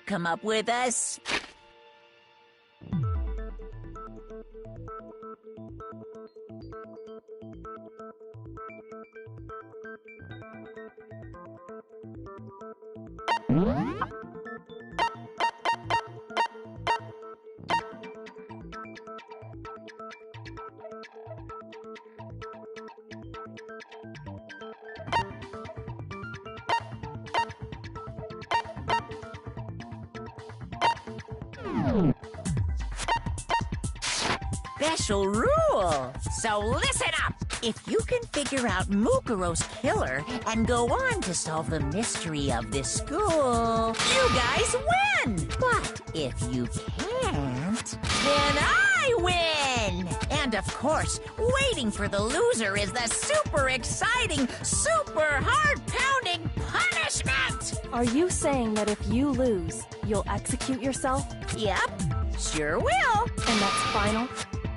Come up with us. Special rule. So listen up. If you can figure out Mukuro's killer and go on to solve the mystery of this school, you guys win. But if you can't, then I win. And of course, waiting for the loser is the super exciting, super heart-pounding punishment. Are you saying that if you lose, you'll execute yourself? Yep, sure will. And that's final?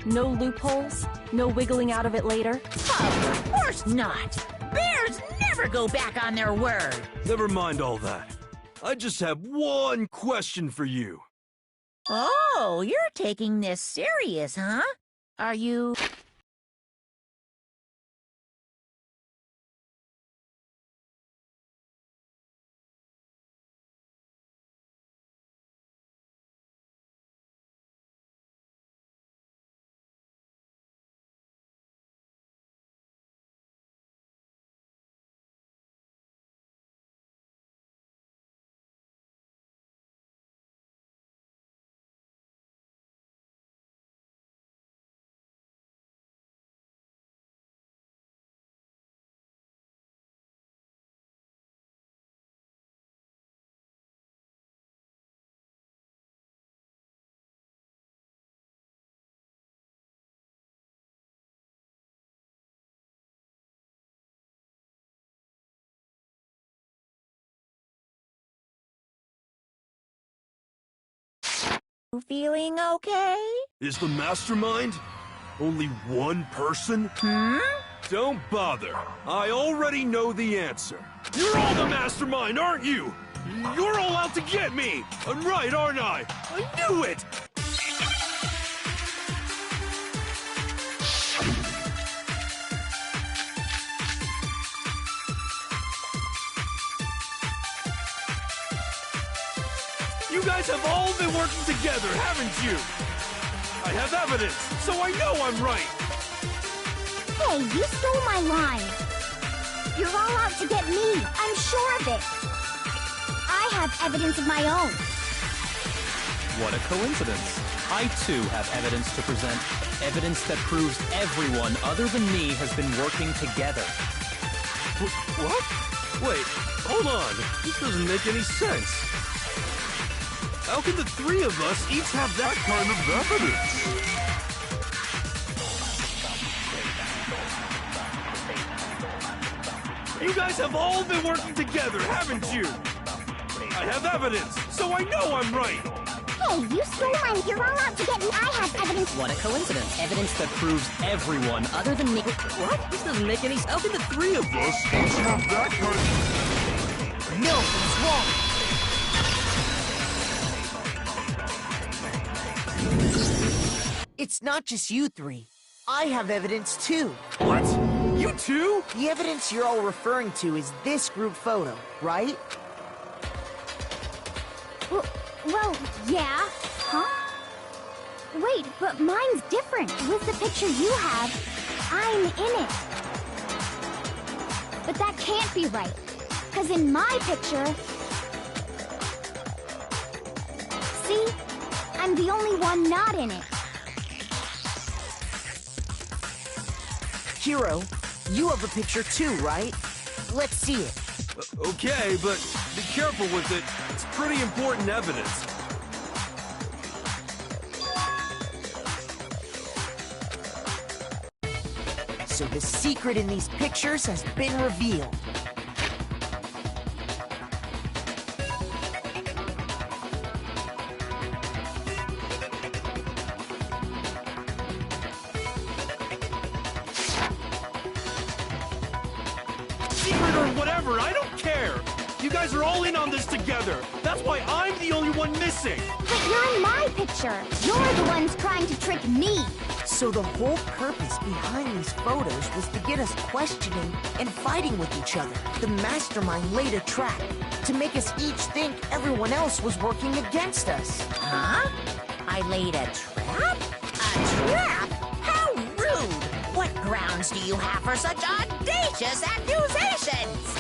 No loopholes? No wiggling out of it later? Of course not. Bears never go back on their word. Never mind all that. I just have one question for you. Oh, you're taking this serious, huh? Are you... feeling okay? Is the mastermind only one person? Don't bother. I already know the answer. You're all the mastermind, aren't you? You're all out to get me. I'm right, aren't I? I knew it! You guys have all been working together, haven't you? I have evidence, so I know I'm right. Hey, you stole my line. You're all out to get me. I'm sure of it. I have evidence of my own. What a coincidence. I too have evidence to present. Evidence that proves everyone other than me has been working together. What? Wait, hold on. This doesn't make any sense. How can the three of us each have that kind of evidence? You guys have all been working together, haven't you? I have evidence, so I know I'm right. Hey, you stole mine. You're all out to get me. I have evidence. What a coincidence. Evidence that proves everyone other than me. What? This doesn't make any sense. How can the three of us each have that kind of... No, it's wrong. It's not just you three. I have evidence too. What? You too? The evidence you're all referring to is this group photo, right? Well, yeah. Huh? Wait, but mine's different. With the picture you have, I'm in it. But that can't be right. Because in my picture... See? I'm the only one not in it. Hero, you have a picture too, right? Let's see it. Okay, but be careful with it. It's pretty important evidence. So the secret in these pictures has been revealed. secret or whatever, I don't care. You guys are all in on this together. That's why I'm the only one missing. But you're in my picture. You're the ones trying to trick me. So the whole purpose behind these photos was to get us questioning and fighting with each other. The mastermind laid a trap to make us each think everyone else was working against us. Huh? I laid a trap? A trap? How rude! What grounds do you have for such audacious accusations?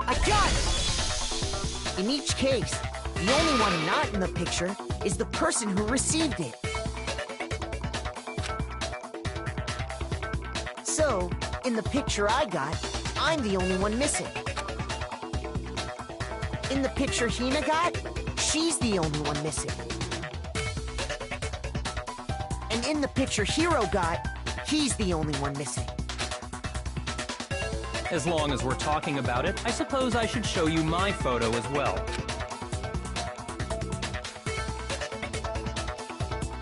I got it! In each case, the only one not in the picture is the person who received it. So, in the picture I got, I'm the only one missing. In the picture Hina got, she's the only one missing. And in the picture Hiro got, he's the only one missing. As long as we're talking about it, I suppose I should show you my photo as well.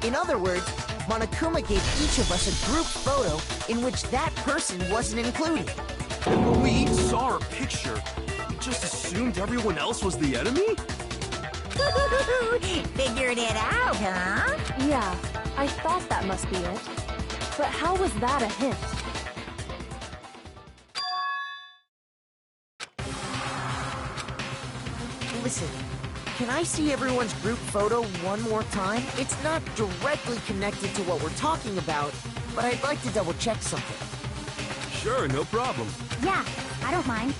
In other words, Monokuma gave each of us a group photo in which that person wasn't included. When we each saw our picture, we just assumed everyone else was the enemy? Figured it out, huh? Yeah, I thought that must be it. But how was that a hint? Listen, can I see everyone's group photo one more time? It's not directly connected to what we're talking about, but I'd like to double check something. Sure, no problem. Yeah, I don't mind.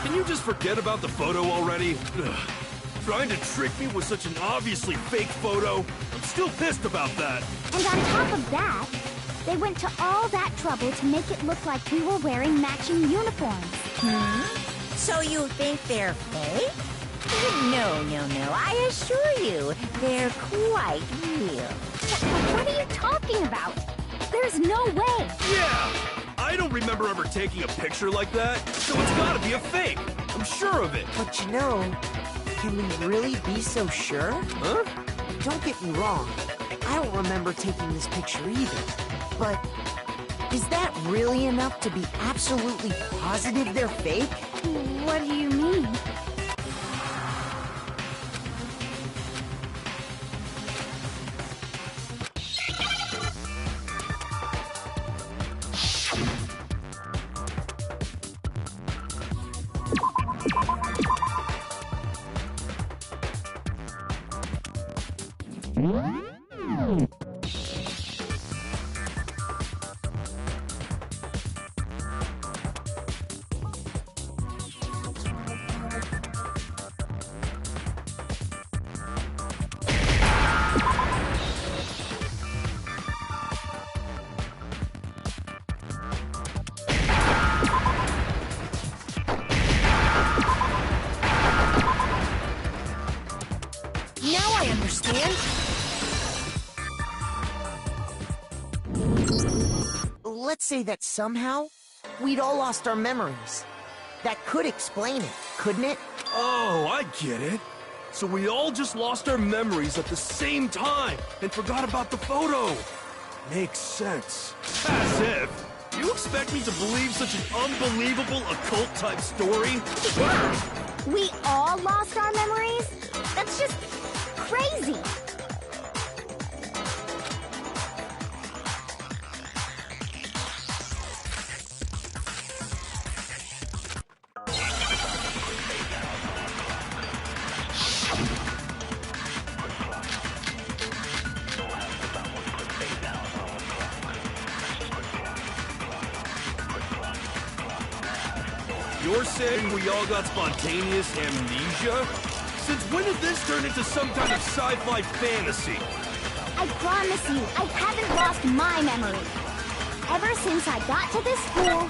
Can you just forget about the photo already? Ugh. Trying to trick me with such an obviously fake photo? I'm still pissed about that. And on top of that, they went to all that trouble to make it look like we were wearing matching uniforms. So you think they're fake? No, I assure you, they're quite real. What are you talking about? There's no way. Yeah! I don't remember ever taking a picture like that, so it's gotta be a fake. I'm sure of it. But you know, can we really be so sure? Huh? Don't get me wrong, I don't remember taking this picture either. But is that really enough to be absolutely positive they're fake? What do you mean? Now I understand. Let's say that somehow we'd all lost our memories. That could explain it, couldn't it? Oh, I get it. So we all just lost our memories at the same time and forgot about the photo. Makes sense. As if. You expect me to believe such an unbelievable occult-type story? Yeah, we all lost our memories? That's just crazy. You're saying we all got spontaneous amnesia? Since when did this turn into some kind of sci-fi fantasy? I promise you, I haven't lost my memory. Ever since I got to this school,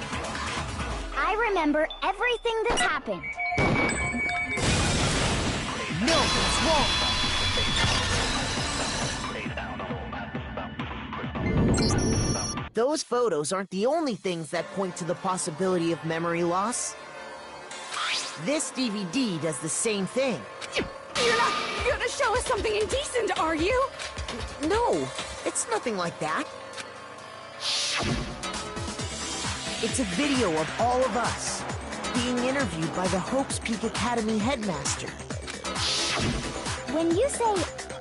I remember everything that's happened. No, it's wrong. Those photos aren't the only things that point to the possibility of memory loss. This DVD does the same thing. You're not gonna show us something indecent, are you? No, it's nothing like that. It's a video of all of us being interviewed by the Hope's Peak Academy headmaster. When you say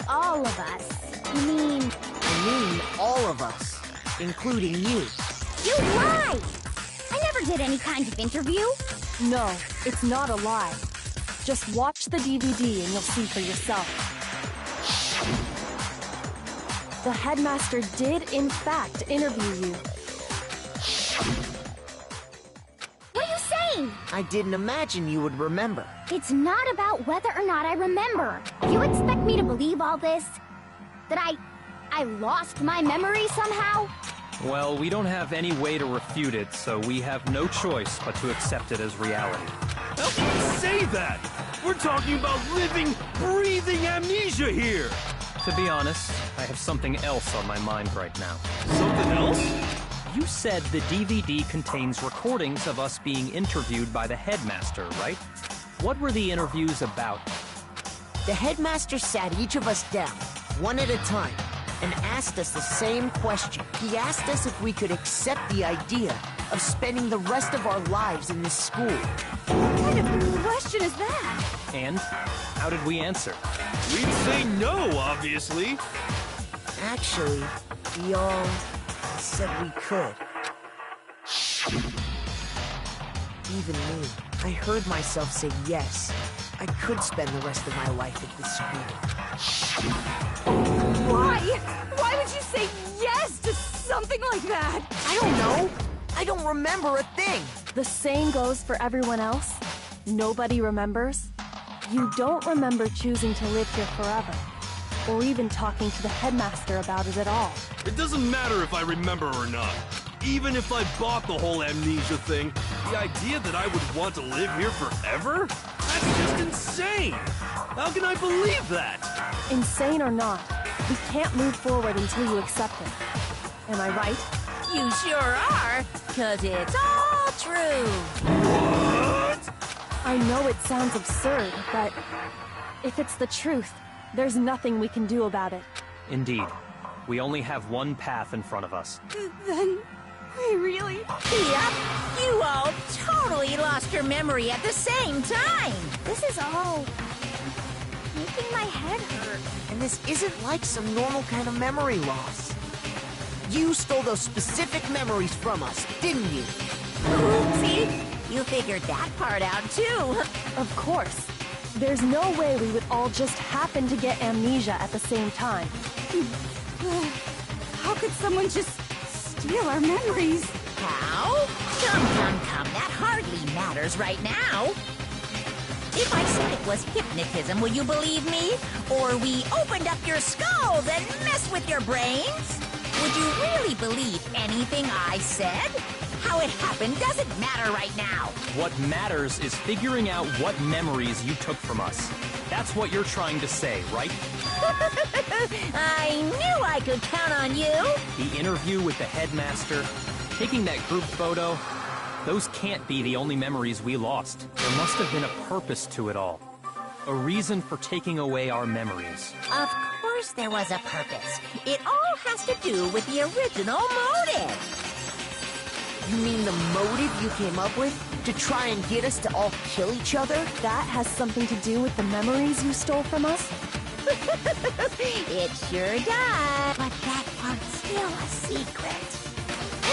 all of us, you mean... I mean all of us, including you. You lie! I never did any kind of interview. No, it's not a lie. Just watch the DVD and you'll see for yourself. The headmaster did, in fact, interview you. What are you saying? I didn't imagine you would remember. It's not about whether or not I remember. You expect me to believe all this? That I lost my memory somehow? Well, we don't have any way to refute it, so we have no choice but to accept it as reality. How can you say that? We're talking about living, breathing amnesia here! To be honest, I have something else on my mind right now. Something else? You said the DVD contains recordings of us being interviewed by the headmaster, right? What were the interviews about? The headmaster sat each of us down, one at a time, and asked us the same question. He asked us if we could accept the idea of spending the rest of our lives in this school. What kind of question is that? And how did we answer? We'd say no, obviously. Actually, we all said we could. Even me, I heard myself say yes. I could spend the rest of my life at this school. Why? Why would you say yes to something like that? I don't know. I don't remember a thing. The same goes for everyone else. Nobody remembers. You don't remember choosing to live here forever, or even talking to the headmaster about it at all. It doesn't matter if I remember or not. Even if I bought the whole amnesia thing, the idea that I would want to live here forever? That's just insane! How can I believe that? Insane or not, we can't move forward until you accept it. Am I right? You sure are, 'cause it's all true. What? I know it sounds absurd, but if it's the truth, there's nothing we can do about it. Indeed. We only have one path in front of us. Then, we really... Yep, you all totally lost your memory at the same time. This is all making my head hurt. And this isn't like some normal kind of memory loss. You stole those specific memories from us, didn't you? Oopsie, you figured that part out too. Of course. There's no way we would all just happen to get amnesia at the same time. How could someone just steal our memories? How? Come, that hardly matters right now. If I said it was hypnotism, will you believe me? Or we opened up your skulls and messed with your brains? Would you really believe anything I said? How it happened doesn't matter right now. What matters is figuring out what memories you took from us. That's what you're trying to say, right? I knew I could count on you. The interview with the headmaster, taking that group photo, those can't be the only memories we lost. There must have been a purpose to it all. A reason for taking away our memories. Of course there was a purpose. It all has to do with the original motive. You mean the motive you came up with? To try and get us to all kill each other? That has something to do with the memories you stole from us? It sure does. But that part's still a secret.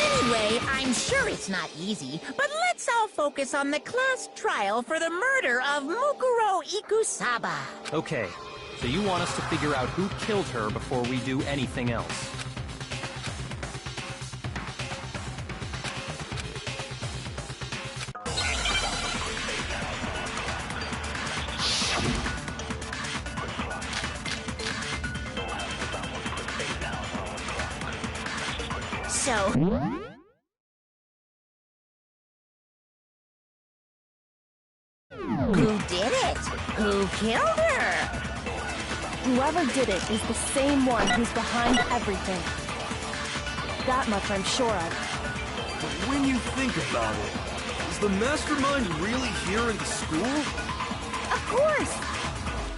Anyway, I'm sure it's not easy, but let's all focus on the class trial for the murder of Mukuro Ikusaba. Okay, so you want us to figure out who killed her before we do anything else. So... Who did it? Who killed her? Whoever did it is the same one who's behind everything. That much I'm sure of. But when you think about it, is the mastermind really here in the school? Of course!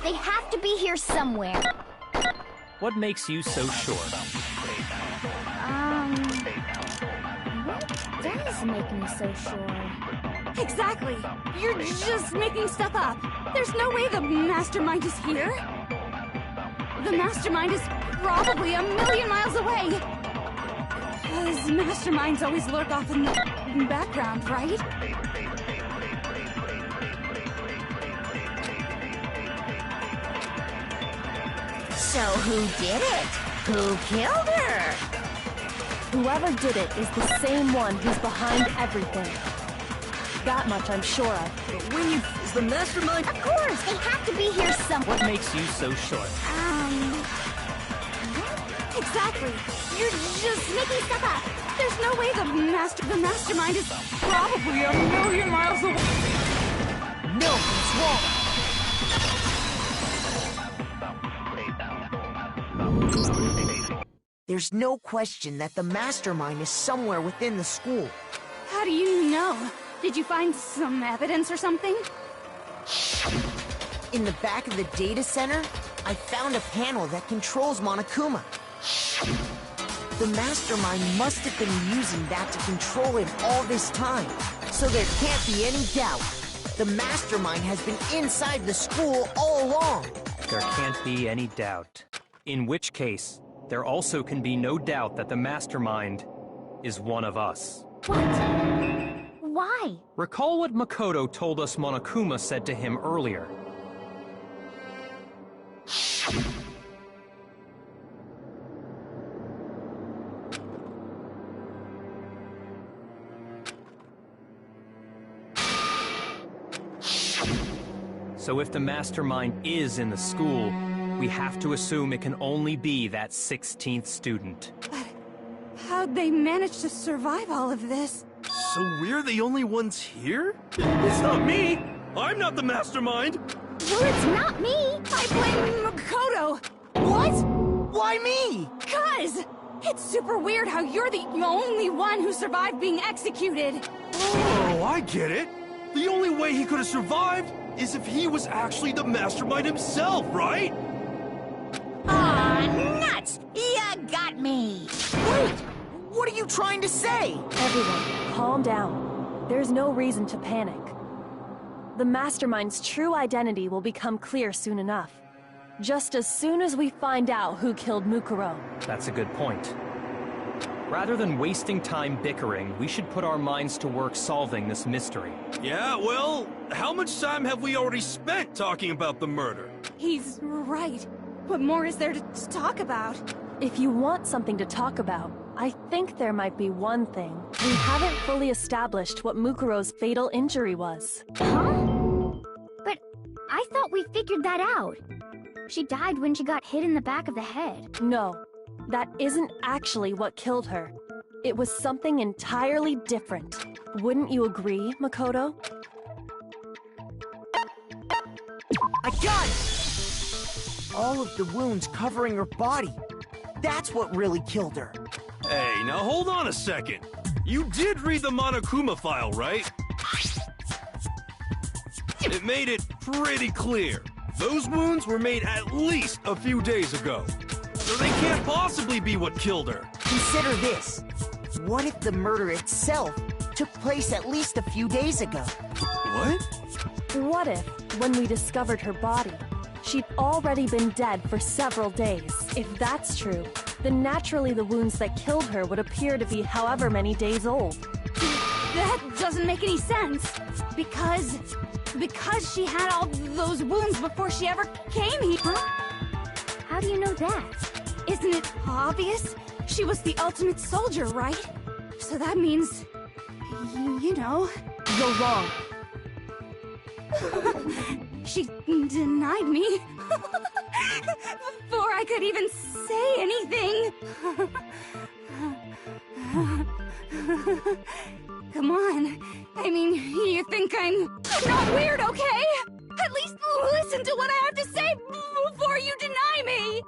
They have to be here somewhere. What makes you so sure? What does make me so sure? Exactly! You're just making stuff up! There's no way the mastermind is here! The mastermind is probably 1,000,000 miles away! Because masterminds always lurk off in the background, right? So who did it? Who killed her? Whoever did it is the same one who's behind everything. That much I'm sure of. But when you... is the mastermind... Of course! They have to be here somewhere. What makes you so sure? Exactly! You're just making stuff up! There's no way the mastermind is probably 1,000,000 miles away! No, he's wrong. There's no question that the mastermind is somewhere within the school. How do you know? Did you find some evidence or something? In the back of the data center, I found a panel that controls Monokuma. The mastermind must have been using that to control him all this time. So there can't be any doubt. The mastermind has been inside the school all along. There can't be any doubt. In which case, there also can be no doubt that the mastermind is one of us. What? Why? Recall what Makoto told us Monokuma said to him earlier. So if the mastermind is in the school, we have to assume it can only be that 16th student. But how'd they manage to survive all of this? So we're the only ones here? It's not me! I'm not the mastermind! Well, it's not me! I blame Makoto! What? Why me? 'Cause it's super weird how you're the only one who survived being executed! Oh, I get it! The only way he could have survived is if he was actually the mastermind himself, right? Aw, nuts! You got me! Wait! What are you trying to say? Everyone, calm down. There's no reason to panic. The mastermind's true identity will become clear soon enough. Just as soon as we find out who killed Mukuro. That's a good point. Rather than wasting time bickering, we should put our minds to work solving this mystery. Yeah, well, how much time have we already spent talking about the murder? He's right. What more is there to talk about? If you want something to talk about, I think there might be one thing. We haven't fully established what Mukuro's fatal injury was. Huh? But I thought we figured that out. She died when she got hit in the back of the head. No, that isn't actually what killed her. It was something entirely different. Wouldn't you agree, Makoto? I got it! All of the wounds covering her body. That's what really killed her. Hey, now hold on a second. You did read the Monokuma file, right? It made it pretty clear. Those wounds were made at least a few days ago. So they can't possibly be what killed her. Consider this. What if the murder itself took place at least a few days ago? What? What if, when we discovered her body, she'd already been dead for several days? If that's true, then naturally the wounds that killed her would appear to be however many days old. That doesn't make any sense. Because she had all those wounds before she ever came here. Huh? How do you know that? Isn't it obvious? She was the ultimate soldier, right? So that means, you know... You're wrong. She denied me before I could even say anything. Come on. I mean, you think I'm not weird, okay? At least listen to what I have to say before you deny me!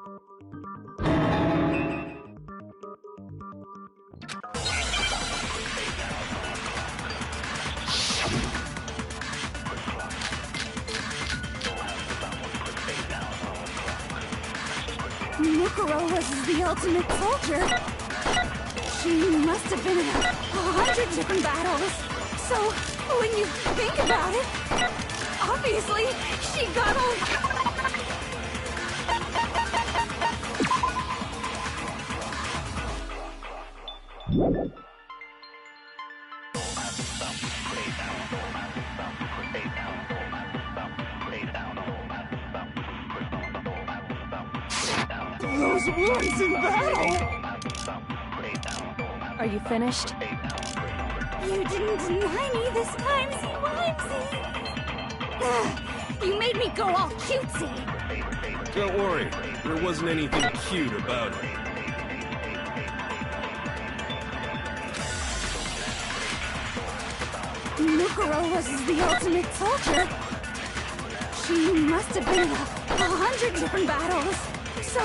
Mukuro was the ultimate soldier. She must have been in 100 different battles. So, when you think about it, obviously, she got all... Those wounds in battle! Are you finished? You didn't deny me this time, Wimsey! You made me go all cutesy! Don't worry, there wasn't anything cute about it. Mukuro was the ultimate soldier. She must have been in 100 different battles. So,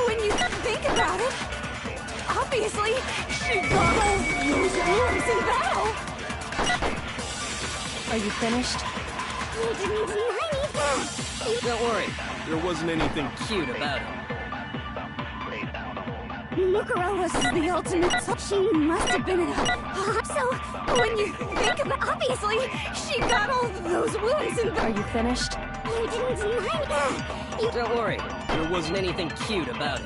when you think about it, obviously, she got all those wounds in battle. Are you finished? You didn't deny me that. Don't worry, there wasn't anything cute about it. Mukuro was the ultimate soldier. She must have been in so, when you think about it, obviously, she got all those wounds in battle. Are you finished? You didn't deny me that. Don't worry, there wasn't anything cute about it.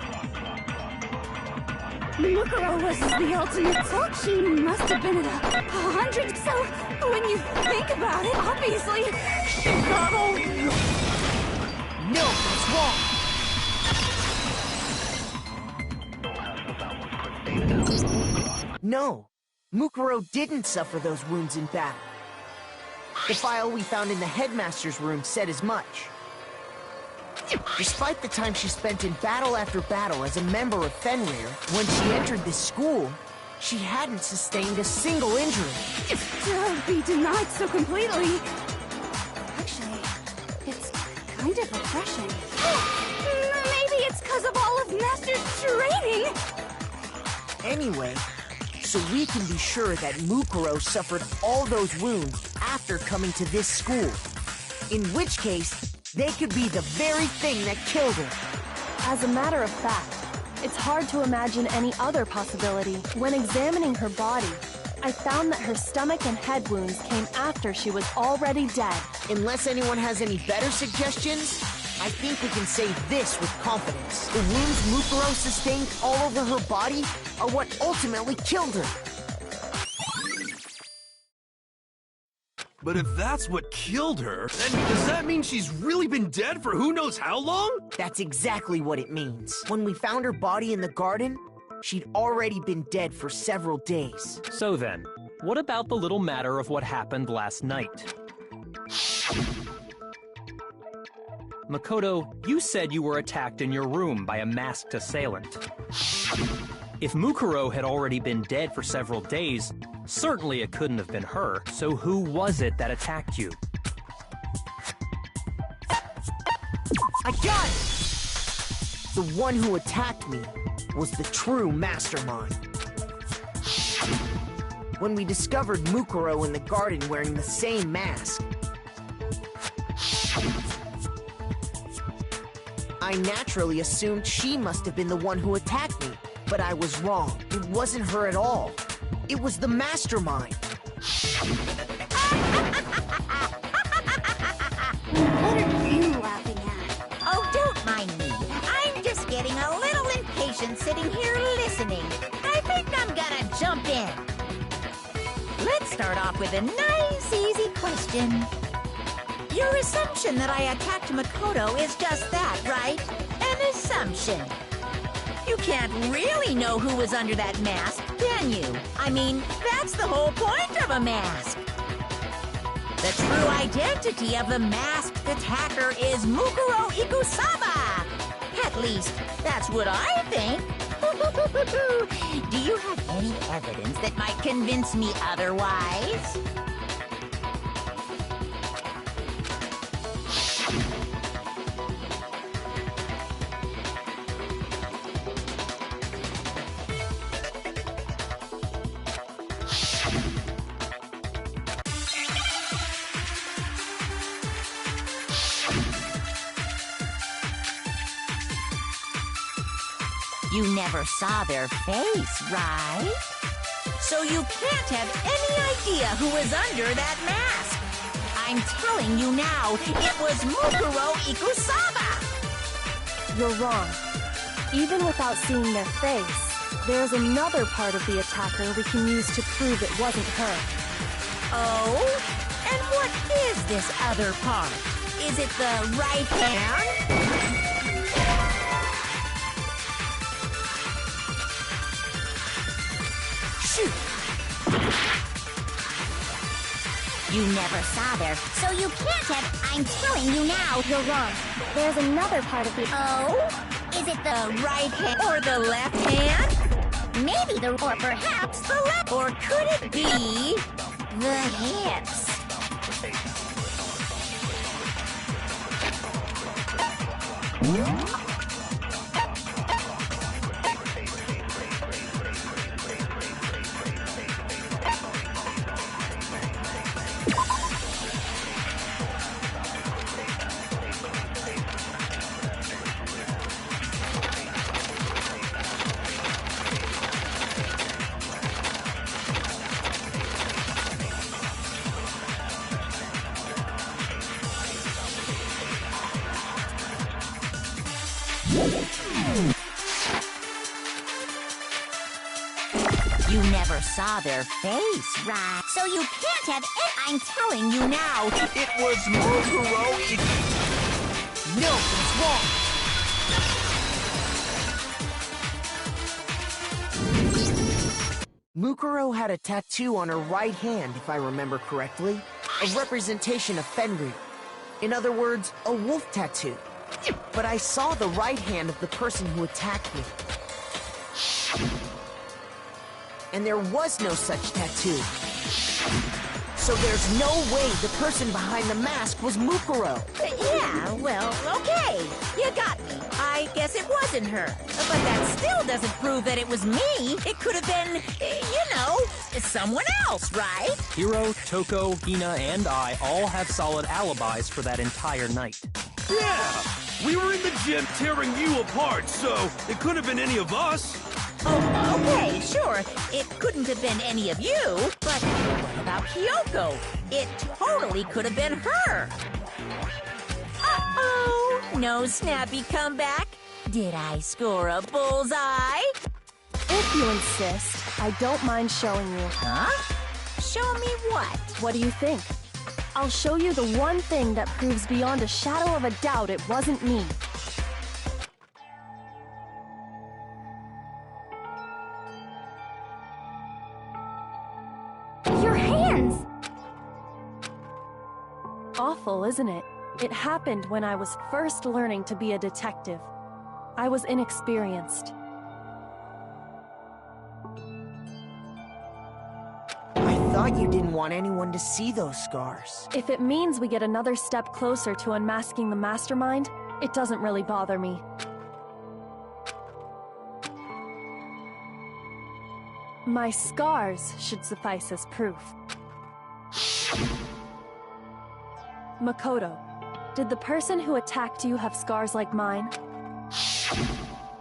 Mukuro was the ultimate soldier. She must have been in 100. So, when you think about it, obviously, she got all... No, that's wrong. No, Mukuro didn't suffer those wounds in battle. The file we found in the headmaster's room said as much. Despite the time she spent in battle after battle as a member of Fenrir, when she entered this school, she hadn't sustained a single injury. To be denied so completely... Actually, it's kind of refreshing. Maybe it's because of all of Master's training! Anyway, so we can be sure that Mukuro suffered all those wounds after coming to this school. In which case, they could be the very thing that killed her. As a matter of fact, it's hard to imagine any other possibility. When examining her body, I found that her stomach and head wounds came after she was already dead. Unless anyone has any better suggestions, I think we can say this with confidence. The wounds Mukuro sustained all over her body are what ultimately killed her. But if that's what killed her, then does that mean she's really been dead for who knows how long? That's exactly what it means. When we found her body in the garden, she'd already been dead for several days. So then, what about the little matter of what happened last night? Makoto, you said you were attacked in your room by a masked assailant. If Mukuro had already been dead for several days, certainly it couldn't have been her. So who was it that attacked you? I got it! The one who attacked me was the true mastermind. When we discovered Mukuro in the garden wearing the same mask, I naturally assumed she must have been the one who attacked me. But I was wrong. It wasn't her at all. It was the mastermind. What are you laughing at? Oh, don't mind me. I'm just getting a little impatient sitting here listening. I think I'm gonna jump in. Let's start off with a nice, easy question. Your assumption that I attacked Makoto is just that, right? An assumption. You can't really know who was under that mask, can you? I mean, that's the whole point of a mask. The true identity of the masked attacker is Mukuro Ikusaba. At least, that's what I think. Do you have any evidence that might convince me otherwise? You never saw their face, right? So you can't have any idea who was under that mask. I'm telling you now, it was Mukuro Ikusaba! You're wrong. Even without seeing their face, there's another part of the attacker we can use to prove it wasn't her. Oh? And what is this other part? Is it the right hand? Shoot! You never saw there, so you can't have... I'm telling you now. You're wrong. There's another part of the... Oh? Is it the right hand or the left hand? Maybe the... Or perhaps the left... Or could it be the hips? You never saw their face, right? So you can't have it. I'm telling you now. It was Mukuro No, it's wrong. Mukuro had a tattoo on her right hand, if I remember correctly. A representation of Fenrir. In other words, a wolf tattoo. But I saw the right hand of the person who attacked me. And there was no such tattoo. So there's no way the person behind the mask was Mukuro. Yeah, well, okay. You got me. I guess it wasn't her. But that still doesn't prove that it was me. It could have been, you know, someone else, right? Hiro, Toko, Hina, and I all have solid alibis for that entire night. Yeah! We were in the gym tearing you apart, so it could have been any of us. Oh, okay, sure. It couldn't have been any of you, but what about Kyoko? It totally could have been her. Uh-oh! No snappy comeback? Did I score a bullseye? If you insist, I don't mind showing you. Huh? Show me what? What do you think? I'll show you the one thing that proves beyond a shadow of a doubt it wasn't me. Your hands! Awful, isn't it? It happened when I was first learning to be a detective. I was inexperienced. I thought you didn't want anyone to see those scars. If it means we get another step closer to unmasking the mastermind, it doesn't really bother me. My scars should suffice as proof. Makoto, did the person who attacked you have scars like mine?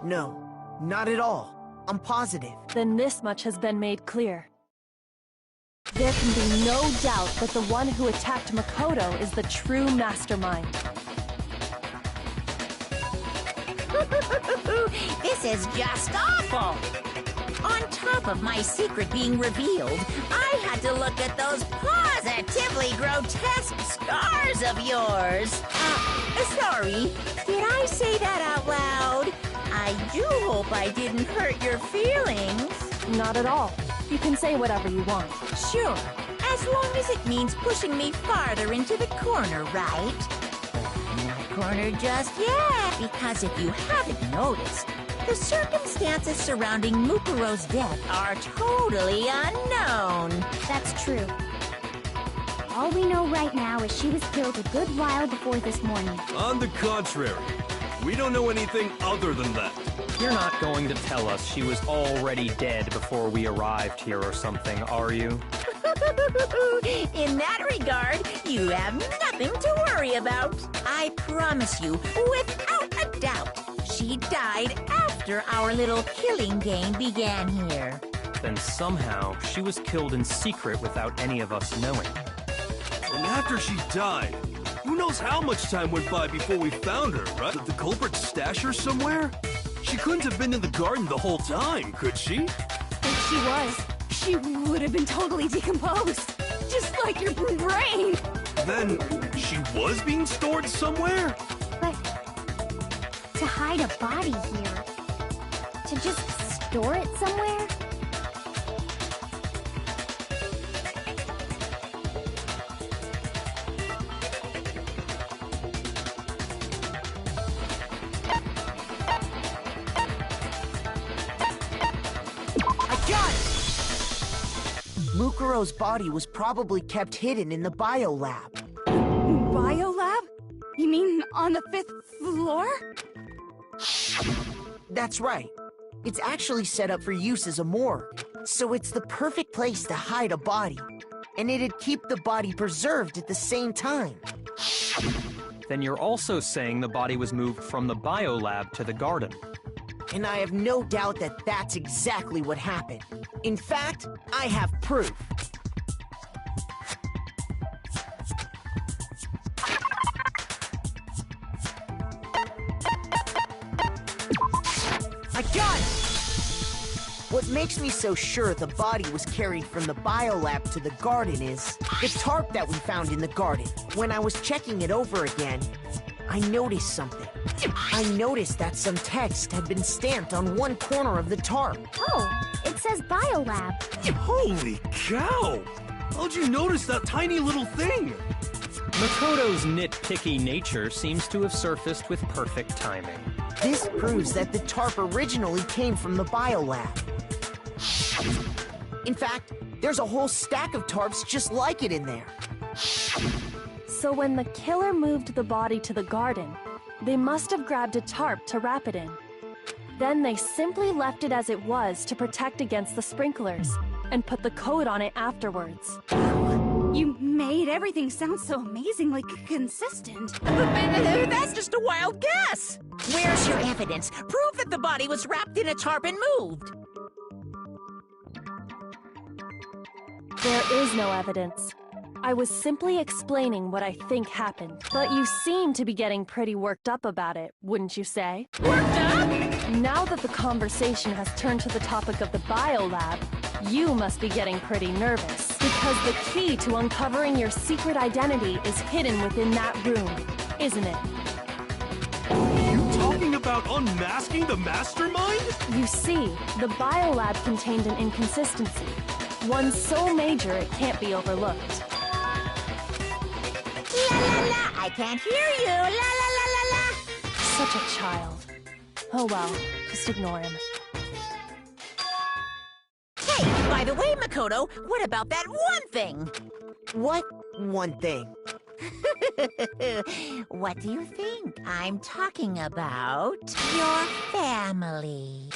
No, not at all. I'm positive. Then this much has been made clear. There can be no doubt that the one who attacked Makoto is the true mastermind. This is just awful! On top of my secret being revealed, I had to look at those positively grotesque scars of yours. Sorry, did I say that out loud? I do hope I didn't hurt your feelings. Not at all. You can say whatever you want. Sure, as long as it means pushing me farther into the corner, right? But I'm not cornered just yet, because if you haven't noticed, The circumstances surrounding Mukuro's death are totally unknown. That's true. All we know right now is she was killed a good while before this morning. On the contrary, we don't know anything other than that. You're not going to tell us she was already dead before we arrived here or something, are you? In that regard, you have nothing to worry about. I promise you, without a doubt, she died after our little killing game began here. Then somehow she was killed in secret without any of us knowing. And after she died, who knows how much time went by before we found her, right? Did the culprit stash her somewhere? She couldn't have been in the garden the whole time, could she? If she was, she would have been totally decomposed. Just like your brain. Then, she was being stored somewhere? But to hide a body here, to just store it somewhere? Mukuro's body was probably kept hidden in the biolab. Biolab? You mean on the 5th floor? That's right. It's actually set up for use as a morgue, so it's the perfect place to hide a body. And it'd keep the body preserved at the same time. Then you're also saying the body was moved from the biolab to the garden. And I have no doubt that that's exactly what happened. In fact, I have proof. I got it! What makes me so sure the body was carried from the biolab to the garden is the tarp that we found in the garden. When I was checking it over again, I noticed something. I noticed that some text had been stamped on one corner of the tarp. Oh, it says Biolab. Holy cow! How'd you notice that tiny little thing? Makoto's nitpicky nature seems to have surfaced with perfect timing. This proves that the tarp originally came from the biolab. In fact, there's a whole stack of tarps just like it in there. So when the killer moved the body to the garden, they must have grabbed a tarp to wrap it in. Then they simply left it as it was to protect against the sprinklers, and put the coat on it afterwards. You made everything sound so amazingly consistent. That's just a wild guess. Where's your evidence? Prove that the body was wrapped in a tarp and moved. There is no evidence. I was simply explaining what I think happened, but you seem to be getting pretty worked up about it, wouldn't you say? Worked up? Now that the conversation has turned to the topic of the biolab, you must be getting pretty nervous, because the key to uncovering your secret identity is hidden within that room, isn't it? You talking about unmasking the mastermind? You see, the biolab contained an inconsistency, one so major it can't be overlooked. La la la, I can't hear you. La la la la la. Such a child. Oh well, just ignore him. Hey, by the way, Makoto, what about that one thing? What one thing? What do you think? I'm talking about your family.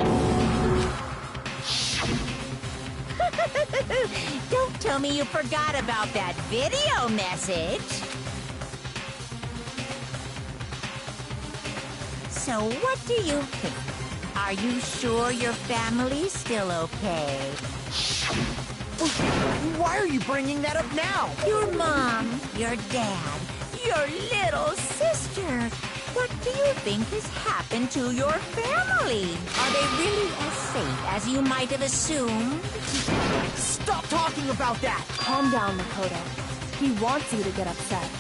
Don't tell me you forgot about that video message. So what do you think? Are you sure your family's still okay? Why are you bringing that up now? Your mom, your dad, your little sister. What do you think has happened to your family? Are they really as safe as you might have assumed? Stop talking about that! Calm down, Makoto. He wants you to get upset.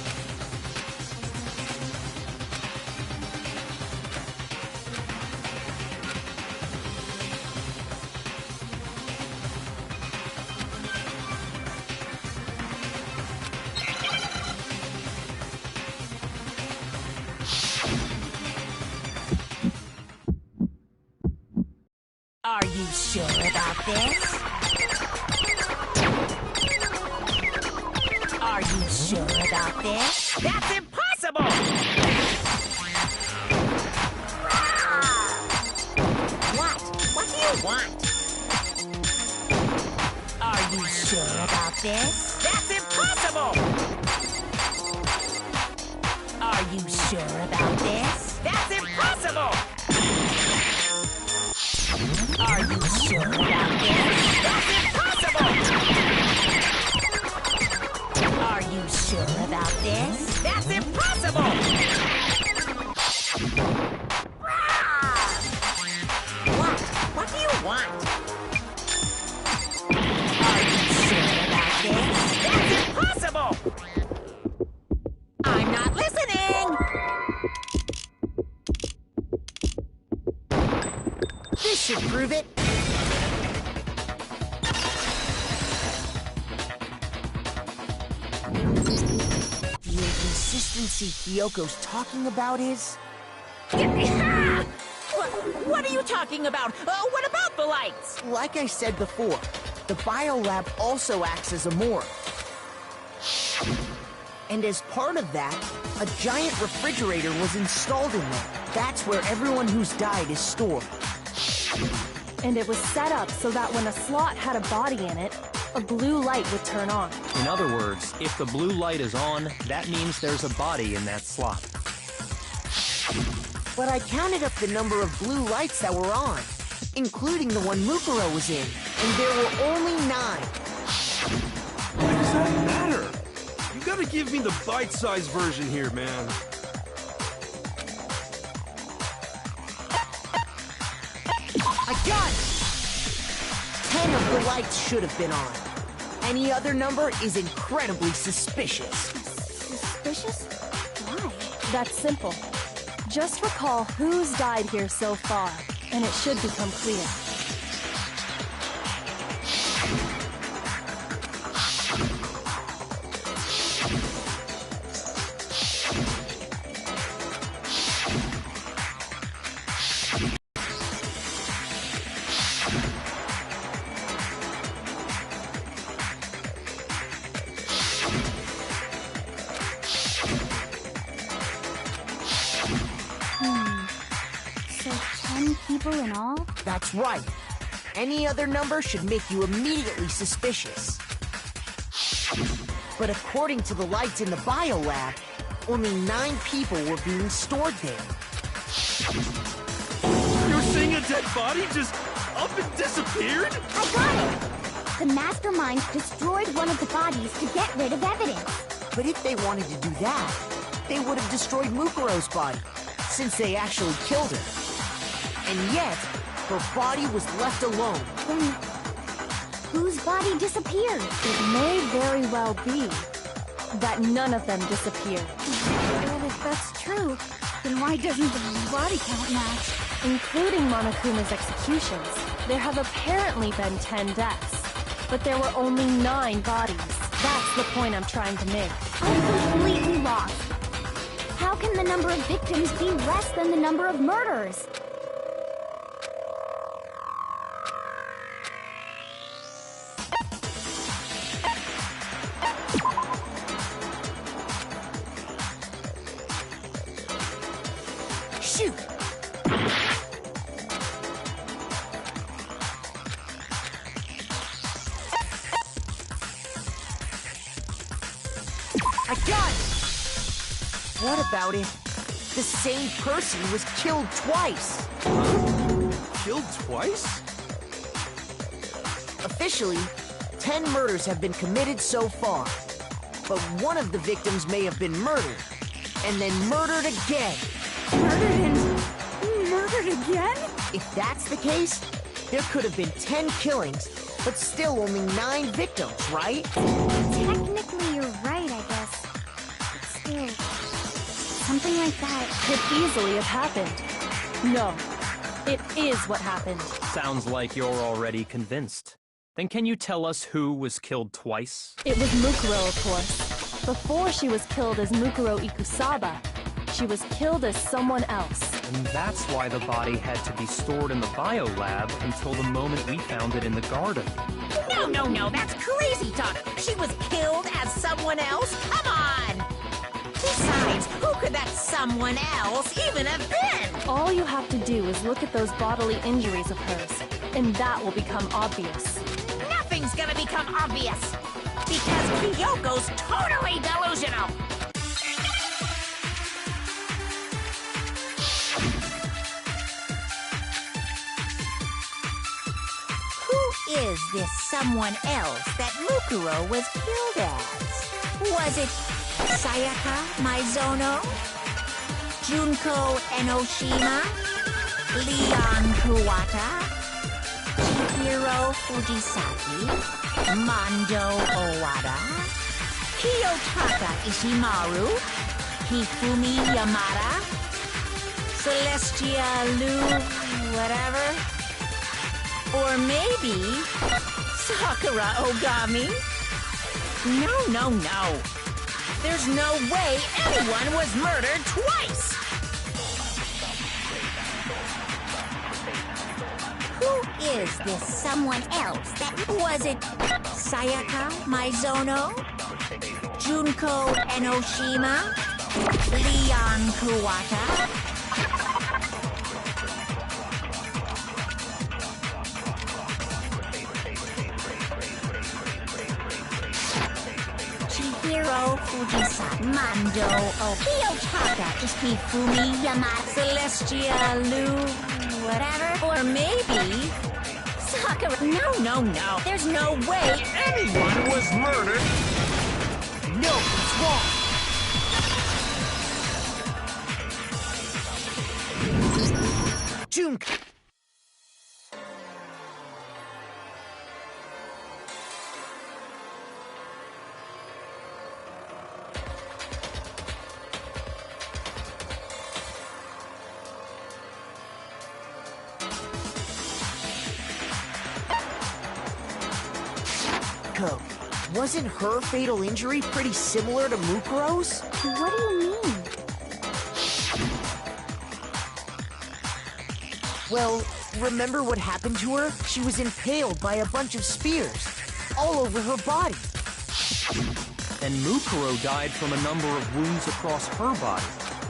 sure about this? Are you sure about this? That's impossible! What do you want? Are you sure about this? That's impossible! Are you sure about this? That's impossible! Are you sure about this? That's impossible! Are you sure about this? That's impossible! What do you want? Are you sure about this? That's impossible! I'm not listening! This should prove it. The inconsistency Kyoko's talking about is... What are you talking about? What about the lights? Like I said before, the biolab also acts as a morgue. And as part of that, a giant refrigerator was installed in there. That's where everyone who's died is stored. And it was set up so that when a slot had a body in it, a blue light would turn on. In other words, if the blue light is on, that means there's a body in that slot. But I counted up the number of blue lights that were on, including the one Mukuro was in, and there were only 9. Why does that matter? You gotta give me the bite-sized version here, man. I got it! 10 of the lights should have been on. Any other number is incredibly suspicious. Suspicious? Why? That's simple. Just recall who's died here so far, and it should become clear. So 10 people in all? That's right. Any other number should make you immediately suspicious. But according to the lights in the biolab, only 9 people were being stored there. You're saying a dead body just up and disappeared? I got it! The mastermind destroyed one of the bodies to get rid of evidence. But if they wanted to do that, they would have destroyed Mukuro's body, since they actually killed her. And yet, her body was left alone. Then, whose body disappeared? It may very well be that none of them disappeared. Well, if that's true, then why doesn't the body count match? Including Monokuma's executions, there have apparently been 10 deaths, but there were only 9 bodies. That's the point I'm trying to make. I'm completely lost. How can the number of victims be less than the number of murders? Shoot! I got it! What about it? The same person was killed twice. Killed twice? Officially, 10 murders have been committed so far. But one of the victims may have been murdered, and then murdered again. Murdered and murdered again? If that's the case, there could have been 10 killings, but still only 9 victims, right? Technically, you're right, I guess. But still, something like that Could easily have happened. No, it is what happened. Sounds like you're already convinced. Then can you tell us who was killed twice? It was Mukuro, of course. Before she was killed as Mukuro Ikusaba, she was killed as someone else. And that's why the body had to be stored in the biolab until the moment we found it in the garden. No, that's crazy talk. She was killed as someone else? Come on! Besides, who could that someone else even have been? All you have to do is look at those bodily injuries of hers, and that will become obvious. Nothing's gonna become obvious, because Kyoko's totally delusional. Who is this someone else that Mukuro was killed as? Was it Sayaka Maizono? Junko Enoshima? Leon Kuwata? Chihiro Fujisaki? Mondo Owada? Kiyotaka Ishimaru? Hifumi Yamada? Celestia Lu... whatever? Or maybe... Sakura Ogami? No. There's no way anyone was murdered twice! Who is this someone else that... Was it Sayaka Maizono? Junko Enoshima? Leon Kuwata? Chihiro Fujisaki, Mondo Kiyotaka, Hifumi Yamada, Celestia Lu, whatever? Or maybe... Sakura... No. There's no way anyone was murdered! No, it's wrong. Junko. Wasn't her fatal injury pretty similar to Mukuro's? What do you mean? Well, remember what happened to her? She was impaled by a bunch of spears, all over her body. And Mukuro died from a number of wounds across her body.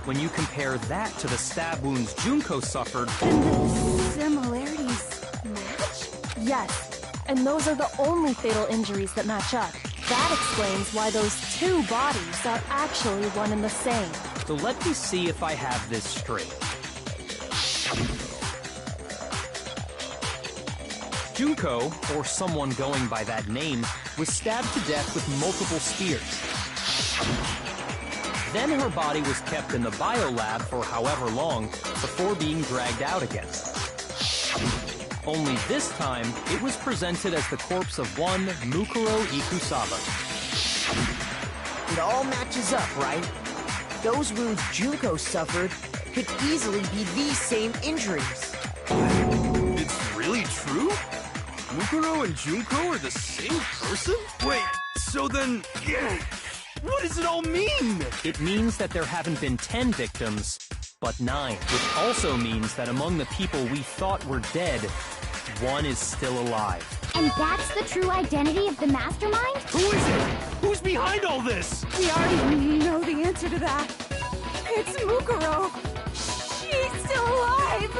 When you compare that to the stab wounds Junko suffered... Similarities match? Yes. And those are the only fatal injuries that match up. That explains why those two bodies are actually one and the same. So let me see if I have this straight. Junko, or someone going by that name, was stabbed to death with multiple spears. Then her body was kept in the biolab for however long before being dragged out again. Only this time, it was presented as the corpse of one Mukuro Ikusaba. It all matches up, right? Those wounds Junko suffered could easily be these same injuries. It's really true? Mukuro and Junko are the same person? Wait, so then... what does it all mean? It means that there haven't been 10 victims, but 9. Which also means that among the people we thought were dead, one is still alive. And that's the true identity of the mastermind? Who is it? Who's behind all this? We already know the answer to that. It's Mukuro. She's still alive.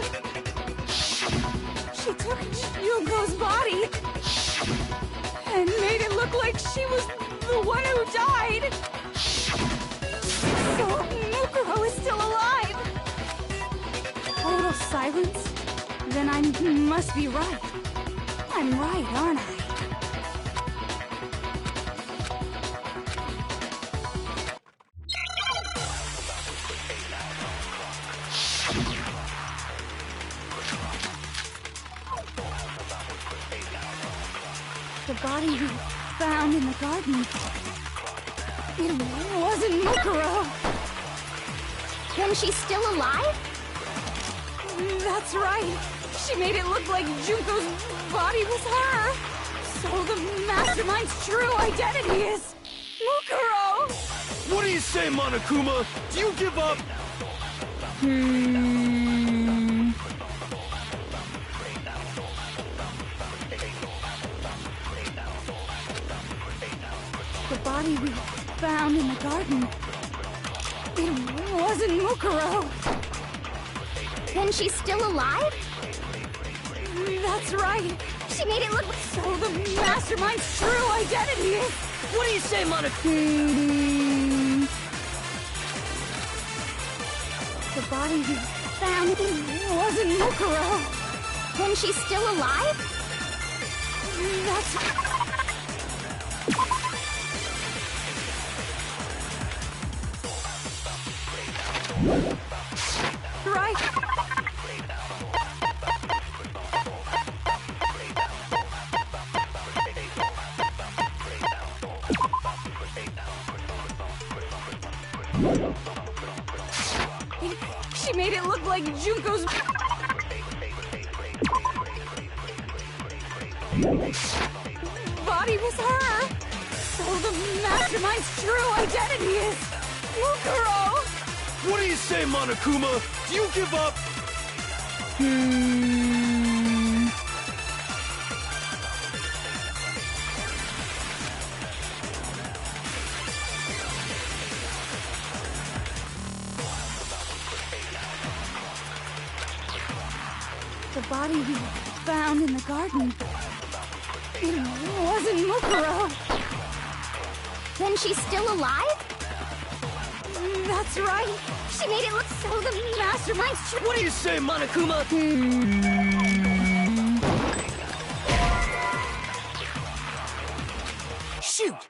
She took Junko's body and made it look like she was the one who died. So Mukuro is still alive. Total silence? Then I must be right. I'm right, aren't I? The body you found in the garden. It wasn't Mukuro. Then she's still alive? That's right. She made it look like Junko's body was her. So the mastermind's true identity is Mukuro. What do you say, Monokuma? Do you give up? The body we found in the garden. It wasn't Mukuro. Then she's still alive? That's right. She made it look so the mastermind's true identity is... What do you say, Monaco? The body we found wasn't Mukuro. Then she's still alive? That's... right. She made it look like Junko's... body was her. So the mastermind's true identity is... Mukuro! What do you say, Monokuma? Do you give up? The body we found in the garden. It wasn't Mukuro. Then she's still alive? That's right. She made it look so the mastermind's true. What do you say, Monokuma? Shoot!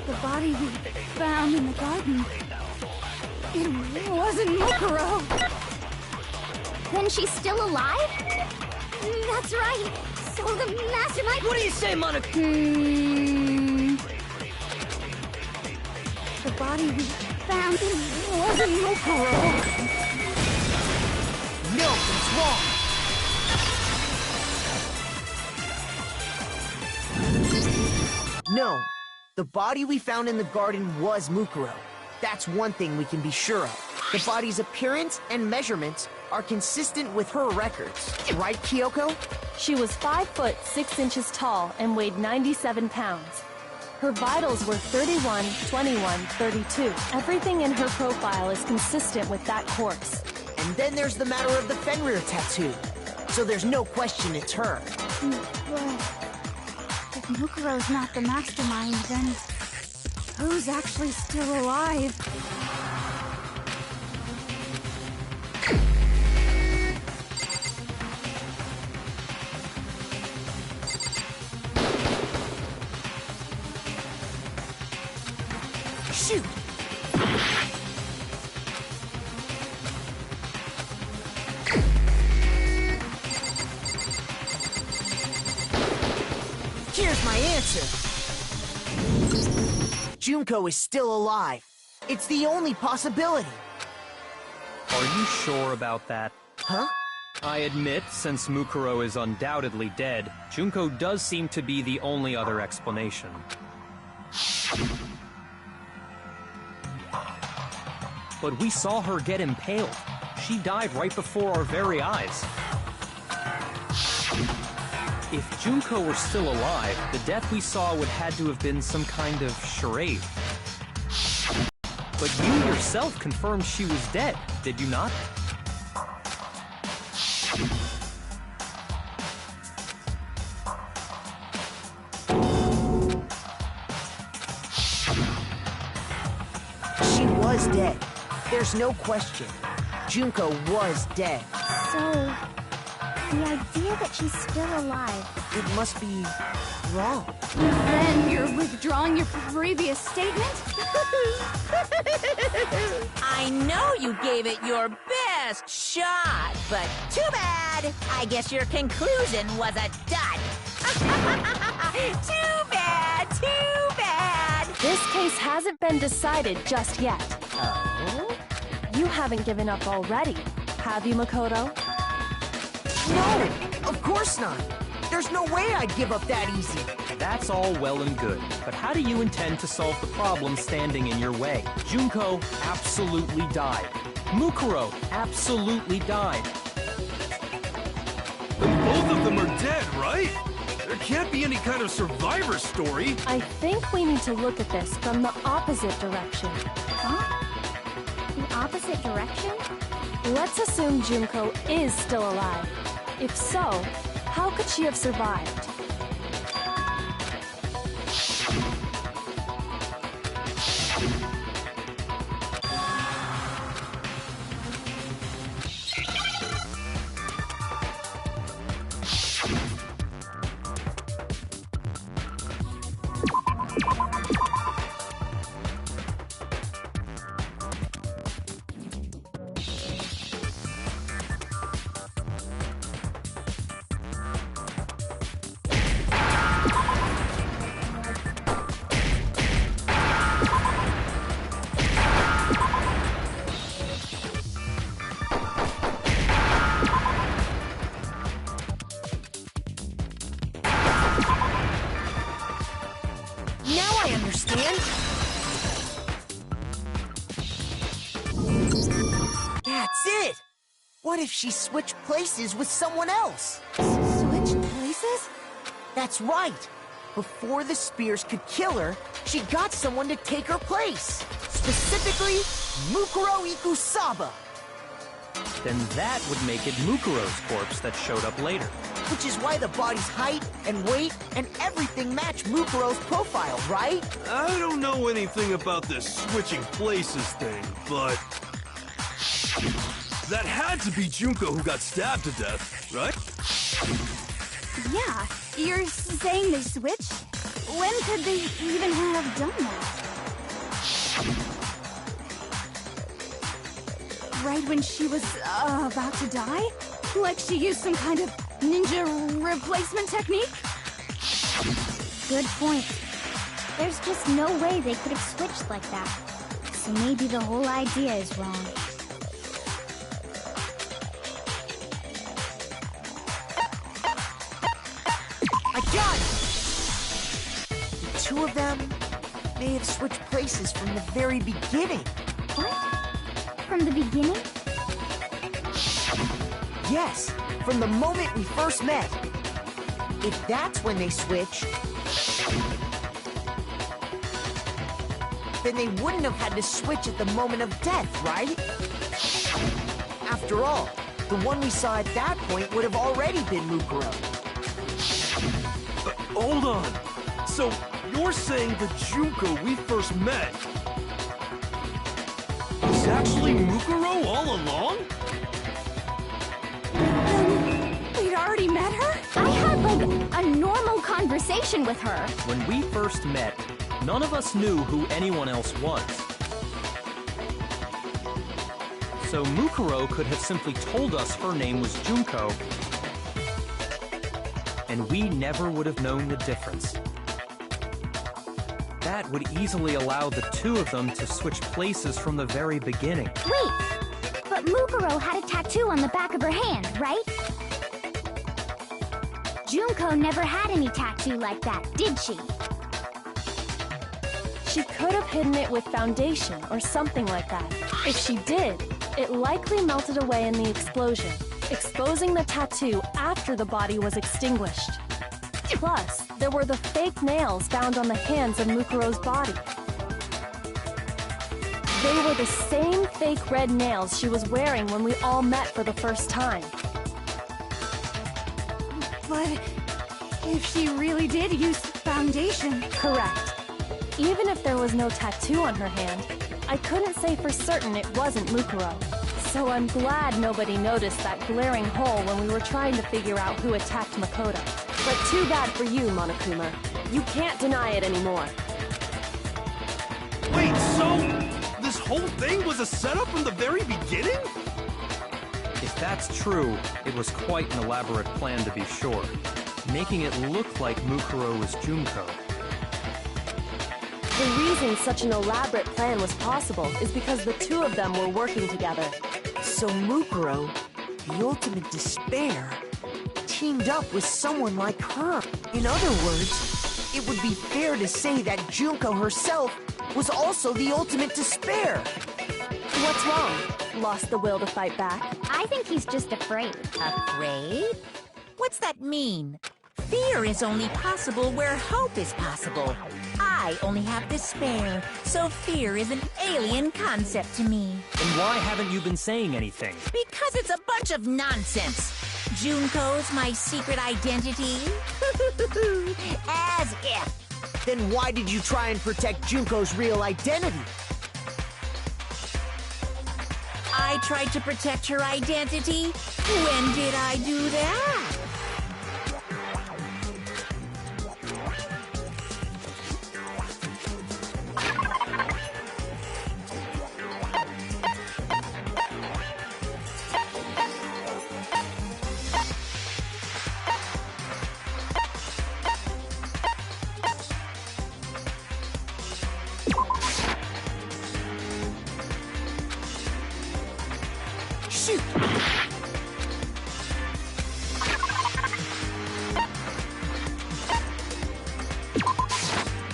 The body we found in the garden. It wasn't Mukuro. Then she's still alive? That's right. So the mastermind... What do you say, Monaco? The body we found wasn't Mukuro. No, it's wrong. No, the body we found in the garden was Mukuro. That's one thing we can be sure of. The body's appearance and measurements are consistent with her records. Right, Kyoko? She was 5 foot 6 inches tall and weighed 97 pounds. Her vitals were 31, 21, 32. Everything in her profile is consistent with that course. And then there's the matter of the Fenrir tattoo. So there's no question it's her. But if Mukuro's not the mastermind, then who's actually still alive? Shoot! Here's my answer. Junko is still alive. It's the only possibility. Are you sure about that? Huh? I admit, since Mukuro is undoubtedly dead, Junko does seem to be the only other explanation. But we saw her get impaled. She died right before our very eyes. If Junko were still alive, the death we saw would had to have been some kind of charade. But you yourself confirmed she was dead, did you not? She was dead. There's no question. Junko was dead. So, the idea that she's still alive... It must be wrong. Then you're withdrawing your previous statement? I know you gave it your best shot, but too bad. I guess your conclusion was a dud. Too bad, too bad. This case hasn't been decided just yet. Oh? You haven't given up already, have you, Makoto? No, of course not. There's no way I'd give up that easy. That's all well and good, but how do you intend to solve the problem standing in your way? Junko absolutely died. Mukuro absolutely died. Then both of them are dead, right? There can't be any kind of survivor story. I think we need to look at this from the opposite direction. Huh? The opposite direction? Let's assume Junko is still alive. If so, how could she have survived? Now I understand. That's it. What if she switched places with someone else? Switched places? That's right. Before the spears could kill her, she got someone to take her place. Specifically, Mukuro Ikusaba. Then that would make it Mukuro's corpse that showed up later. Which is why the body's height and weight and everything match Mukuro's profile, right? I don't know anything about this switching places thing, but... that had to be Junko who got stabbed to death, right? Yeah, you're saying they switched? When could they even have done that? Right when she was about to die? Like she used some kind of ninja replacement technique? Good point. There's just no way they could have switched like that. So maybe the whole idea is wrong. I got it! The two of them may have switched places from the very beginning. What? From the beginning? Yes, from the moment we first met. If that's when they switched, then they wouldn't have had to switch at the moment of death, right? After all, the one we saw at that point would have already been Mukuro. Hold on. So, you're saying the Junko we first met was actually Mukuro all along? We'd already met her? I had, like, a normal conversation with her. When we first met, none of us knew who anyone else was. So Mukuro could have simply told us her name was Junko, and we never would have known the difference. That would easily allow the two of them to switch places from the very beginning. Wait, but Mukuro had a tattoo on the back of her hand, right? Junko never had any tattoo like that, did she? She could have hidden it with foundation or something like that. If she did, it likely melted away in the explosion, exposing the tattoo after the body was extinguished. Plus, there were the fake nails found on the hands of Mukuro's body. They were the same fake red nails she was wearing when we all met for the first time. But if she really did use foundation... Correct. Even if there was no tattoo on her hand, I couldn't say for certain it wasn't Mukuro. So I'm glad nobody noticed that glaring hole when we were trying to figure out who attacked Makoto. But too bad for you, Monokuma. You can't deny it anymore. Wait, so this whole thing was a setup from the very beginning? If that's true, it was quite an elaborate plan to be sure, making it look like Mukuro was Junko. The reason such an elaborate plan was possible is because the two of them were working together. So Mukuro, the ultimate despair, teamed up with someone like her. In other words, it would be fair to say that Junko herself was also the ultimate despair. What's wrong? Lost the will to fight back? I think he's just afraid. Afraid? What's that mean? Fear is only possible where hope is possible. I only have despair, so fear is an alien concept to me. And why haven't you been saying anything? Because it's a bunch of nonsense. Junko's my secret identity? As if. Then why did you try and protect Junko's real identity? I tried to protect her identity? When did I do that? Shoot!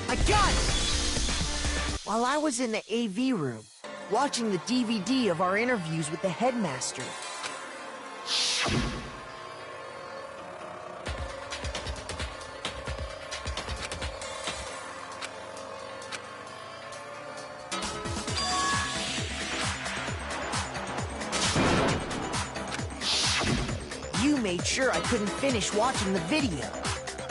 I got it! While I was in the AV room, watching the DVD of our interviews with the headmaster, you made sure I couldn't finish watching the video.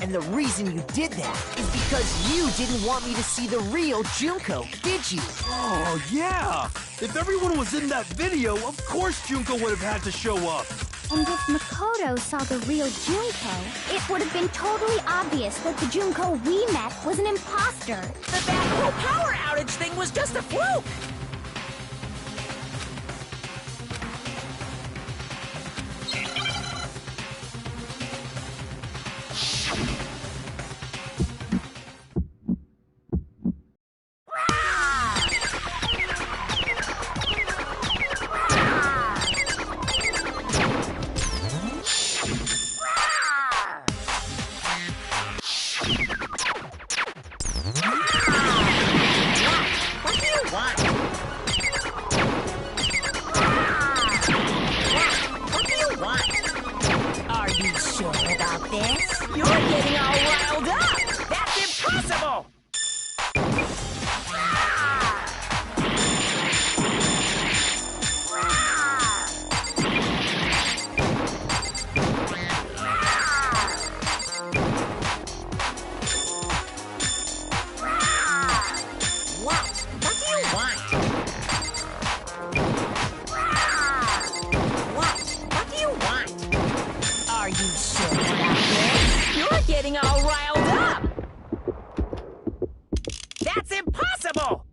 And the reason you did that is because you didn't want me to see the real Junko, did you? Oh, yeah! If everyone was in that video, of course Junko would have had to show up. And if Makoto saw the real Junko, it would have been totally obvious that the Junko we met was an imposter. That whole power outage thing was just a fluke! You're getting all riled up! That's impossible! What? What do you want? What? What do you want? Are you sure about this? You're getting all riled up! That's impossible!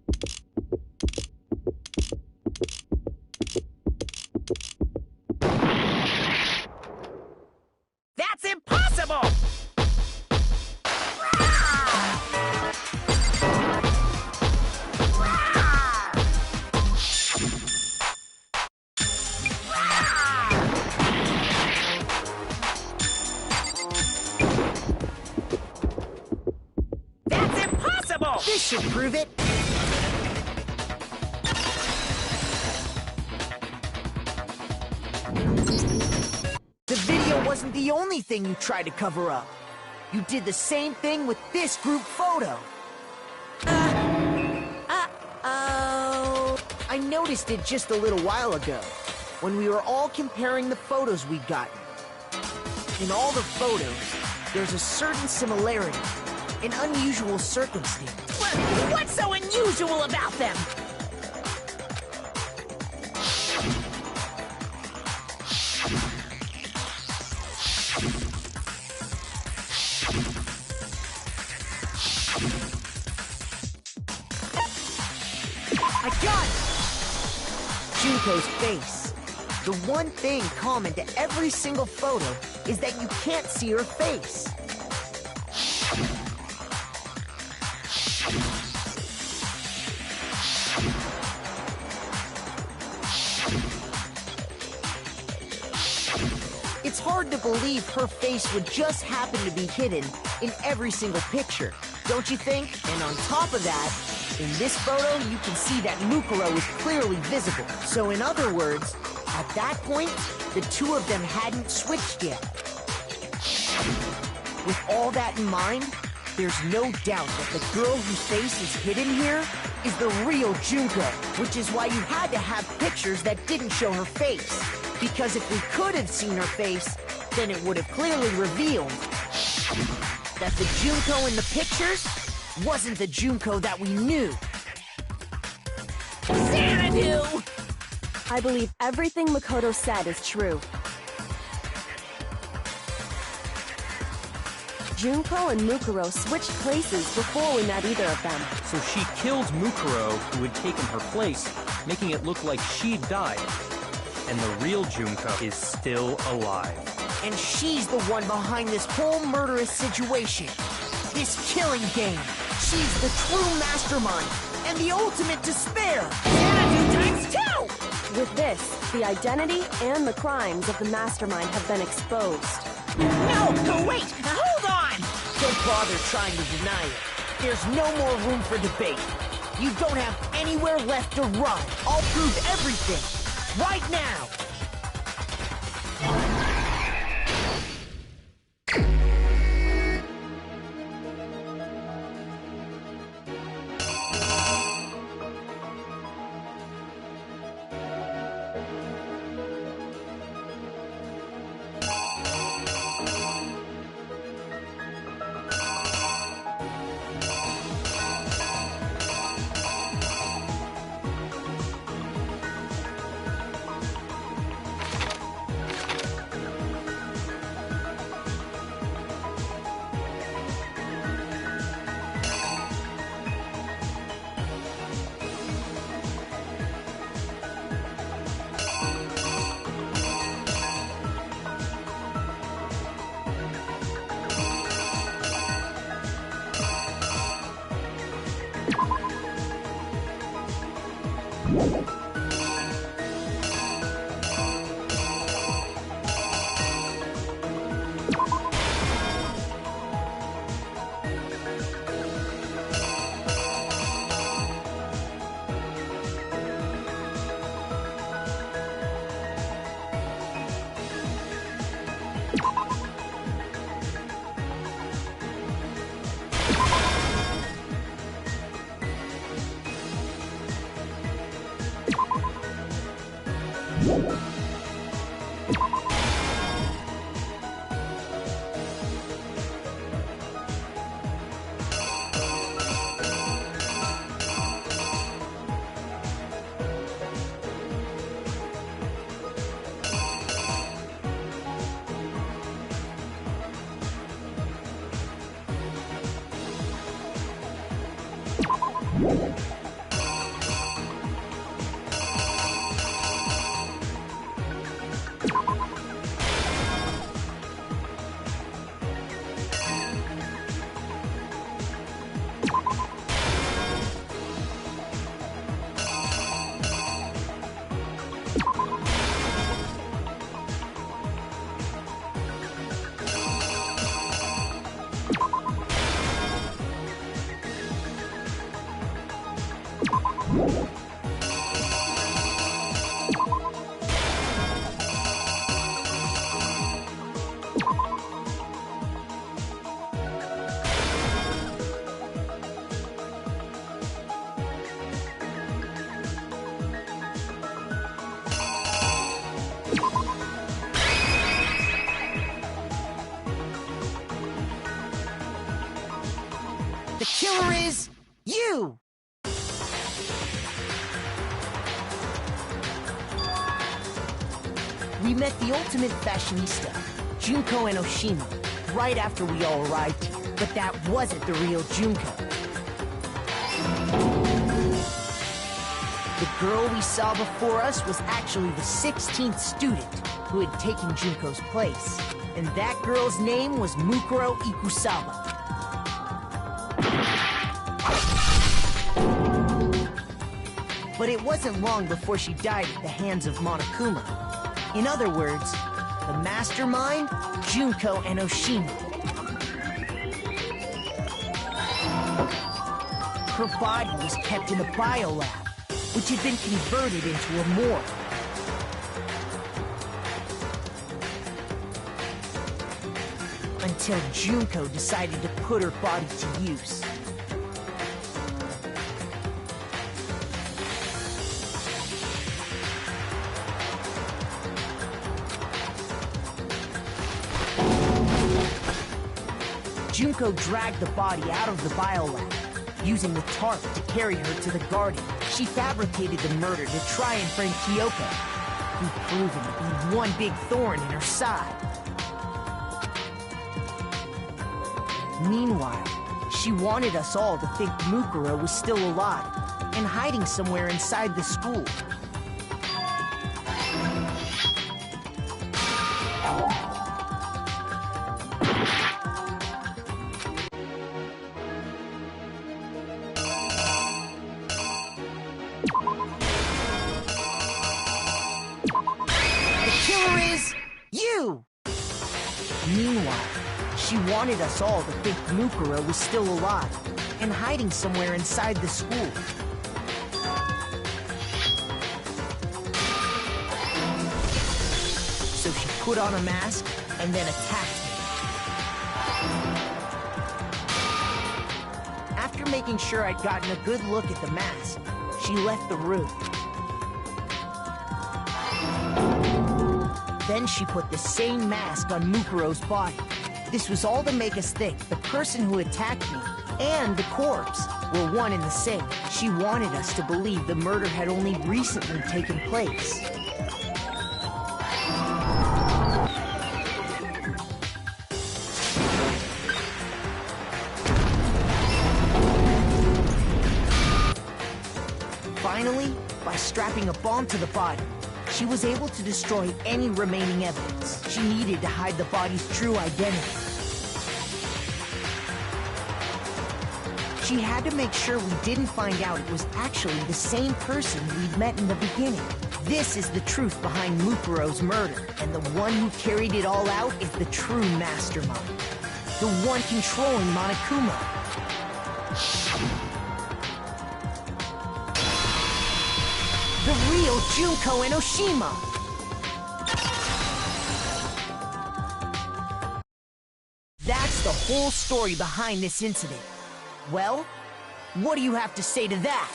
That's impossible! That's impossible! This should prove it. The video wasn't the only thing you tried to cover up. You did the same thing with this group photo. Uh-oh. I noticed it just a little while ago, when we were all comparing the photos we'd gotten. In all the photos, there's a certain similarity, an unusual circumstance. What's so unusual about them? I got it! Junko's face. The one thing common to every single photo is that you can't see her face. It's It's hard to believe her face would just happen to be hidden in every single picture, don't you think? And on top of that, in this photo, you can see that Mukuro is clearly visible. So in other words, at that point, the two of them hadn't switched yet. With all that in mind, there's no doubt that the girl whose face is hidden here is the real Junko, which is why you had to have pictures that didn't show her face. Because if we could have seen her face, then it would have clearly revealed that the Junko in the pictures wasn't the Junko that we knew. Xanadu! I believe everything Makoto said is true. Junko and Mukuro switched places before we met either of them. So she killed Mukuro, who had taken her place, making it look like she'd died. And the real Junko is still alive. And she's the one behind this whole murderous situation. This killing game. She's the true mastermind and the ultimate despair. Xanadu times 2! With this, the identity and the crimes of the mastermind have been exposed. No, wait! Hold on! Don't bother trying to deny it. There's no more room for debate. You don't have anywhere left to run. I'll prove everything. Right now! The killer is you! We met the ultimate fashionista, Junko and Oshima, right after we all arrived here. But that wasn't the real Junko. The girl we saw before us was actually the 16th student who had taken Junko's place. And that girl's name was Mukuro Ikusaba. But it wasn't long before she died at the hands of Monokuma. In other words, The mastermind, Junko and Oshima. Her body was kept in a biolab, which had been converted into a morgue. Until Junko decided to put her body to use. Junko dragged the body out of the biolab, using the tarp to carry her to the garden. She fabricated the murder to try and frame Kyoko, who'd proven to be one big thorn in her side. Meanwhile, she wanted us all to think Mukuro was still alive and hiding somewhere inside the school. The killer is you! Meanwhile, she wanted us all to think Mukuro was still alive and hiding somewhere inside the school. So she put on a mask and then attacked me. After making sure I'd gotten a good look at the mask, she left the room. Then she put the same mask on Mukuro's body. This was all to make us think the person who attacked me and the corpse were one and the same. She wanted us to believe the murder had only recently taken place. Finally, by strapping a bomb to the body, she was able to destroy any remaining evidence she needed to hide the body's true identity. She had to make sure we didn't find out it was actually the same person we'd met in the beginning. This is the truth behind Mukuro's murder, and the one who carried it all out is the true mastermind. The one controlling Monokuma. The real Junko and Oshima! That's the whole story behind this incident. Well, what do you have to say to that?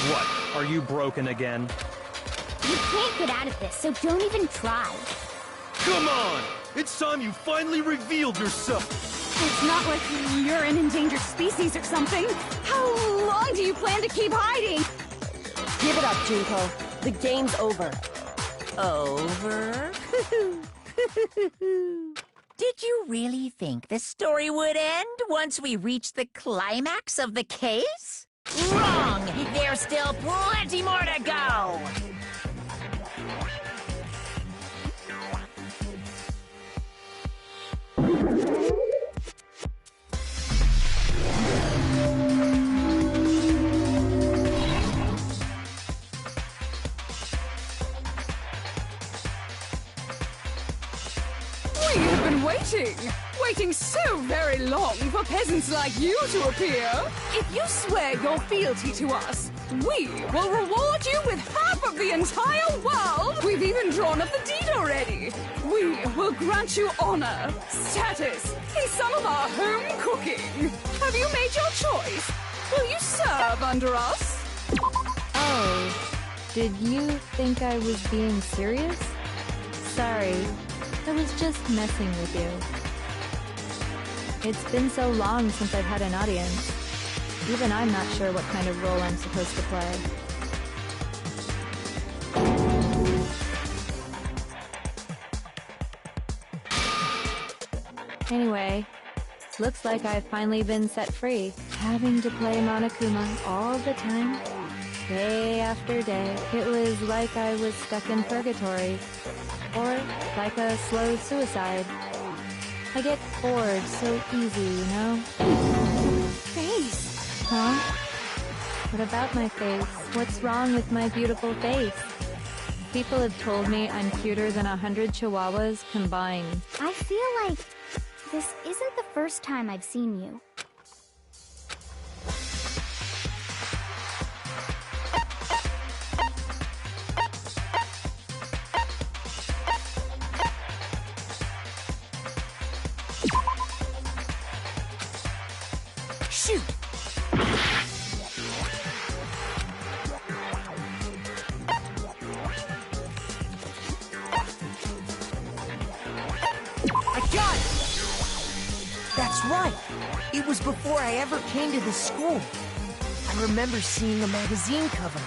What? Are you broken again? You can't get out of this, so don't even try. Come on! It's time you finally revealed yourself! It's not like you're an endangered species or something. How long do you plan to keep hiding? Give it up, Junko. The game's over. Over? Did you really think the story would end once we reached the climax of the case? Wrong! There's still plenty more to go! We have been waiting so very long for peasants like you to appear. If you swear your fealty to us, we will reward you with half of the entire world. We've even drawn up the deed already. We will grant you honor, status, and some of our home cooking. Have you made your choice? Will you serve under us? Oh, did you think I was being serious? Sorry, I was just messing with you. It's been so long since I've had an audience. Even I'm not sure what kind of role I'm supposed to play. Anyway, looks like I've finally been set free. Having to play Monokuma all the time, day after day. It was like I was stuck in purgatory. Or like a slow suicide. I get bored so easy, you know? Face. Huh? What about my face? What's wrong with my beautiful face? People have told me I'm cuter than 100 chihuahuas combined. I feel like this isn't the first time I've seen you. Shoot! I got it! That's right. It was before I ever came to the school. I remember seeing a magazine cover.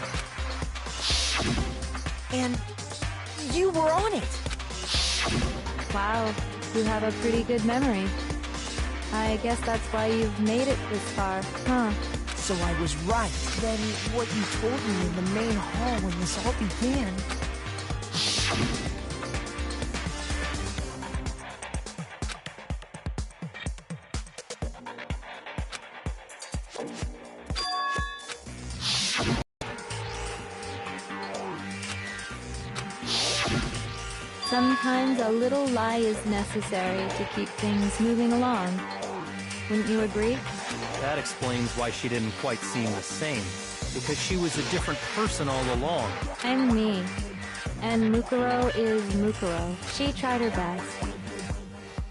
And you were on it. Wow, you have a pretty good memory. I guess that's why you've made it this far, huh? So I was right. Then what you told me in the main hall when this all began... Sometimes a little lie is necessary to keep things moving along. Wouldn't you agree? That explains why she didn't quite seem the same. Because she was a different person all along. I'm me. And Mukuro is Mukuro. She tried her best.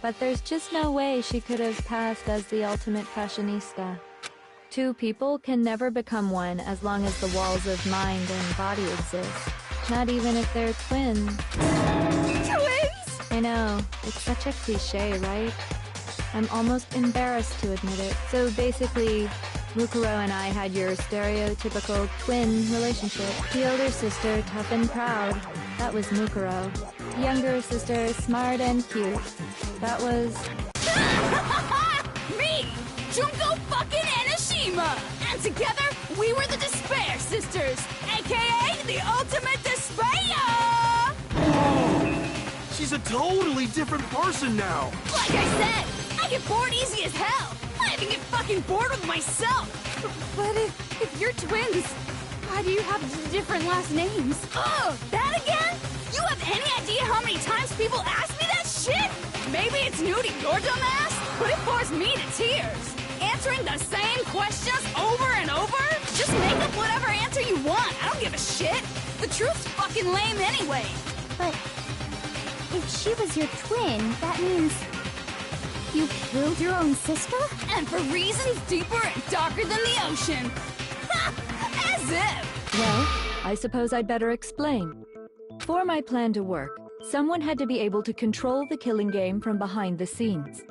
But there's just no way she could have passed as the ultimate fashionista. Two people can never become one as long as the walls of mind and body exist. Not even if they're twins. Twins? I know, it's such a cliche, right? I'm almost embarrassed to admit it. So basically, Mukuro and I had your stereotypical twin relationship. The older sister, tough and proud. That was Mukuro. Younger sister, smart and cute. That was... Me! Junko fucking Enoshima! And together, we were the Despair Sisters, aka the Ultimate Despair! She's a totally different person now! Like I said, I get bored easy as hell! I even get fucking bored with myself! But if you're twins, why do you have different last names? Oh, that again? You have any idea how many times people ask me that shit? Maybe it's new to your dumb ass, but it bores me to tears. Answering the same questions over and over? Just make up whatever answer you want. I don't give a shit. The truth's fucking lame anyway. But if she was your twin, that means you killed your own sister? And for reasons deeper and darker than the ocean. Ha! As if! Well, I suppose I'd better explain. For my plan to work, someone had to be able to control the killing game from behind the scenes.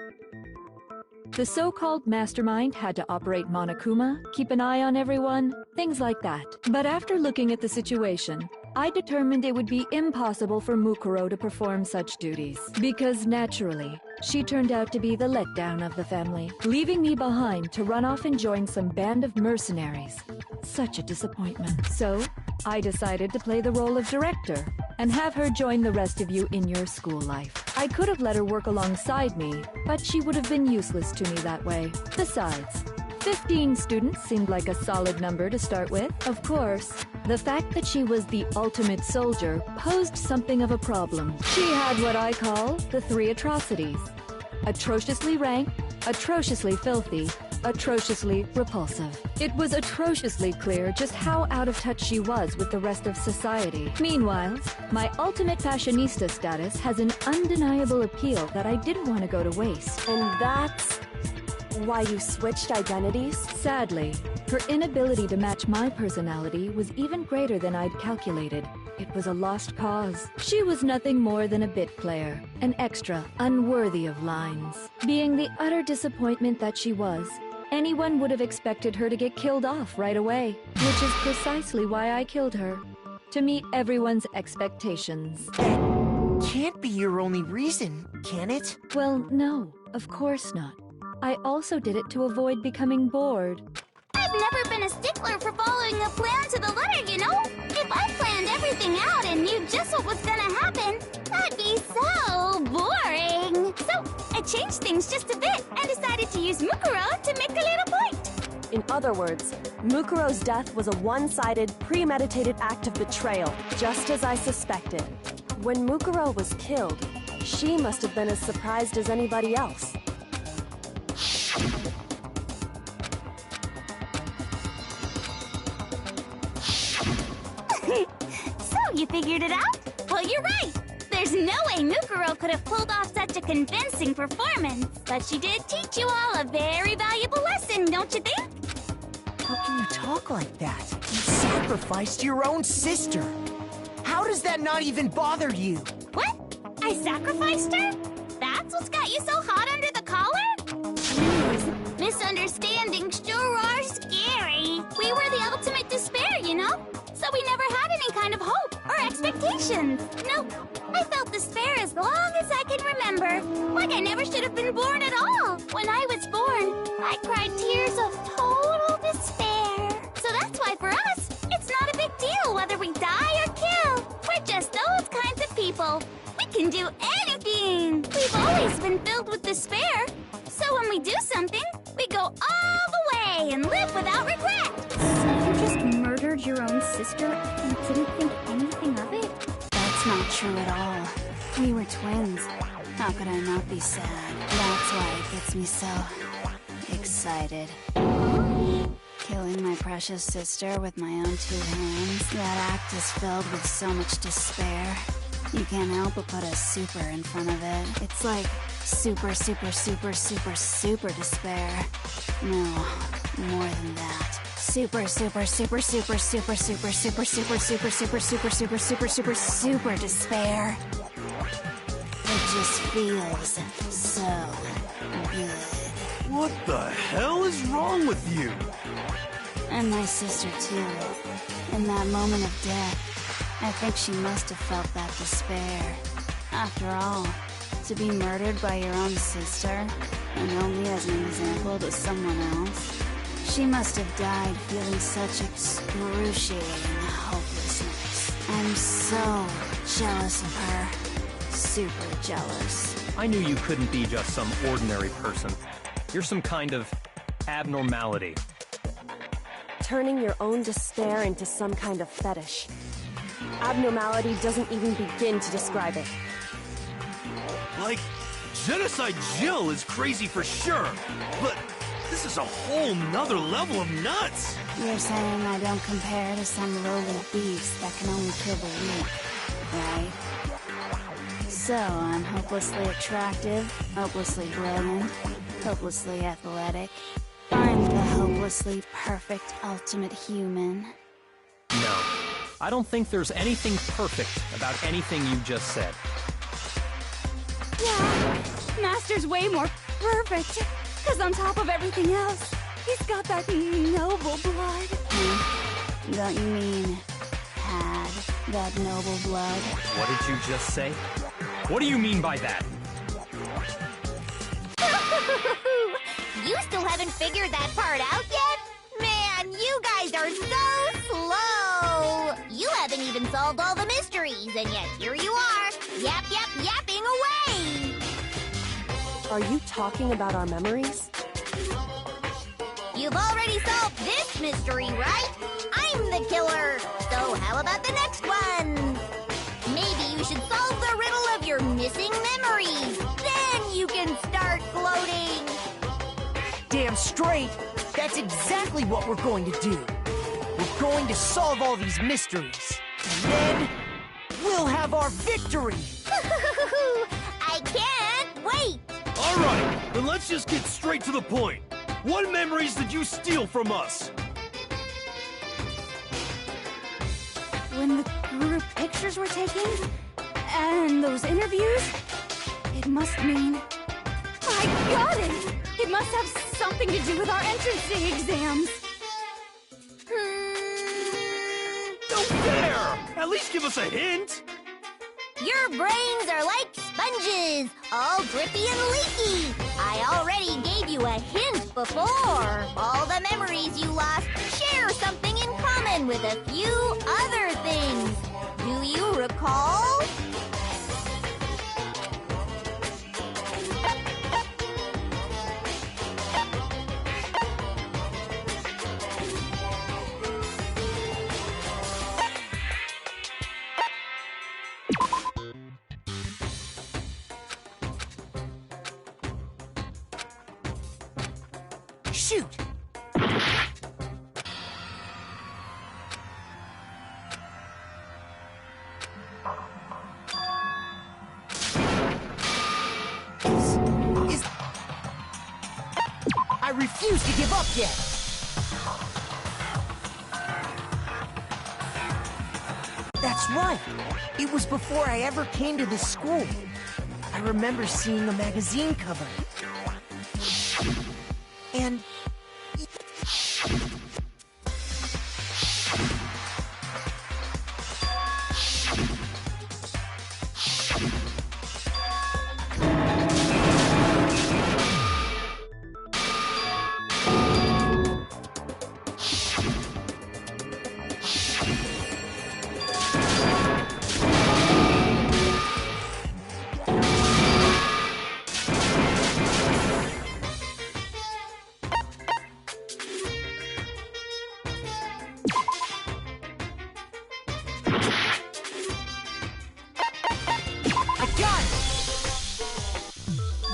The so-called mastermind had to operate Monokuma, keep an eye on everyone, things like that. But after looking at the situation, I determined it would be impossible for Mukuro to perform such duties. Because naturally, she turned out to be the letdown of the family, leaving me behind to run off and join some band of mercenaries. Such a disappointment. So, I decided to play the role of director and have her join the rest of you in your school life. I could have let her work alongside me, but she would have been useless to me that way. Besides, 15 students seemed like a solid number to start with. Of course, the fact that she was the ultimate soldier posed something of a problem. She had what I call the three atrocities. Atrociously rank, atrociously filthy, atrociously repulsive. It was atrociously clear just how out of touch she was with the rest of society. Meanwhile, my ultimate fashionista status has an undeniable appeal that I didn't want to go to waste. And that's why you switched identities? Sadly, her inability to match my personality was even greater than I'd calculated. It was a lost cause. She was nothing more than a bit player, an extra, unworthy of lines. Being the utter disappointment that she was, anyone would have expected her to get killed off right away, which is precisely why I killed her. To meet everyone's expectations. That can't be your only reason, can it? Well, no, of course not. I also did it to avoid becoming bored. I've never been a stickler for following a plan to the letter, you know? If I planned everything out and knew just what was gonna happen, that'd be so boring. So, I changed things just a bit and decided to use Mukuro to make a little point. In other other words, Mukuro's death was a one-sided, premeditated act of betrayal, just as I suspected. When Mukuro was killed, she must have been as surprised as anybody else. So, you figured it out? Well, you're right! There's no way Mukuro could have pulled off such a convincing performance. But she did teach you all a very valuable lesson, don't you think? How can you talk like that? You sacrificed your own sister. How does that not even bother you? What? I sacrificed her? That's what's got you so hot under the collar? Jeez, misunderstandings sure are scary. We were the ultimate despair, you know? So we never had any kind of hope or expectations. Nope. I felt despair as long as I can remember. Like I never should have been born at all. When I was born, I cried tears of total despair. So that's why for us, it's not a big deal whether we die or kill. We're just those kinds of people. We can do anything. We've always been filled with despair. So when we do something, we go all the way and live without regret. You just murdered your own sister and didn't think anything of it? That's not true at all. We were twins. How could I not be sad? That's why it gets me so excited. Killing my precious sister with my own two hands, that act is filled with so much despair. You can't help but put a super in front of it. It's like super, super, super, super, super despair. No, more than that. Super, super, super, super, super, super, super, super, super, super, super, super, super, super, super despair. It just feels so good. What the hell is wrong with you? And my sister, too. In that moment of death, I think she must have felt that despair. After all, to be murdered by your own sister, and only as an example to someone else, she must have died feeling such excruciating hopelessness. I'm so jealous of her. Super jealous. I knew you couldn't be just some ordinary person. You're some kind of abnormality. Turning your own despair into some kind of fetish. Abnormality doesn't even begin to describe it. Like, Genocide Jill is crazy for sure, but this is a whole nother level of nuts! You're saying I don't compare to some lowly beast that can only kill the weak, right? So I'm hopelessly attractive, hopelessly brilliant, hopelessly athletic. I'm the hopelessly perfect ultimate human. No, I don't think there's anything perfect about anything you just said. Yeah, Master's way more perfect. Because on top of everything else, he's got that noble blood. Don't you mean had that noble blood? What did you just say? What do you mean by that? You still haven't figured that part out yet? Man, you guys are so slow! You haven't even solved all the mysteries, and yet here you are, yapping away! Are you talking about our memories? You've already solved this mystery, right? I'm the killer! So how about the next one? Maybe you should solve the riddle of your missing memories. Then you can start gloating! Damn straight! That's exactly what we're going to do. We're going to solve all these mysteries. And then, we'll have our victory! I can't wait! Alright, then let's just get straight to the point. What memories did you steal from us? When the group pictures were taken, and those interviews, it must mean... I got it! It must have something to do with our entrance day exams. Don't dare! At least give us a hint! Your brains are like sponges, all drippy and leaky. I already gave you a hint before. All the memories you lost share something in common with a few other things. Do you recall? Shoot! I refuse to give up yet! That's right! It was before I ever came to this school. I remember seeing a magazine cover. And...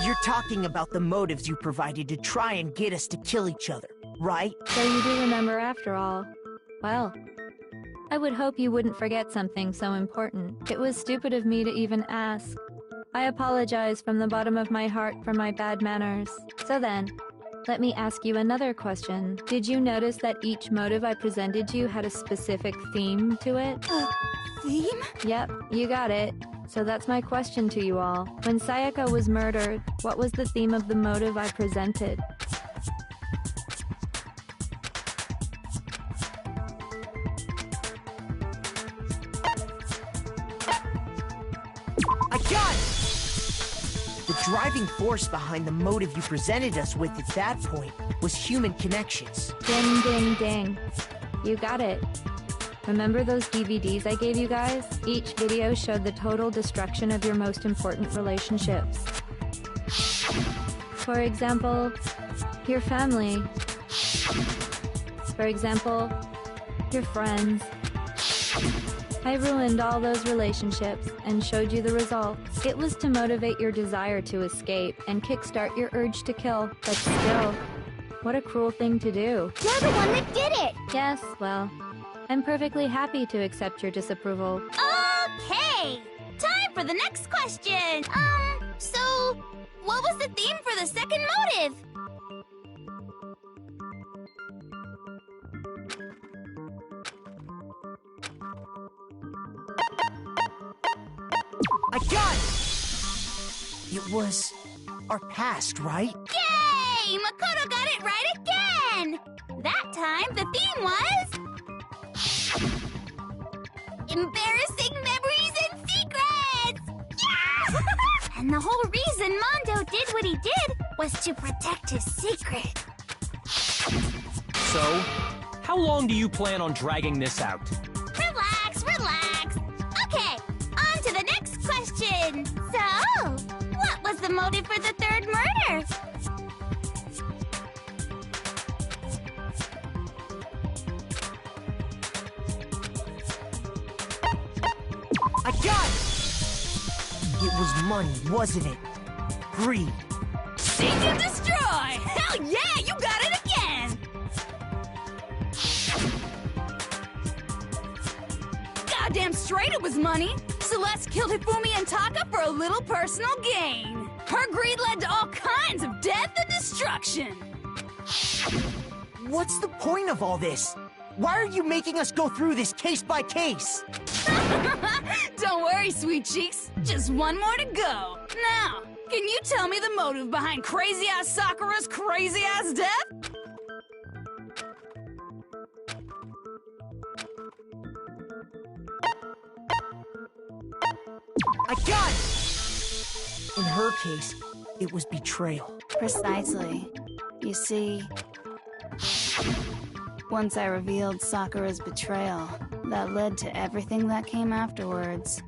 You're talking about the motives you provided to try and get us to kill each other, right? So you do remember after all. Well, I would hope you wouldn't forget something so important. It was stupid of me to even ask. I apologize from the bottom of my heart for my bad manners. So then, let me ask you another question. Did you notice that each motive I presented you had a specific theme to it? Theme? Yep, you got it. So that's my question to you all. When Sayaka was murdered, what was the theme of the motive I presented? I got it! The driving force behind the motive you presented us with at that point was human connections. Ding, ding, ding. You got it. Remember those DVDs I gave you guys? Each video showed the total destruction of your most important relationships. For example, your family. For example, your friends. I ruined all those relationships and showed you the results. It was to motivate your desire to escape and kickstart your urge to kill. But still, what a cruel thing to do. You're the one that did it! Yes, well, I'm perfectly happy to accept your disapproval. Okay! Time for the next question! So, what was the theme for the second motive? I got it! It was our past, right? Yay! Makoto got it right again! That time, the theme was... embarrassing memories and secrets! Yeah! And the whole reason Mondo did what he did was to protect his secret. So, how long do you plan on dragging this out? Relax, relax. Okay, on to the next question. So, what was the motive for the third murder? I got it! It was money, wasn't it? Greed. Seek and destroy! Hell yeah, you got it again! Goddamn straight it was money! Celeste killed Hifumi and Taka for a little personal gain. Her greed led to all kinds of death and destruction. What's the point of all this? Why are you making us go through this case by case? Don't worry, sweet cheeks. Just one more to go. Now, can you tell me the motive behind crazy-ass Sakura's crazy-ass death? I got it! In her case, it was betrayal. Precisely. You see, once I revealed Sakura's betrayal, that led to everything that came afterwards.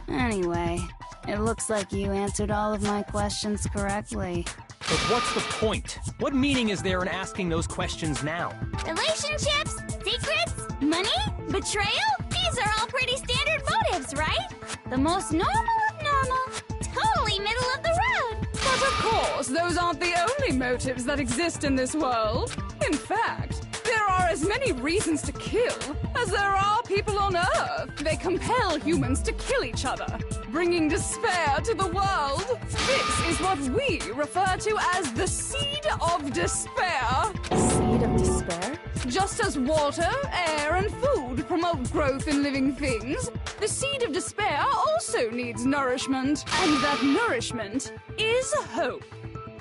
Anyway, it looks like you answered all of my questions correctly. But what's the point? What meaning is there in asking those questions now? Relationships, secrets, money, betrayal? These are all pretty standard motives, right? The most normal of normal. Totally middle of the road. of course, those aren't the only motives that exist in this world. In fact, there are as many reasons to kill as there are people on Earth. They compel humans to kill each other, bringing despair to the world. This is what we refer to as the seed of despair. Seed of despair? Just as water, air, and food promote growth in living things, the seed of despair also needs nourishment. And that nourishment is hope.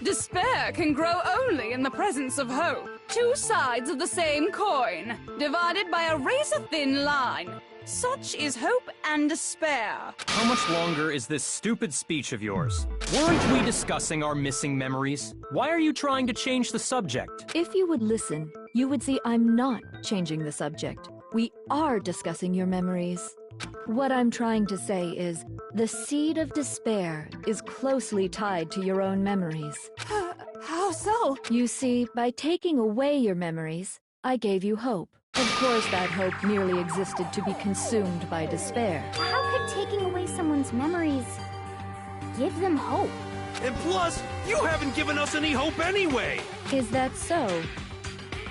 Despair can grow only in the presence of hope. Two sides of the same coin, divided by a razor-thin line. Such is hope and despair. How much longer is this stupid speech of yours? Weren't we discussing our missing memories? Why are you trying to change the subject? If you would listen, you would see I'm not changing the subject. We are discussing your memories. What I'm trying to say is, the seed of despair is closely tied to your own memories. How so? You see, by taking away your memories, I gave you hope. Of course, that hope merely existed to be consumed by despair. How could taking away someone's memories give them hope? And plus, you haven't given us any hope anyway! Is that so?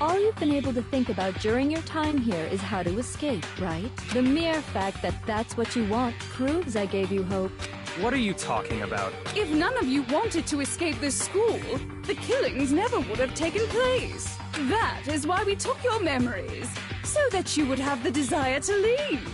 All you've been able to think about during your time here is how to escape, right? The mere fact that that's what you want proves I gave you hope. What are you talking about? If none of you wanted to escape this school, the killings never would have taken place. That is why we took your memories, so that you would have the desire to leave.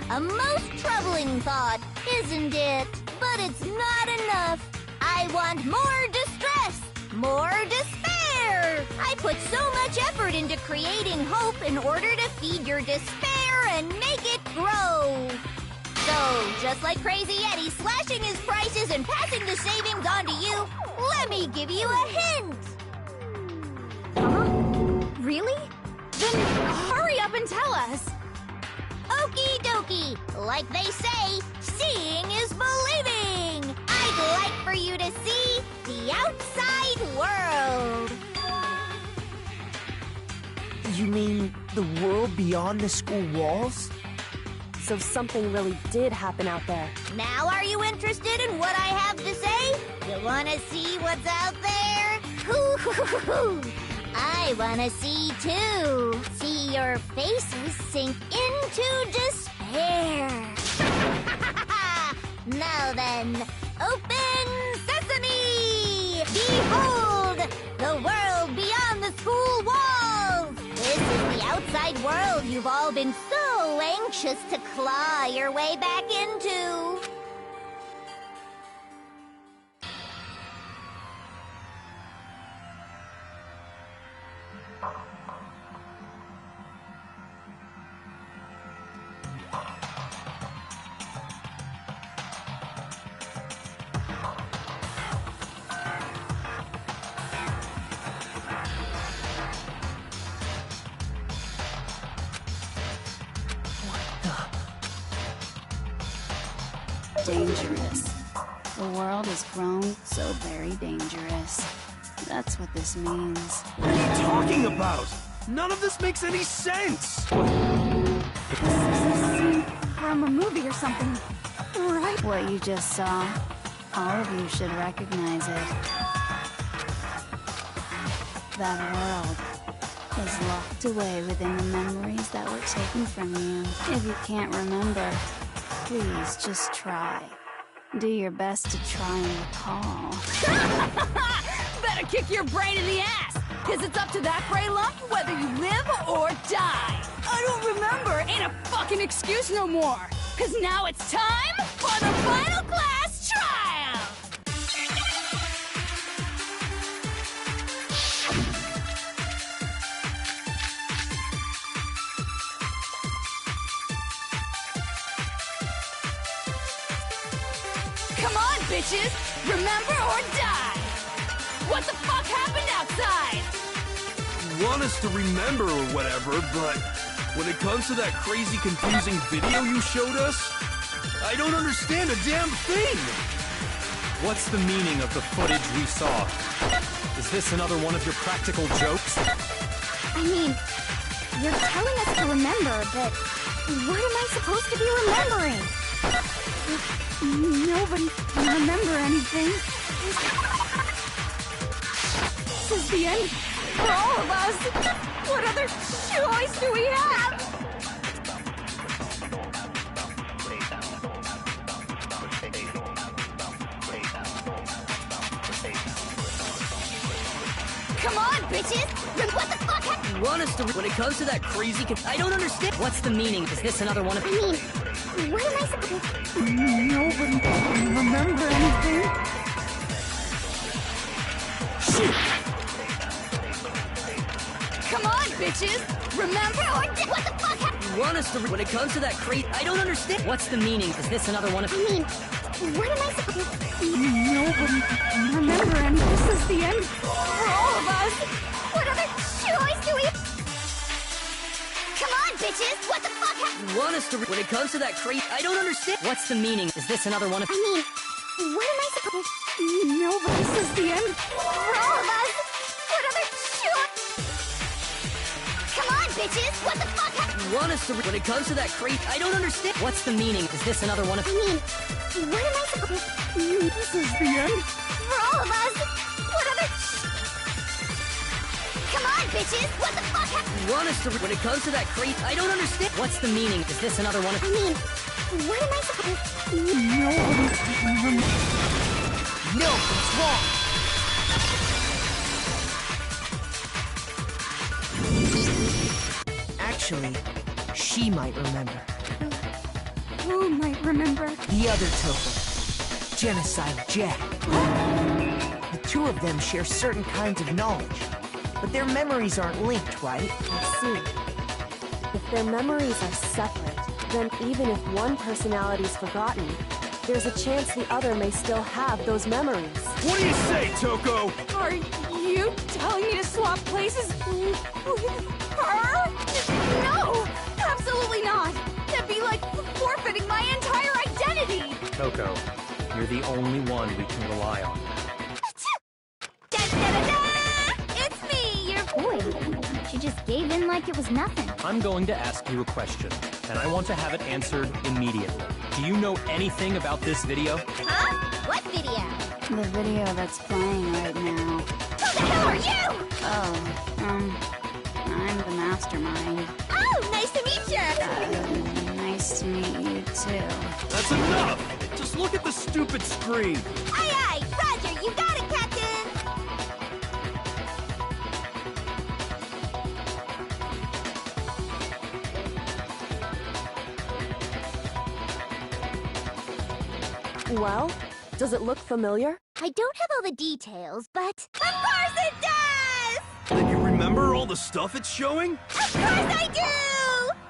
A most troubling thought, isn't it? But it's not enough. I want more distress, more despair. I put so much effort into creating hope in order to feed your despair and make it grow. So, just like Crazy Eddie slashing his prices and passing the savings on to you, let me give you a hint. Really? Then hurry up and tell us. Okie dokie. Like they say, seeing is believing. I'd like for you to see the outside world. You mean the world beyond the school walls? So something really did happen out there. Now are you interested in what I have to say? You wanna see what's out there? Hoo-hoo-hoo-hoo! I wanna see too. See your faces sink into despair. Now then, open sesame! Behold, the world beyond the school walls! This is the outside world you've all been so anxious to claw your way back into. Dangerous. The world has grown so very dangerous. That's what this means. What are you talking about? None of this makes any sense! This is a scene from a movie or something, right? What you just saw, all of you should recognize it. That world is locked away within the memories that were taken from you. If you can't remember, please just try. Do your best to try and recall. Better kick your brain in the ass, because it's up to that gray lump whether you live or die. I don't remember ain't a fucking excuse no more, because now it's time for the final class trial! Come on, bitches! Remember or die! What the fuck happened outside? You want us to remember or whatever, but when it comes to that crazy, confusing video you showed us, I don't understand a damn thing! What's the meaning of the footage we saw? Is this another one of your practical jokes? I mean, you're telling us to remember, but what am I supposed to be remembering? Nobody can remember anything. This is the end for all of us. What other choice do we have? Come on, bitches! What the fuck happened? You want us to... When it comes to that crazy... I don't understand. What's the meaning? Is this another one of... I mean, what am I supposed to... Nobody can remember anything. Shoot! Come on, bitches! Remember or die! What the fuck happened? You want us to... When it comes to that crazy... I don't understand. What's the meaning? Is this another one of... I mean, what am I supposed to... Nobody can remember anything. This is the end for all of us. What other choice do we... Come on, bitches! What the fuck happened? You want us to... When it comes to that crazy... I don't understand. What's the meaning? Is this another one of... I mean, what am I supposed to... Nobody. This is the end For all of us! What other choice... Come on, bitches! What the fuck happened? You want us to... When it comes to that crazy... I don't understand. What's the meaning? Is this another one of... I mean, what am I supposed to... This is the end. For all of us! What other... Come on, bitches! What the fuck happened? You want us to... When it comes to that crazy... I don't understand. What's the meaning? Is this another one of... I mean, what am I supposed to... Nobody can remember. No, it's wrong. Actually, she might remember. Who might remember? The other Toko, Genocide Jack. The two of them share certain kinds of knowledge, but their memories aren't linked, right? I see. If their memories are separate, then even if one personality's forgotten, there's a chance the other may still have those memories. What do you say, Toko? Are you telling me to swap places with her? No! Absolutely not! That'd be like forfeiting my entire identity! Toko, you're the only one we can rely on. Da-da-da-da! It's me, your... Boy, she just gave in like it was nothing. I'm going to ask you a question, and I want to have it answered immediately. Do you know anything about this video? Huh? What video? The video that's playing right now. Who the hell are you? Oh, I'm the mastermind. Oh, nice to meet you! Nice to meet you too. That's enough! Just look at the stupid screen! Aye, aye! Roger, you got it, Captain! Well, does it look familiar? I don't have all the details, but... Of course it does! Then you remember all the stuff it's showing? Of course I do!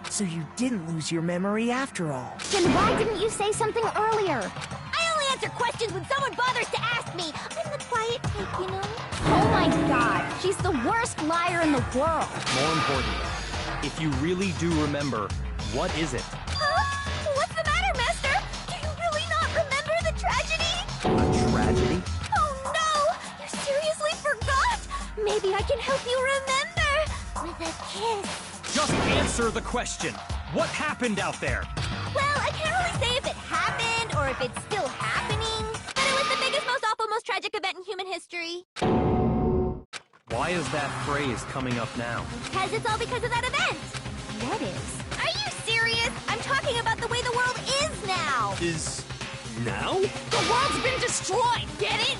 So you didn't lose your memory after all. Then why didn't you say something earlier? I only answer questions when someone bothers to ask me. I'm the quiet type, you know? Oh my god, she's the worst liar in the world. More importantly, if you really do remember, what is it? Huh? What's the matter, Master? Do you really not remember the tragedy? A tragedy? Oh no! You seriously forgot? Maybe I can help you remember with a kiss. Just answer the question. What happened out there? Well, I can't really say if it happened or if it's still happening, but it was the biggest, most awful, most tragic event in human history. Why is that phrase coming up now? Because it's all because of that event. What is? Are you serious? I'm talking about the way the world is now. Is... now? The world's been destroyed, get it?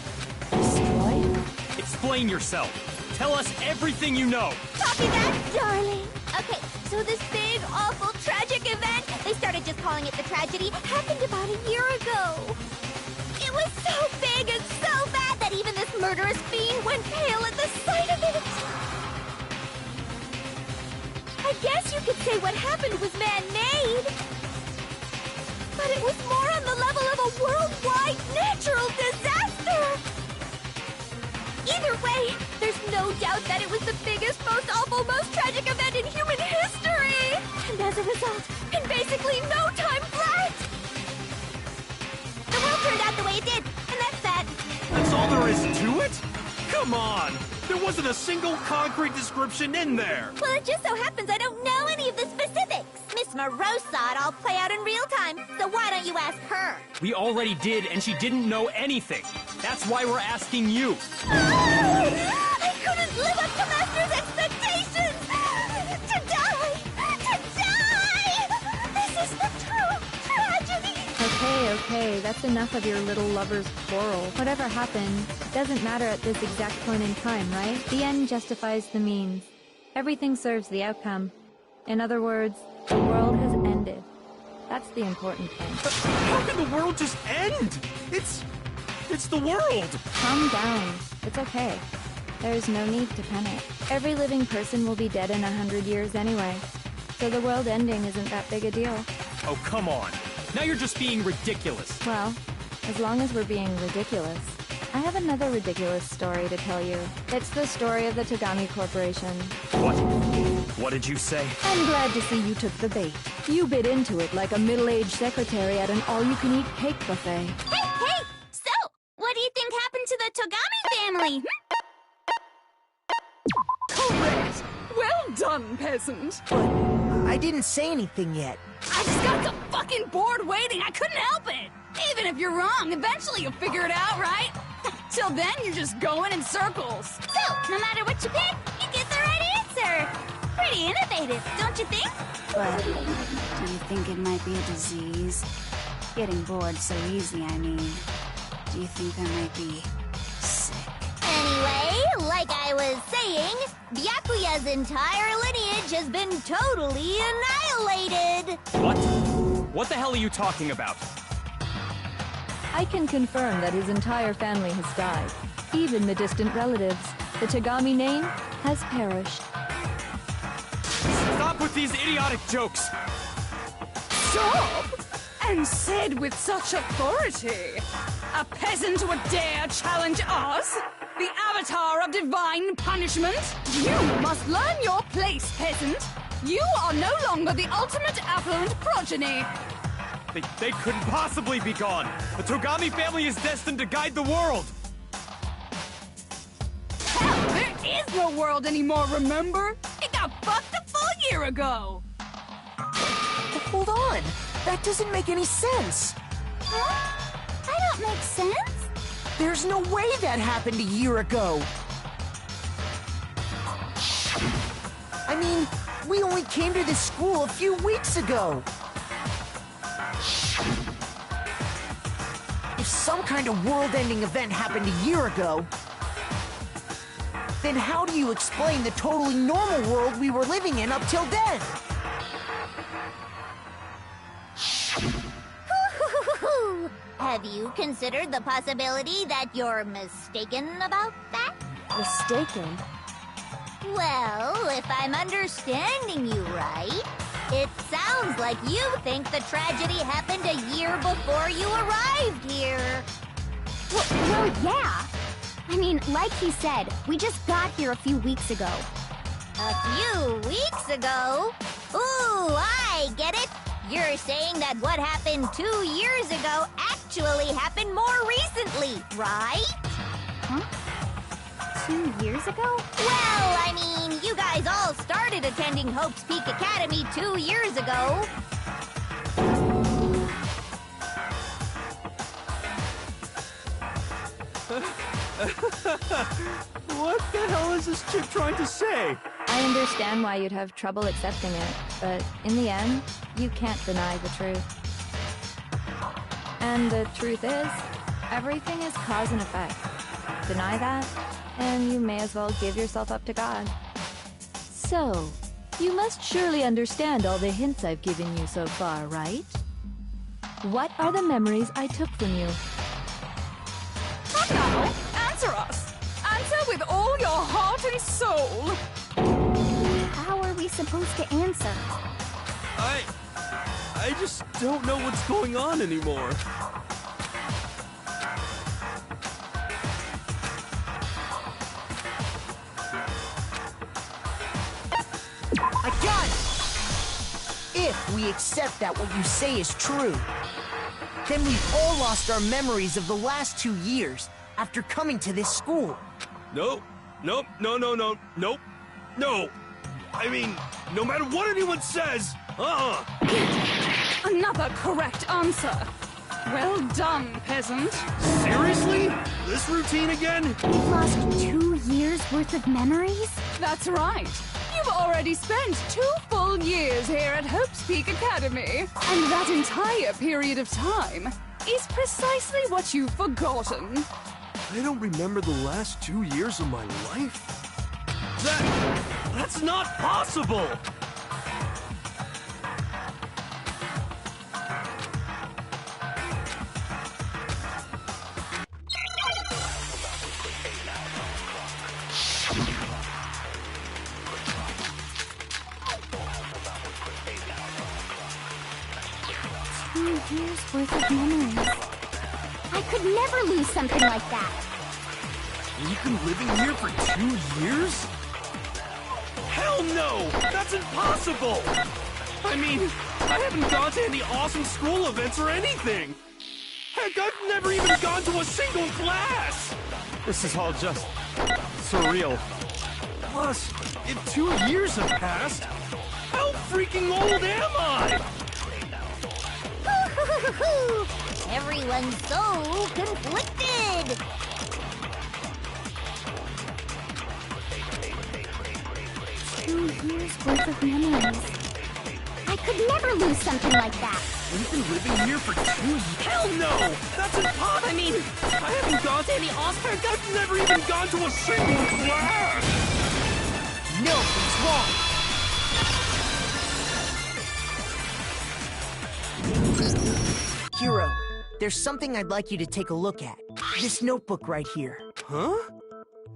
Destroyed? Explain yourself. Tell us everything you know. Copy that, darling. Okay, so this big, awful, tragic event, they started just calling it the tragedy, happened about a year ago. It was so big and so bad that even this murderous fiend went pale at the sight of it. I guess you could say what happened was man-made. But it was more on the level of a worldwide natural disaster! Either way, there's no doubt that it was the biggest, most awful, most tragic event in human history! And as a result, in basically no time flat, The world turned out the way it did, and that's that. That's all there is to it? Come on! There wasn't a single concrete description in there! Well, it just so happens I don't know any of the specifics. Miss Moreau saw it all play out in real time, so why don't you ask her? We already did, and she didn't know anything. That's why we're asking you. I couldn't live up to Master's expectations! To die! To die! This is the true tragedy! Okay, that's enough of your little lover's quarrel. Whatever happened doesn't matter at this exact point in time, right? The end justifies the means. Everything serves the outcome. In other words, the world has ended. That's the important thing. How can the world just end? It's the world! Calm down. It's okay. There's no need to panic. Every living person will be dead in 100 years anyway. So the world ending isn't that big a deal. Oh, come on. Now you're just being ridiculous. Well, as long as we're being ridiculous. I have another ridiculous story to tell you. It's the story of the Tagami Corporation. What? What did you say? I'm glad to see you took the bait. You bit into it like a middle-aged secretary at an all-you-can-eat cake buffet. Hey! So, what do you think happened to the Togami family? Correct! Well done, peasant! But I didn't say anything yet. I just got so fucking bored waiting, I couldn't help it! Even if you're wrong, eventually you'll figure it out, right? Till then, you're just going in circles. So, no matter what you pick, you get the right answer. Pretty innovative, don't you think? But do you think it might be a disease? Getting bored so easy, I mean. Do you think I might be sick? Anyway, like I was saying, Byakuya's entire lineage has been totally annihilated. What? What the hell are you talking about? I can confirm that his entire family has died. Even the distant relatives. The Tagami name has perished. Stop with these idiotic jokes! Stop! And said with such authority. A peasant would dare challenge us? The avatar of divine punishment? You must learn your place, peasant. You are no longer the ultimate affluent progeny. They couldn't possibly be gone! The Togami family is destined to guide the world! Hell, there is no world anymore, remember? It got fucked a full year ago! But hold on! That doesn't make any sense! Huh? I don't make sense? There's no way that happened a year ago! I mean, we only came to this school a few weeks ago! If some kind of world-ending event happened a year ago, then how do you explain the totally normal world we were living in up till then? Have you considered the possibility that you're mistaken about that? Mistaken? Well, if I'm understanding you right, it sounds like you think the tragedy happened a year before you arrived here. Well, yeah. I mean, like he said, we just got here a few weeks ago. A few weeks ago? Ooh, I get it. You're saying that what happened 2 years ago actually happened more recently, right? Huh? 2 years ago? Well, I mean, you guys all started attending Hope's Peak Academy 2 years ago. What the hell is this chick trying to say? I understand why you'd have trouble accepting it, but in the end, you can't deny the truth. And the truth is, everything is cause and effect. Deny that, and you may as well give yourself up to God. So, you must surely understand all the hints I've given you so far, right? What are the memories I took from you? Come now, answer us. Answer with all your heart and soul. How are we supposed to answer? I I just don't know what's going on anymore. I got it! If we accept that what you say is true, then we've all lost our memories of the last 2 years after coming to this school. Nope. No. I mean, no matter what anyone says, Another correct answer. Well done, peasant. Seriously? This routine again? We've lost 2 years worth of memories? That's right. You've already spent 2 full years here at Hope's Peak Academy. And that entire period of time is precisely what you've forgotten. I don't remember the last 2 years of my life? That's not possible! Years worth of memories. I could never lose something like that. You've been living here for 2 years? Hell no! That's impossible! I mean, I haven't gone to any awesome school events or anything! Heck, I've never even gone to a single class! This is all just surreal. Plus, if 2 years have passed, how freaking old am I? Everyone's so conflicted. 2 years worth of memories. I could never lose something like that. We've been living here for 2 years? Hell no! That's impossible! I mean, I haven't gone to any Oscar. I've never even gone to a single class! No, it's wrong! Hero, there's something I'd like you to take a look at. This notebook right here. Huh?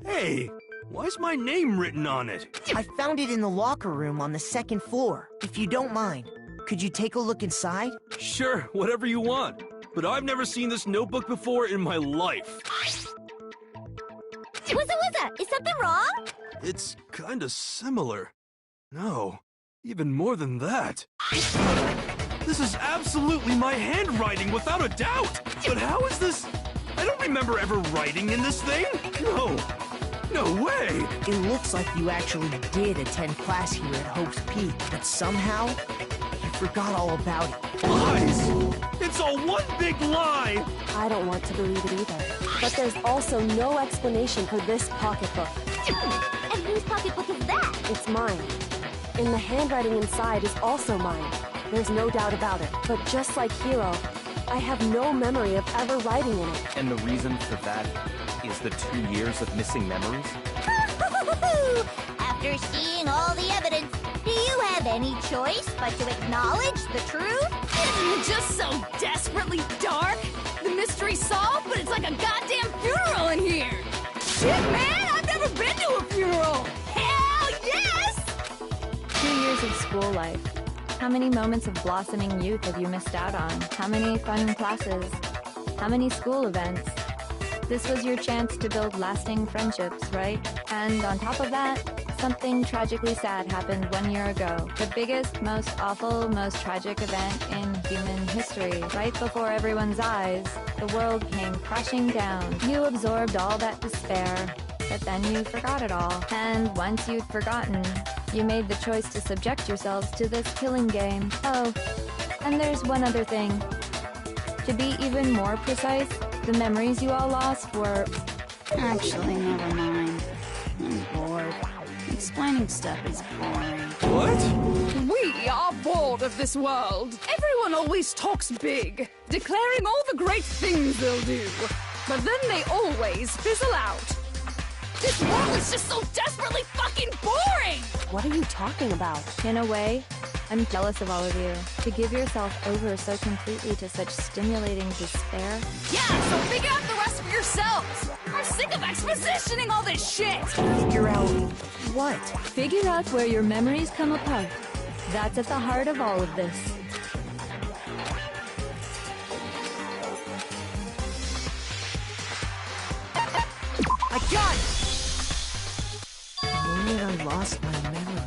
Hey, why's my name written on it? I found it in the locker room on the 2nd floor. If you don't mind, could you take a look inside? Sure, whatever you want. But I've never seen this notebook before in my life. Wuzza, is something wrong? It's kinda similar. No, even more than that. This is absolutely my handwriting, without a doubt! But how is this? I don't remember ever writing in this thing! No way! It looks like you actually did attend class here at Hope's Peak, but somehow, you forgot all about it. Lies! It's all one big lie! I don't want to believe it either. But there's also no explanation for this pocketbook. And whose pocketbook is that? It's mine. And the handwriting inside is also mine. There's no doubt about it. But just like Hero, I have no memory of ever writing in it. And the reason for that is the 2 years of missing memories? After seeing all the evidence, do you have any choice but to acknowledge the truth? Isn't it just so desperately dark? The mystery's solved, but it's like a goddamn funeral in here! Shit, man! I've never been to a funeral! Hell yes! 2 years of school life. How many moments of blossoming youth have you missed out on? How many fun classes? How many school events? This was your chance to build lasting friendships, right? And on top of that, something tragically sad happened 1 year ago. The biggest, most awful, most tragic event in human history. Right before everyone's eyes, the world came crashing down. You absorbed all that despair, but then you forgot it all. And once you'd forgotten, you made the choice to subject yourselves to this killing game. Oh, and there's one other thing. To be even more precise, the memories you all lost were... Actually, never mind. I'm bored. Explaining stuff is boring. What? We are bored of this world. Everyone always talks big, declaring all the great things they'll do. But then they always fizzle out. This world is just so desperately fucking boring! What are you talking about? In a way, I'm jealous of all of you. To give yourself over so completely to such stimulating despair. Yeah, so figure out the rest for yourselves! I'm sick of expositioning all this shit! Figure out what? Figure out where your memories come apart. That's at the heart of all of this. I lost my memories.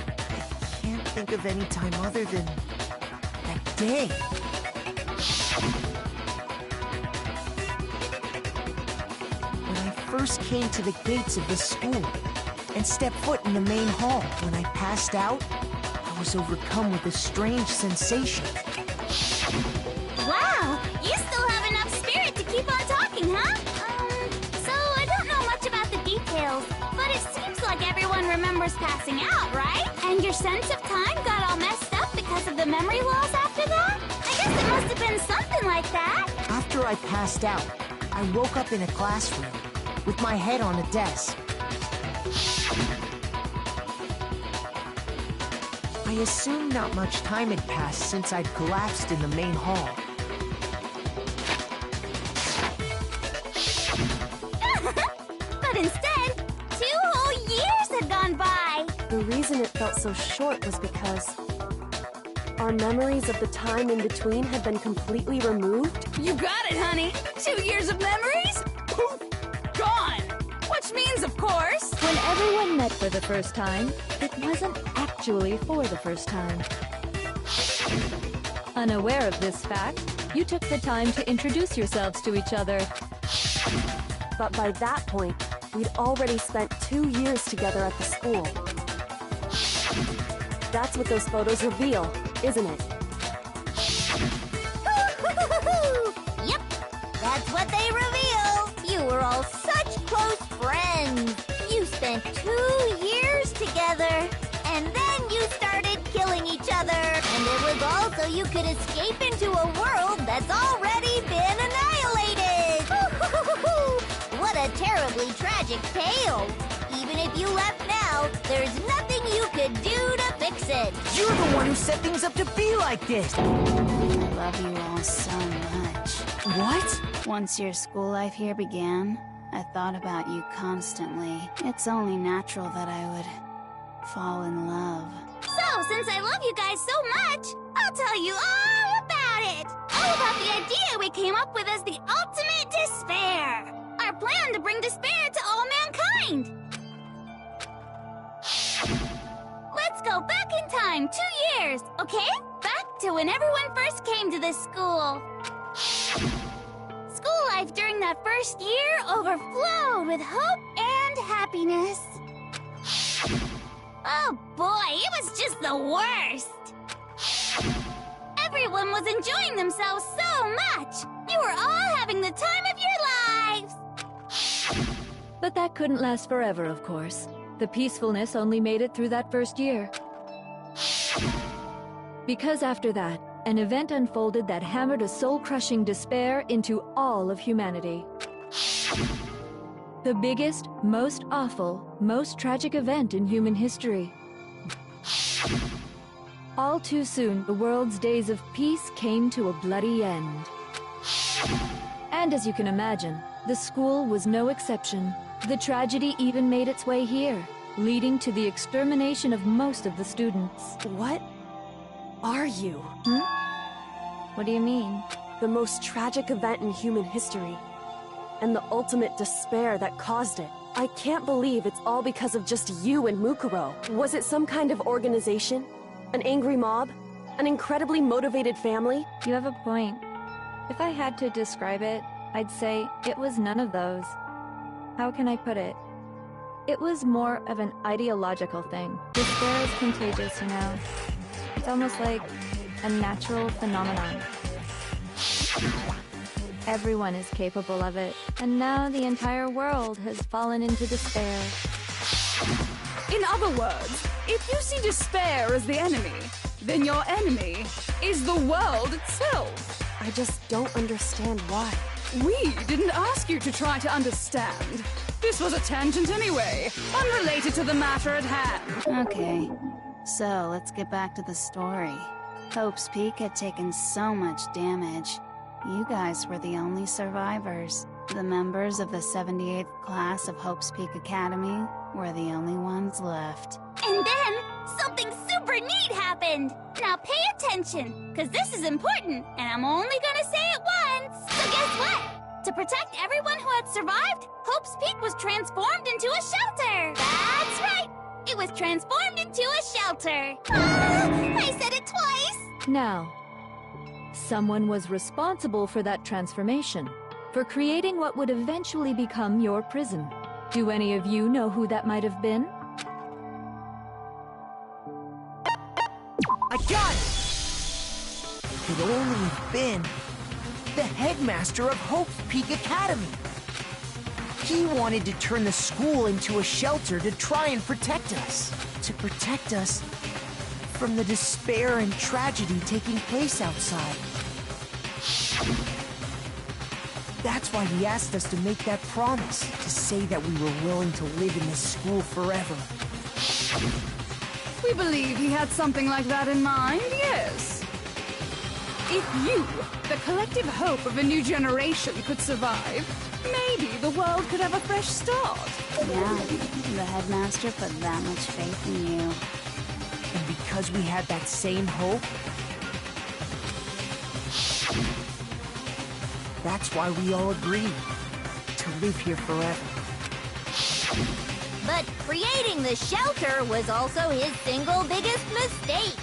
I can't think of any time other than that day. When I first came to the gates of the school and stepped foot in the main hall, when I passed out, I was overcome with a strange sensation. Wow, you still have enough spirit to keep on talking, huh? So I don't know much about the details, but it seems like everyone remembers passing out, right? And your sense of time got all messed up because of the memory loss after that? I guess it must have been something like that. After I passed out, I woke up in a classroom with my head on a desk. I assumed not much time had passed since I'd collapsed in the main hall. But instead, 2 whole years had gone by. The reason it felt so short was because our memories of the time in between had been completely removed. You got it, honey. 2 years of memories? Poof! Gone! Which means, of course... When everyone met for the first time, it wasn't actually for the first time. Unaware of this fact, you took the time to introduce yourselves to each other. But by that point, we'd already spent 2 years together at the school. That's what those photos reveal, isn't it? Yep, that's what they reveal. You were all such close friends. You spent 2 years together, and then you started killing each other. And it was all so you could escape into a world that's already been annihilated. What a terribly tragic tale. Even if you left now, there's nothing you could do to fix it. You're the one who set things up to be like this! I love you all so much. What? Once your school life here began, I thought about you constantly. It's only natural that I would fall in love. So, since I love you guys so much, I'll tell you all about it. All about the idea we came up with as the ultimate despair. Our plan to bring despair to all mankind. Let's go back in time 2 years, okay? Back to when everyone first came to this school. School life during that first year overflowed with hope and happiness. Oh boy, it was just the worst. Everyone was enjoying themselves so much. You were all having the time of your lives. But that couldn't last forever, of course. The peacefulness only made it through that first year. Because after that, an event unfolded that hammered a soul-crushing despair into all of humanity. The biggest, most awful, most tragic event in human history. All too soon, the world's days of peace came to a bloody end. And as you can imagine, the school was no exception. The tragedy even made its way here, leading to the extermination of most of the students. What are you? What do you mean? The most tragic event in human history, and the ultimate despair that caused it. I can't believe it's all because of just you and Mukuro. Was it some kind of organization? An angry mob? An incredibly motivated family? You have a point. If I had to describe it, I'd say it was none of those. How can I put it? It was more of an ideological thing. Despair is contagious, you know. It's almost like a natural phenomenon. Everyone is capable of it, and now the entire world has fallen into despair. In other words, if you see despair as the enemy, then your enemy is the world itself. I just don't understand why. We didn't ask you to try to understand. This was a tangent anyway, unrelated to the matter at hand. Okay, so let's get back to the story. Hope's Peak had taken so much damage. You guys were the only survivors. The members of the 78th class of Hope's Peak Academy were the only ones left. And then, something super neat happened! Now pay attention, because this is important, and I'm only gonna say it once! So guess what? To protect everyone who had survived, Hope's Peak was transformed into a shelter! That's right! It was transformed into a shelter. I said it twice. Now, someone was responsible for that transformation, for creating what would eventually become your prison. Do any of you know who that might have been? I got it! Could only have been the headmaster of Hope's Peak Academy. He wanted to turn the school into a shelter to try and protect us. To protect us from the despair and tragedy taking place outside. That's why he asked us to make that promise, to say that we were willing to live in this school forever. We believe he had something like that in mind, yes. If you, the collective hope of a new generation, could survive, maybe the world could have a fresh start. Yeah, the headmaster put that much faith in you. And because we had that same hope, that's why we all agreed to live here forever. But creating the shelter was also his single biggest mistake.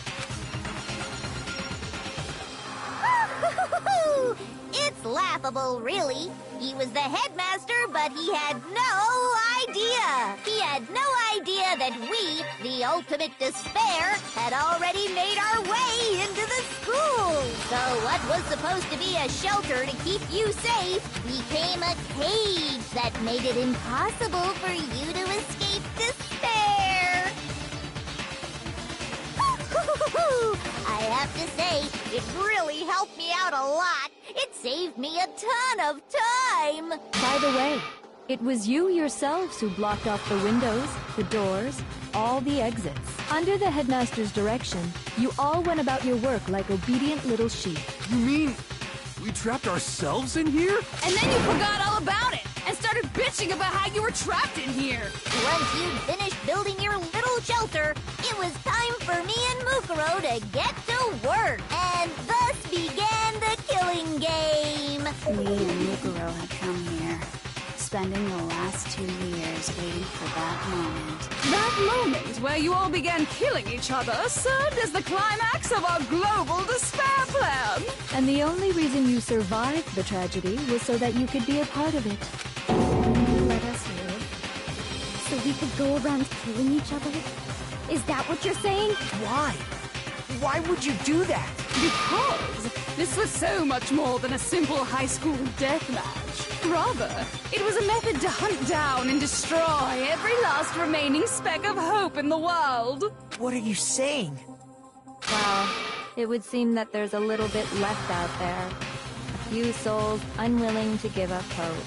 It's laughable, really. He was the headmaster, but he had no idea. He had no idea that we, the ultimate despair, had already made our way into the school. So what was supposed to be a shelter to keep you safe became a cage that made it impossible for you to escape despair. I have to say, it really helped me out a lot. It saved me a ton of time. By the way, it was you yourselves who blocked off the windows, the doors, all the exits. Under the headmaster's direction, you all went about your work like obedient little sheep. You mean we trapped ourselves in here? And then you forgot all about it and started bitching about how you were trapped in here. Once you'd finished building your little shelter, it was time for me and Mukuro to get to work. And thus began the killing game. Me and Mukuro had come here, spending the last 2 years waiting for that moment. That moment where you all began killing each other served as the climax of our global despair plan. And the only reason you survived the tragedy was so that you could be a part of it. You let us live, so we could go around killing each other? Is that what you're saying? Why? Why would you do that? Because this was so much more than a simple high school deathmatch. Rather, it was a method to hunt down and destroy every last remaining speck of hope in the world. What are you saying? Well, it would seem that there's a little bit left out there. A few souls unwilling to give up hope.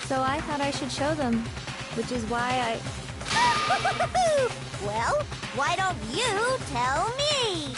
So I thought I should show them, which is why Well, why don't you tell me?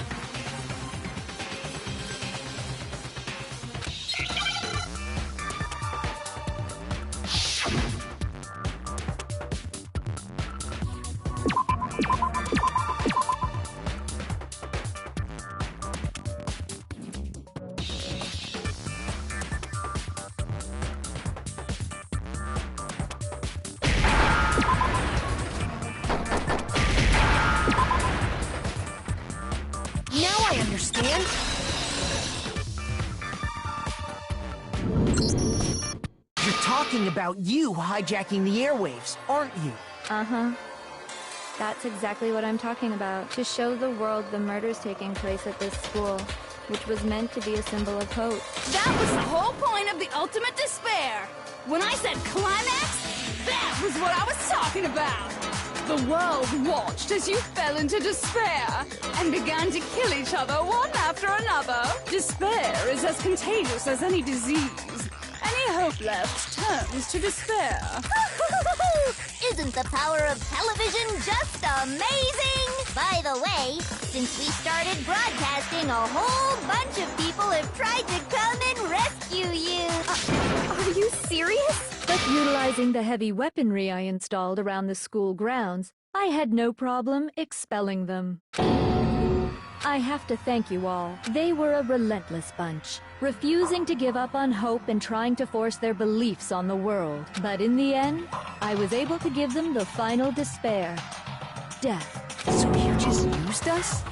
understand? You're talking about you hijacking the airwaves, aren't you? Uh-huh. That's exactly what I'm talking about. To show the world the murders taking place at this school, which was meant to be a symbol of hope. That was the whole point of the ultimate despair. When I said climax, that was what I was talking about. The world watched as you fell into despair and began to kill each other one after another. Despair is as contagious as any disease. Any hope left turns to despair. Isn't the power of television just amazing? By the way, since we started broadcasting, a whole bunch of people have tried to come and rescue you. Are you serious? But utilizing the heavy weaponry I installed around the school grounds, I had no problem expelling them. I have to thank you all. They were a relentless bunch, refusing to give up on hope and trying to force their beliefs on the world. But in the end, I was able to give them the final despair. death. So you just used us?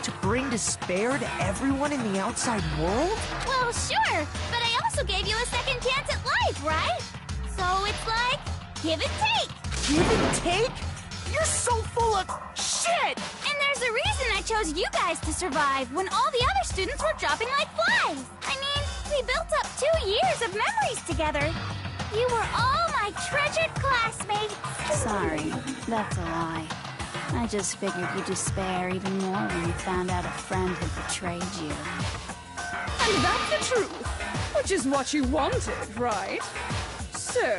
To bring despair to everyone in the outside world? Well, sure, but I also gave you a second chance at life, right? So it's like, give and take. Give and take? You're so full of shit! And there's a reason I chose you guys to survive when all the other students were dropping like flies. I mean, we built up 2 years of memories together. You were all my treasured classmates. Sorry, that's a lie. I just figured you'd despair even more when you found out a friend had betrayed you. And that's the truth, which is what you wanted, right? So,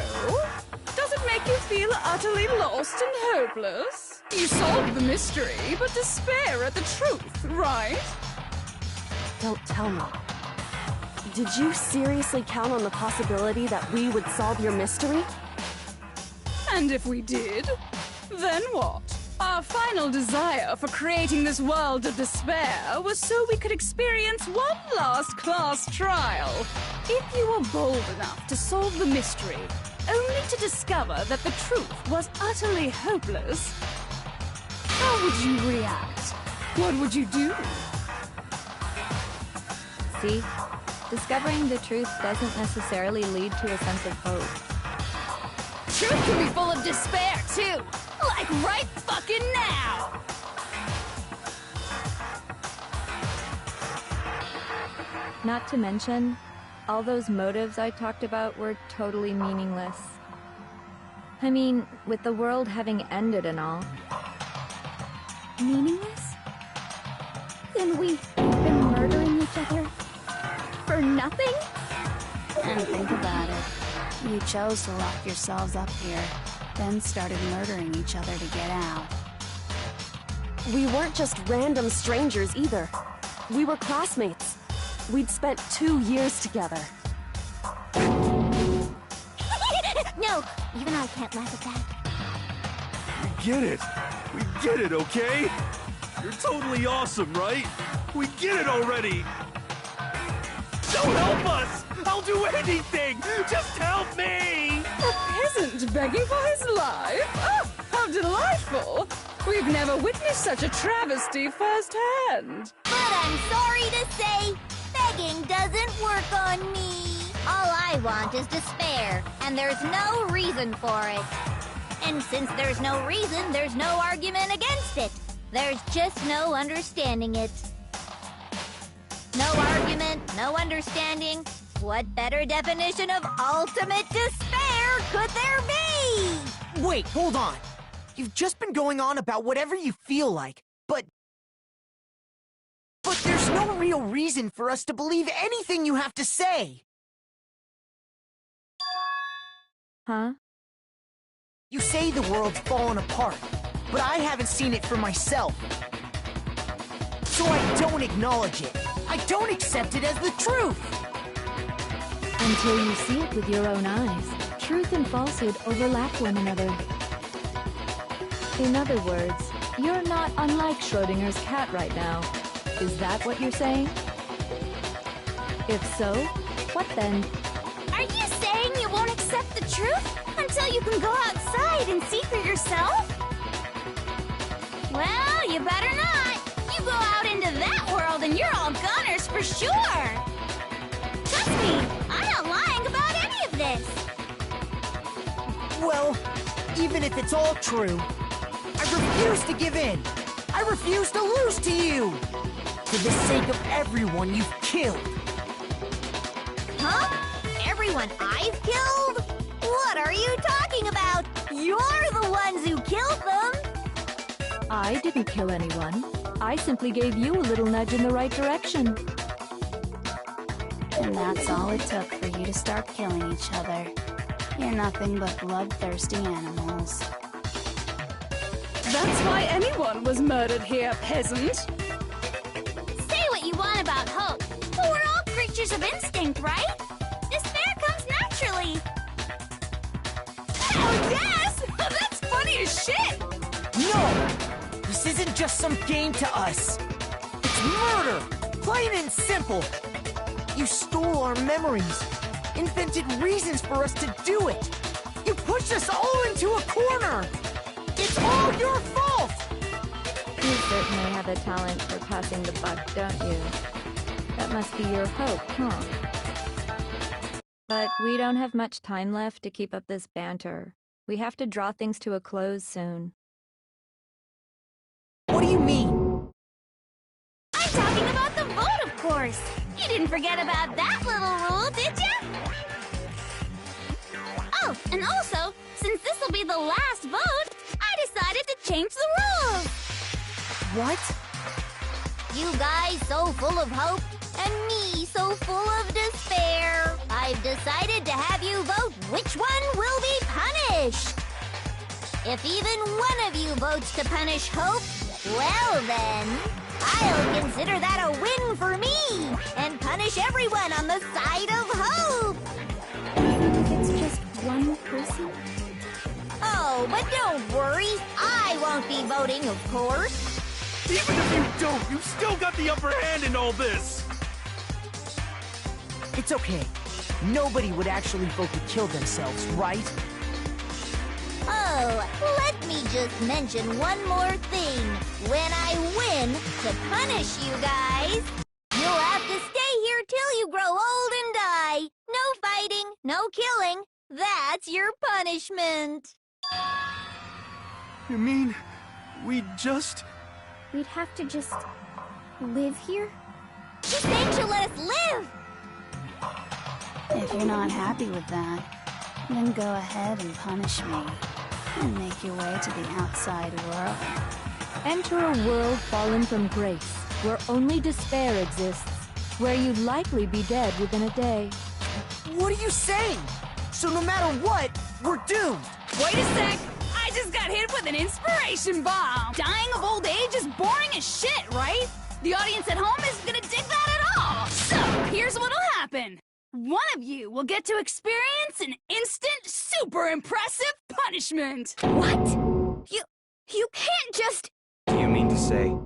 does it make you feel utterly lost and hopeless? You solved the mystery, but despair at the truth, right? Don't tell me. Did you seriously count on the possibility that we would solve your mystery? And if we did, then what? Our final desire for creating this world of despair was so we could experience one last class trial. If you were bold enough to solve the mystery, only to discover that the truth was utterly hopeless, how would you react? What would you do? See? Discovering the truth doesn't necessarily lead to a sense of hope. Truth can be full of despair, too! Like right fucking now! Not to mention, all those motives I talked about were totally meaningless. I mean, with the world having ended and all. Meaningless? Then we've been murdering each other for nothing? And think about it. You chose to lock yourselves up here, then started murdering each other to get out. We weren't just random strangers either. We were classmates. We'd spent 2 years together. No, even I can't laugh at that. We get it. We get it, okay? You're totally awesome, right? We get it already! Don't help us! I'll do anything! Just help me! A peasant begging for his life? Oh, how delightful! We've never witnessed such a travesty firsthand. But I'm sorry to say, begging doesn't work on me. All I want is despair, and there's no reason for it. And since there's no reason, there's no argument against it. There's just no understanding it. No argument, no understanding. What better definition of ultimate despair could there be? Wait, hold on. You've just been going on about whatever you feel like, but there's no real reason for us to believe anything you have to say. Huh? You say the world's fallen apart, but I haven't seen it for myself. So I don't acknowledge it. I don't accept it as the truth. Until you see it with your own eyes, truth and falsehood overlap one another. In other words, you're not unlike Schrodinger's cat right now. Is that what you're saying? If so, what then? Are you saying you won't accept the truth until you can go outside and see for yourself? Well, you better not. You go out into that world and you're all goners for sure. Trust me, I'm not lying about any of this. Well, even if it's all true, I refuse to give in. I refuse to lose to you. For the sake of everyone you've killed. Huh? Everyone I've killed? What are you talking about? You're the ones who killed them. I didn't kill anyone. I simply gave you a little nudge in the right direction. And that's all it took for you to start killing each other. You're nothing but bloodthirsty animals. That's why anyone was murdered here, peasant. Say what you want about hope, but we're all creatures of instinct, right? Despair comes naturally. Oh, yes! That's funny as shit! No! This isn't just some game to us. It's murder! Plain and simple. You stole our memories, invented reasons for us to do it. You pushed us all into a corner. It's all your fault! certainly have a talent for passing the buck, don't you? That must be your hope, huh? But we don't have much time left to keep up this banter. We have to draw things to a close soon. What do you mean? I'm talking about the vote, of course. You didn't forget about that little rule, did you? Oh, and also, since this will be the last vote, I decided to change the rules. What? You guys so full of hope, and me so full of despair. I've decided to have you vote which one will be punished. If even one of you votes to punish Hope, well then, I'll consider that a win for me, and punish everyone on the side of Hope. Even if it's just one person? Oh, but don't worry, I won't be voting, of course. Even if you don't, you've still got the upper hand in all this! It's okay. Nobody would actually vote to kill themselves, right? Oh, let me just mention one more thing. When I win to punish you guys, you'll have to stay here till you grow old and die. No fighting, no killing. That's your punishment. You mean, we'd have to just live here? She's saying she'll let us live. If you're not happy with that, then go ahead and punish me. And make your way to the outside world. Enter a world fallen from grace, where only despair exists, where you'd likely be dead within a day. What are you saying? So no matter what, we're doomed! Wait a sec! I just got hit with an inspiration bomb! Dying of old age is boring as shit, right? The audience at home isn't gonna dig that at all! So, here's what'll happen. One of you will get to experience an instant, super impressive punishment! What? You can't just... Do you mean to say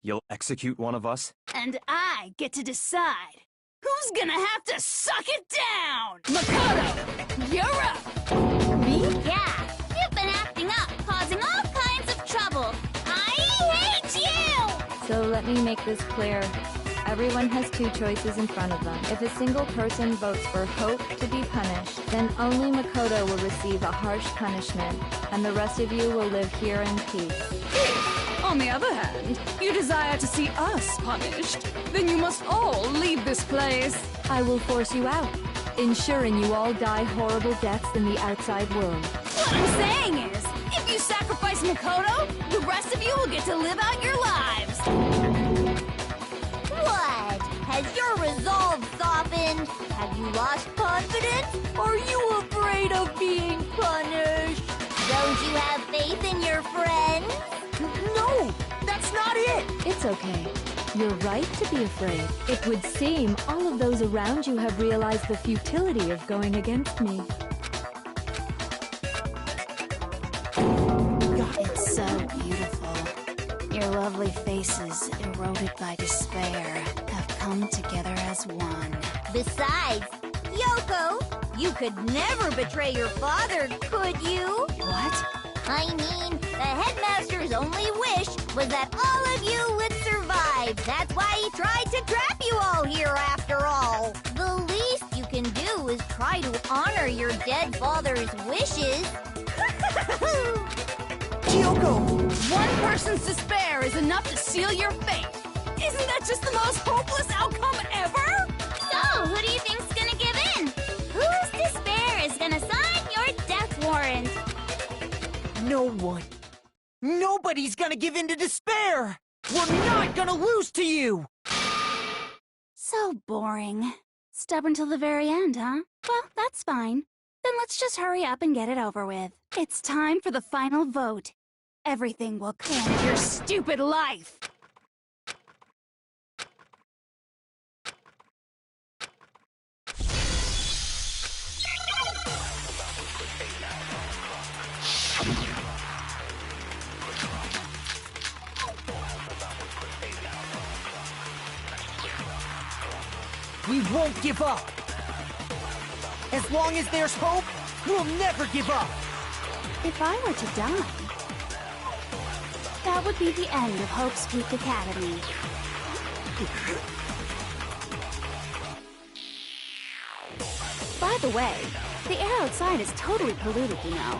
you'll execute one of us? And I get to decide who's gonna have to suck it down! Makoto, you're up! Me? Yeah, you've been acting up, causing all kinds of trouble. I hate you! So let me make this clear. Everyone has two choices in front of them. If a single person votes for Hope to be punished, then only Makoto will receive a harsh punishment, and the rest of you will live here in peace. If, on the other hand, you desire to see us punished, then you must all leave this place. I will force you out, ensuring you all die horrible deaths in the outside world. What I'm saying is, if you sacrifice Makoto, the rest of you will get to live out your lives. What? Has your resolve softened? Have you lost confidence? Are you afraid of being punished? Don't you have faith in your friends? No! That's not it! It's okay. You're right to be afraid. It would seem all of those around you have realized the futility of going against me. It's so beautiful. Your lovely faces, eroded by despair, have come together as one. Besides, Yoko, you could never betray your father, could you? What? I mean, the headmaster's only wish was that all of you would survive. That's why he tried to trap you all here after all. The least you can do is try to honor your dead father's wishes. Kyoko! One person's despair is enough to seal your fate. Isn't that just the most hopeless outcome ever? So, who do you think's gonna give in? Whose despair is gonna sign your death warrant? No one. Nobody's gonna give in to despair! We're not gonna lose to you! So boring. Stubborn till the very end, huh? Well, that's fine. Then let's just hurry up and get it over with. It's time for the final vote. Everything will end your stupid life. We won't give up! As long as there's hope, we'll never give up! If I were to die, that That would be the end of Hope's Peak Academy. By the way, the air outside is totally polluted, you know.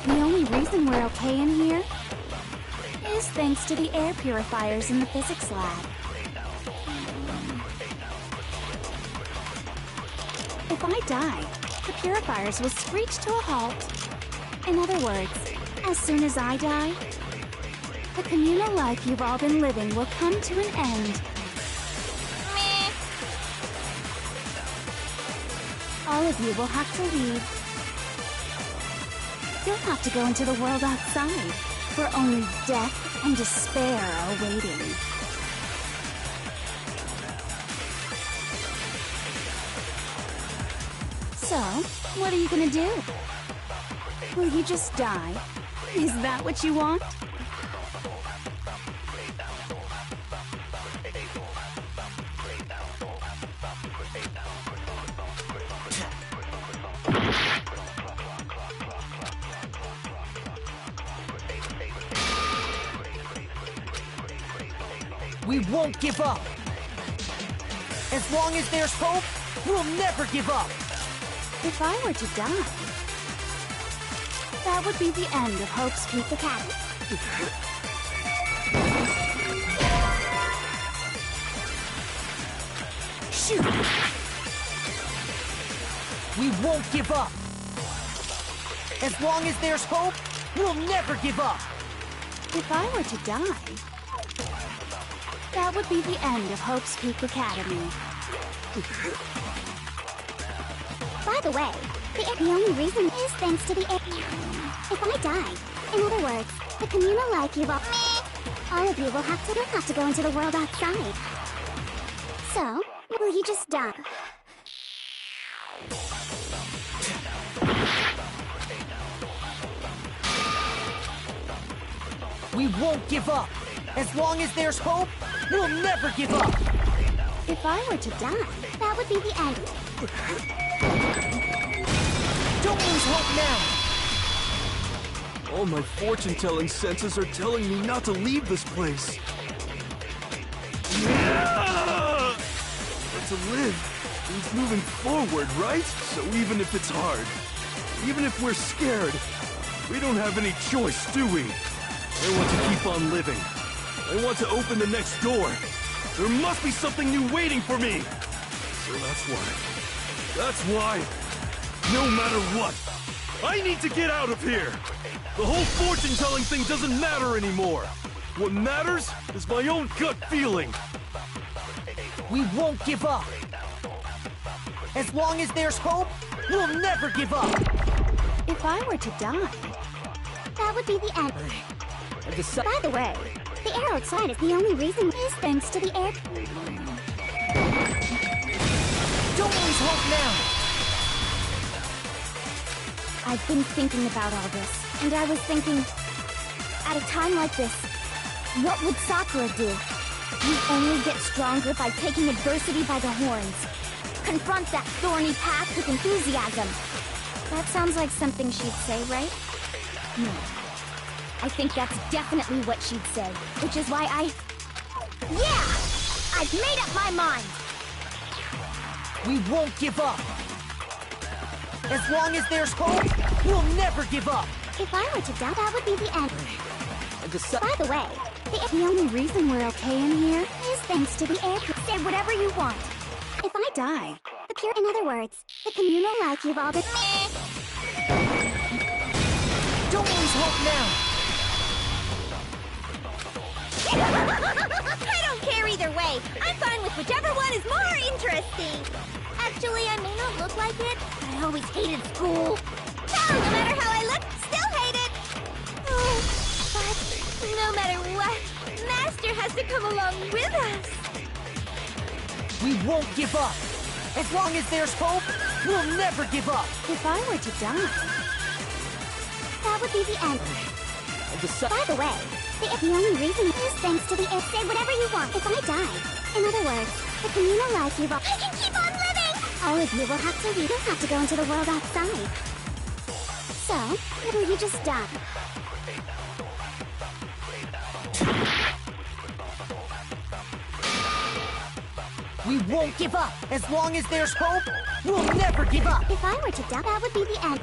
The only reason we're okay in here is thanks to the air purifiers in the physics lab. If I die, the purifiers will screech to a halt. In other words, as soon as I die, the communal life you've all been living will come to an end. Meh. All of you will have to leave. You'll have to go into the world outside, where only death and despair are waiting. So, what are you gonna do? Will you just die? Is that what you want? We won't give up. As long as there's hope, we'll never give up. If I were to die, that would be the end of Hope's Peak Academy. Shoot! We won't give up. As long as there's hope, we'll never give up. If I were to die, that would be the end of Hope's Peak Academy. By the way, the only reason is thanks to the air. If I die, in other words, the communal life you've all of you will have to go into the world outside. So, will you just die? We won't give up. As long as there's hope, we'll never give up. If I were to die, That would be the end. Don't lose hope now. All my fortune-telling senses are telling me not to leave this place. But to live means moving forward, right? So even if it's hard, even if we're scared, we don't have any choice, do we? I want to keep on living. I want to open the next door. There must be something new waiting for me. So that's why, no matter what, I need to get out of here. The whole fortune-telling thing doesn't matter anymore. What matters is my own gut feeling. We won't give up. As long as there's hope, we'll never give up. if I were to die, That would be the end. By the way, the air outside is the only reason is thanks to the air. Don't lose hope now. I've been thinking about all this, and I was thinking, at a time like this, what would Sakura do? You only get stronger by taking adversity by the horns. Confront that thorny path with enthusiasm. That sounds like something she'd say, right? No. I think that's definitely what she'd say, which is why Yeah! I've made up my mind! We won't give up. As long as there's hope, we'll never give up. If I were to die, that would be the end. By the way, the only reason we're okay in here is thanks to the air. Say whatever you want. if I die. In other words, the communal life you've all been. Don't lose hope now. I don't care either way. I'm fine with whichever one is more interesting. Actually, I may not look like it, but I always hated school. Hell, no matter how I look, still hate it. Oh, but no matter what, Master has to come along with us. We won't give up. As long as there's hope, we'll never give up. If I were to die, That would be the end. By the way, the only reason is thanks to the air. Say whatever you want. If I die, in other words, the communal life you've all. I can keep on living! All of you will have to leave. You'll have to go into the world outside. So, will you just die? We won't give up. As long as there's hope, we'll never give up. If I were to die, that would be the end.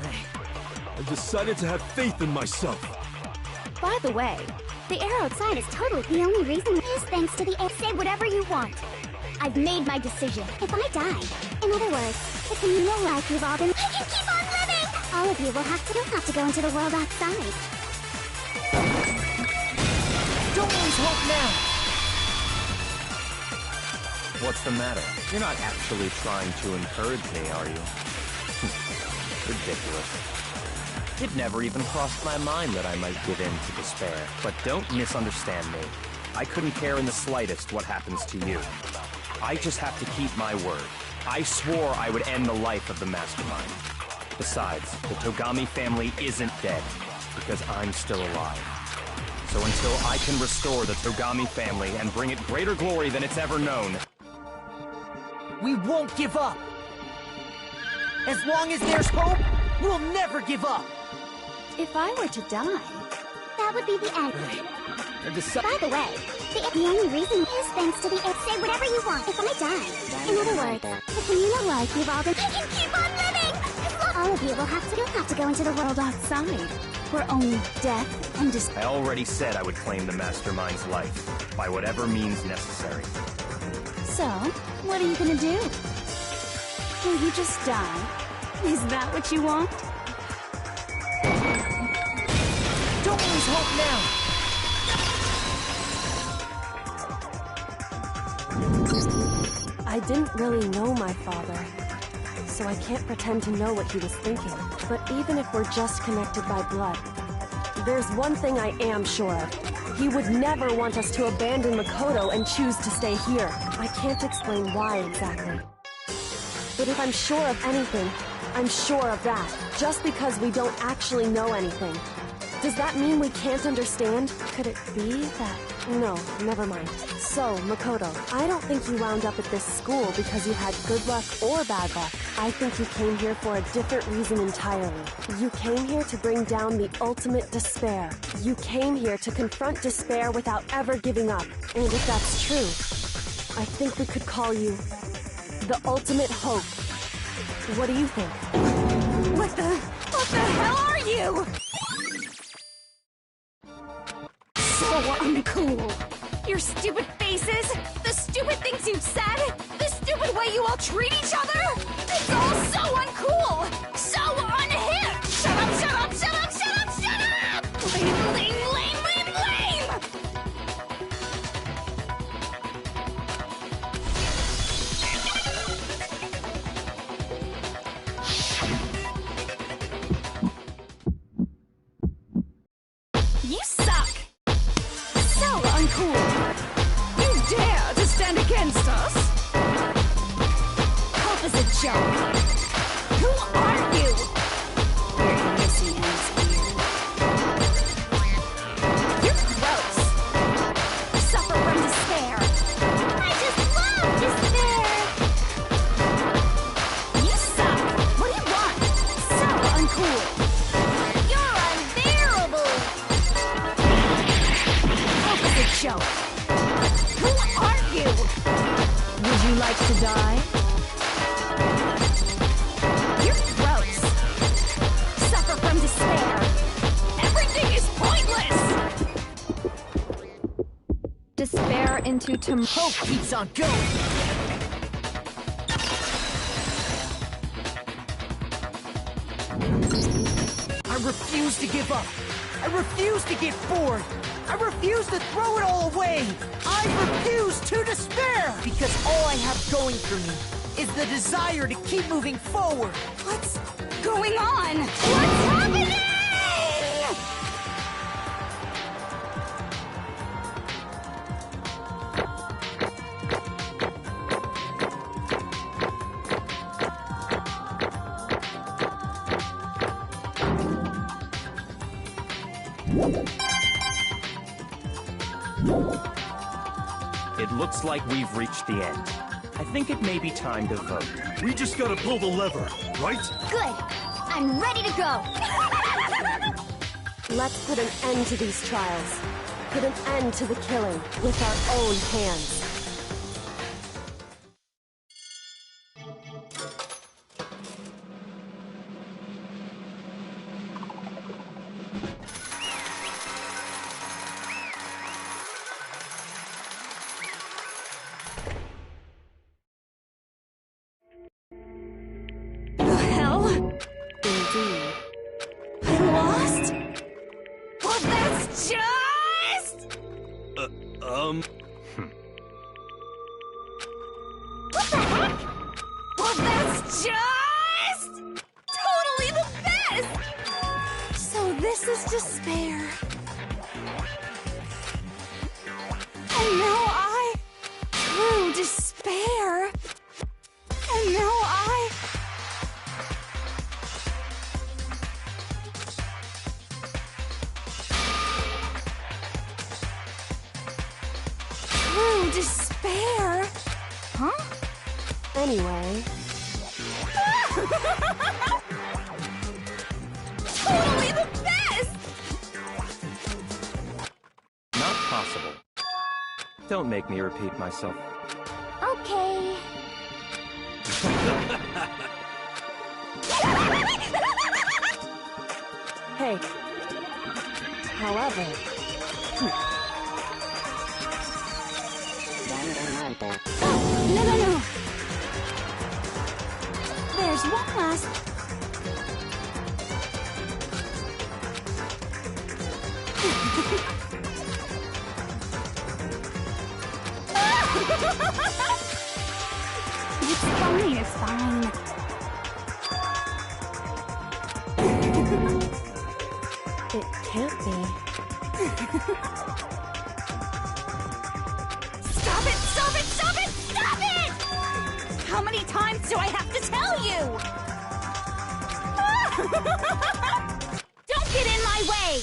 I've decided to have faith in myself. By the way, the air outside is totally the only reason is thanks to the air. Say whatever you want. I've made my decision. If I die, in other words, the communal life you've all been, I can keep on living! All of you will have to go into the world outside. Don't lose hope now. What's the matter? You're not actually trying to encourage me, are you? Ridiculous. It never even crossed my mind that I might give in to despair. But don't misunderstand me. I couldn't care in the slightest what happens to you. I just have to keep my word. I swore I would end the life of the Mastermind. Besides, the Togami family isn't dead, because I'm still alive. So until I can restore the Togami family and bring it greater glory than it's ever known, We won't give up. As long as there's hope, we'll never give up. If I were to die, That would be the end. By the way, the only reason is thanks to the air. Say whatever you want. If I die, in other words, the communal life you've all been, I can keep on living! All of you will have to go into the world outside, where only death and despair. I already said I would claim the Mastermind's life, by whatever means necessary. So, what are you gonna do? Will you just die? Is that what you want? Don't lose hope now. I didn't really know my father, so I can't pretend to know what he was thinking. But even if we're just connected by blood, there's one thing I am sure of. He would never want us to abandon Makoto and choose to stay here. I can't explain why exactly. But if I'm sure of anything, I'm sure of that. Just because we don't actually know anything. Does that mean we can't understand? Could it be that... No, never mind. So, Makoto, I don't think you wound up at this school because you had good luck or bad luck. I think you came here for a different reason entirely. You came here to bring down the ultimate despair. You came here to confront despair without ever giving up. And if that's true, I think we could call you the ultimate hope. What do you think? What the hell are you? So uncool. Your stupid faces, the stupid things you've said, the stupid way you all treat each other. It's all so uncool, so unhip. Shut up, shut up, shut up, shut up, shut up! Lame, lame, lame, lame, lame! You suck! So uncool! You dare to stand against us? Hope is a joke! Who are you? You're missing ends here. You're gross! Suffer from despair! I just love despair! You suck! What do you want? So uncool! You're unbearable! Hope is a joke! Who are you? Would you like to die? You're gross! Suffer from despair! Everything is pointless! Despair into Hope keeps on going. I refuse to give up. I refuse to get bored. I refuse to throw it all away. I refuse to despair. Because all I have going for me is the desire to keep moving forward. What's going on? What's happening? it looks like we've reached the end. I think it may be time to vote. We just gotta pull the lever, right? Good. I'm ready to go. Let's put an end to these trials. Put an end to the killing with our own hands. What the heck? Well, that's just... totally the best! So this is despair. And now I... true despair. And now I... true despair. Huh? Anyway, totally the best! Not possible. Don't make me repeat myself. Okay. hey. However... No. There's one last... It's fine. It can't be. Stop it! How many times do I have to tell you? Don't get in my way!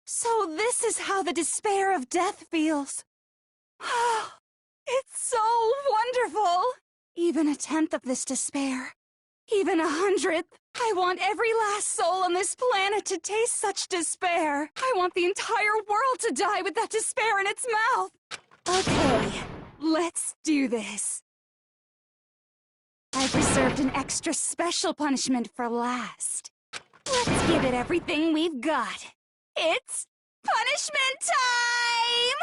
So this is how the despair of death feels. It's so wonderful! Even 1/10 of this despair, even 100th. I want every last soul on this planet to taste such despair. I want the entire world to die with that despair in its mouth. Okay, let's do this. I've reserved an extra special punishment for last. Let's give it everything we've got. It's punishment time!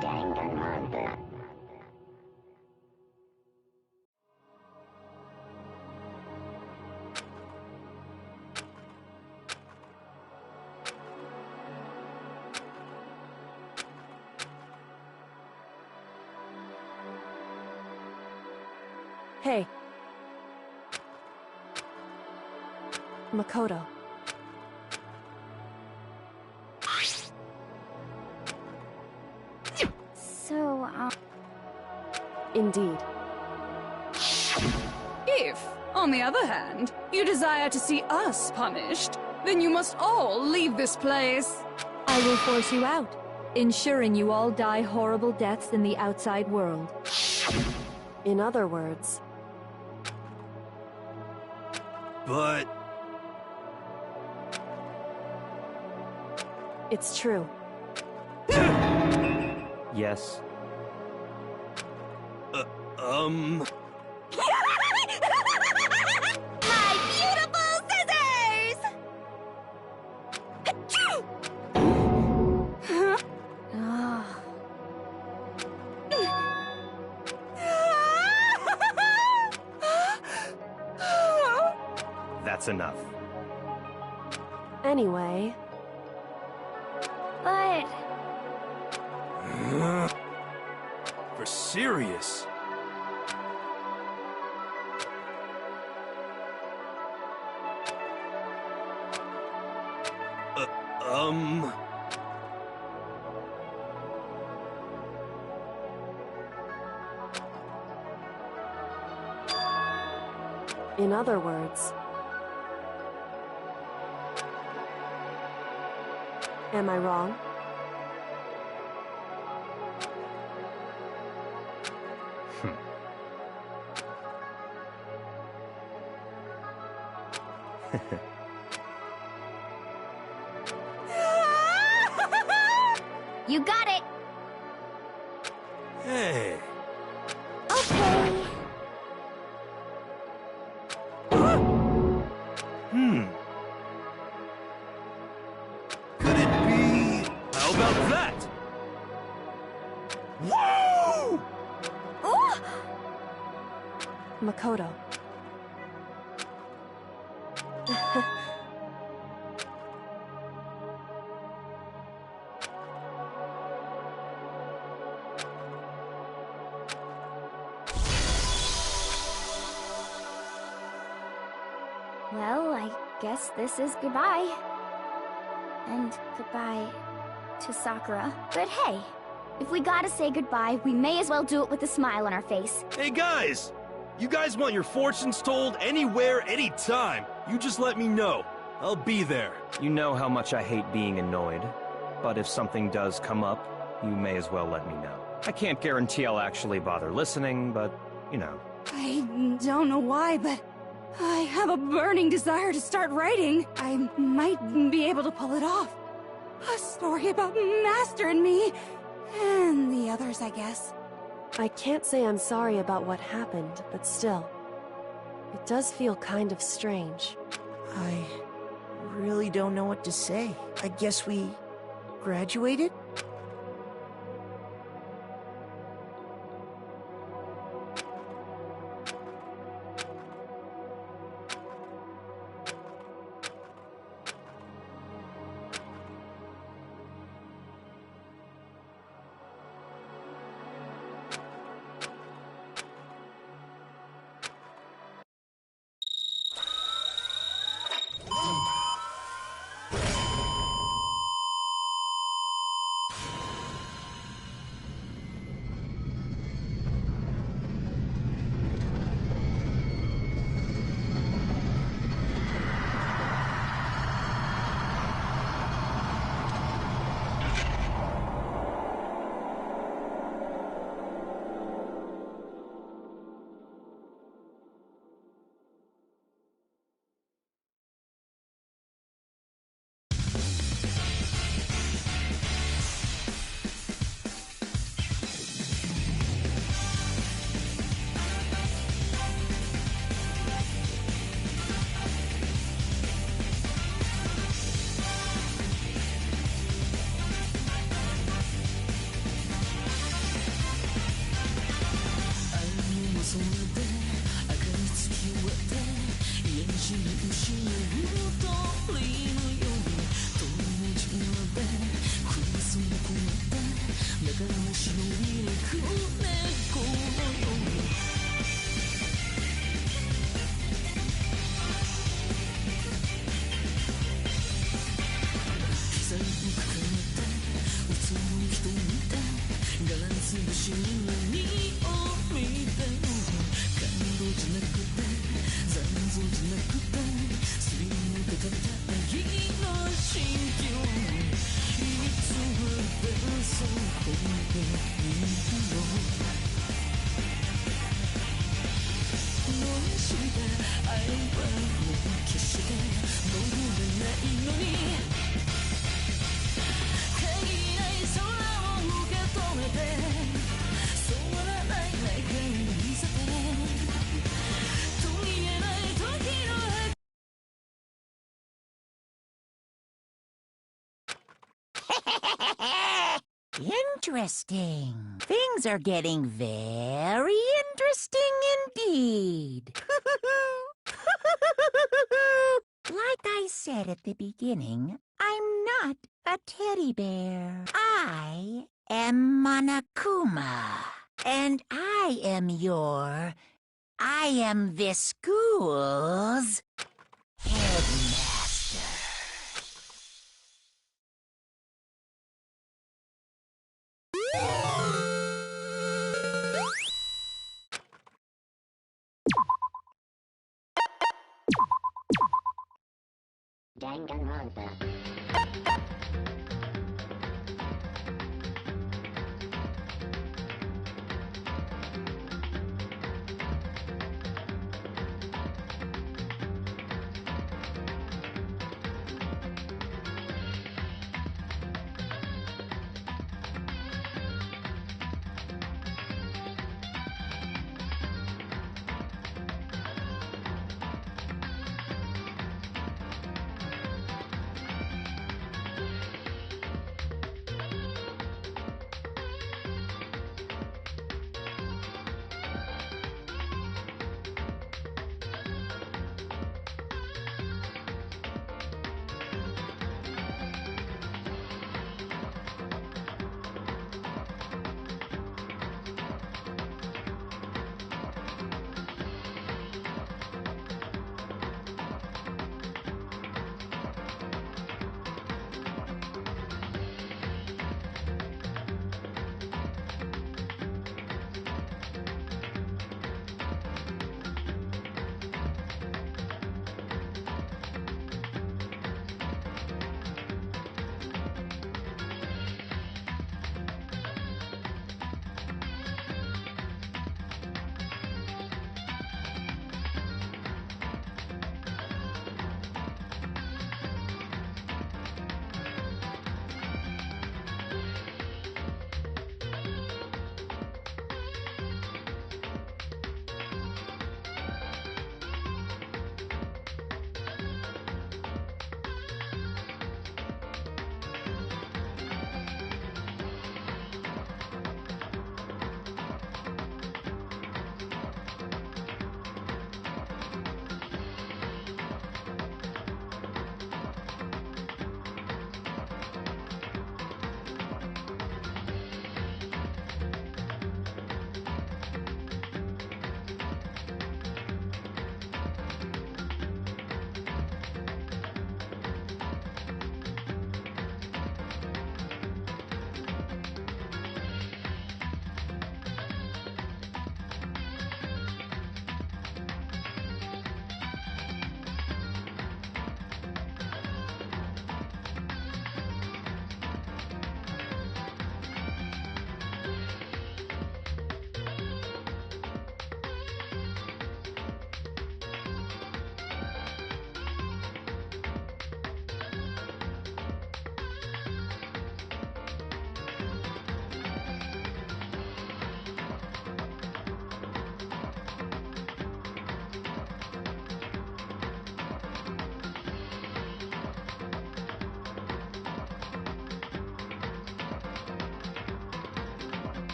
Danganronpa. Hey. Makoto. So, Indeed. If, on the other hand, you desire to see us punished, then you must all leave this place. I will force you out, ensuring you all die horrible deaths in the outside world. In other words... But... It's true. Yes. My beautiful scissors! Achoo! That's enough. Anyway... but... For serious? In other words... Am I wrong? You got it! Hey. Okay. Could it be... How about that? Whoa! Ooh! Makoto. Well, I guess this is goodbye. And goodbye to Sakura. But hey, if we gotta say goodbye, we may as well do it with a smile on our face. Hey guys! You guys want your fortunes told anywhere, anytime. You just let me know. I'll be there. You know how much I hate being annoyed, but if something does come up, you may as well let me know. I can't guarantee I'll actually bother listening, but, you know. I don't know why, but I have a burning desire to start writing. I might be able to pull it off. A story about Master and me, and the others, I guess. I can't say I'm sorry about what happened, but still. It does feel kind of strange. I really don't know what to say. I guess we graduated? Interesting. Things are getting very interesting indeed. Like I said at the beginning, I'm not a teddy bear. I am Monokuma. And I am this school's headmaster. Danganronpa.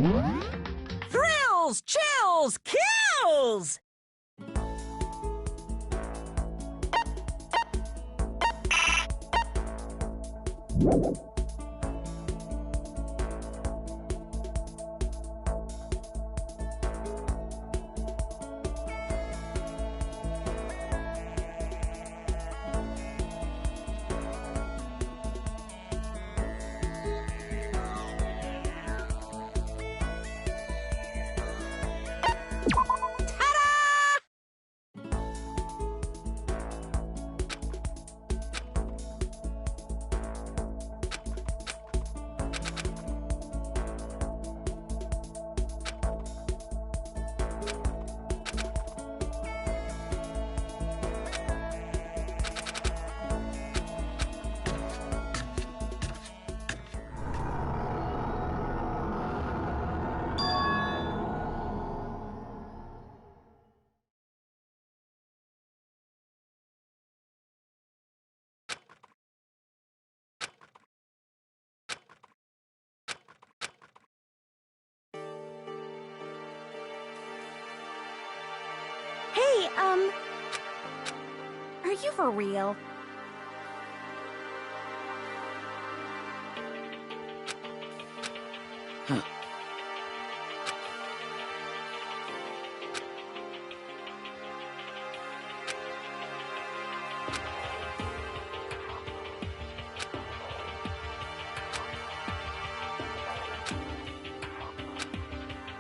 Thrills, chills, kills! Hey, are you for real?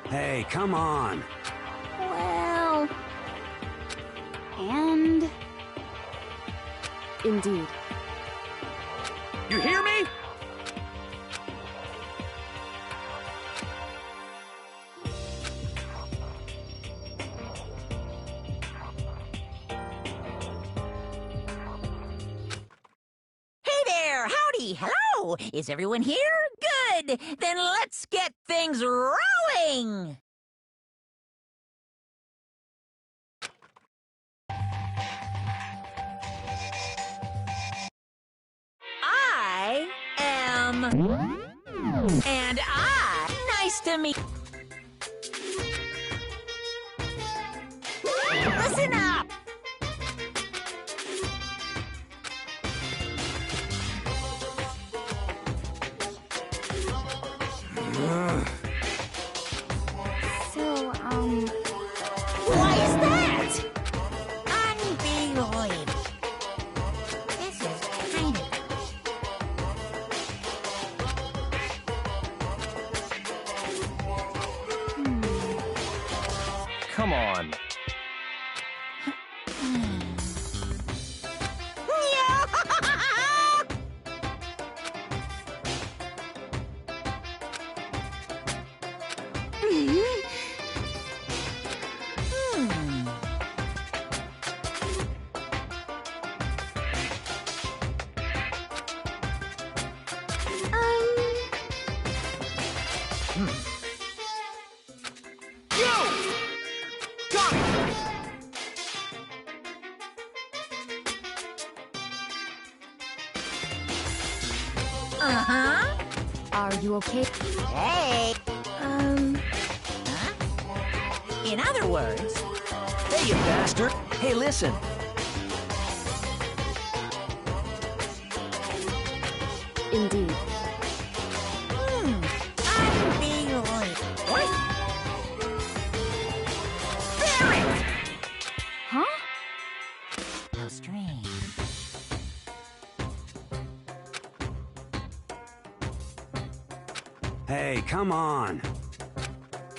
Hey, come on. Well... And... Indeed. You hear me? Hey there, howdy, hello! Is everyone here? Good! Then let's get things rolling! I am... And nice to meet... Listen up! So, Why is that? Unbelievable. This is kind of... Come on. Uh-huh. Are you okay? Hey. Huh? In other words... Hey, you bastard! Hey, listen! Indeed. Unbelievable. What? Barrett! Huh? How strange. Hey, come on.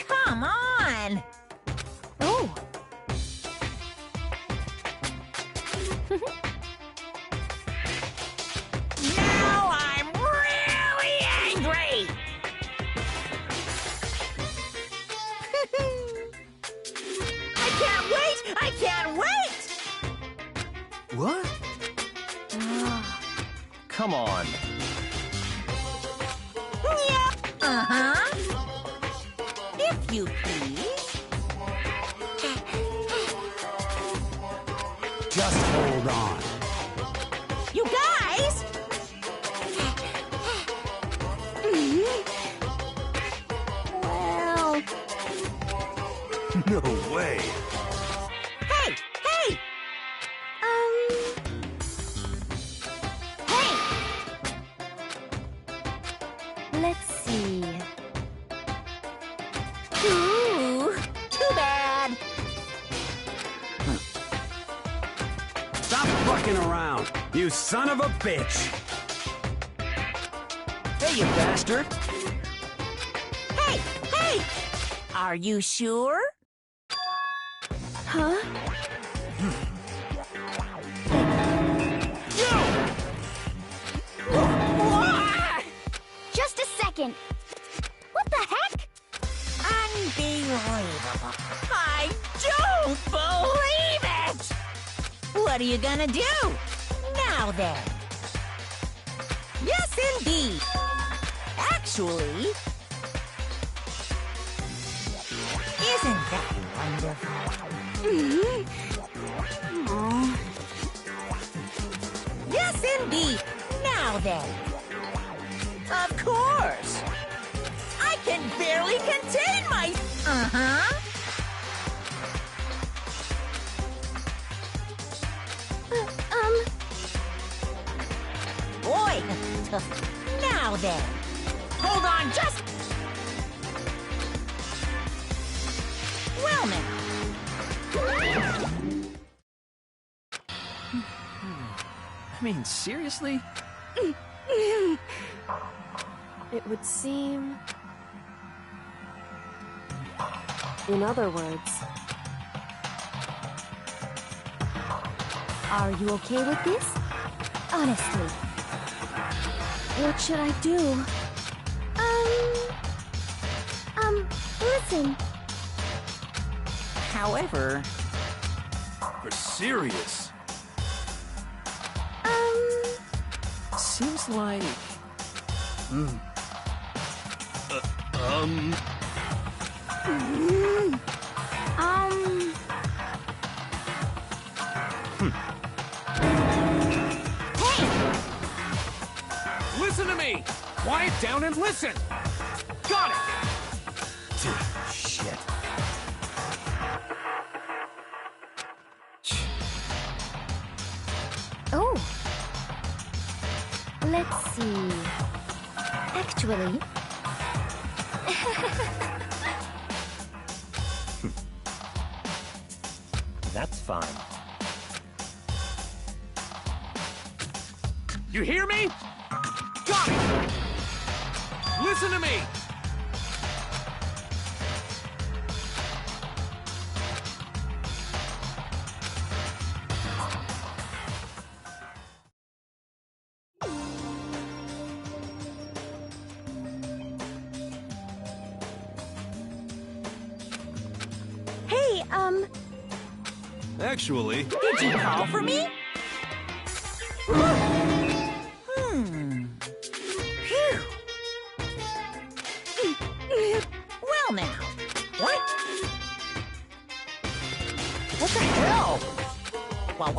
Come on! Oh! Now I'm really angry! I can't wait! I can't wait! What? Come on. Yeah. Uh-huh. If you please. Just hold on. You guys! Well... No way. Hey! Hey! Hey! Let's see. Ooh, too bad. Stop fucking around, you son of a bitch! Hey, you bastard! Hey! Hey! Are you sure? Huh? Just a second. What the heck? Unbelievable. I don't believe it! What are you gonna do? Now then. Yes, indeed. Actually, isn't that wonderful? Yes, indeed. Now then. Of course. I can barely contain my... Uh-huh. Boy. Now then. Hold on just... Well now. I mean, seriously? It would seem... In other words... Are you okay with this? Honestly. What should I do? Listen. However... For serious. Seems like... Listen to me! Quiet down and listen! Got it! Shit. Oh. Let's see. Actually... That's fine. You hear me? Got it! Listen to me! Hey, Actually... Did you call for me? Phew. Well now. What? What the hell? What?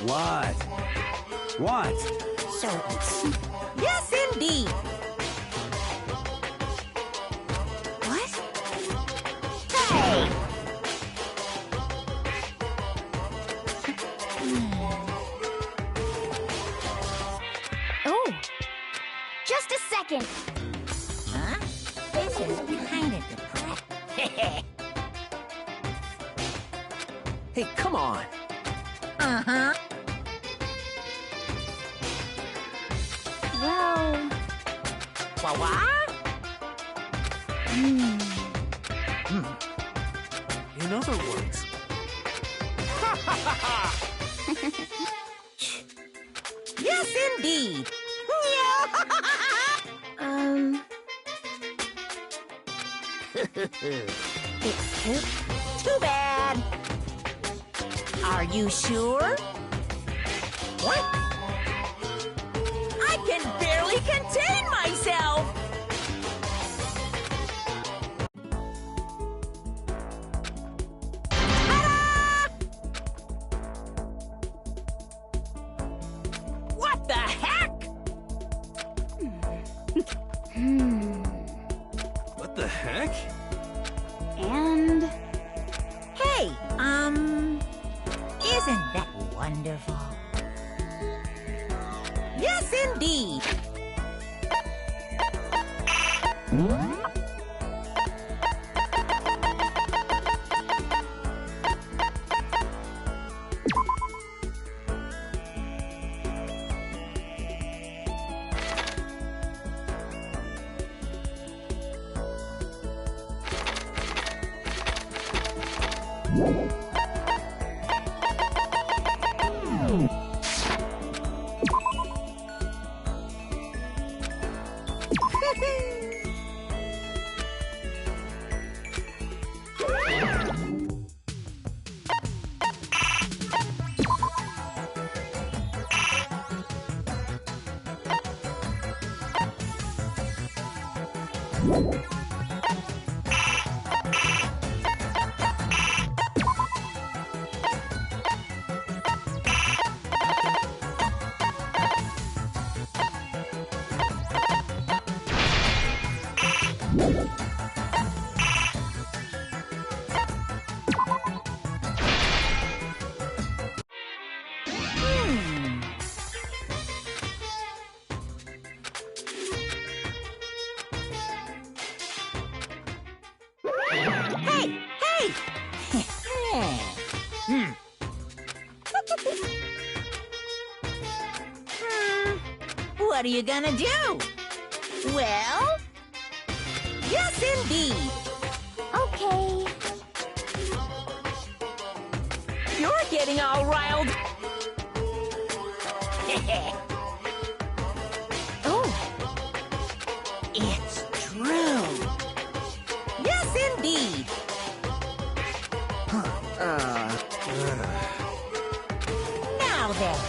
What? What? So yes, indeed. What? Hey! oh. Just a second. Huh? This is kind of depressing. Hey, come on! Uh-huh. Well... What? In other words... Yes, indeed. It's Too bad. Are you sure? What? I can barely contain myself. Ta-da! What the heck? What the Yes, indeed. Hey! Hey! What are you gonna do? Well, yes, indeed. Okay. You're getting all riled. Oh, it's true. Yes, indeed. Now then.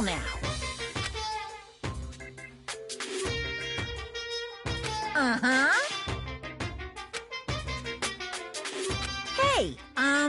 now. Uh-huh. Hey, ah!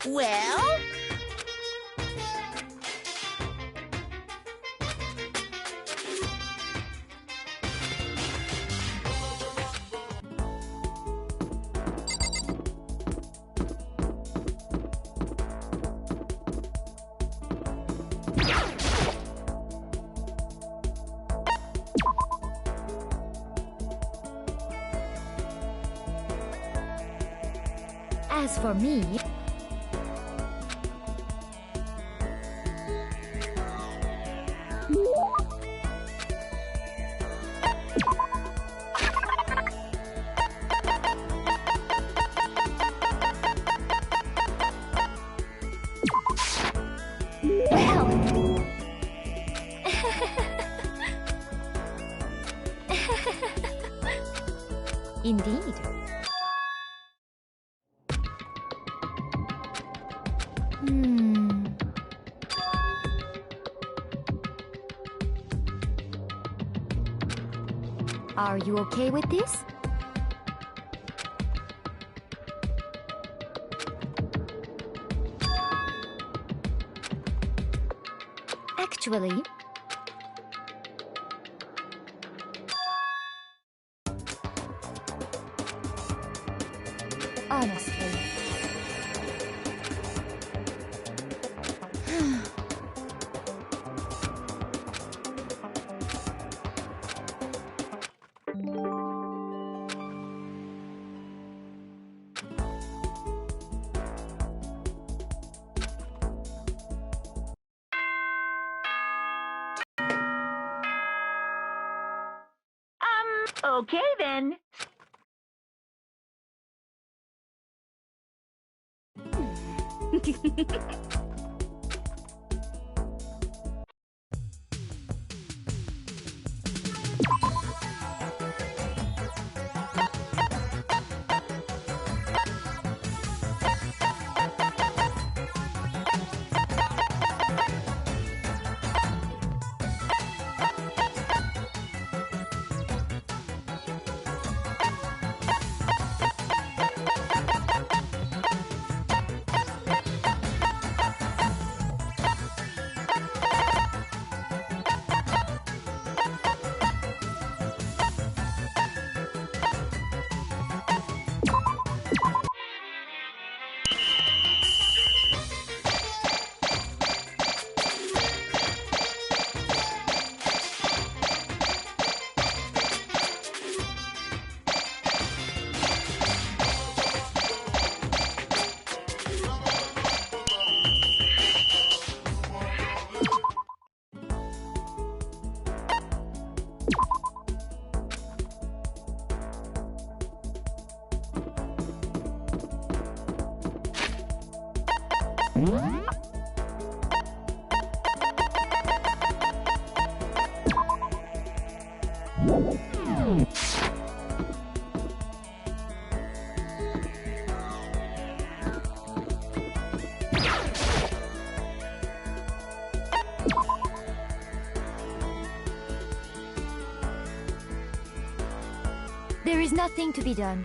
Well? As for me... Indeed. Are you okay with this? Actually... honestly... Okay then. nothing to be done.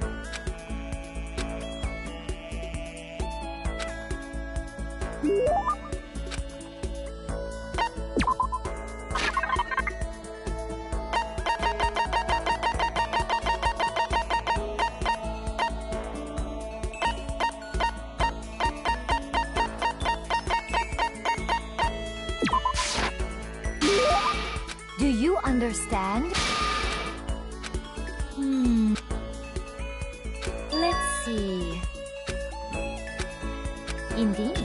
Do you understand? Let's see. Indeed.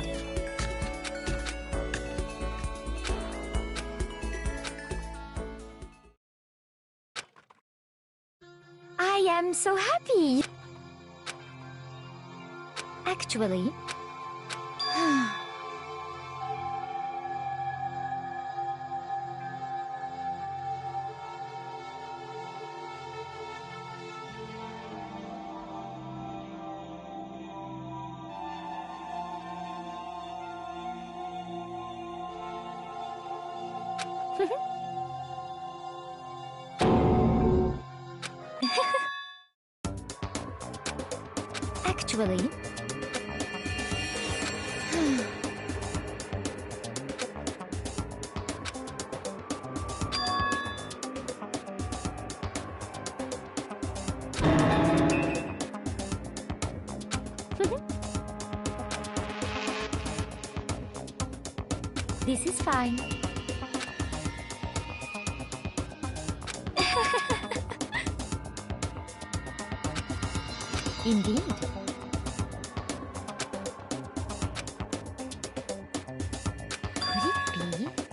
I am so happy. Actually, actually, this is fine. Indeed. Could it be?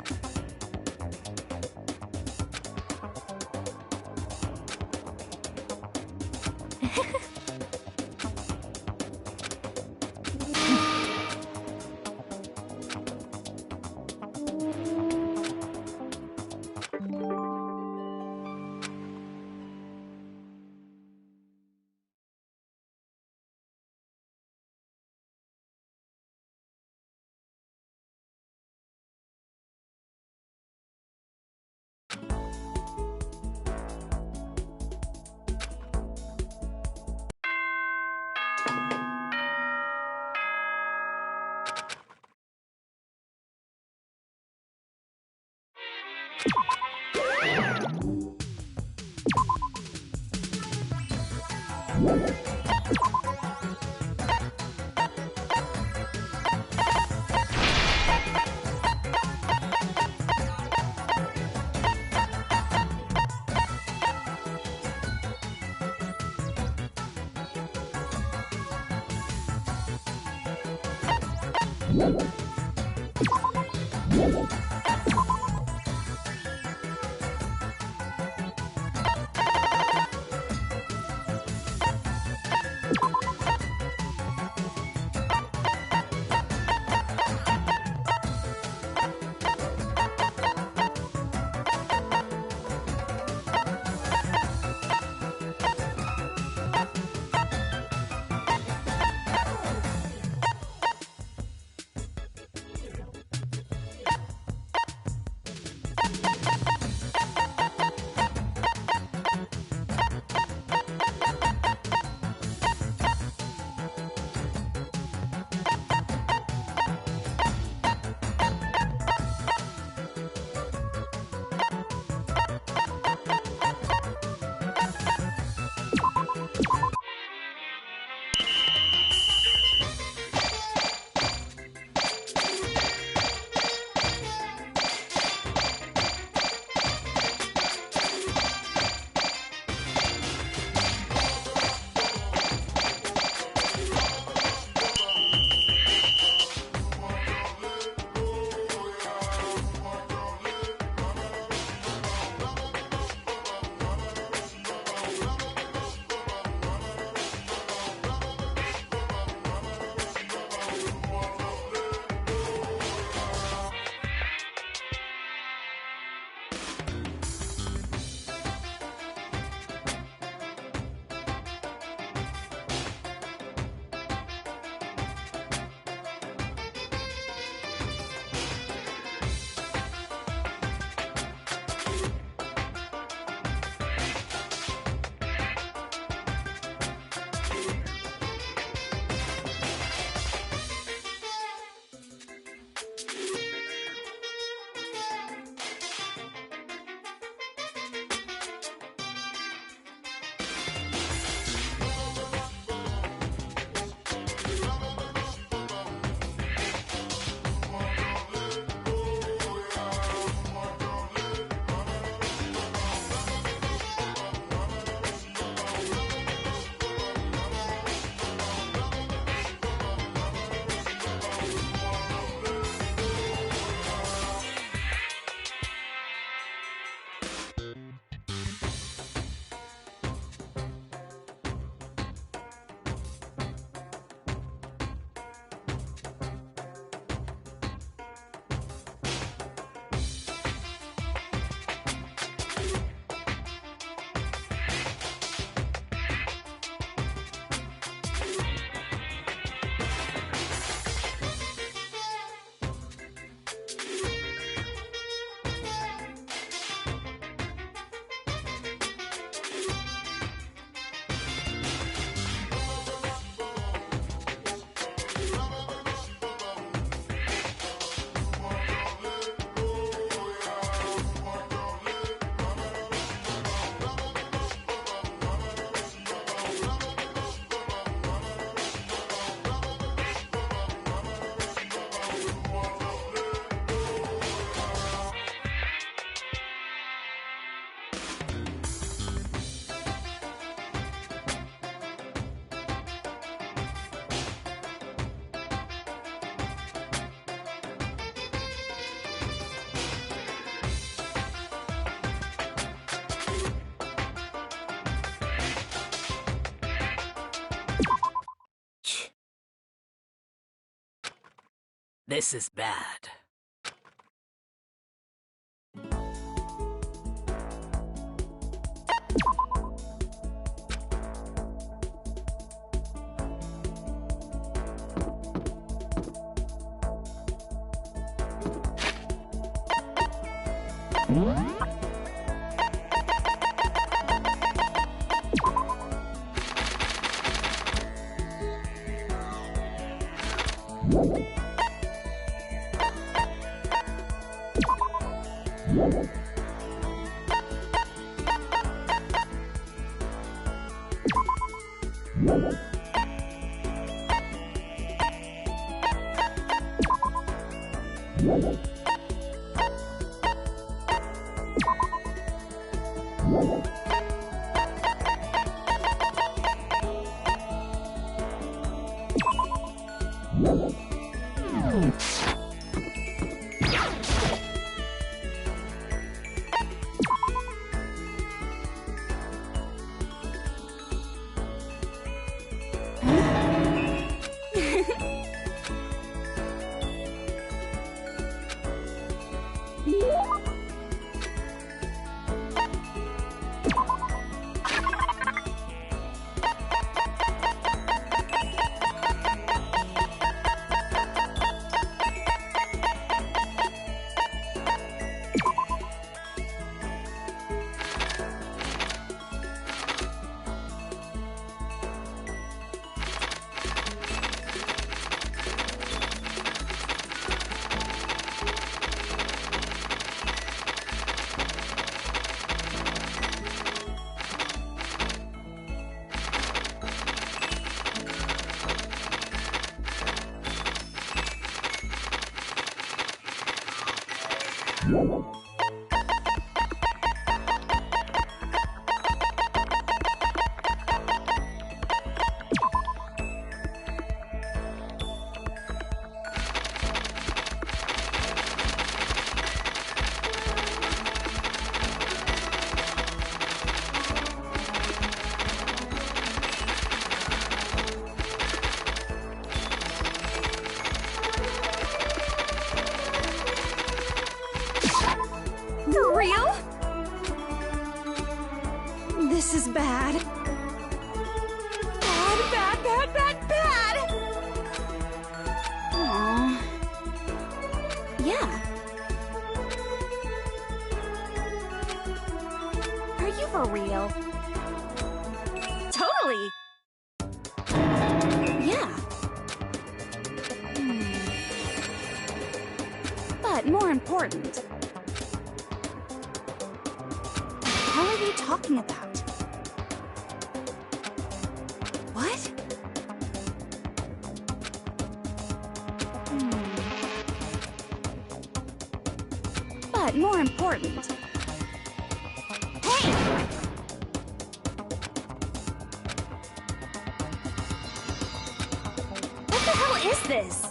This is bad. For real? This is bad. Bad, bad, bad, bad, bad! Aww. Yeah. Are you for real? Totally! Yeah. But more important, what the hell are you talking about? What? But more important. Hey! What the hell is this?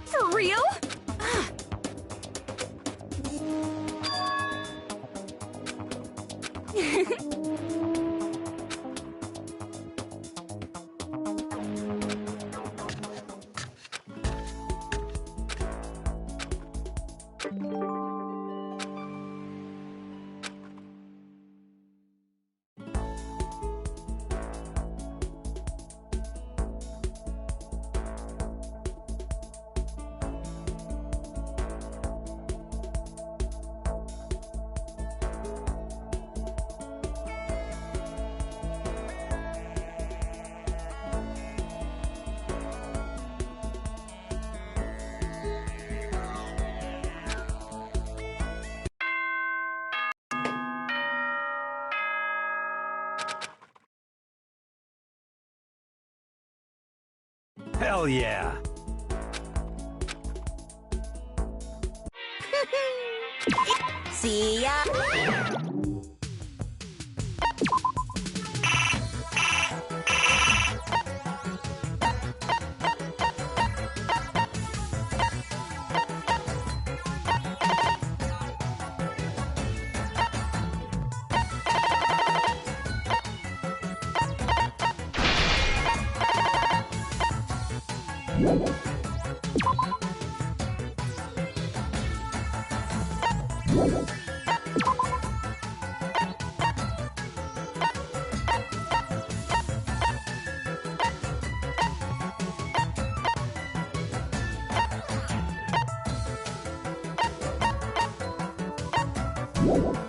For real? Hell yeah! See ya! Yeah.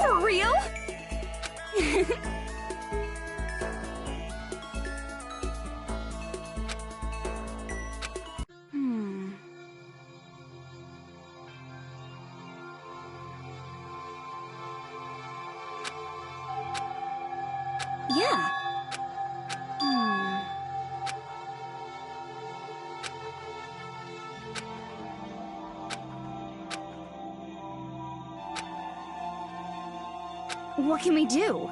For real? Yeah. What can we do?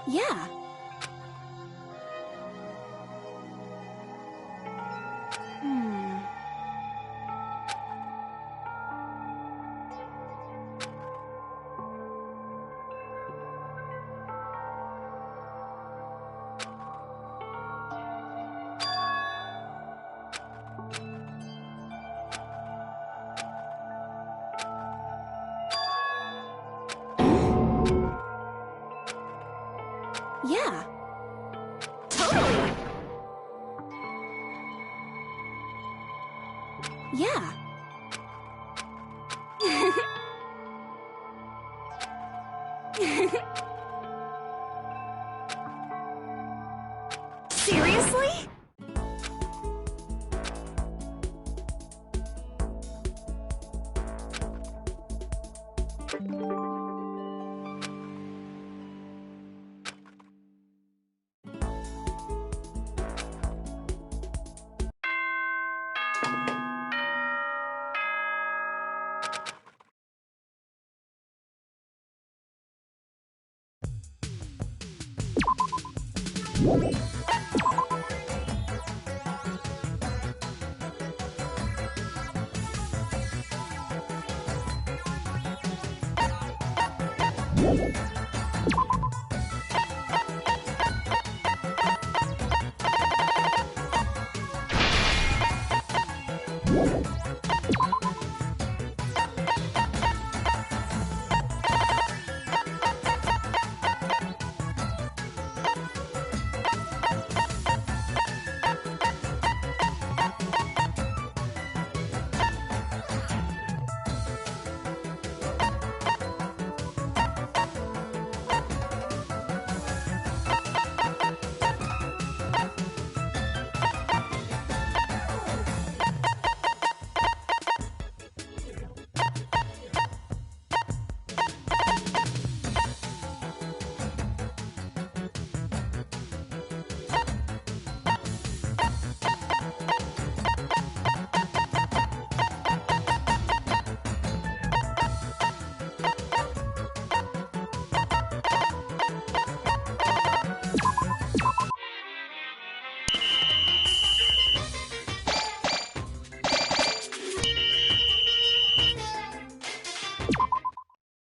Yeah. Yeah. Totally. Yeah. Seriously?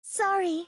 Sorry.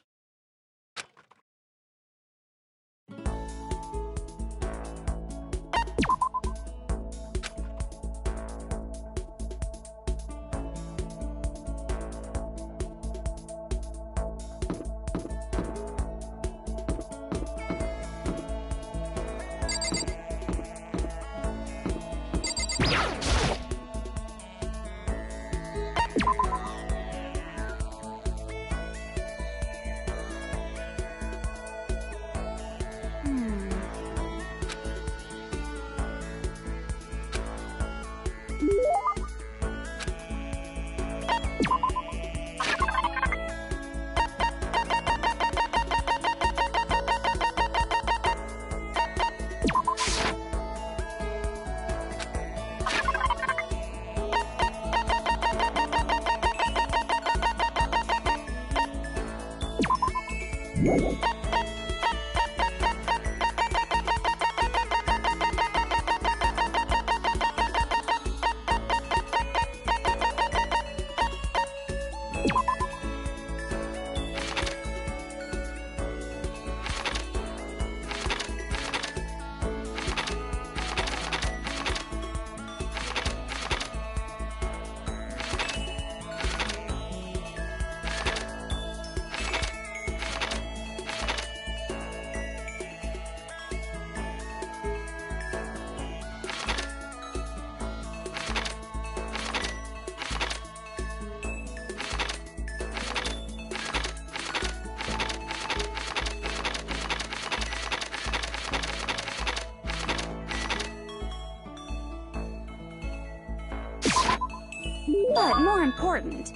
But more important...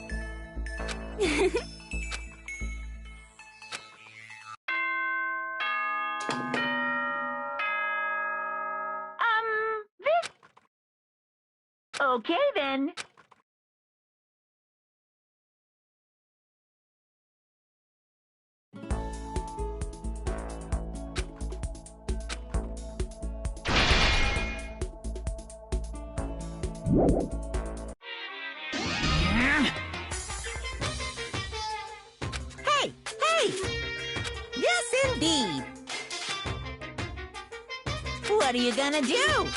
This? Okay, then. Hey! Hey! Yes, indeed! What are you gonna do?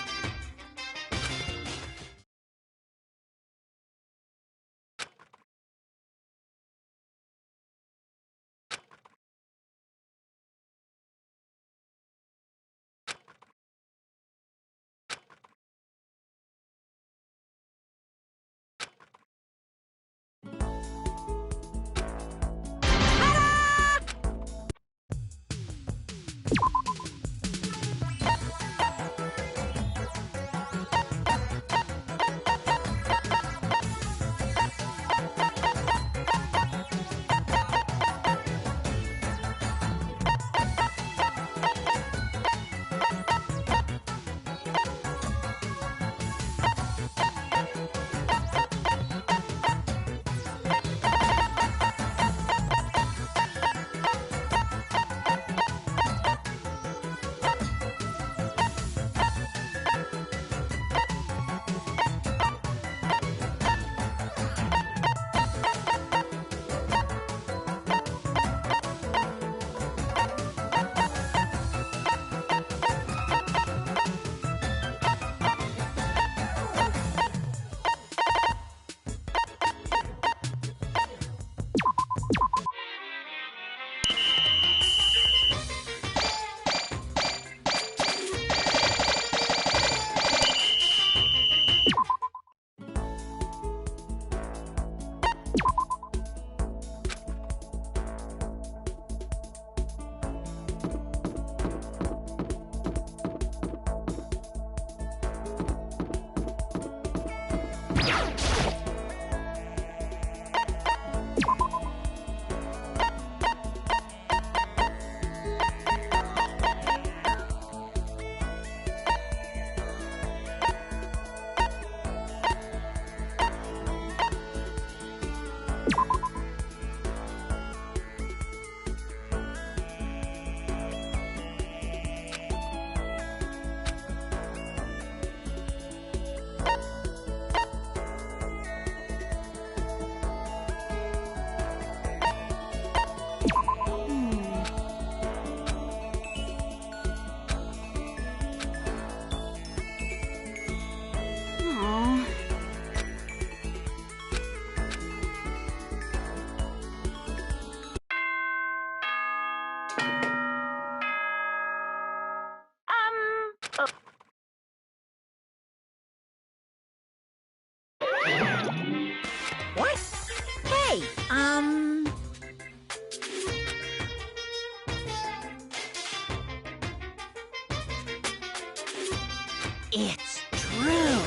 It's true.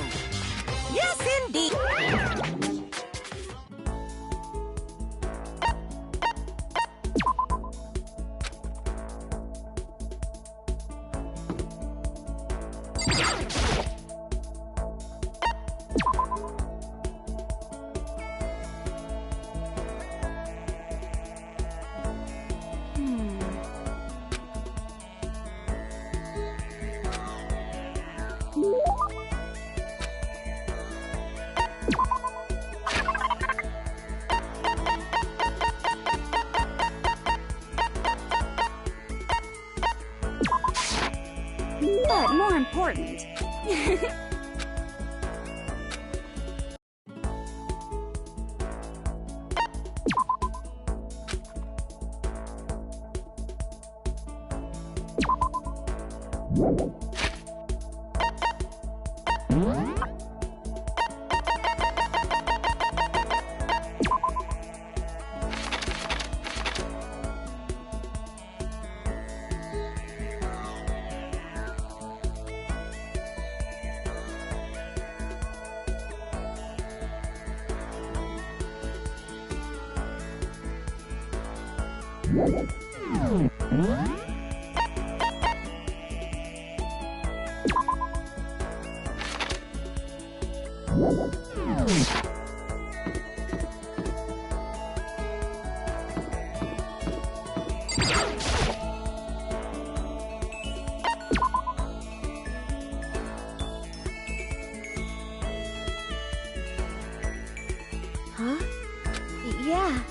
Yes, indeed. But more important. Huh? Yeah.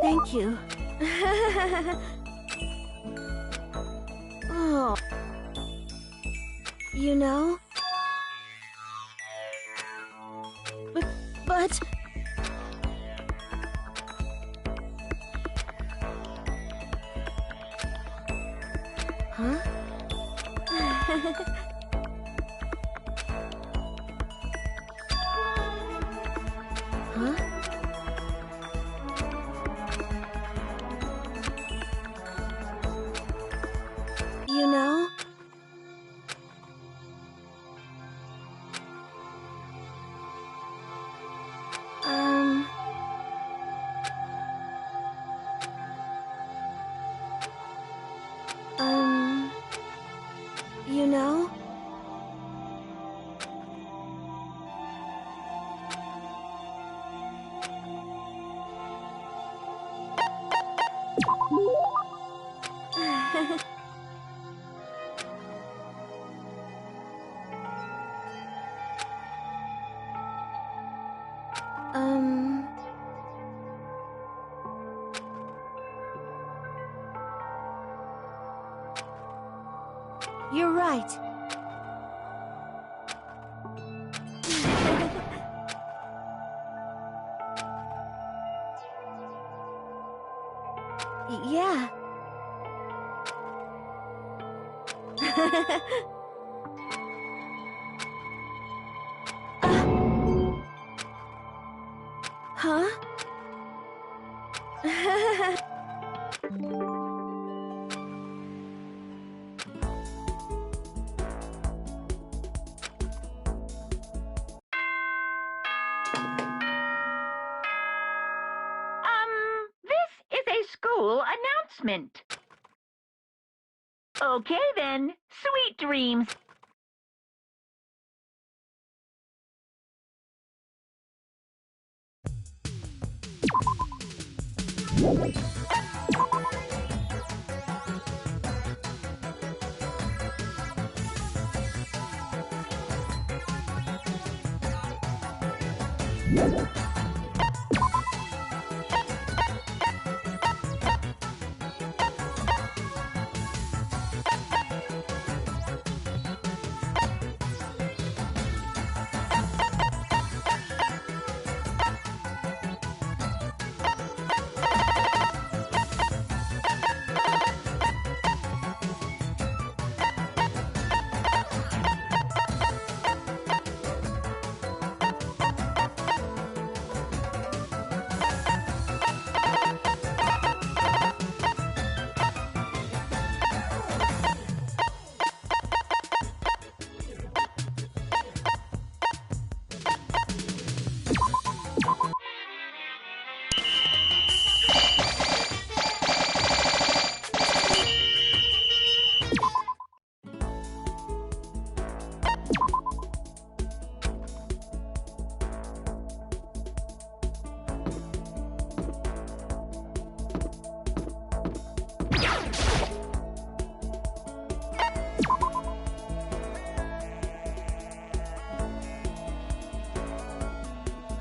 Thank you. Oh. You know? But... Huh? Huh? You know? You know? You're right. Yeah. Huh? This is a school announcement. Okay then, sweet dreams.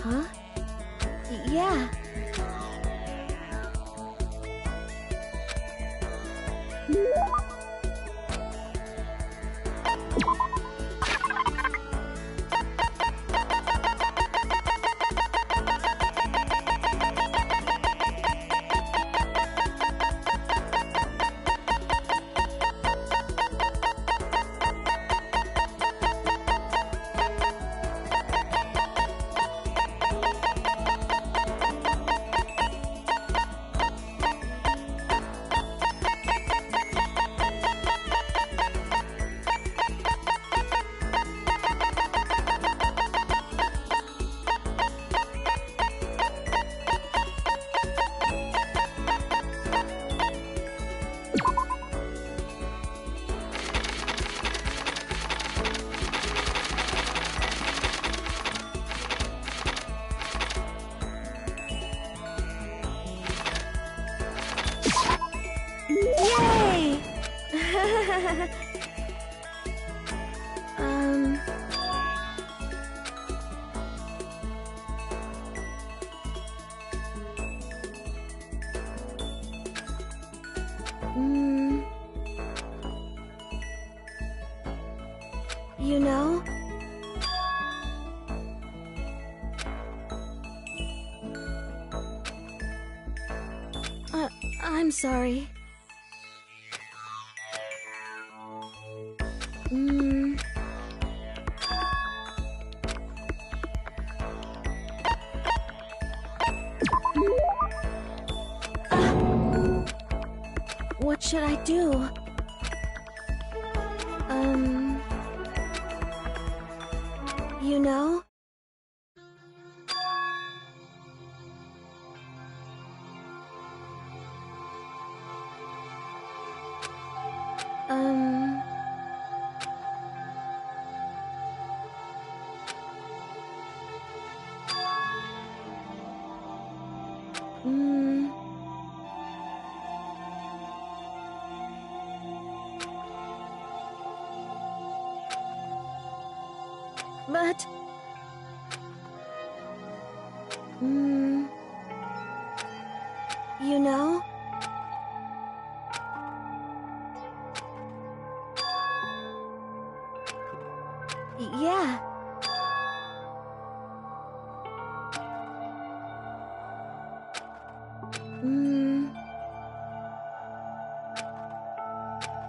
Huh? Yeah. Yay! You know? I'm sorry. What should I do? You know? But... You know? Yeah.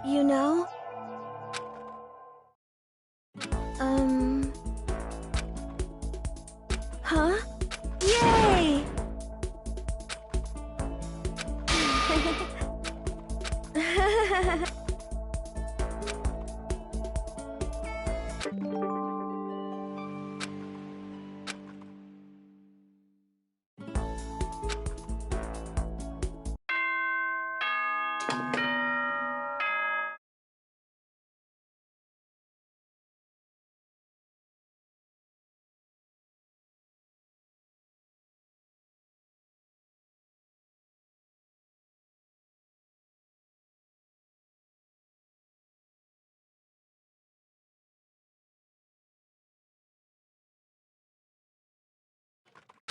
You know? Huh? Yay!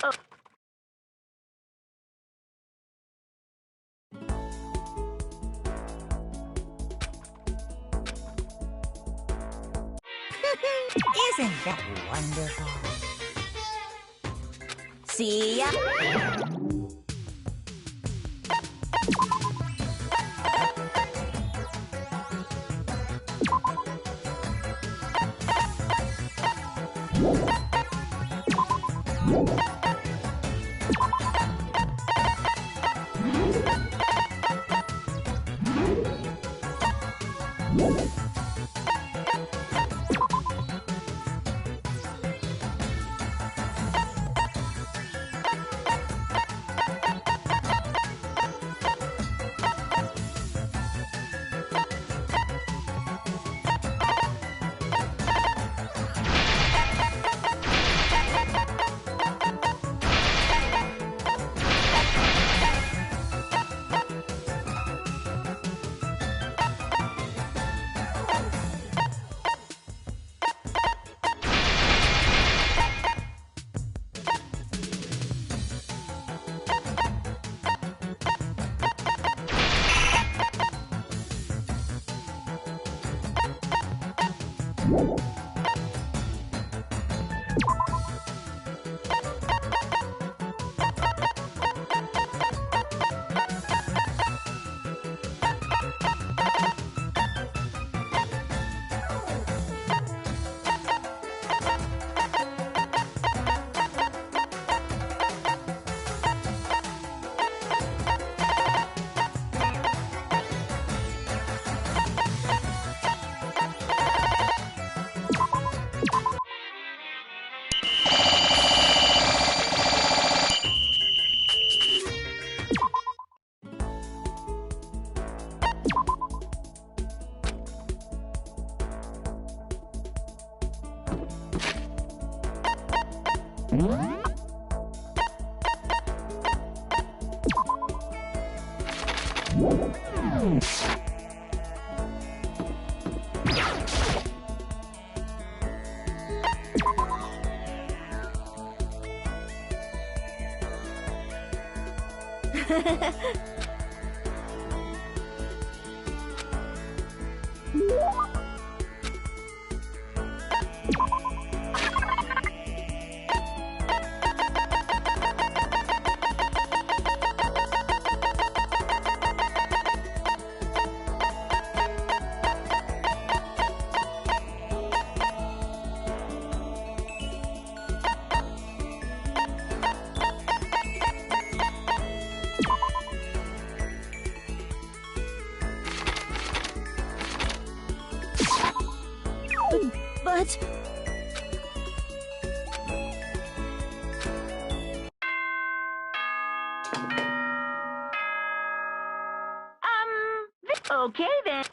Isn't that wonderful? See ya! But... Okay then.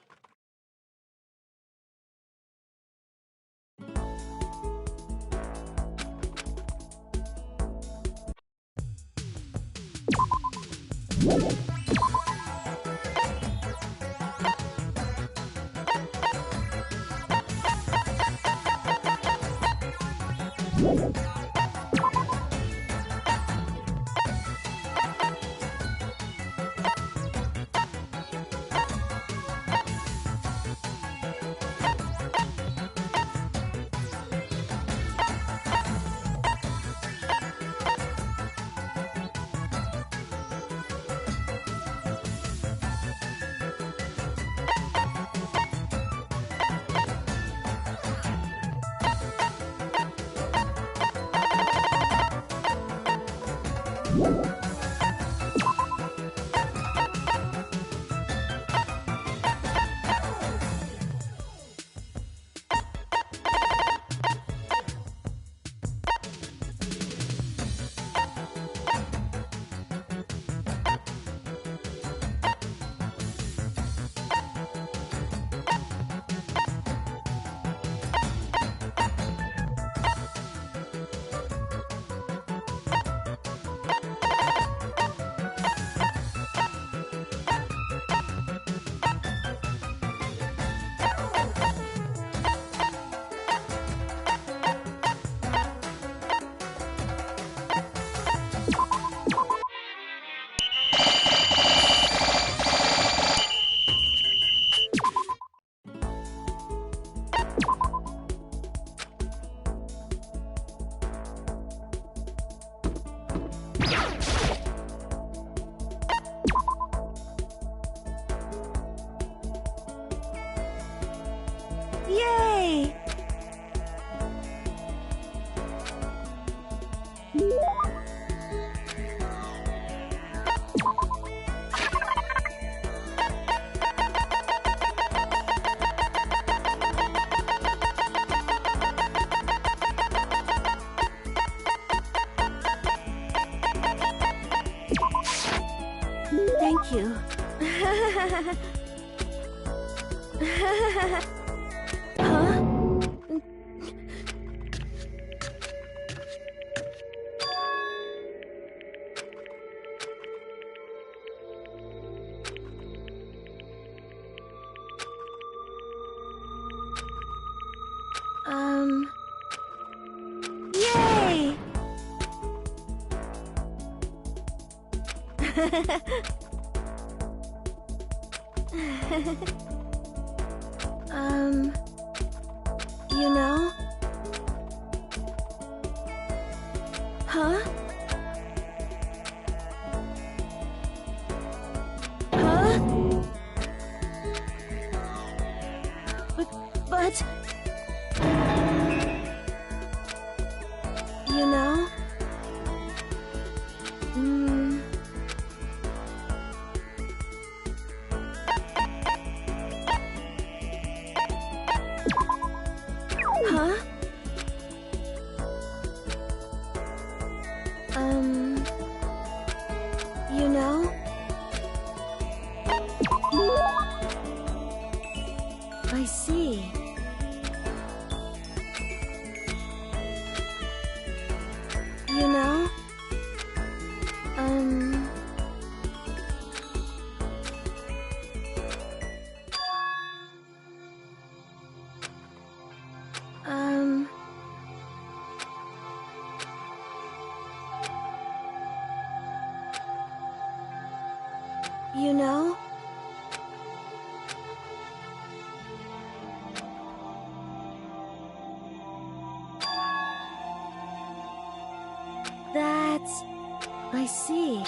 Yay! Thank you. Huh? Yay! You know? Huh? Huh? But... You know? Huh? You know? I see. You know? You know? That's... I see.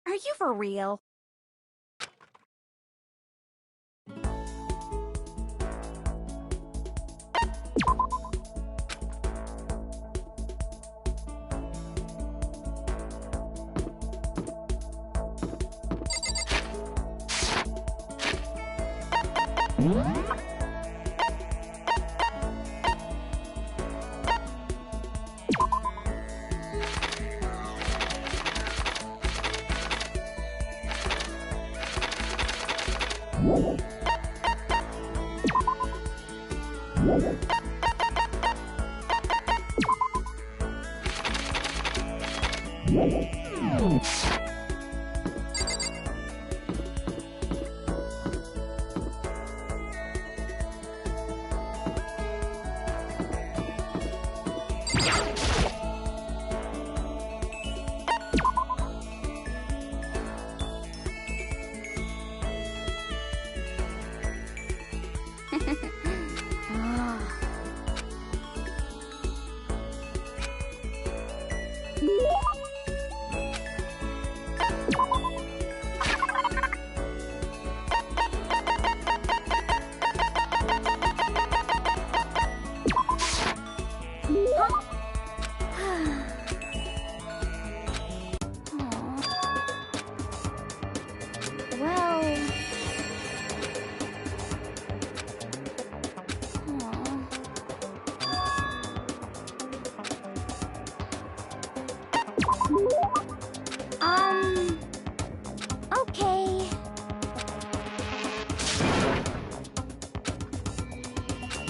Are you for real? Okay.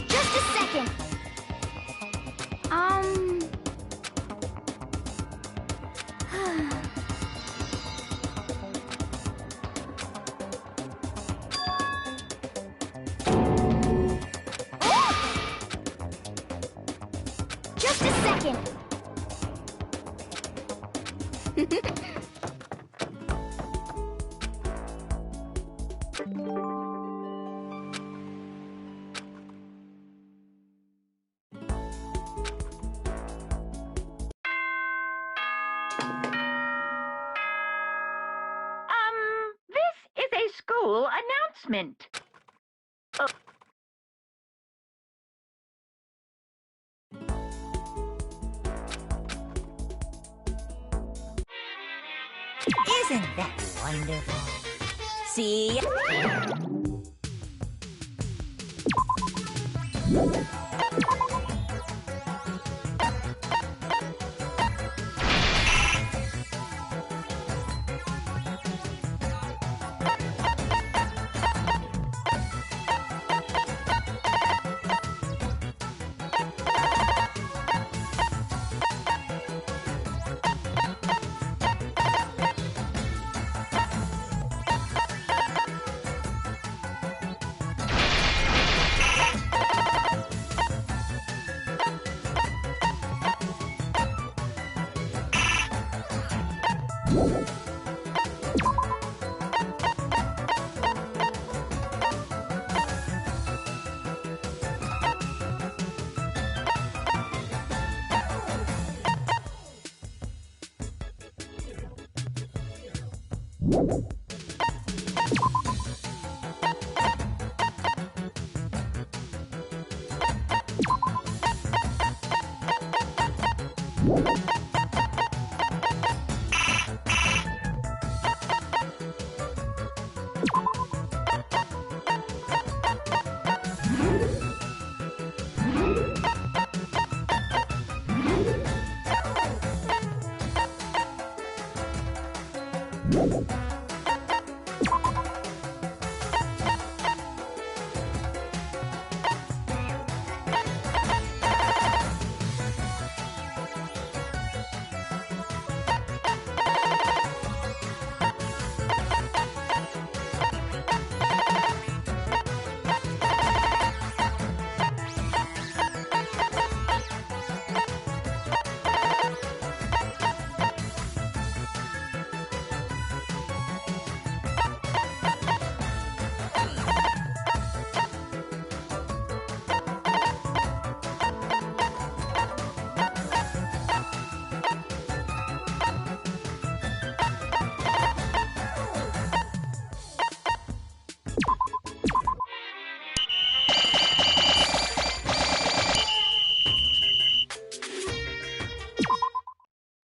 Just a second. Just a second. This is a school announcement. Isn't that wonderful? See?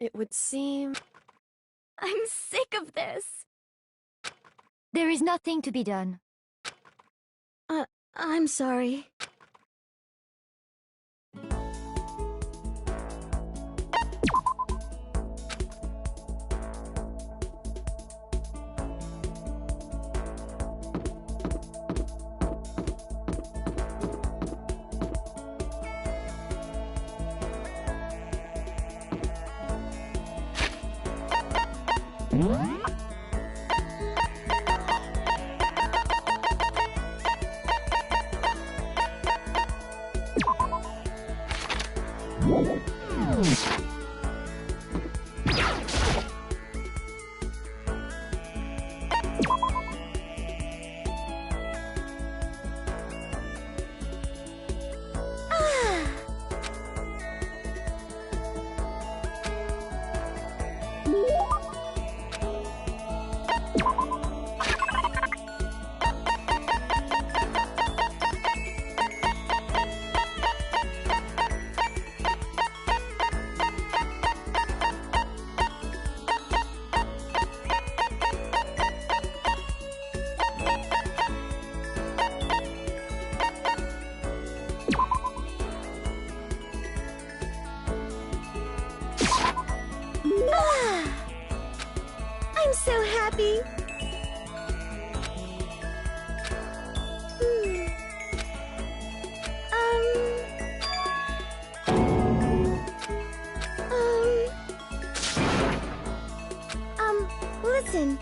It would seem... I'm sick of this. There is nothing to be done. I'm sorry. I'm so happy. Listen.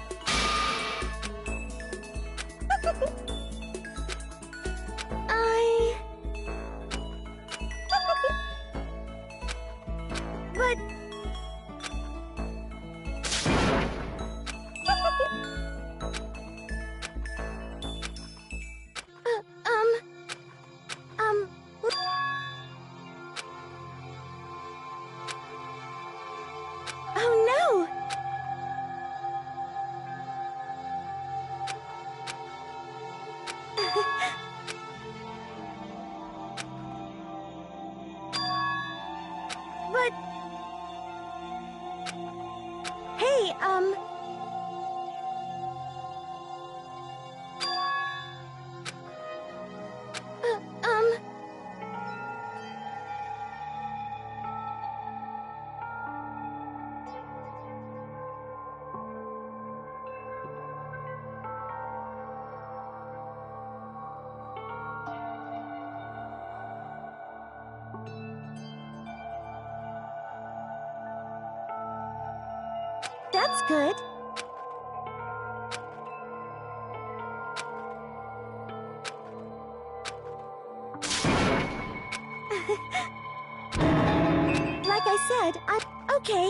But... Oh no! But... Hey, That's good. Like I said, okay.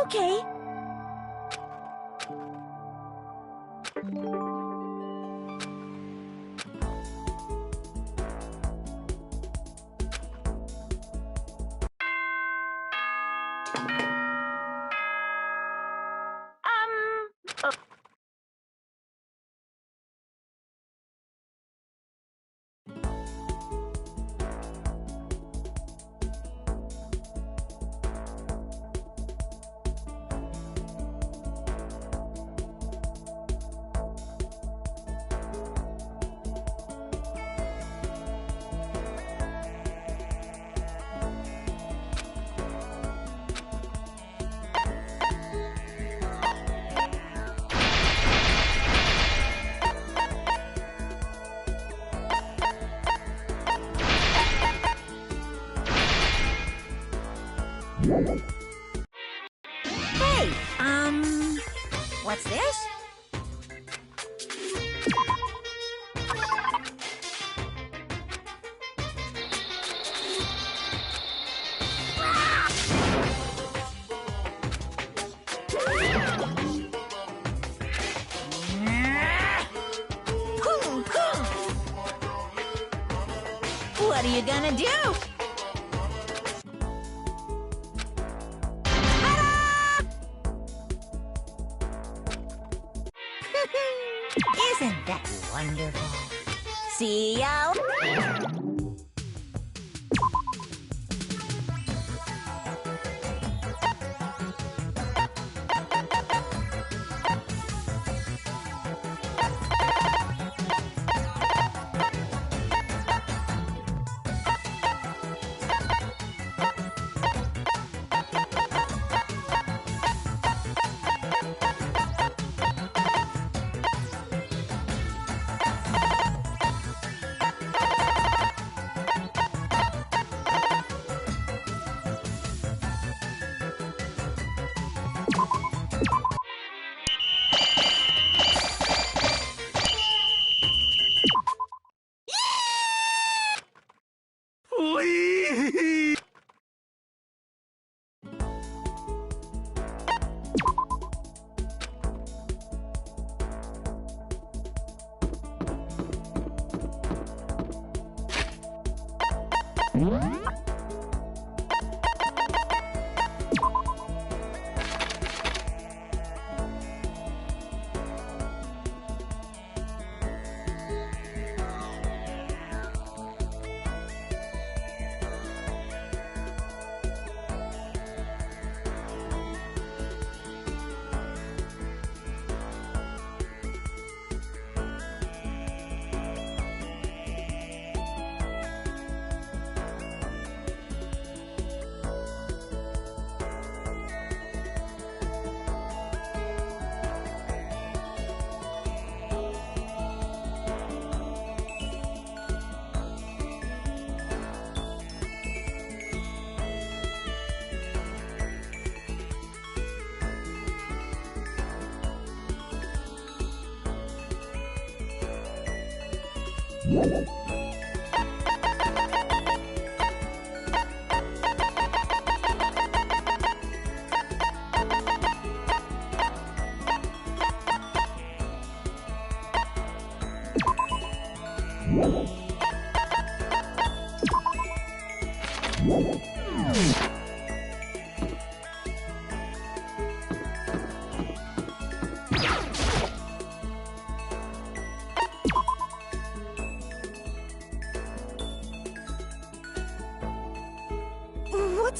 Okay. Hey, what's this? What are you gonna do? Isn't that wonderful? See ya!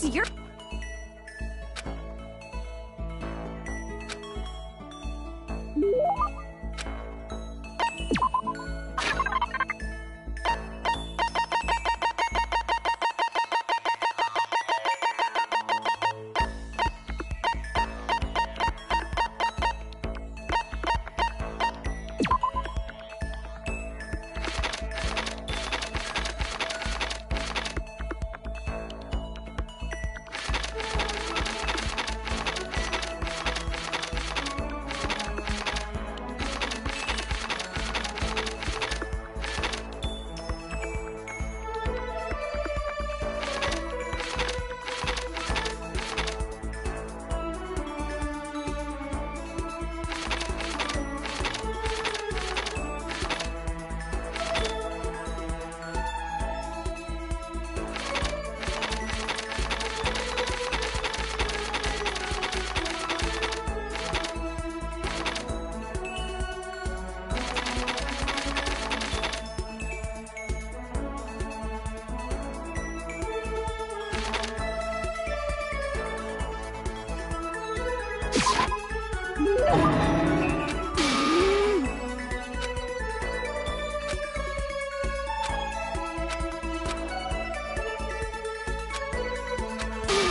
What's your...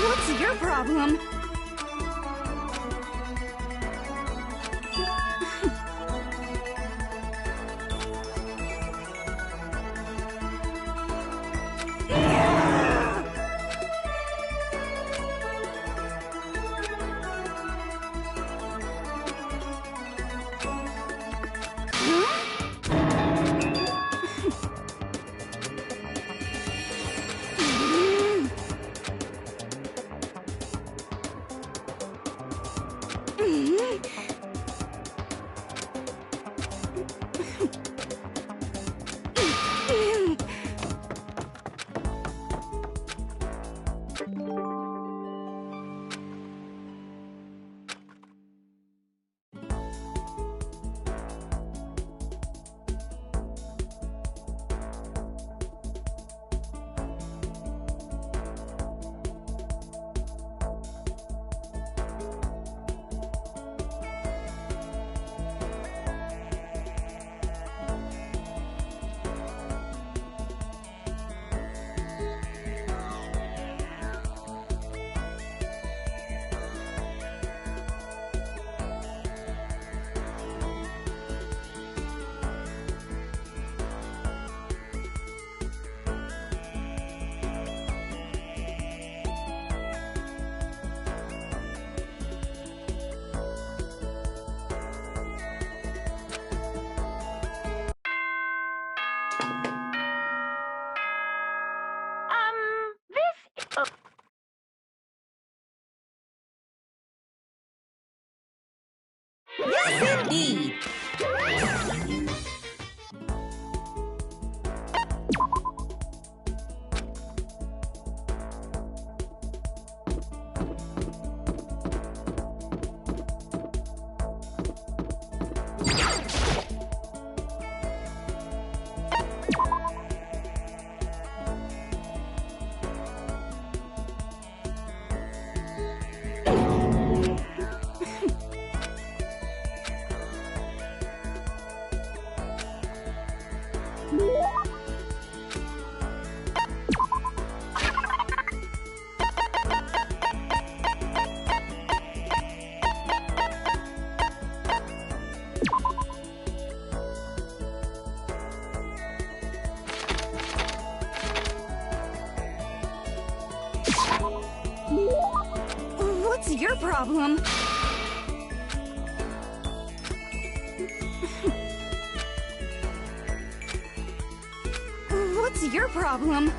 What's your problem? Yes, indeed. What's your problem? What's your problem?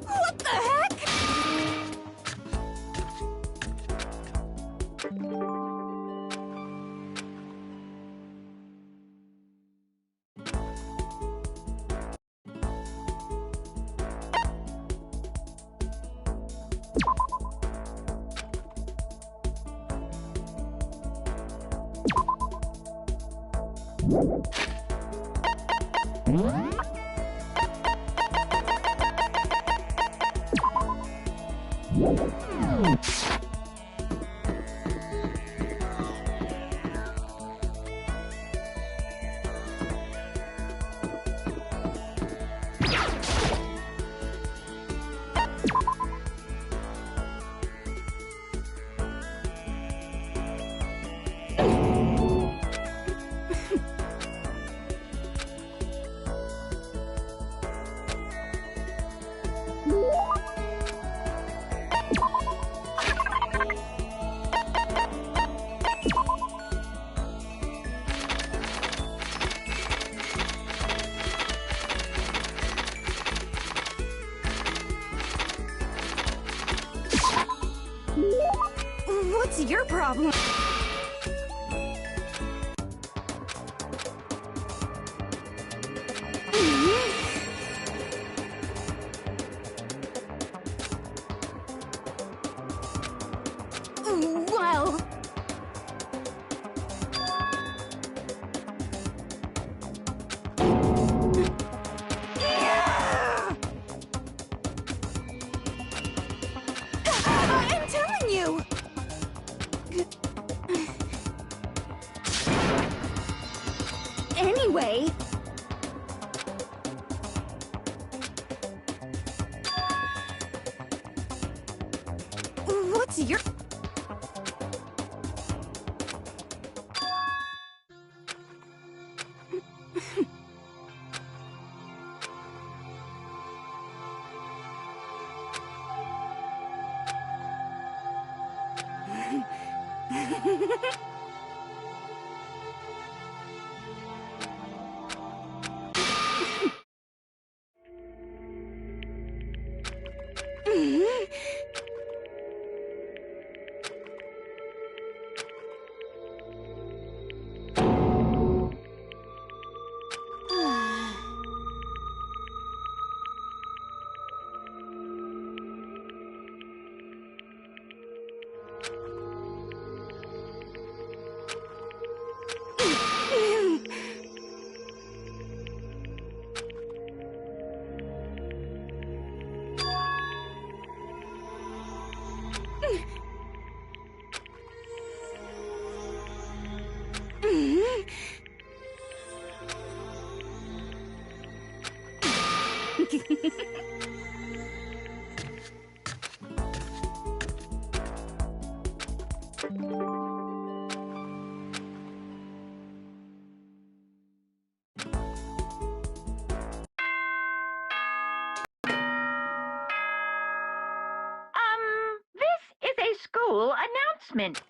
What the heck? What's your problem? Well... I'm telling you! Anyway... What's your... school announcement.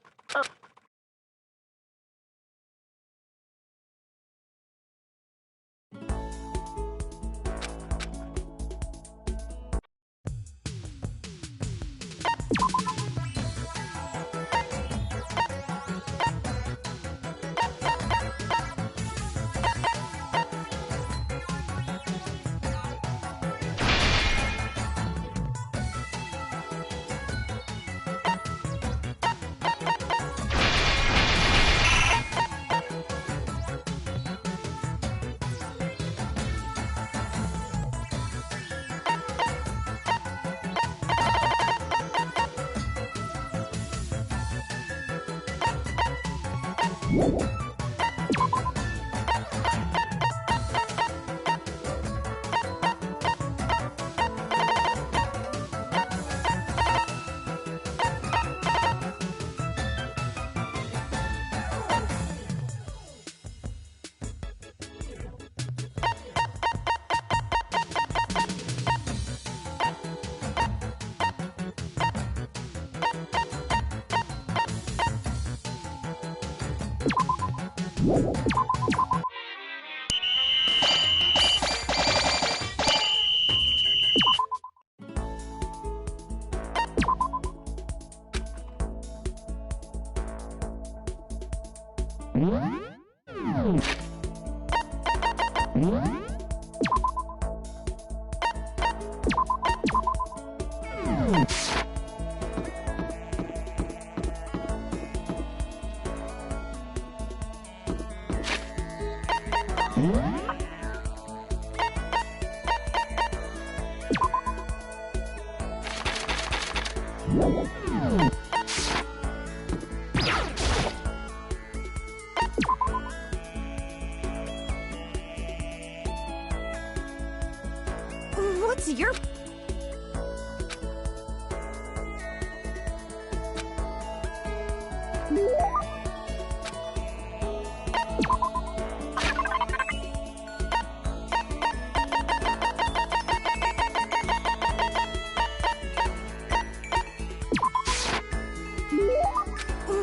What's your...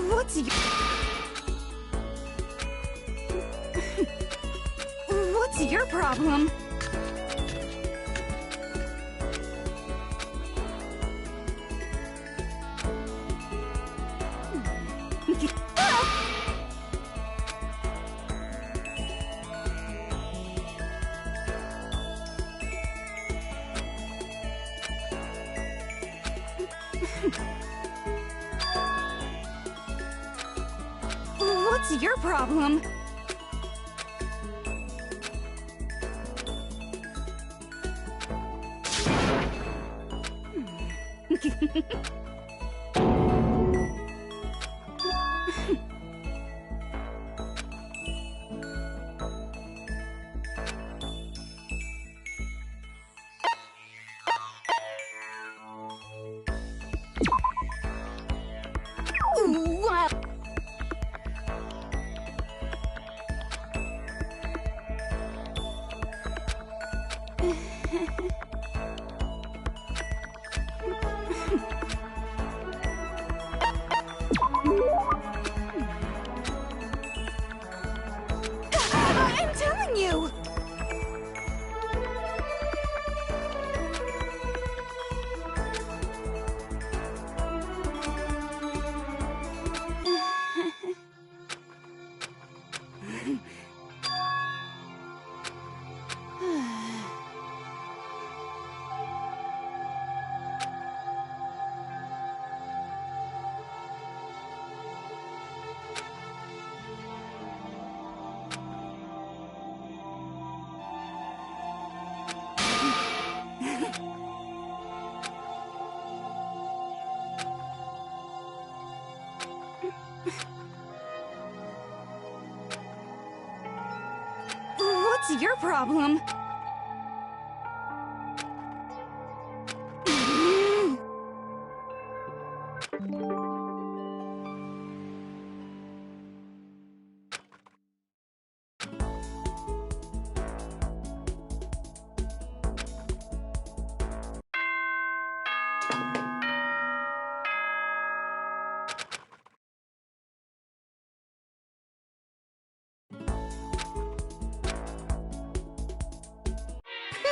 What's your... What's your problem? What's your problem? Wow. I'm telling you! What's your problem?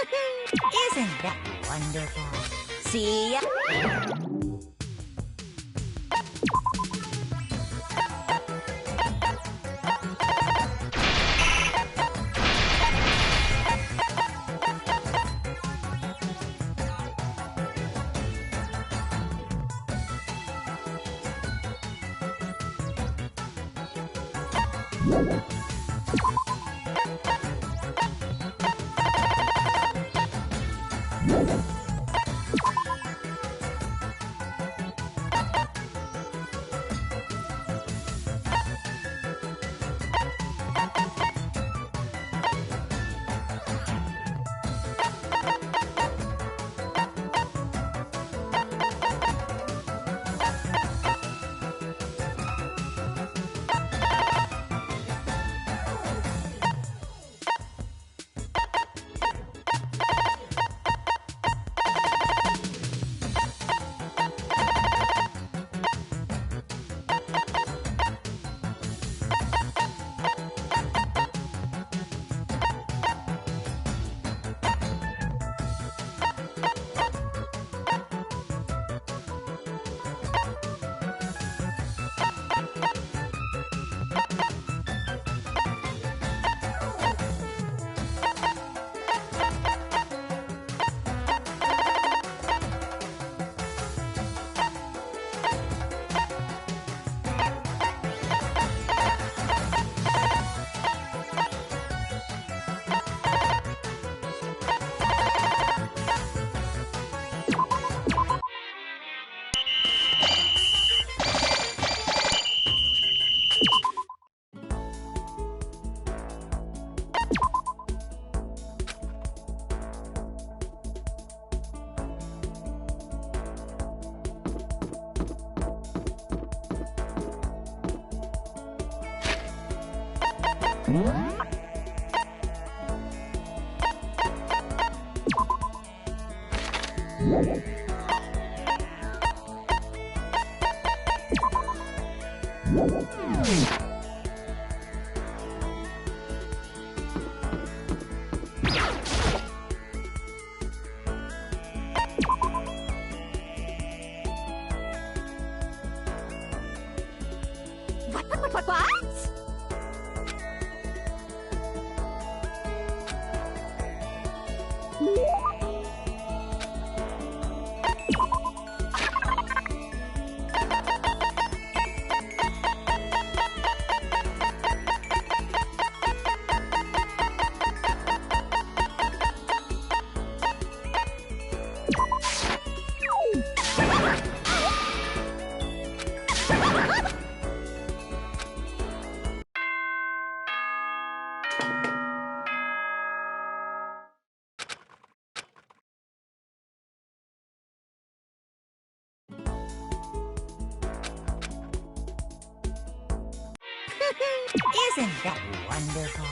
Isn't that wonderful? See ya. Isn't that wonderful?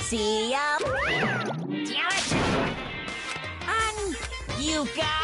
See ya. Damn it! You guys!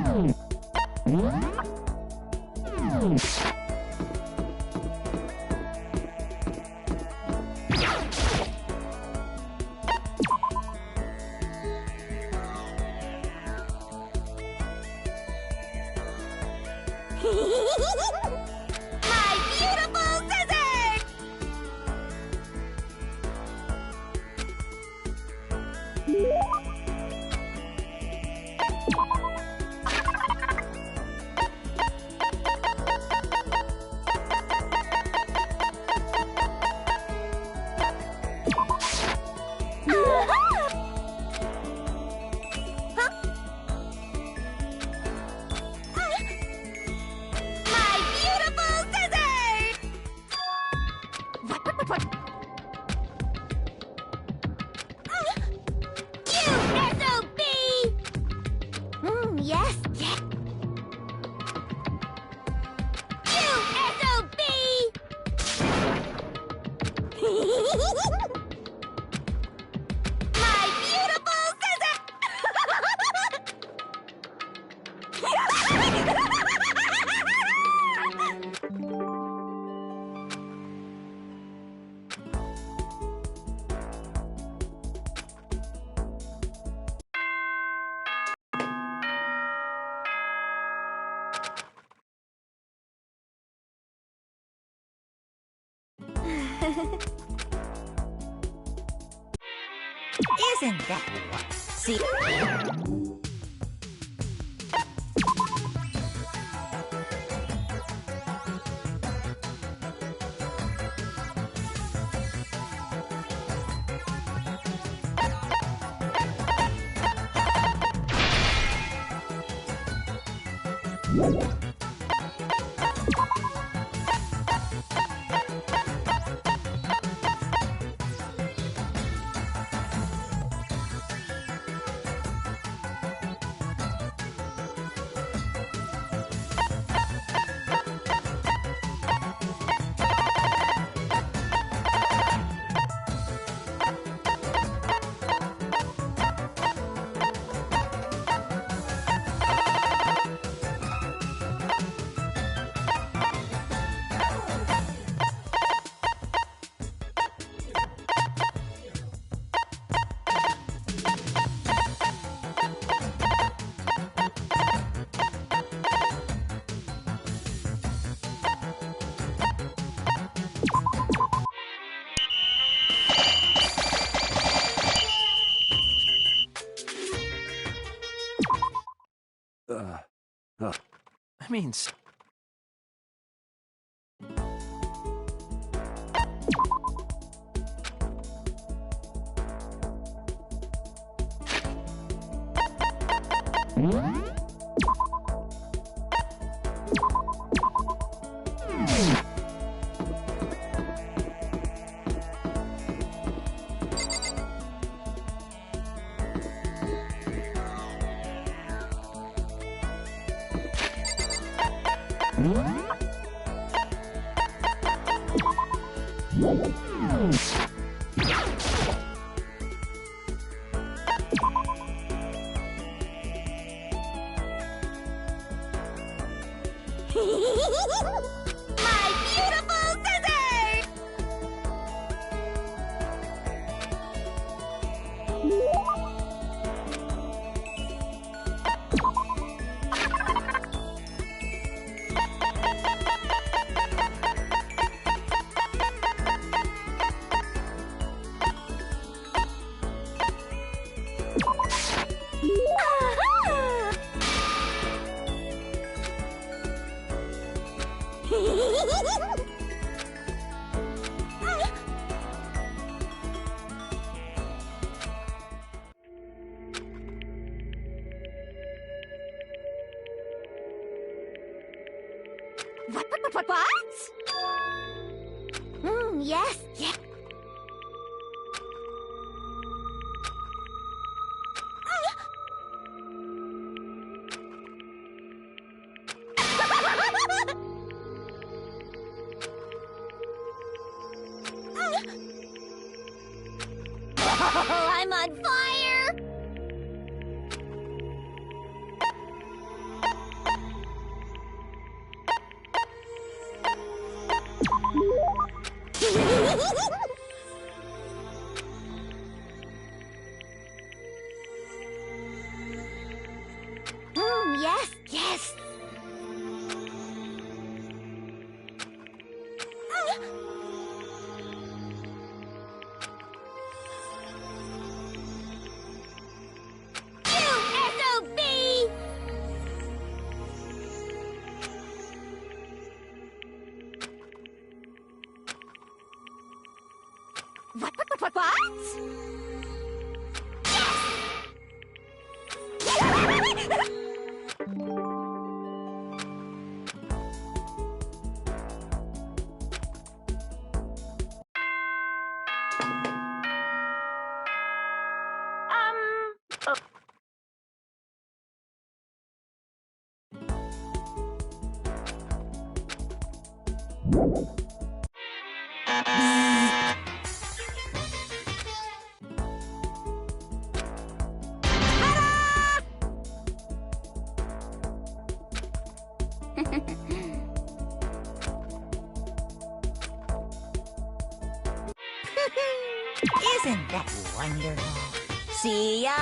My beautiful scissors! My beautiful scissors! You SOB! Yes, yes. You SOB! My beautiful scissors! Isn't that what? See? I mean, My beautiful scissors! What? Yes, yes. Oh, I'm on fire! Yes, yes. SOB! What? Isn't that wonderful? See ya!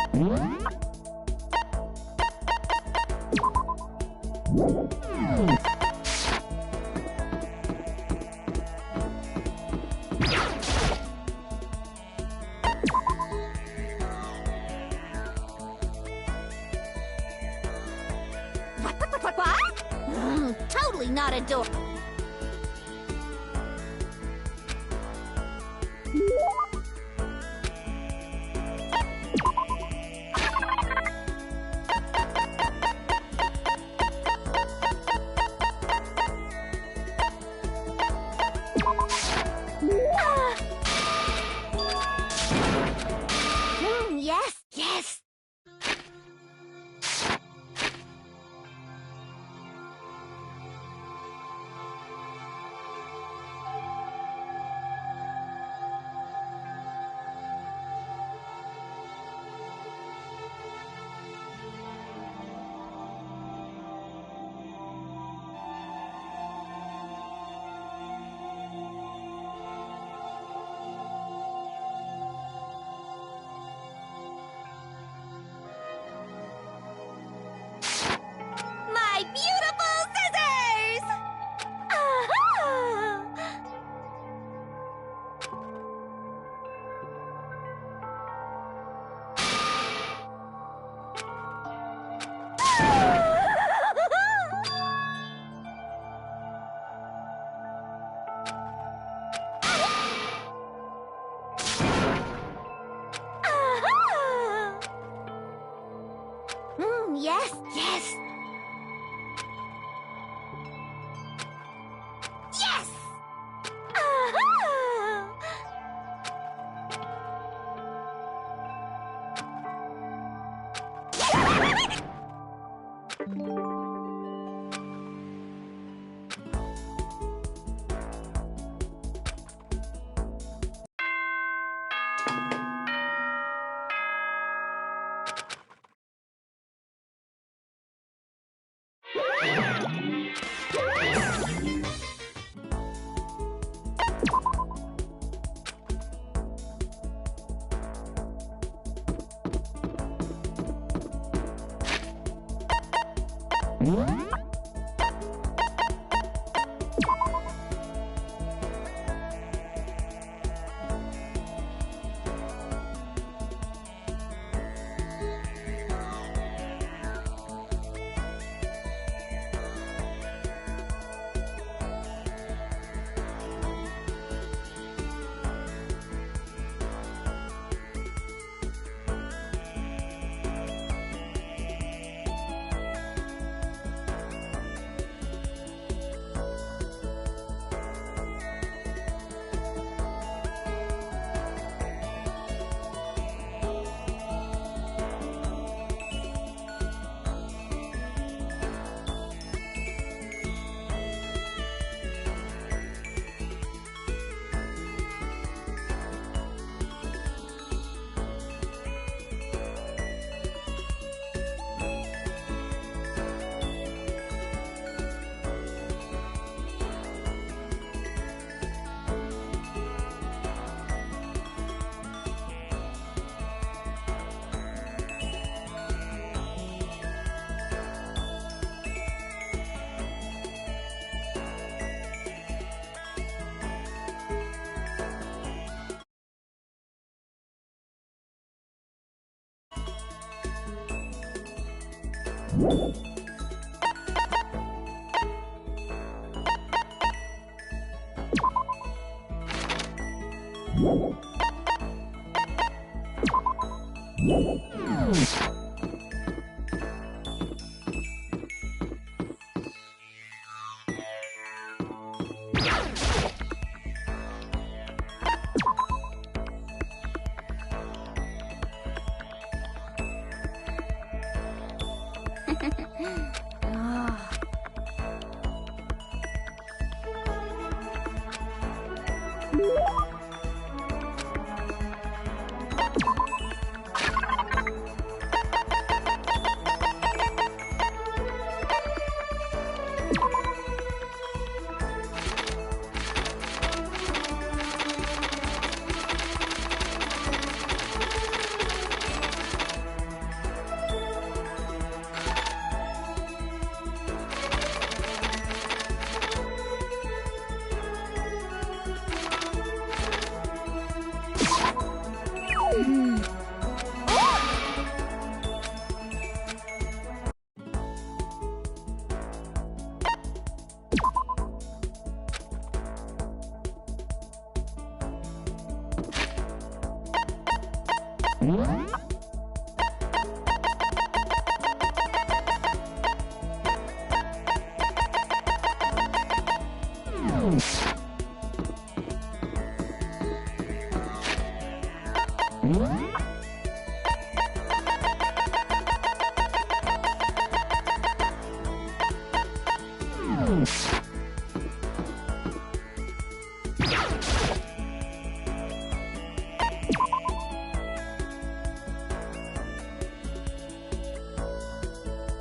What? Totally not a door. Yes, yes. Yes, yes! Yes! Ah-ha!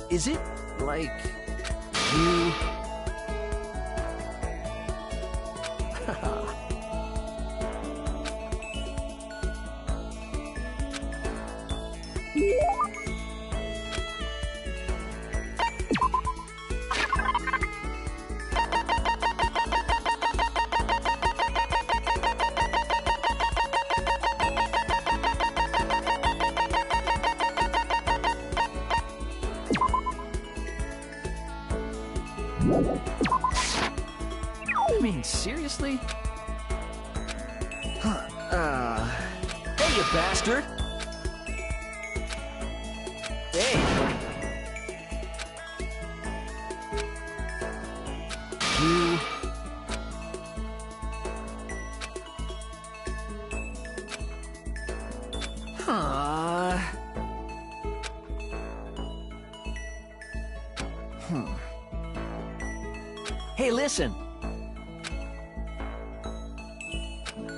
Is it like you? I mean, seriously? Hey, you bastard! Hey! Hey, listen.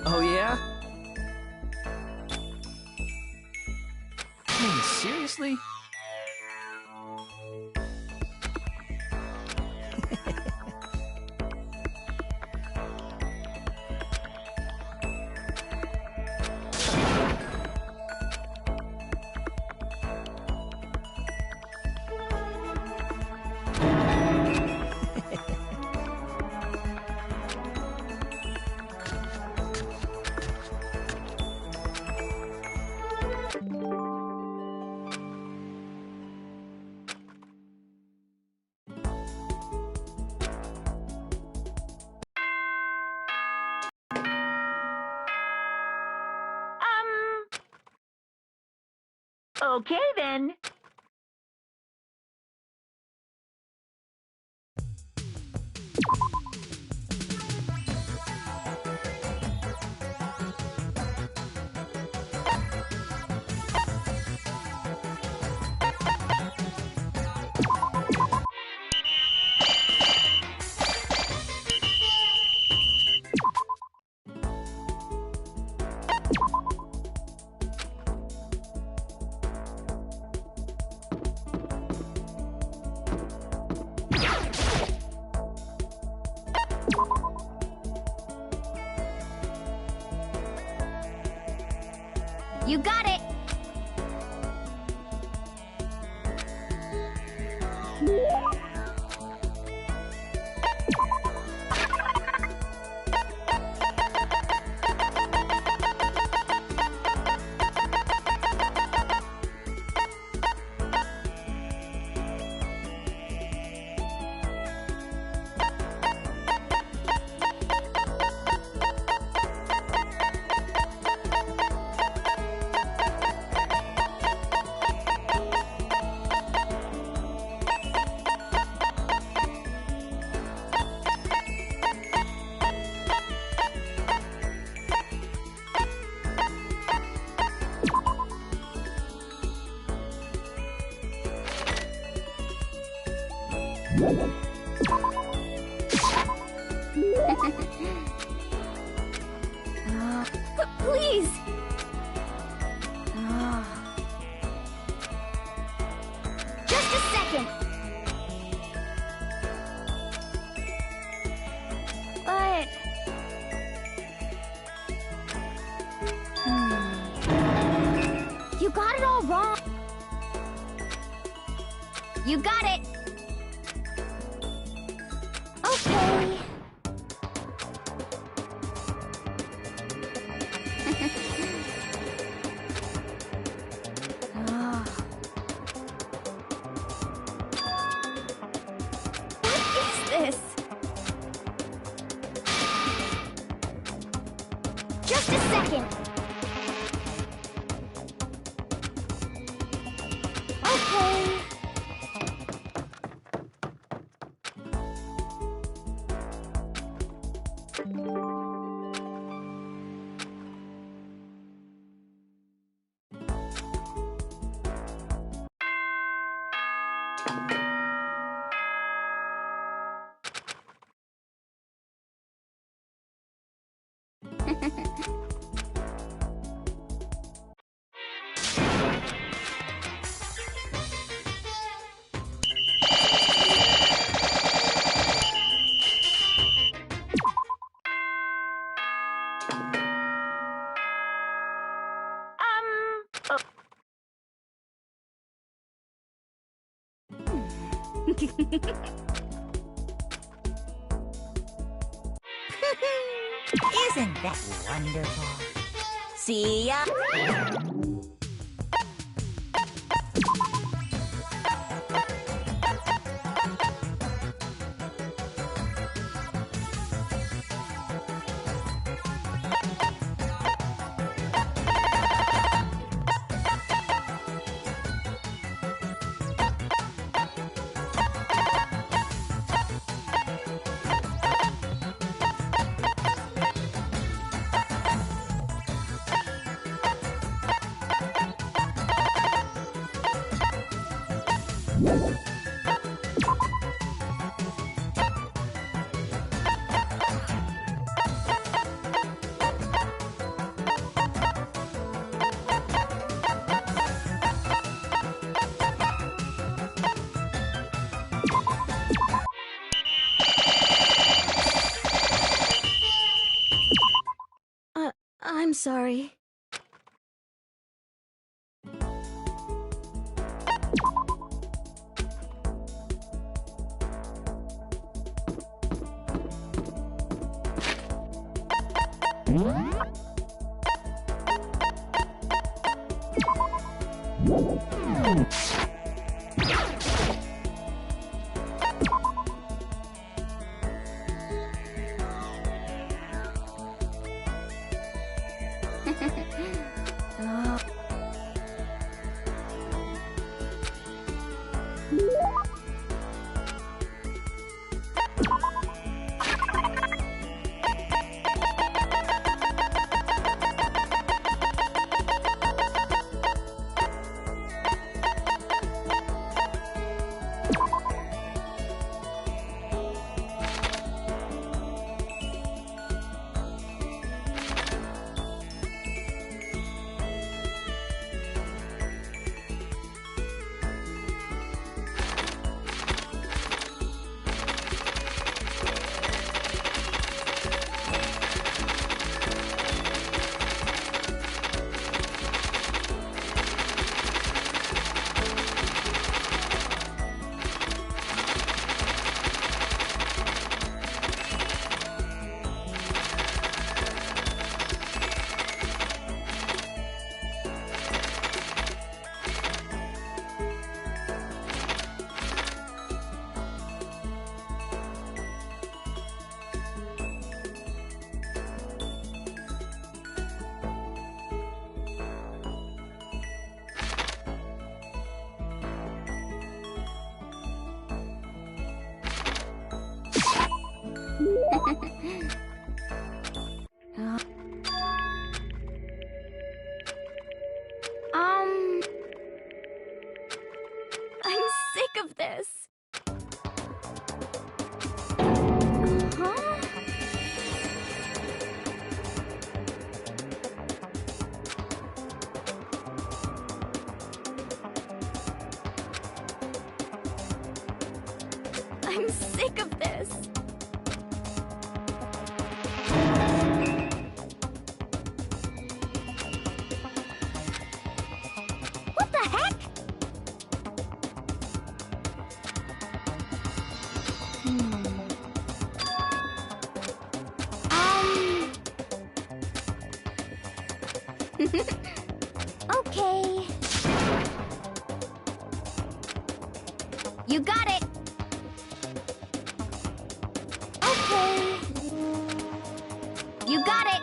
Oh, yeah? I mean, seriously? Okay, then. You got it! Please! Just a second! But... You got it all wrong! You got it! Okay. This. Just a second. Okay. Isn't that wonderful? See ya! sorry. I'm sick of this. Huh? I'm sick of this. What the heck? Okay. You got it. Okay. You got it.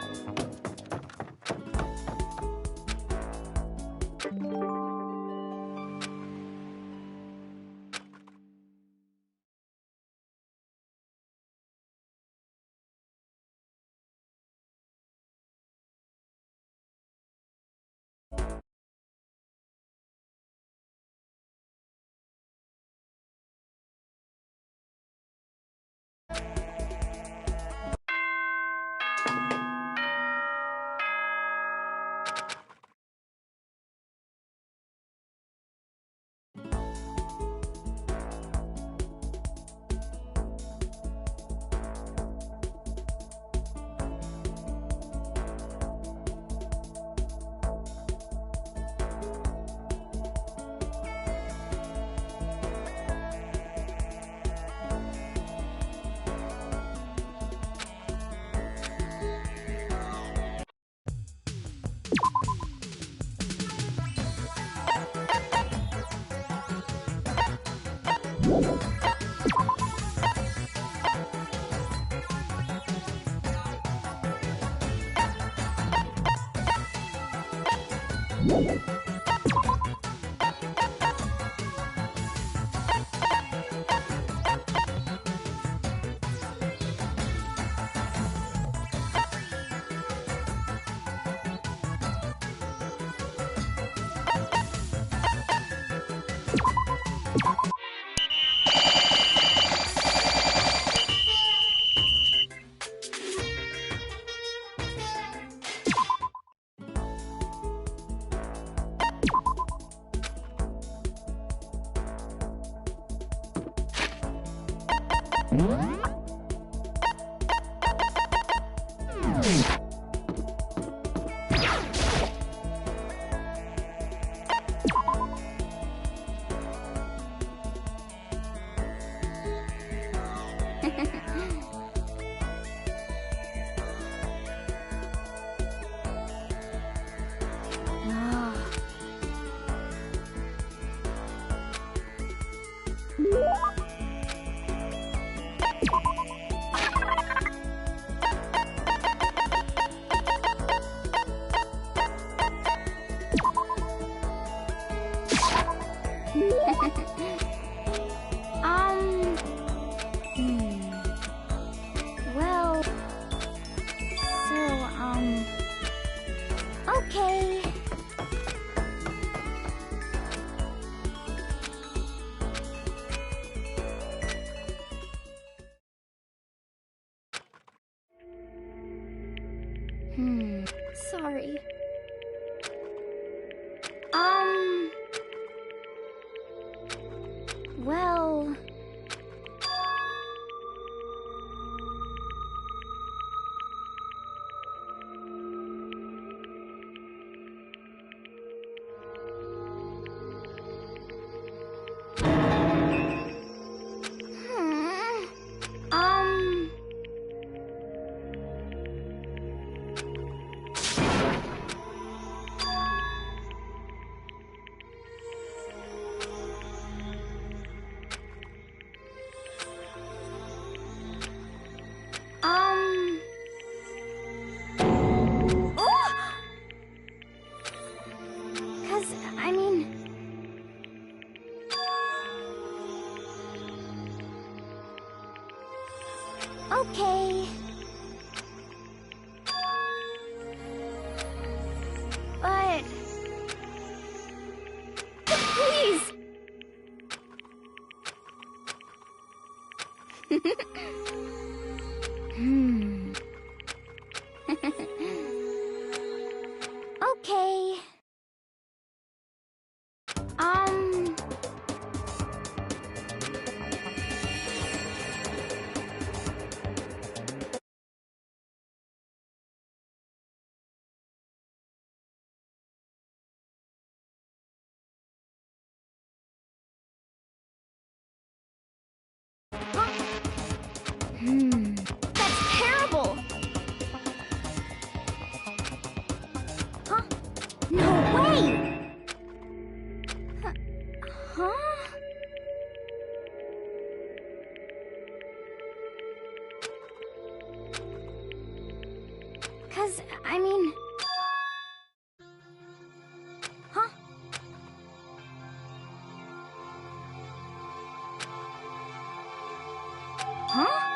Well... Okay. Sorry. Well... Okay. But... Please! Okay. That's terrible! Huh? No way! Huh? I mean... Huh? Huh?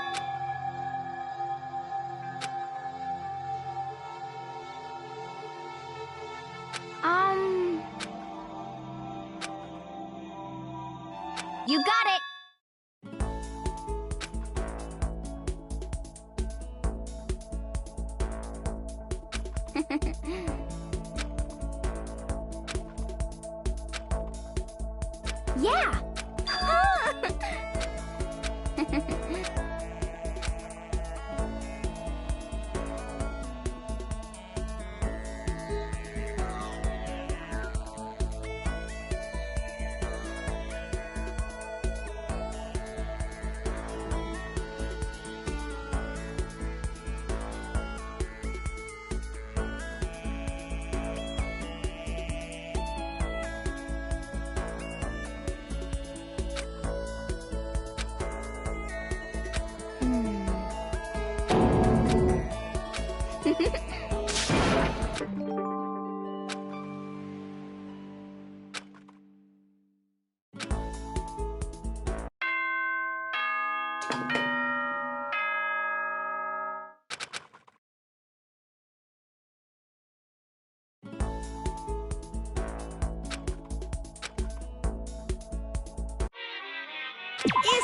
You got it! Yeah!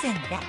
Isn't that...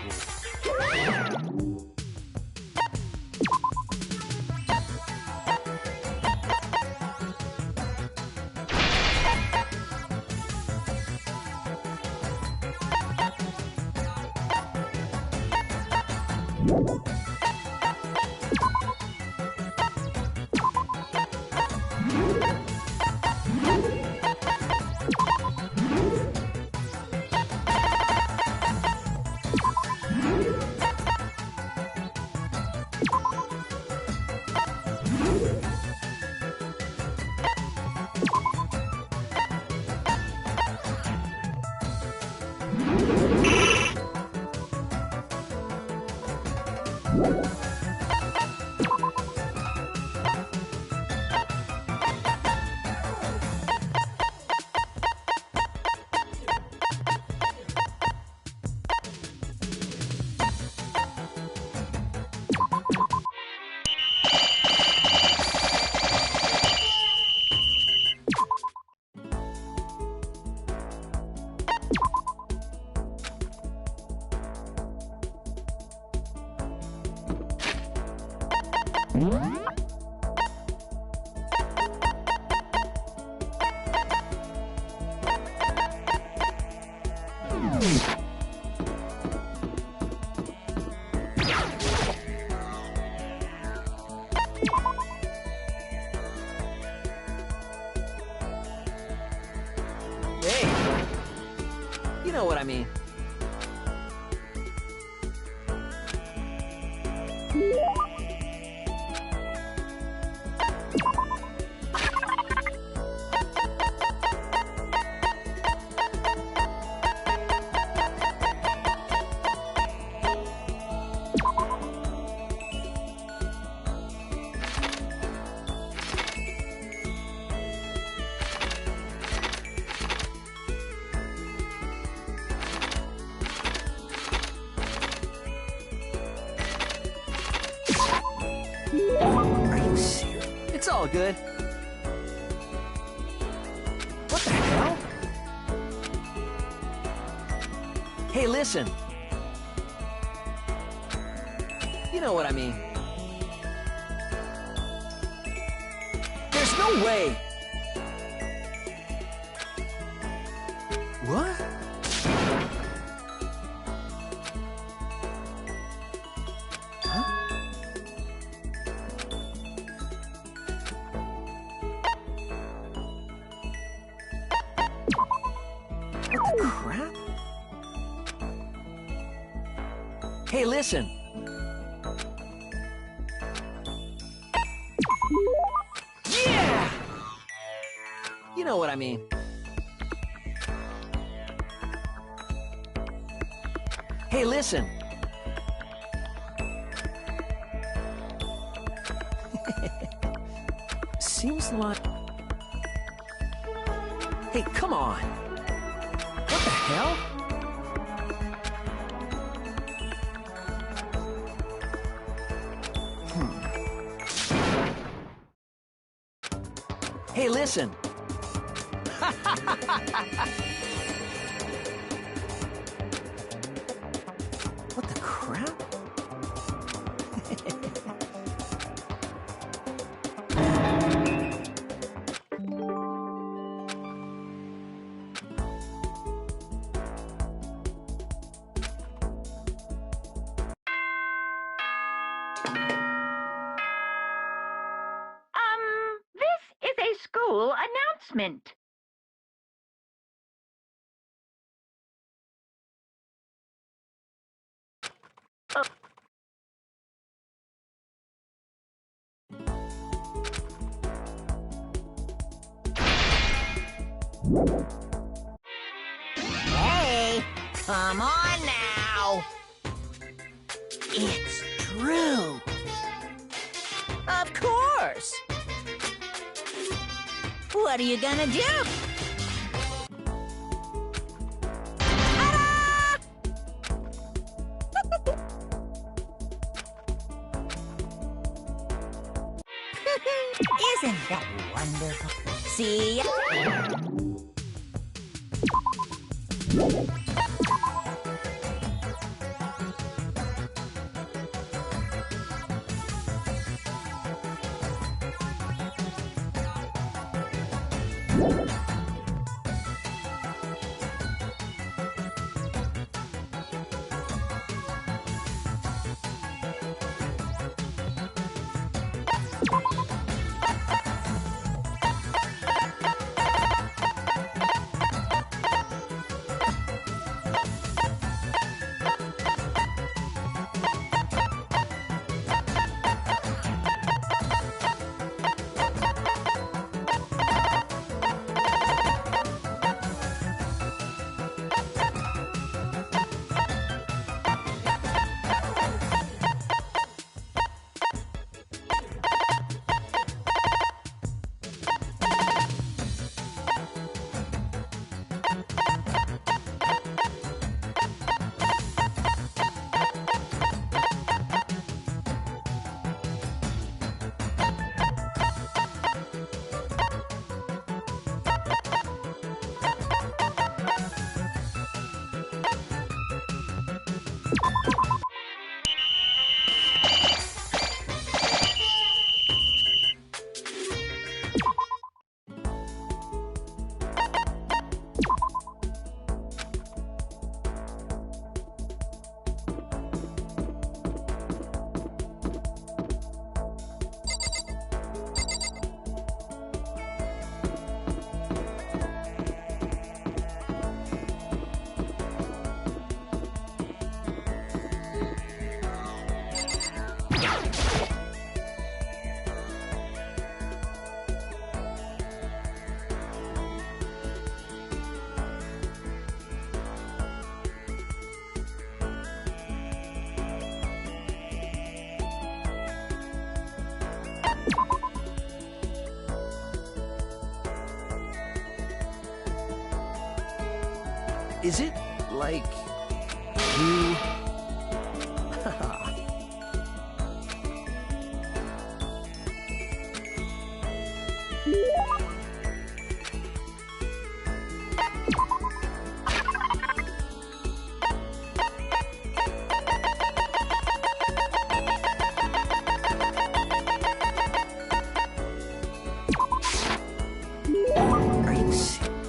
Hey! You know what I mean. Are you serious? It's all good. What the hell? Hey, listen. You know what I mean. There's no way. What? What the crap? Hey, listen. Yeah! You know what I mean. Hey, listen. Seems like... Hey, come on. What the hell? Hey, listen. What the crap? This is a school announcement. Hey, come on now. It's true. Of course. What are you gonna do? Isn't that wonderful? See? Is it, like, you?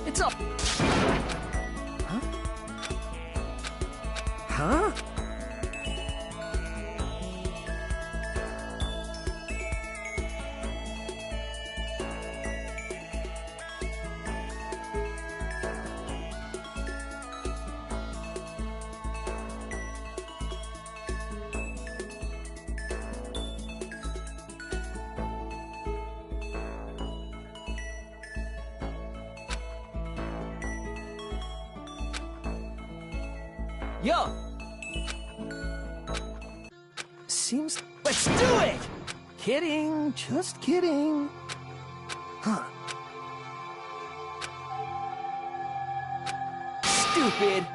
It's up. Huh? Huh? Yo! Seems... Let's do it! Kidding, just kidding. Huh. Stupid!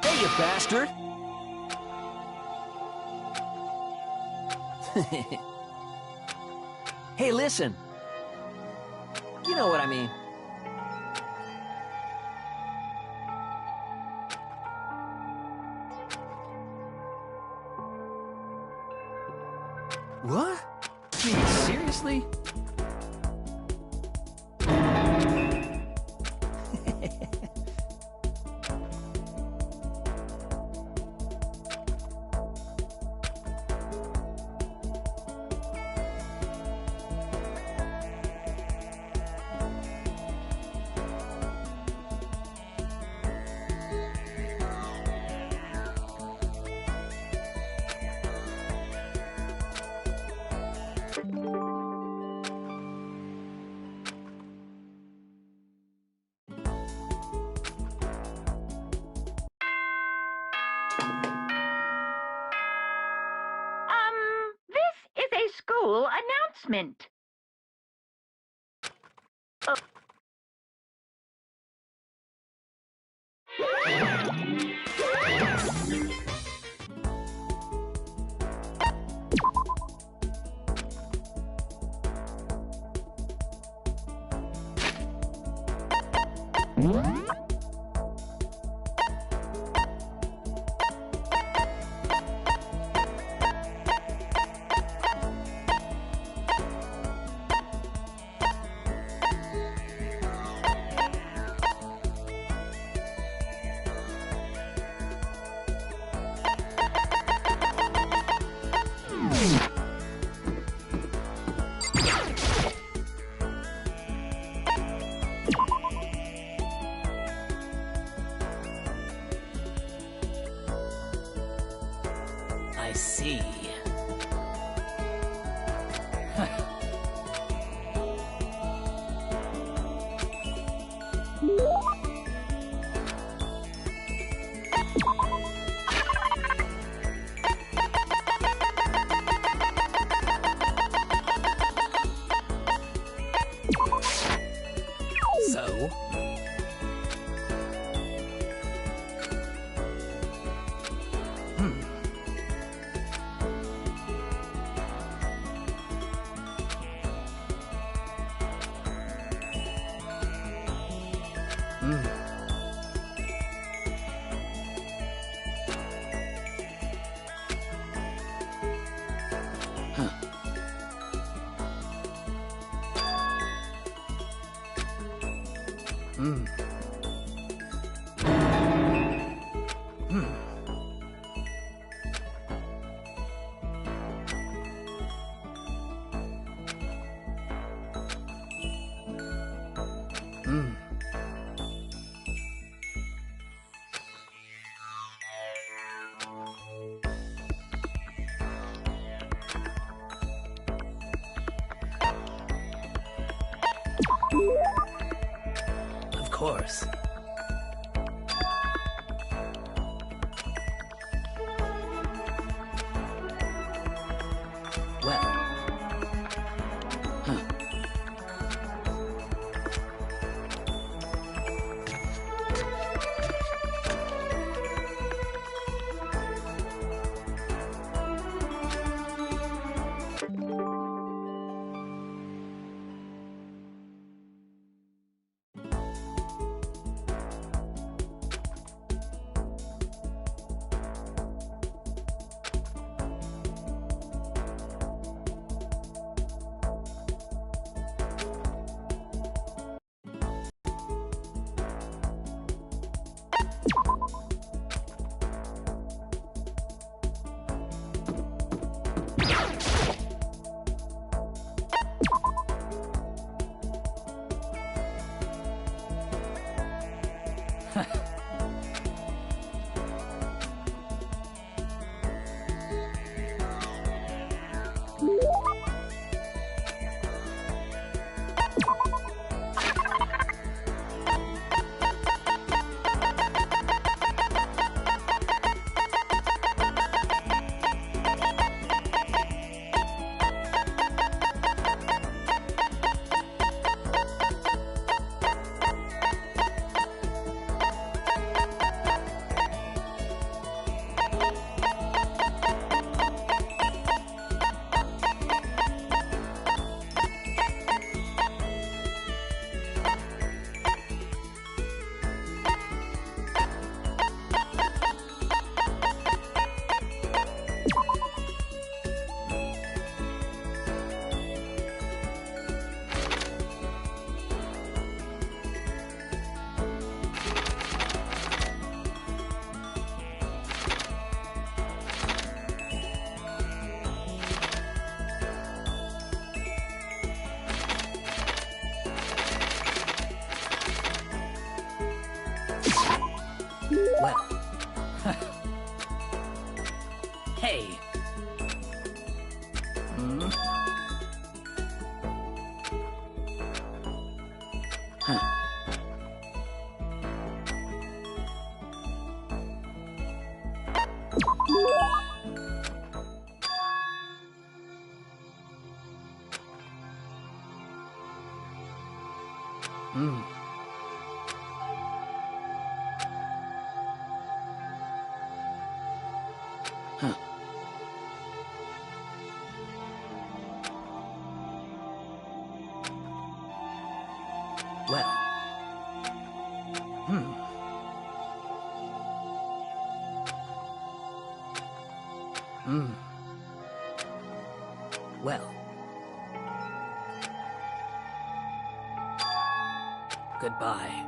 Hey, you bastard! Hey, listen. You know what I mean. What? I mean, seriously? This is a school announcement. I see. So? Of course. Hey. Hmm? Huh. Hmm. Huh. Well. Hmm. Hmm. Well. Goodbye.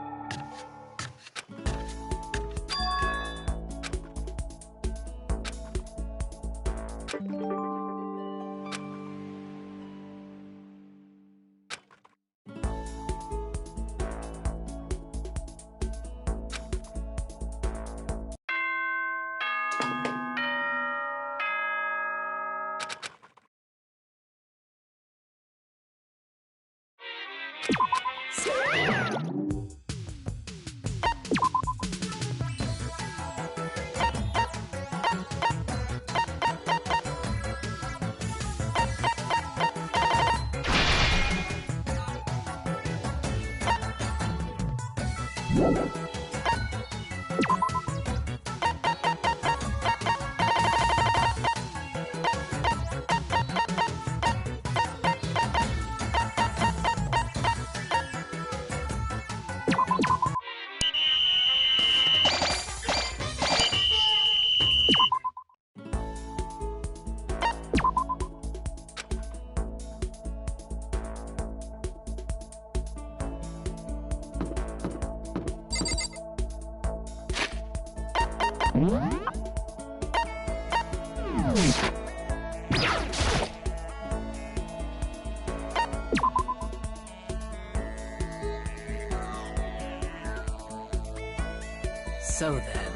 So then...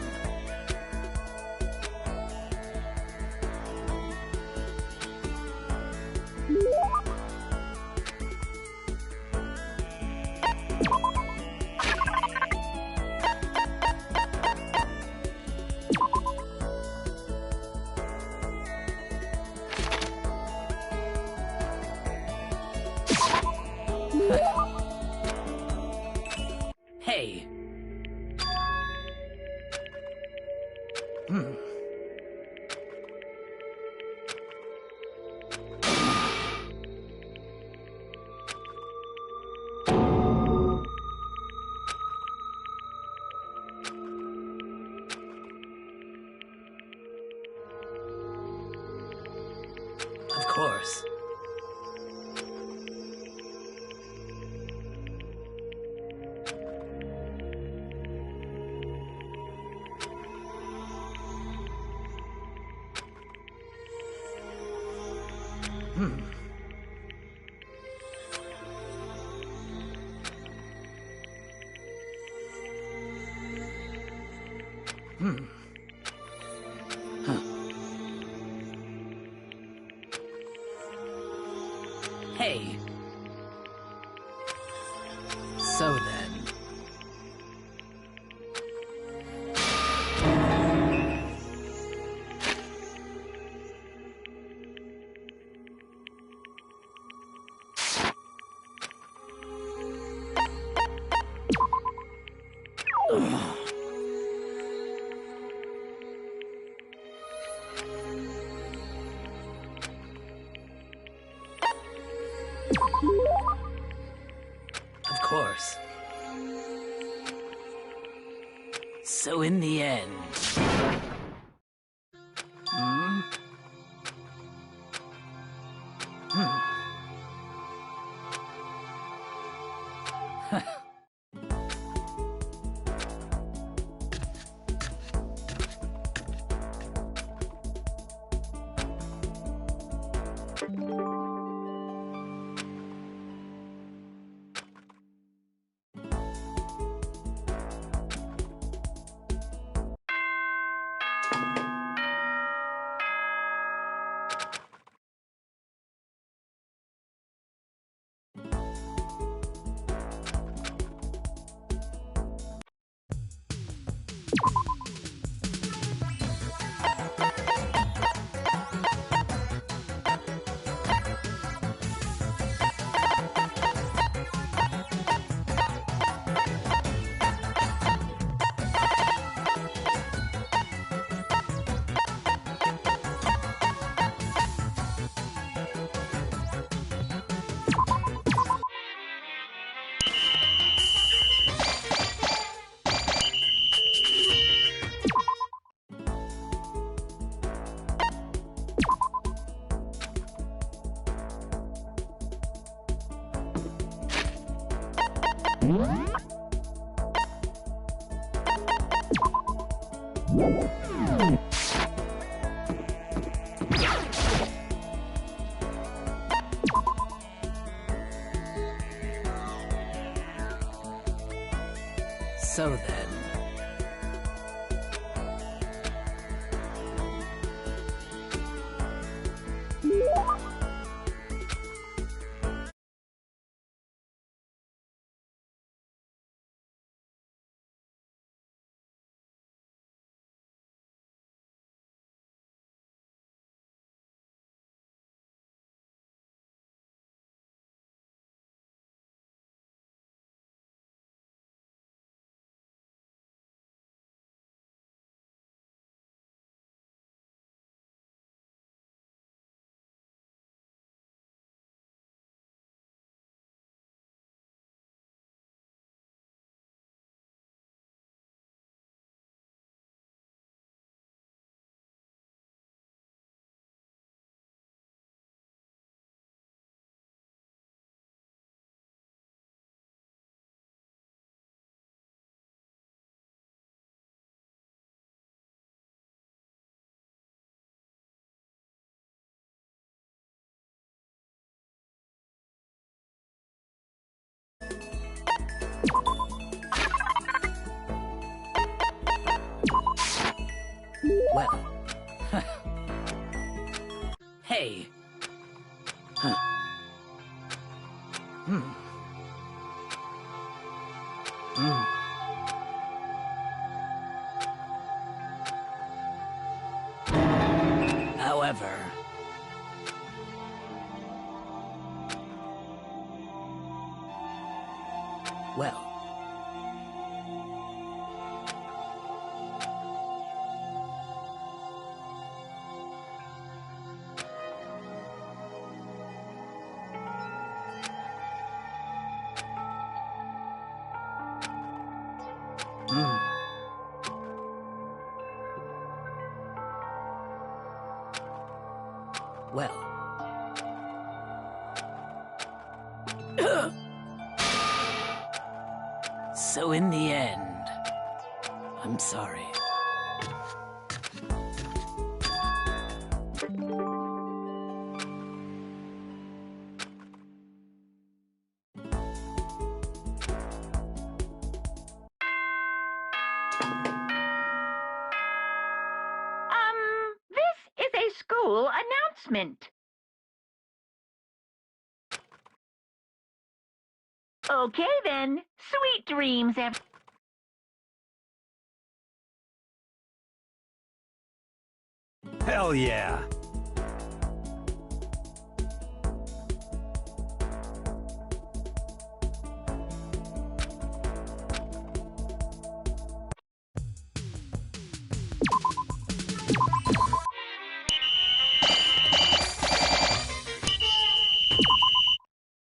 Hey! Hmm. Of course. Hmm. Hmm. Huh. Hey. So then... Of course. So in the end... Hmm? Hmm. So then... Well... Hey! Huh. However... Well... Well... So in the end... I'm sorry. This is a school announcement. Okay then, sweet dreams, Hell yeah!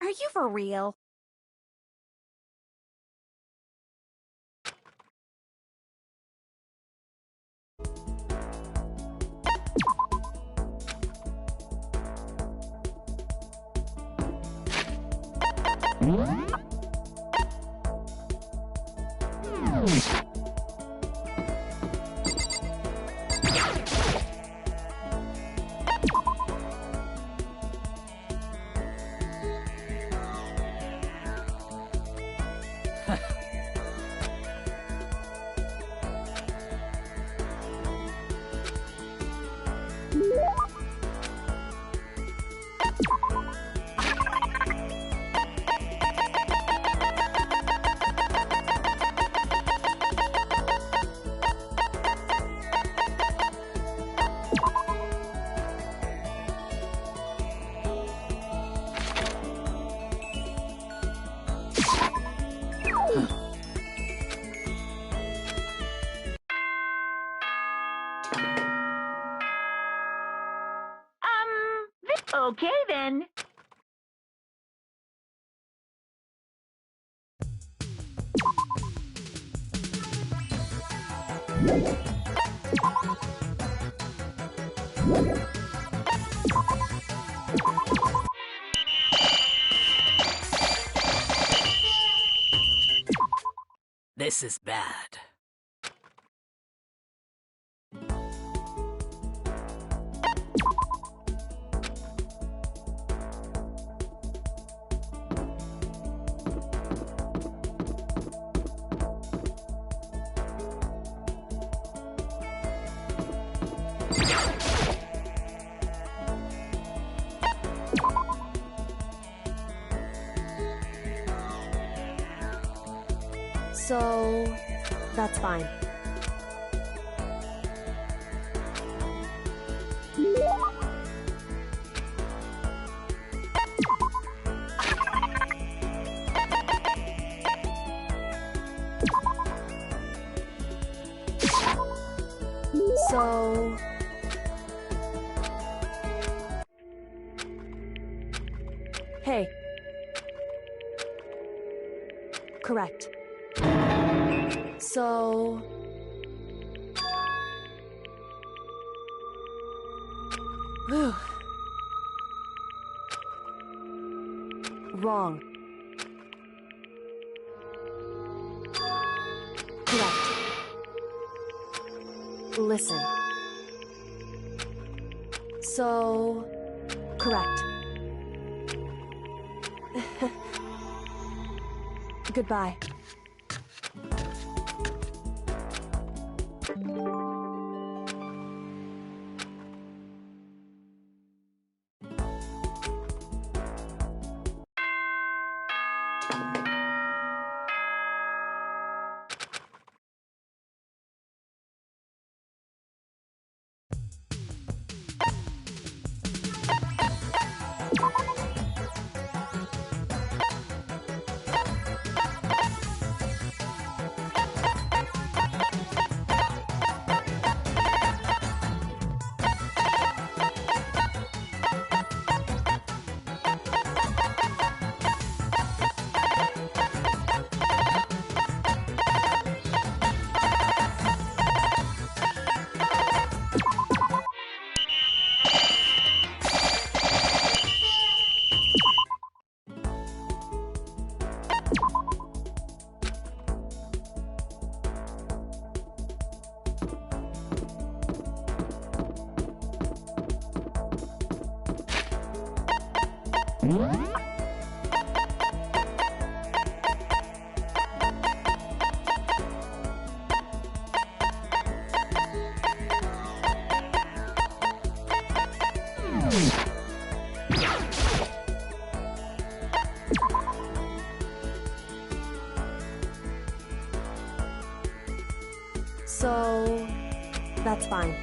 Are you for real? Okay then. This is bad. So, that's fine. So... Hey. Correct. So... Whew. Wrong. Correct. Listen. So... Correct. Goodbye. So, that's fine.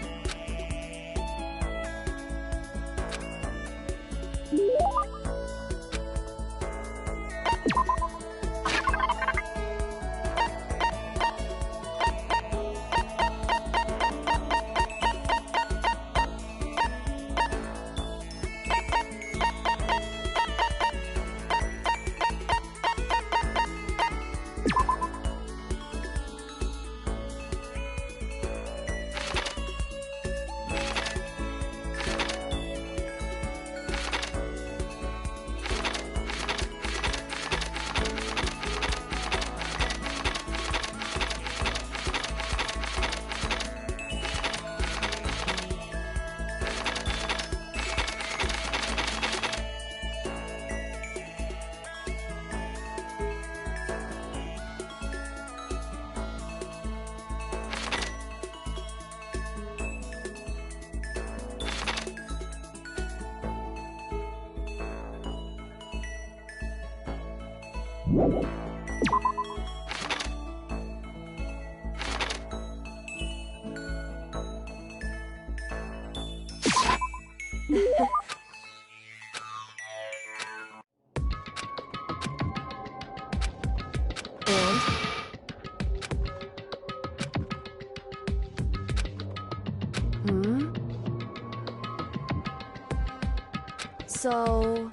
So...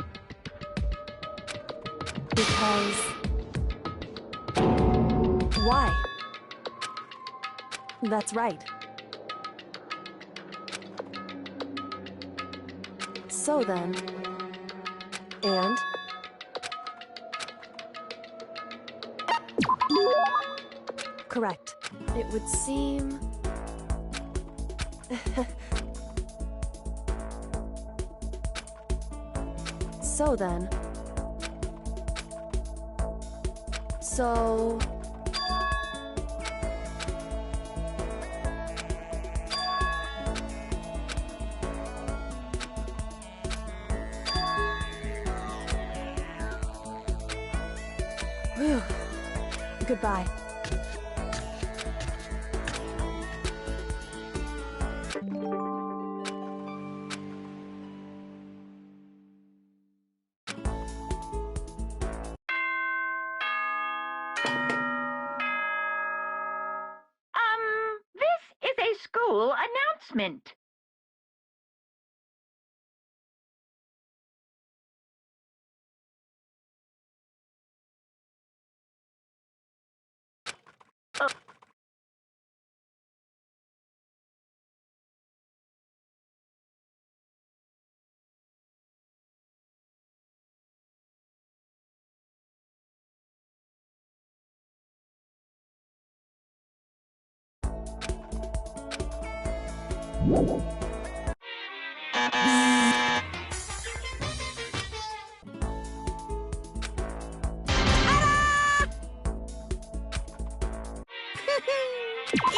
Because... Why? That's right. So then... And? Correct. It would seem... So then... So... Whew. Goodbye. This is a school announcement.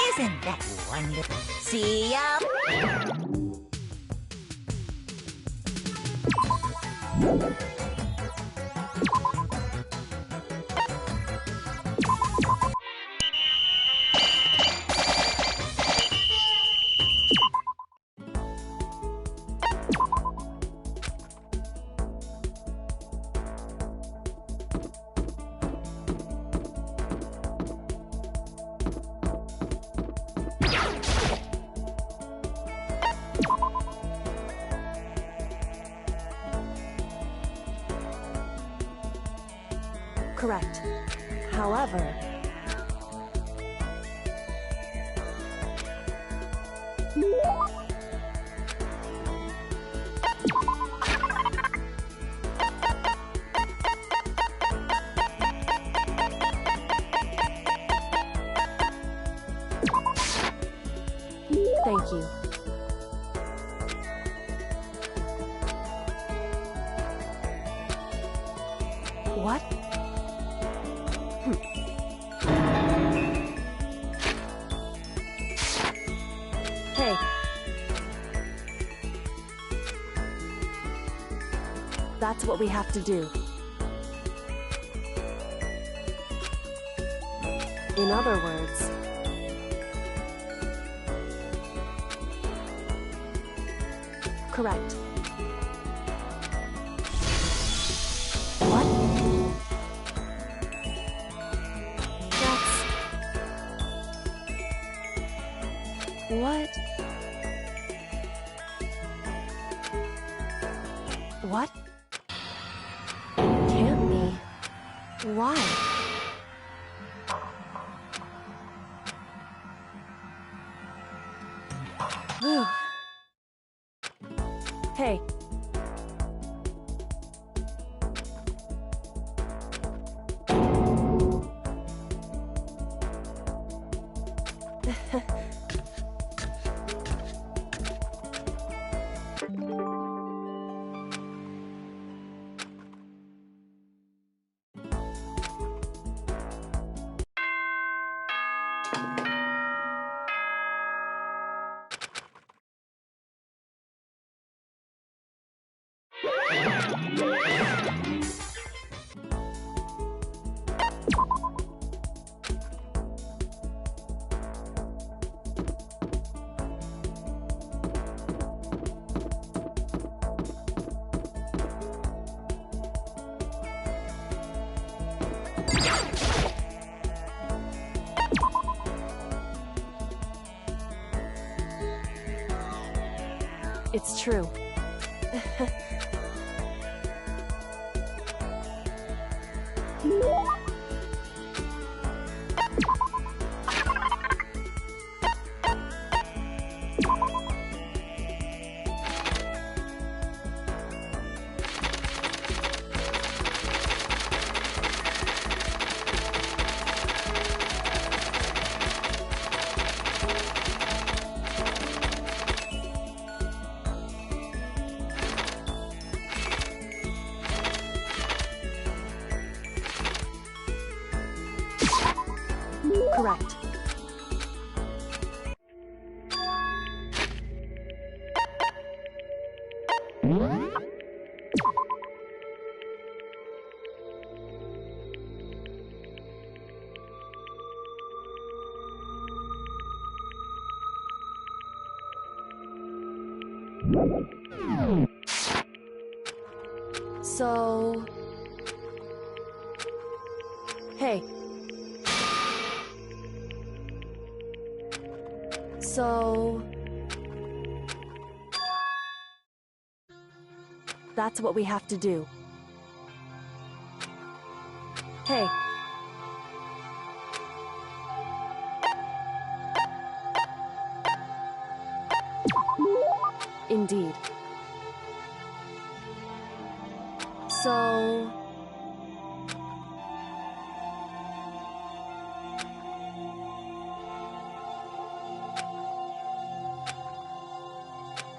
Isn't that wonderful? See ya! Correct. However... Thank you. What? Hey. That's what we have to do. In other words... Correct. What? That's... What? What? Can't be. Why? Whew. Hey. It's true. Correct. So... Hey. So... That's what we have to do. Hey. Indeed. So...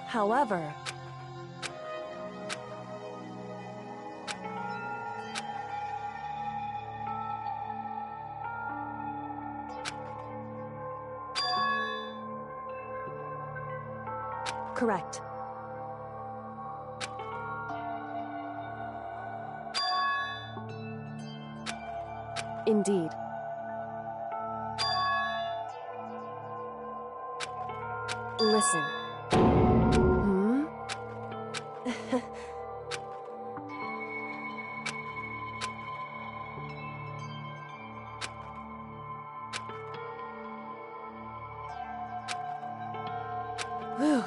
However... Correct. Indeed. Listen. Hmm? Whew.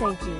Thank you.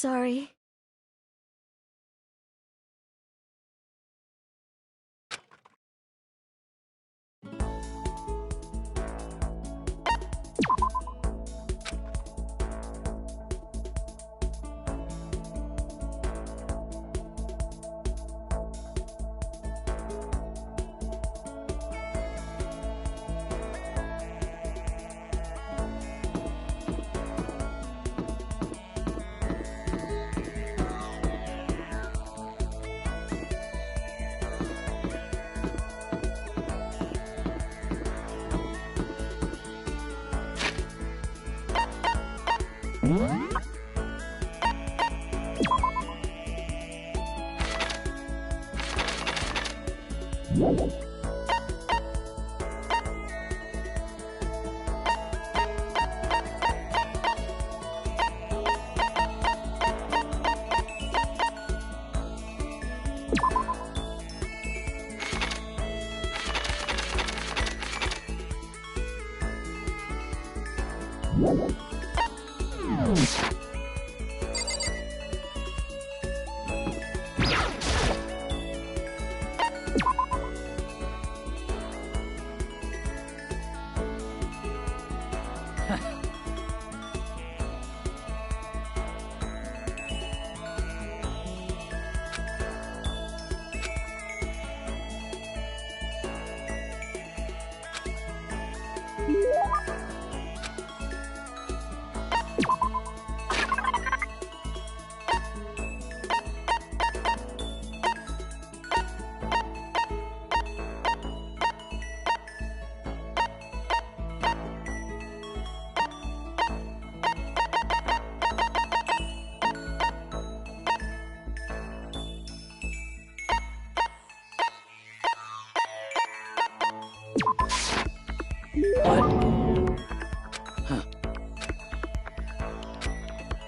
sorry.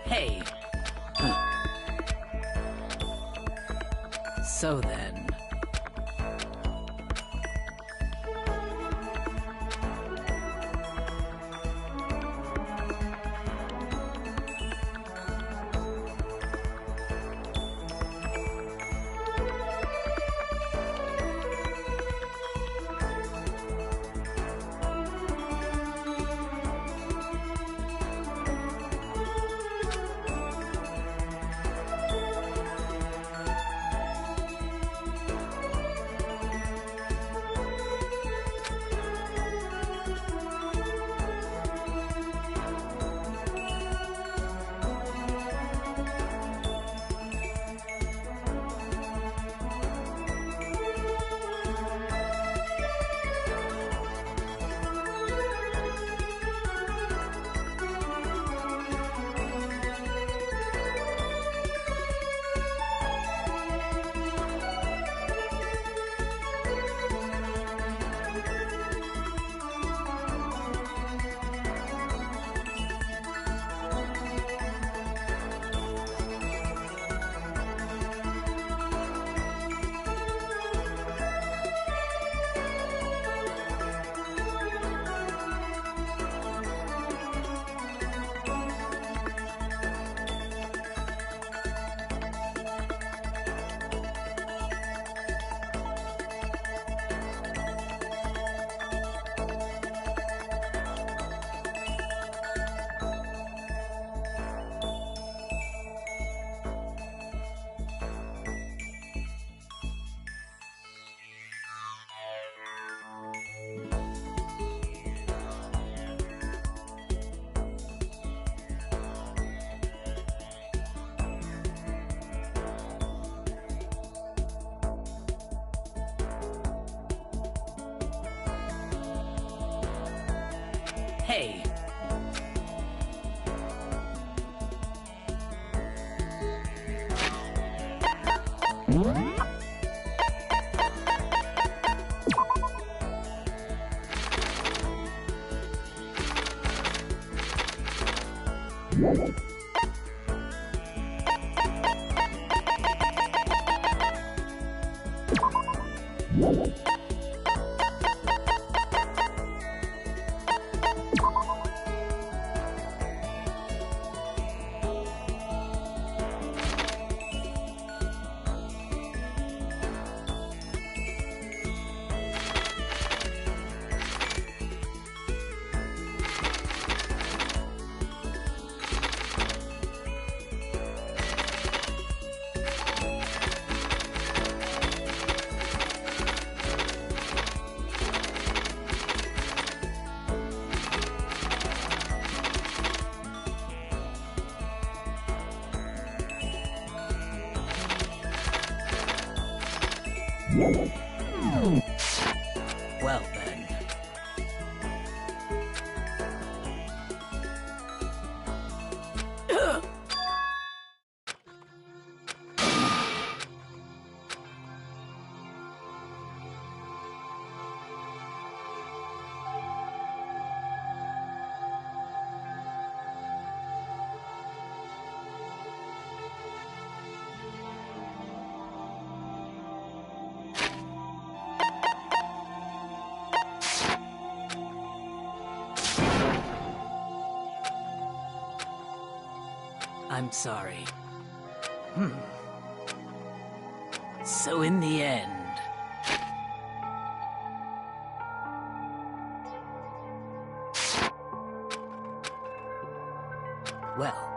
Hey. So then. Hey. Well then. I'm sorry. So in the end... Well...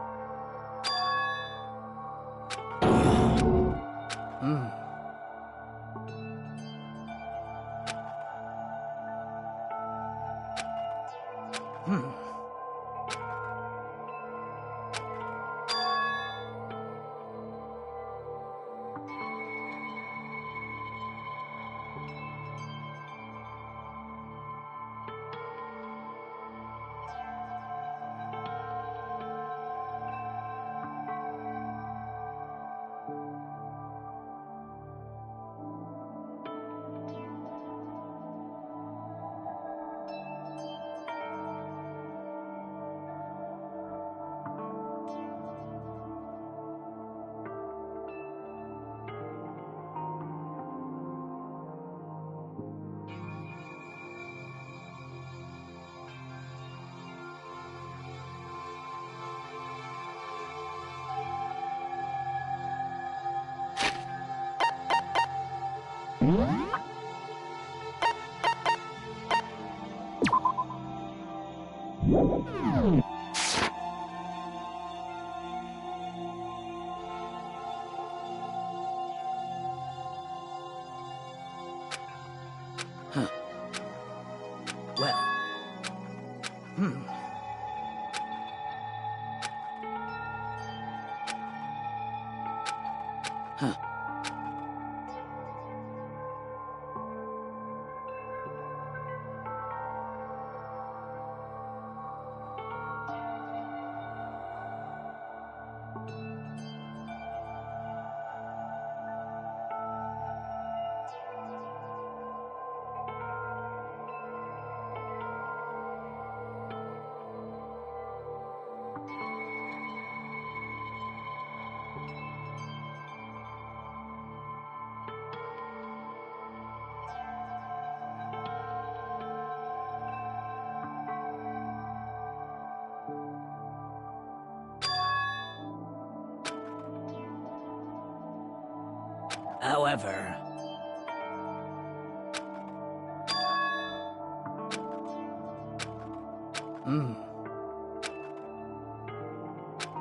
However...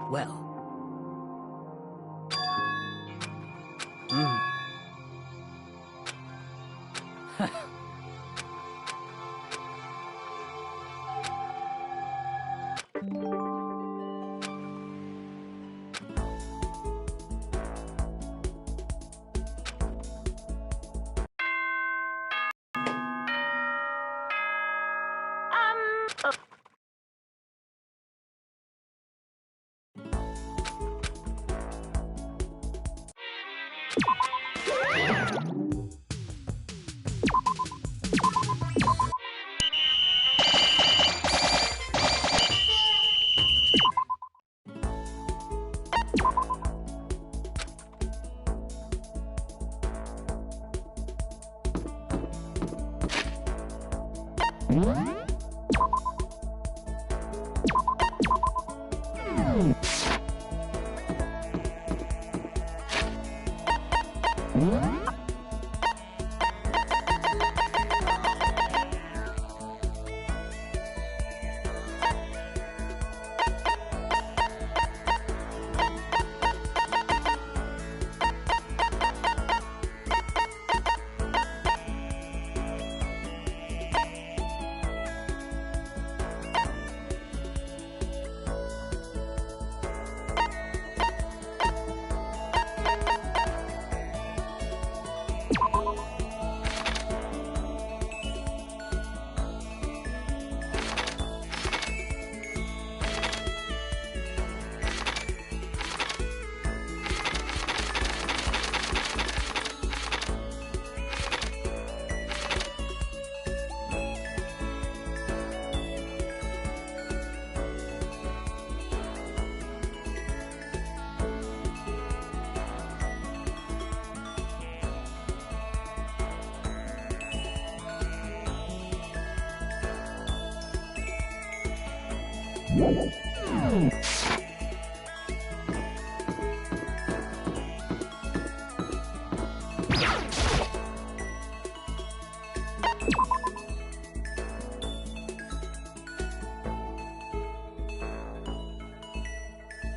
Well...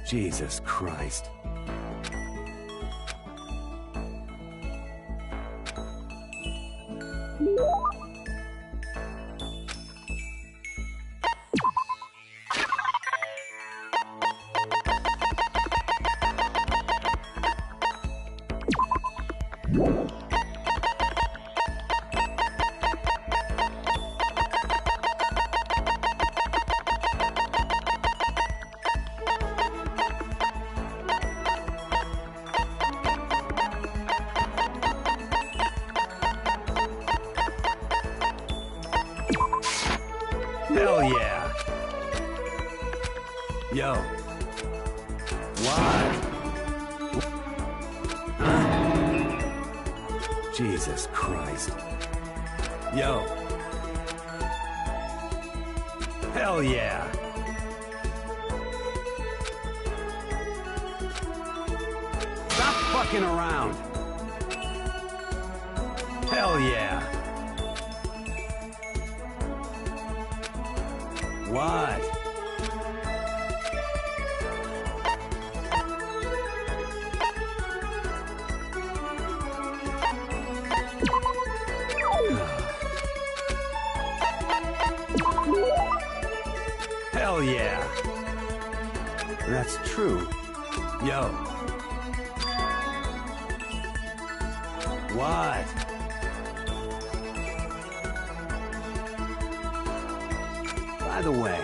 Jesus Christ. Hell yeah! Yo. What? Huh? Jesus Christ. Yo. Hell yeah! Stop fucking around! Hell yeah! What? Hell yeah. That's true. Yo. What? By the way,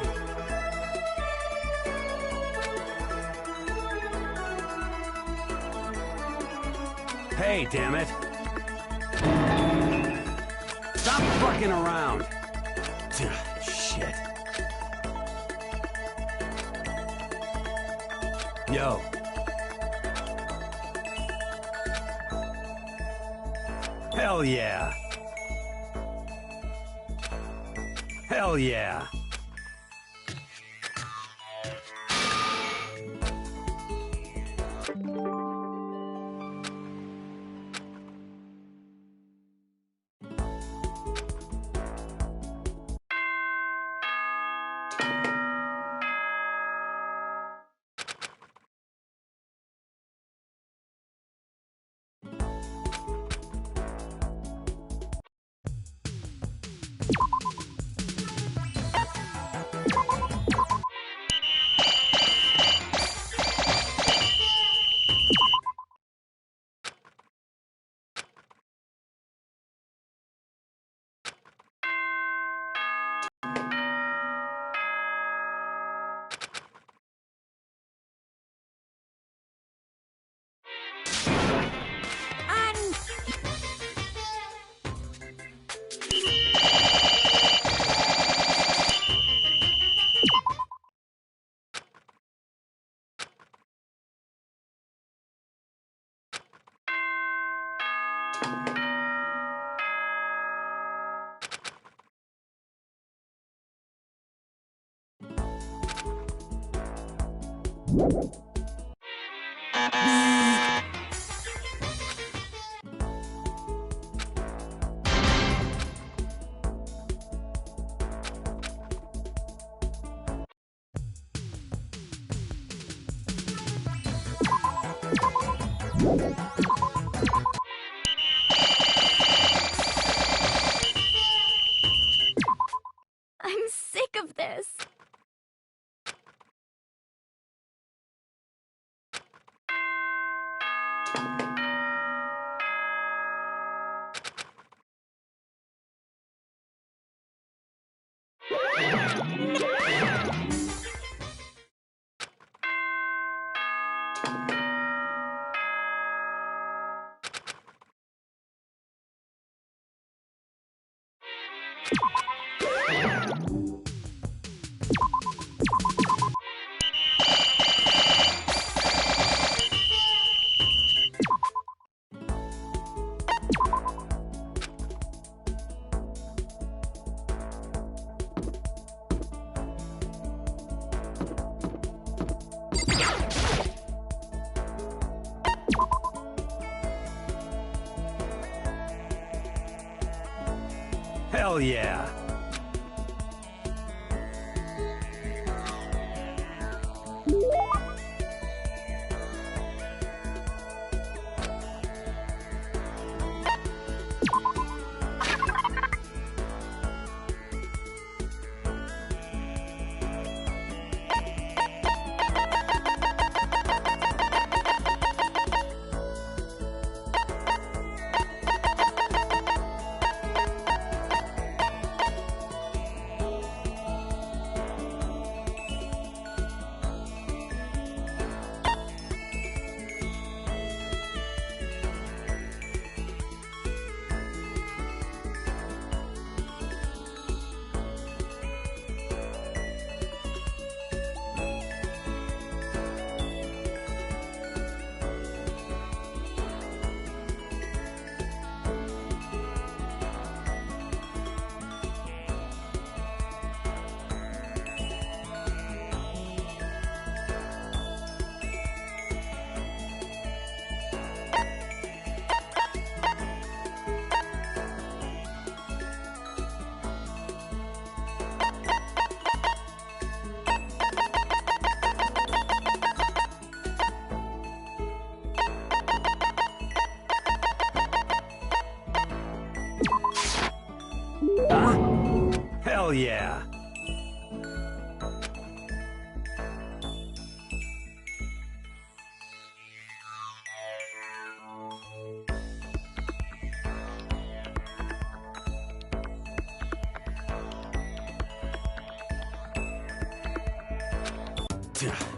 hey, damn it. Stop fucking around. Shit. Yo. Hell yeah. Hell yeah. I'm sick of this. Hell yeah! Hell yeah!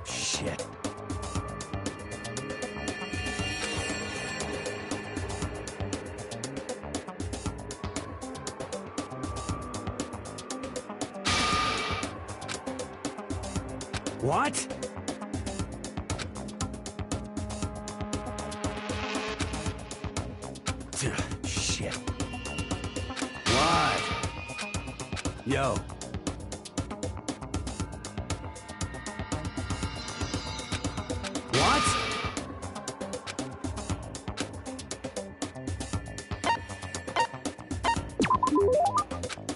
Shit. What? Shit. What? Yo. What?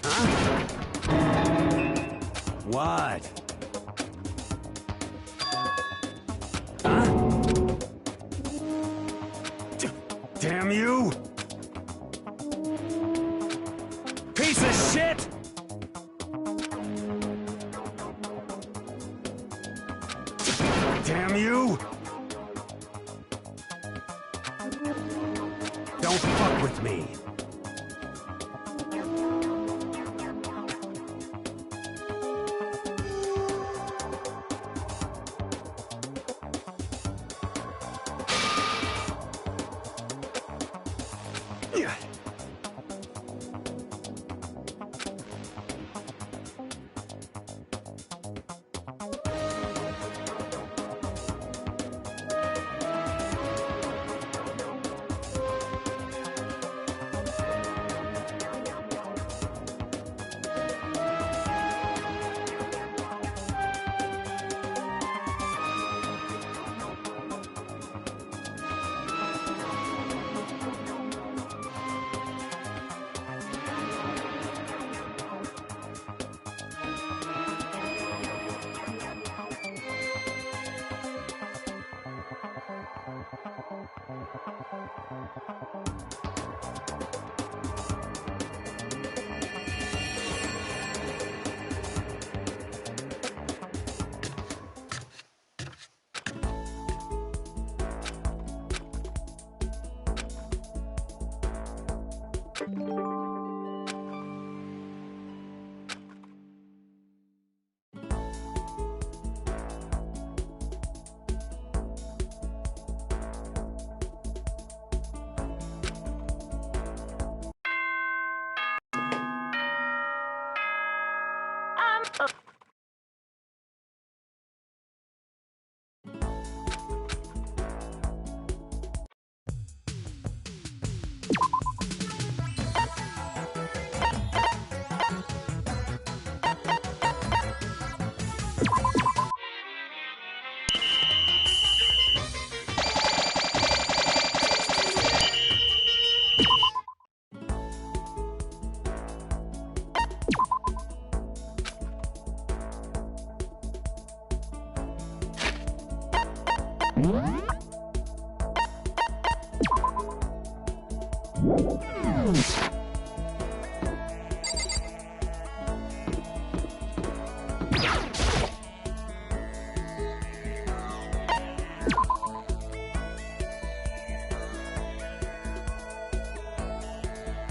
Huh? What? Damn you! Piece of shit! Damn you! Don't fuck with me!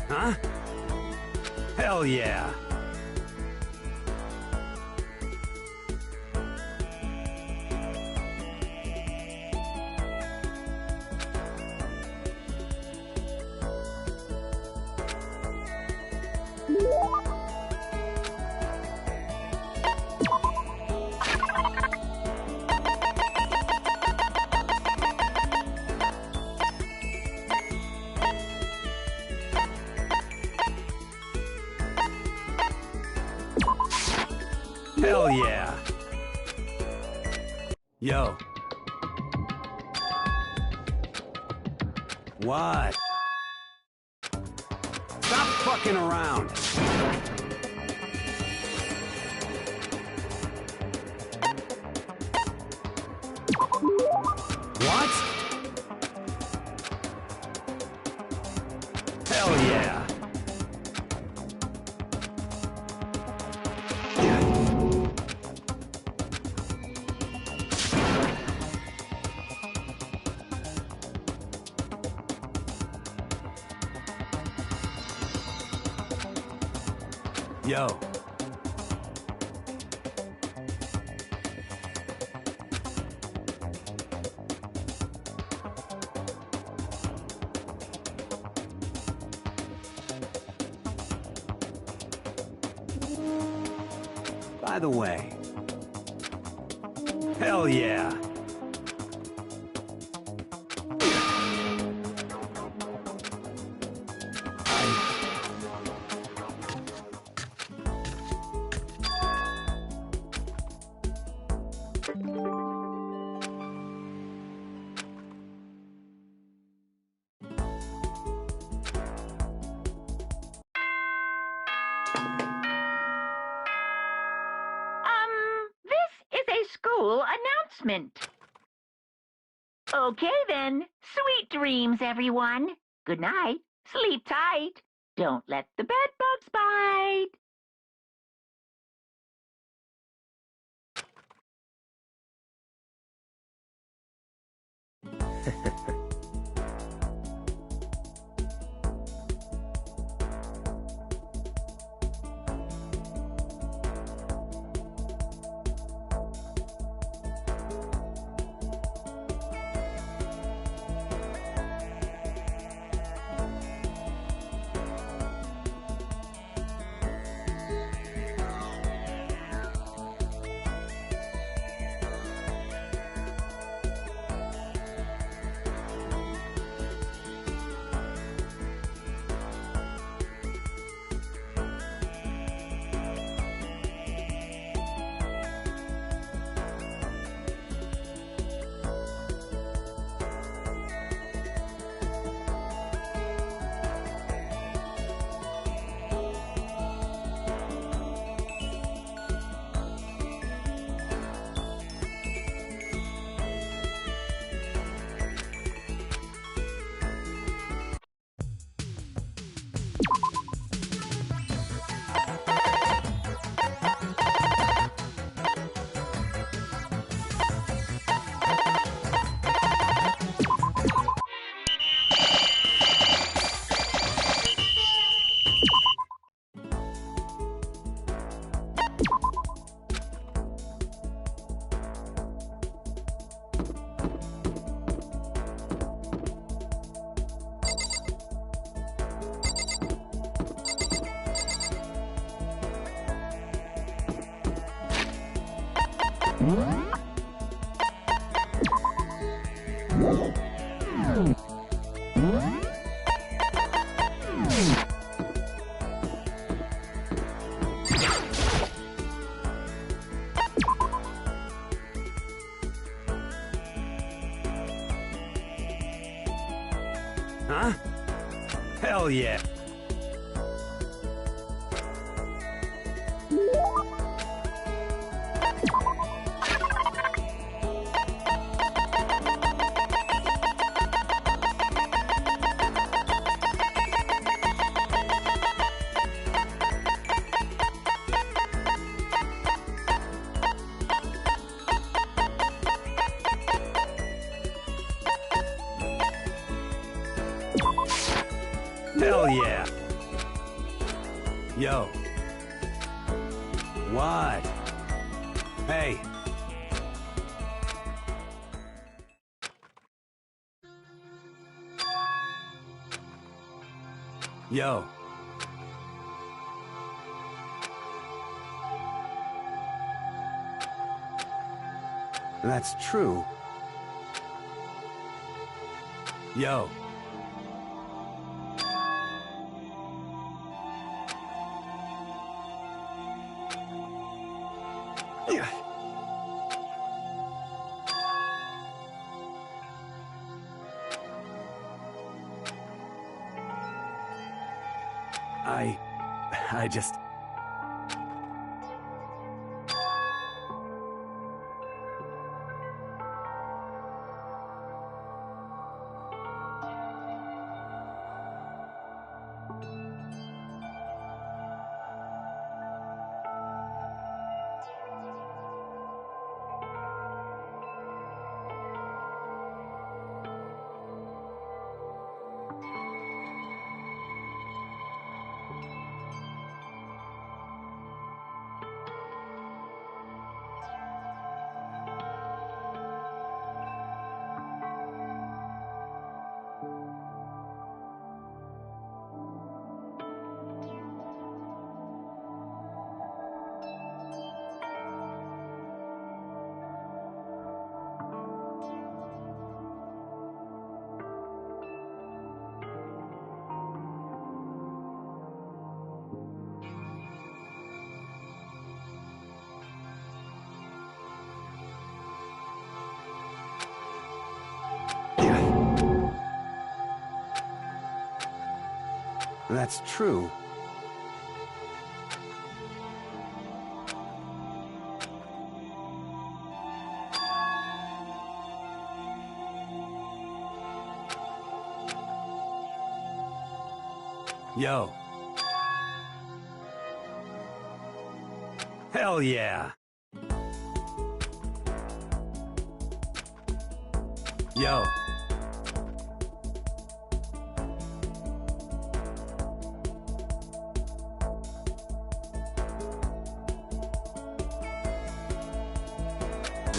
Huh? Hell yeah! Hell yeah! Yo. What? Stop fucking around! What? Hell yeah! Yo. By the way. Hell yeah. This is a school announcement. Okay then, sweet dreams, everyone. Good night. Sleep tight. Don't let the bed bugs bite. Huh? Hell yeah. Hell yeah! Yo. What? Hey. Yo. That's true. Yo. Yeah. I just... That's true. Yo. Hell yeah. Yo.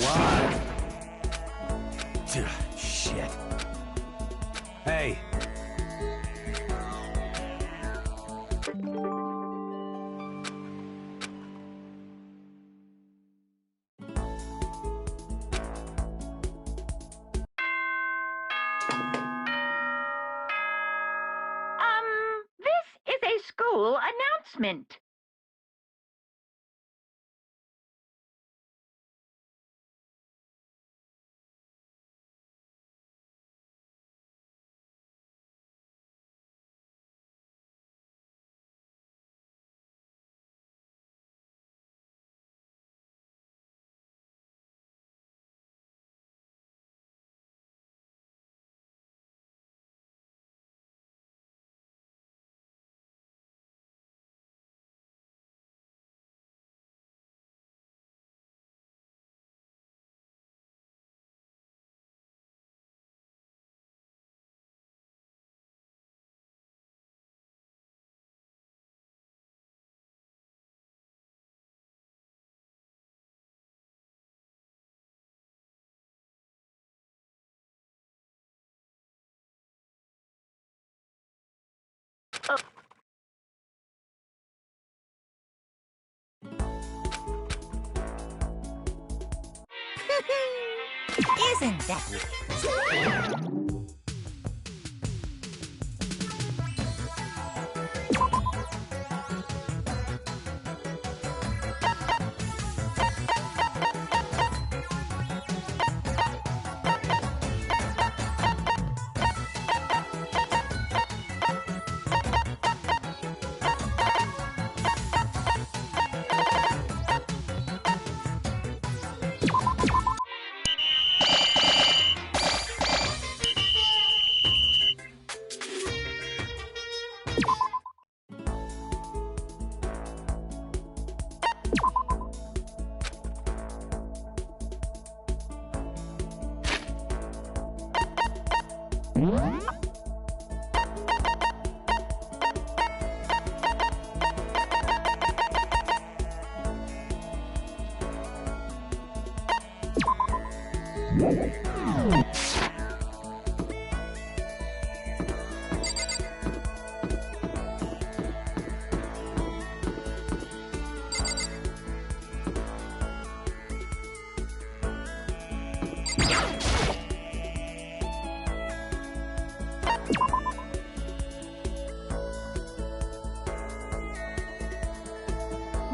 What? Shit. Hey. This is a school announcement. Isn't that nice?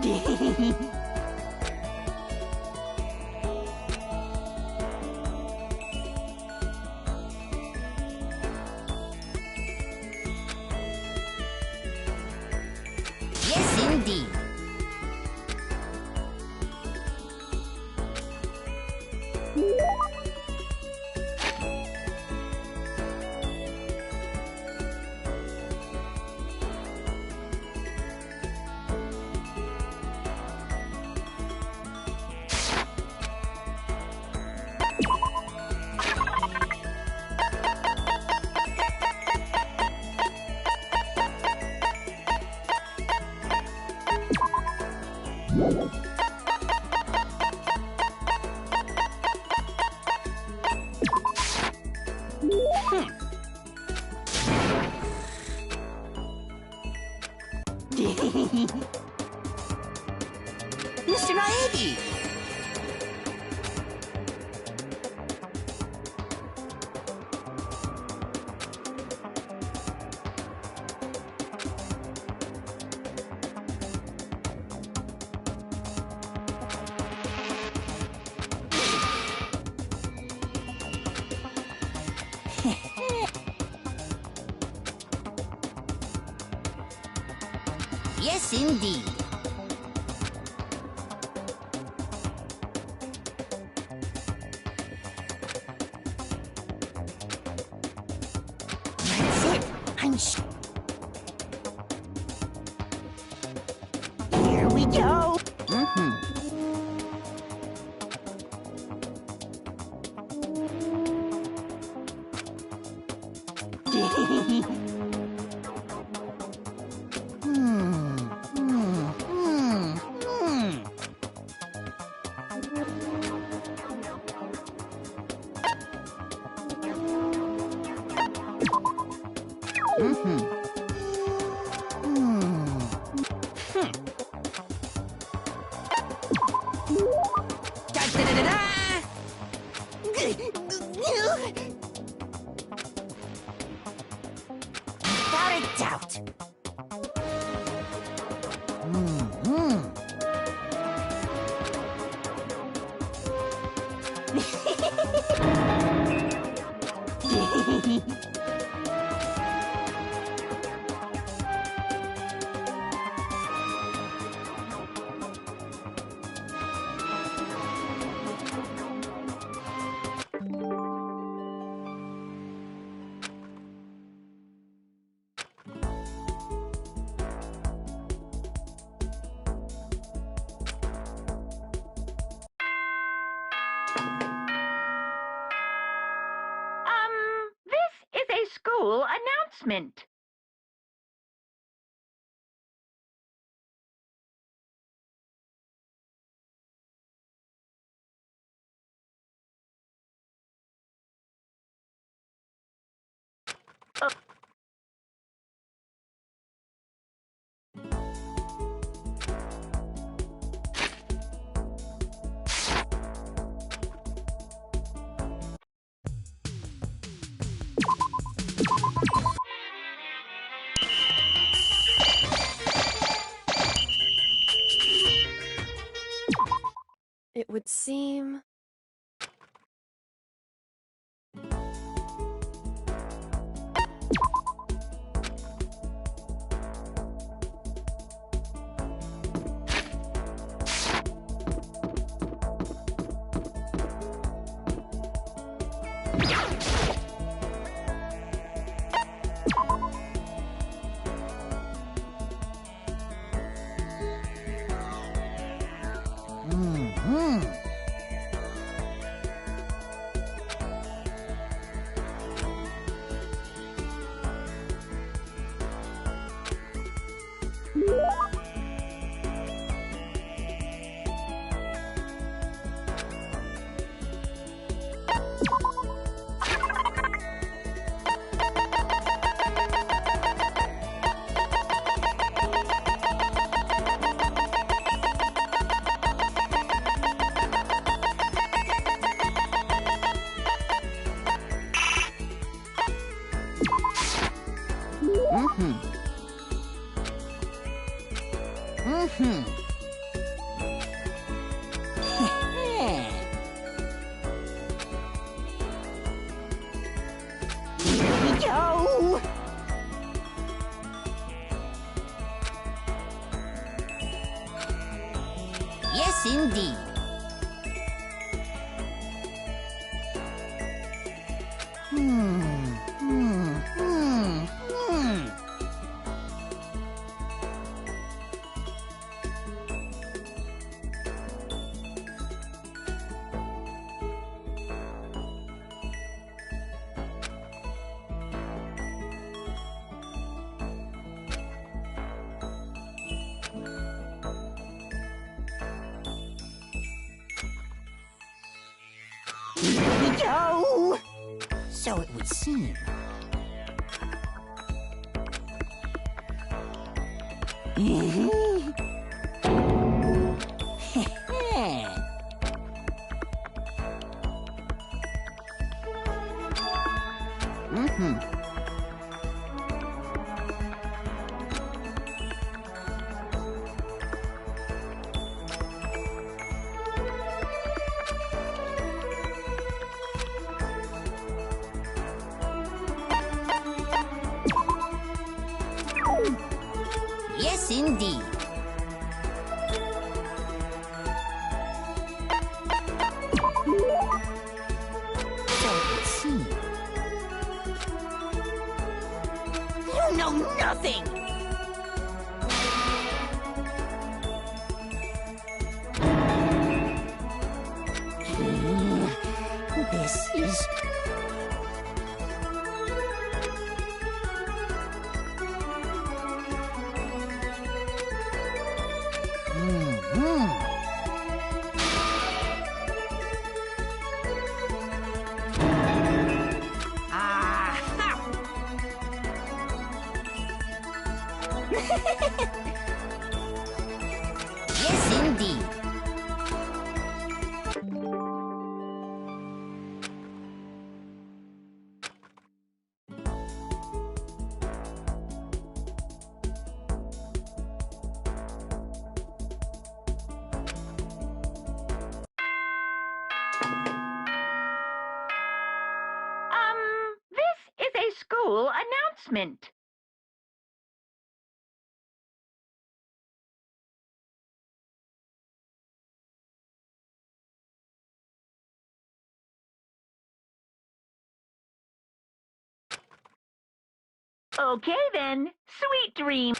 Yes, indeed. Mr. Naegi! Yes, indeed. That's it. I'm Here we go. Without a doubt. This is a school announcement. It would seem... Yes, indeed. Here we go! So it would seem. Yes, indeed. So it would seem. You know nothing! This is... Yes, indeed. This is a school announcement. Okay then, sweet dreams.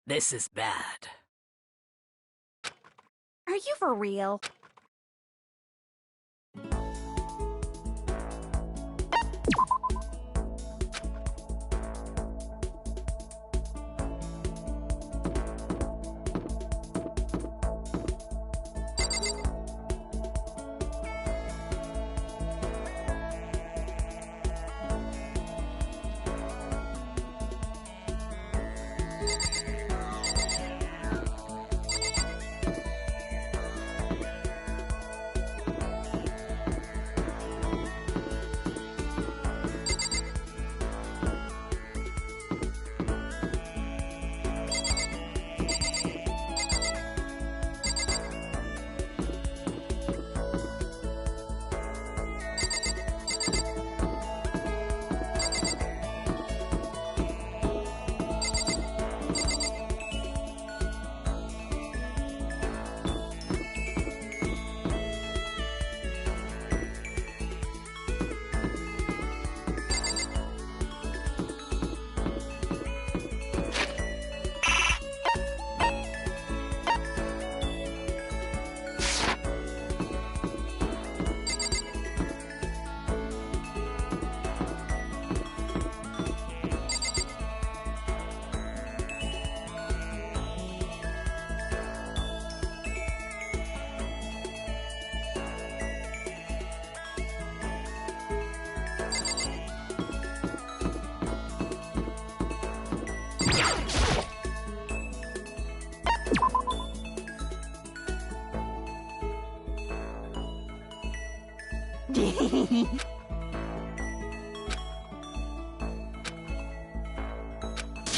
This is bad. Are you for real?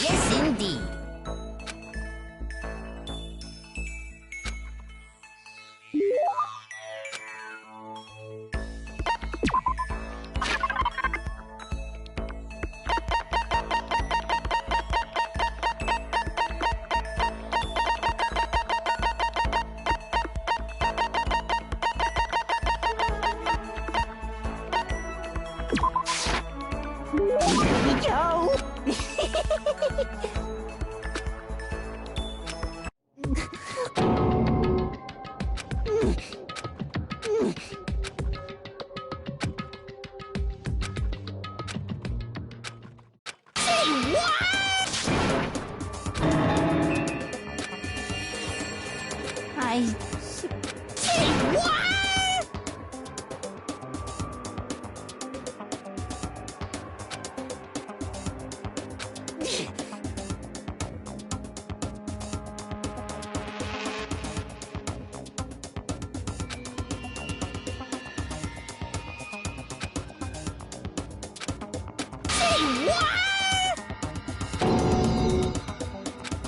Yes, indeed. Here we go! Say what? Say what?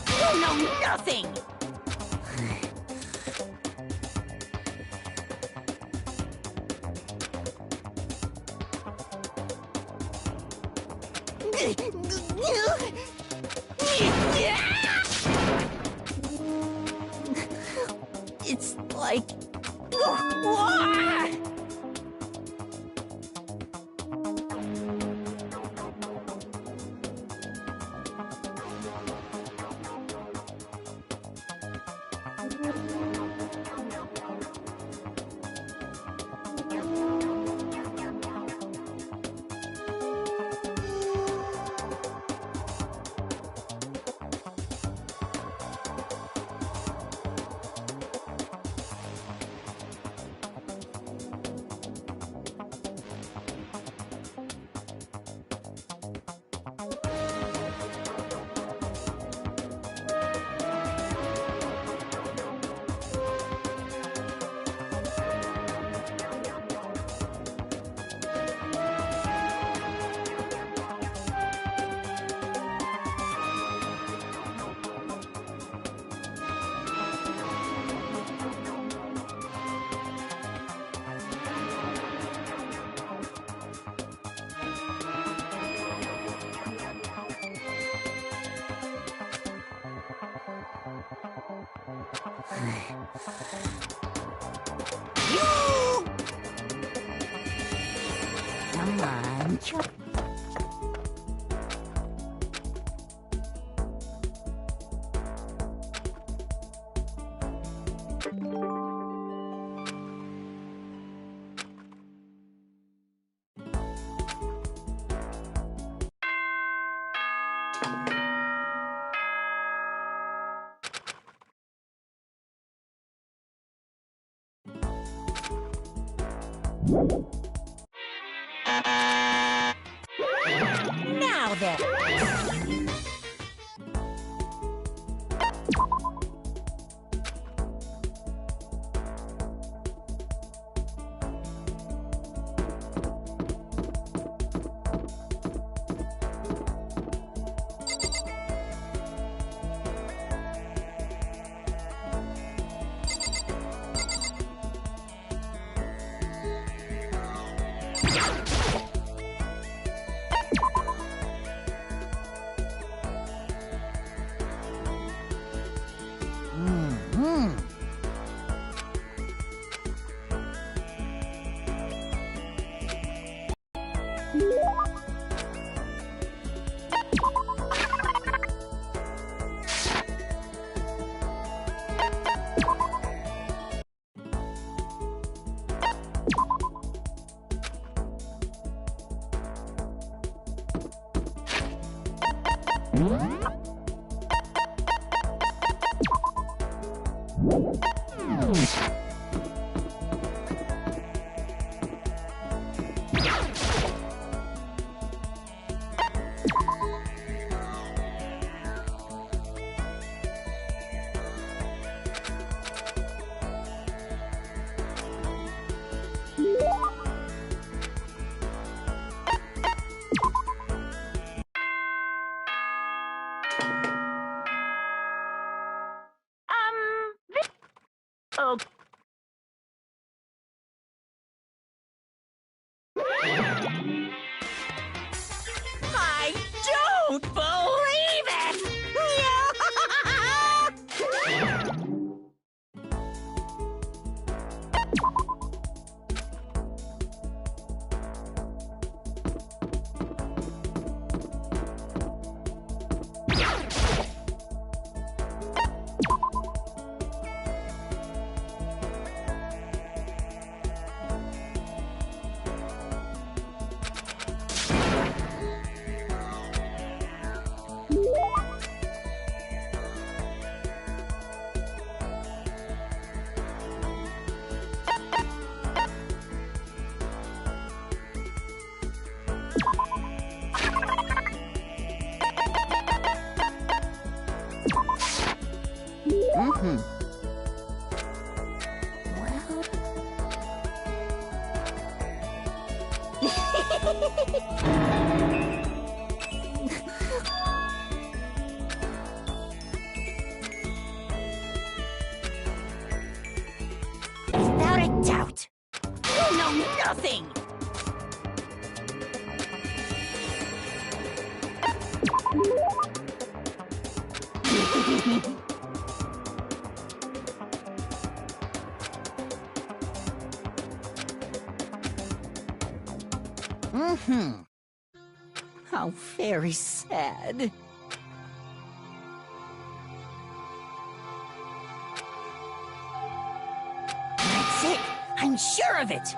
You know nothing! It's like... Come on, Chuck. Now then. Oh, Without a doubt. You know nothing! How very sad. That's it! I'm sure of it!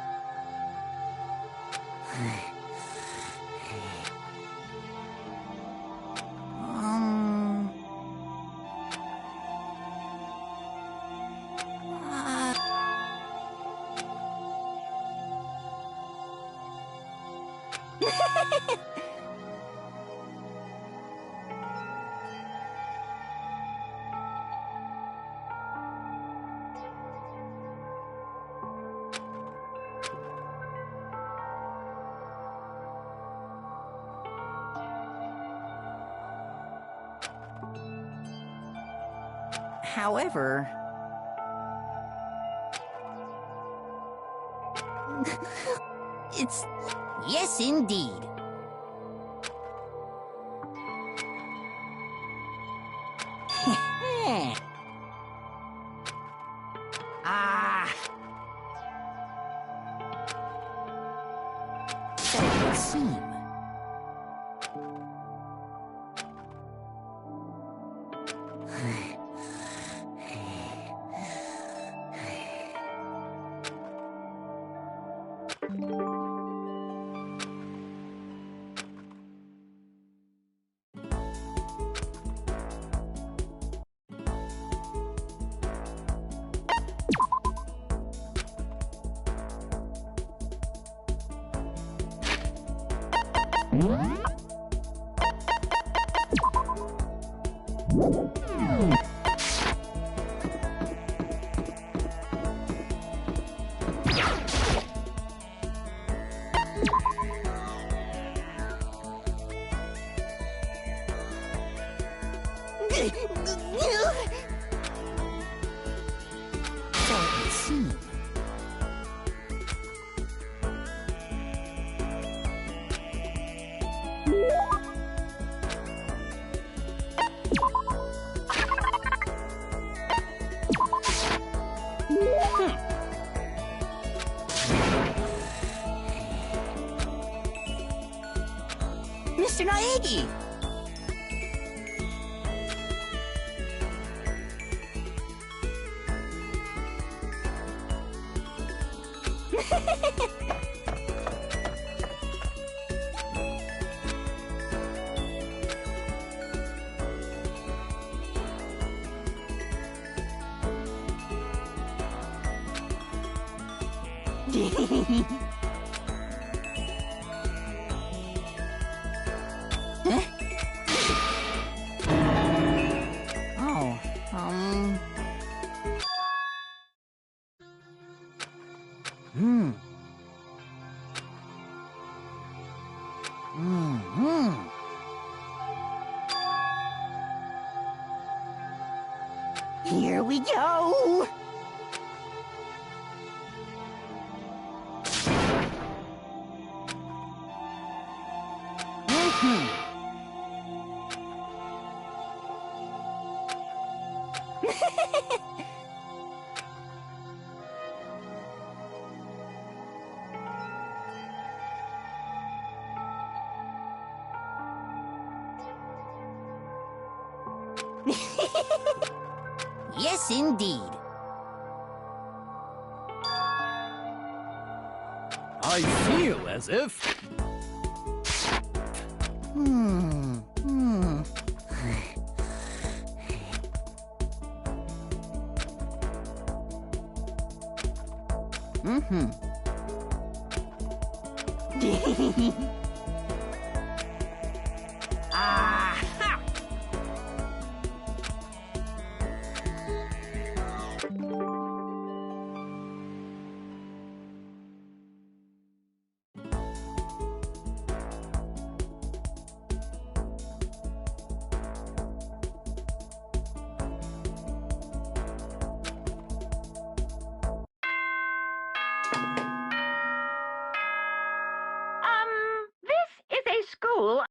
However... it's... Yes, indeed. Ah... So it would seem. Mr. Naegi! Here we go! Yes, indeed. I feel as if... school...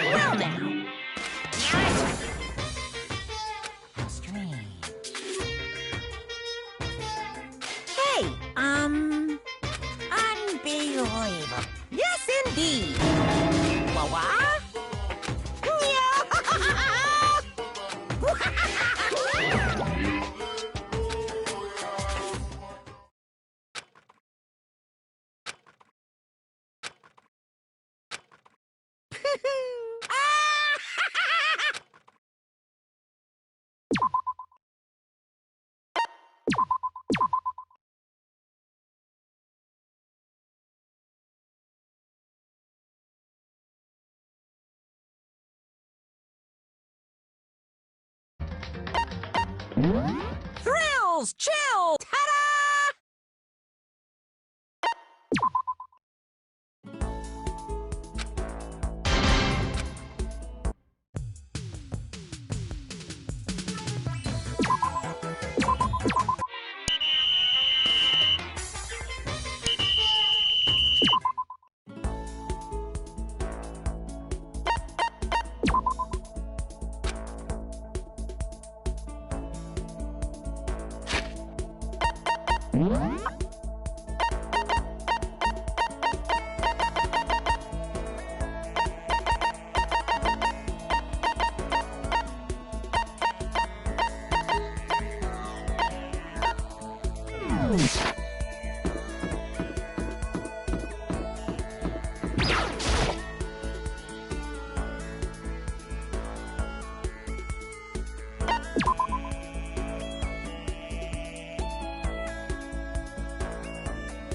Well now. Yes. How strange. Hey, unbelievable. Yes, indeed. What? Thrills! Chill! Ta-da!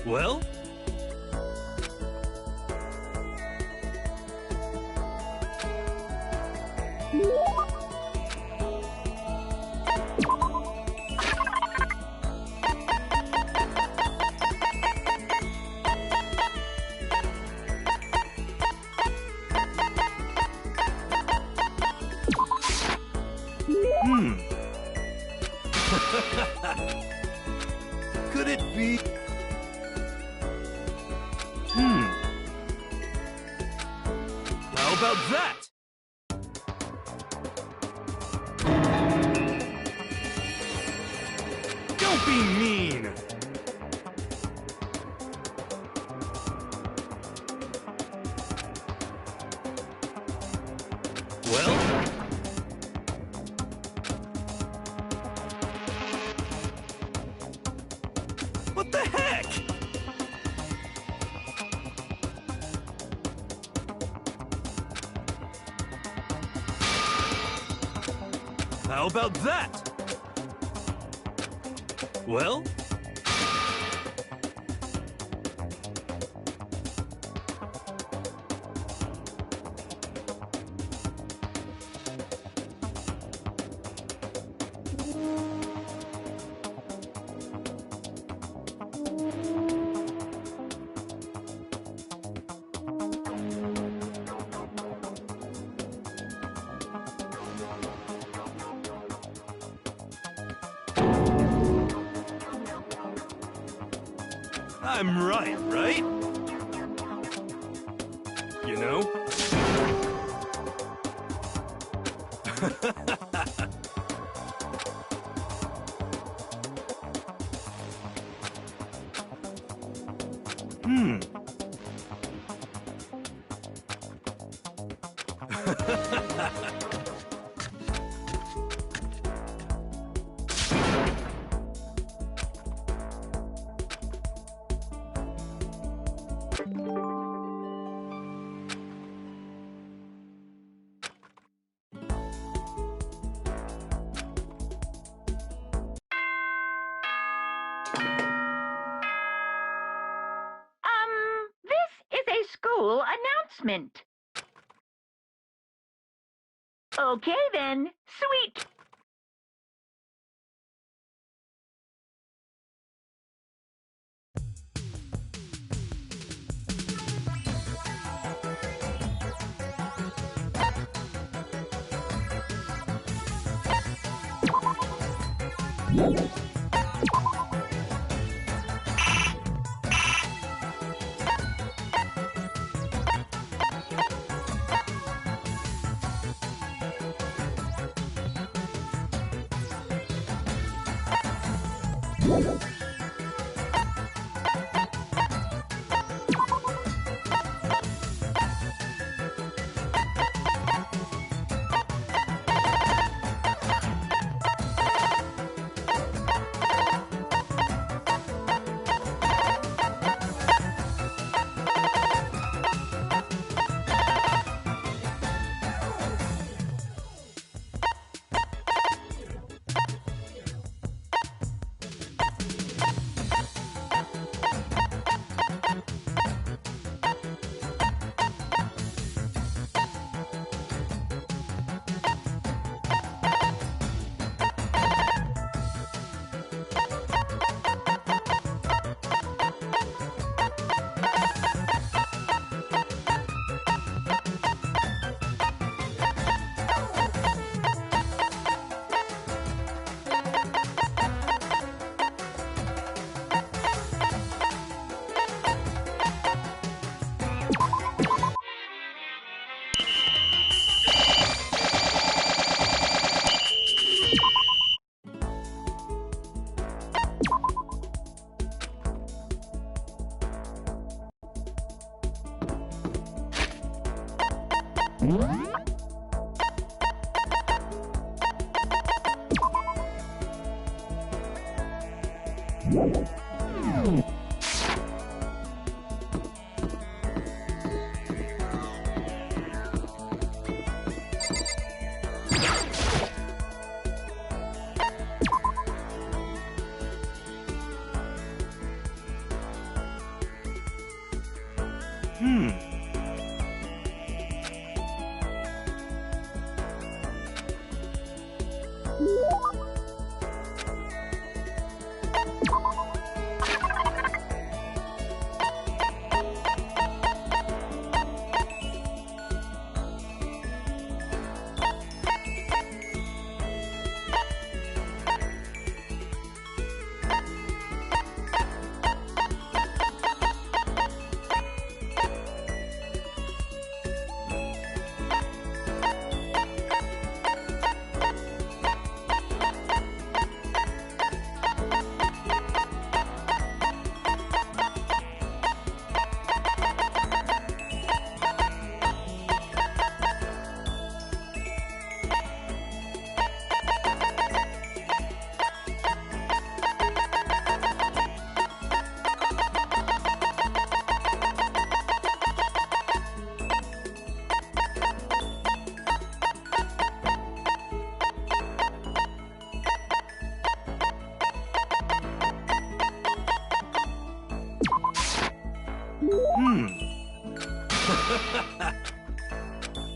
Well? Could it be? How about that? Don't be mean! Well? What the heck? How about that? Well? I'm right, right? You know? Hmm. This is a school announcement. Okay then, sweet.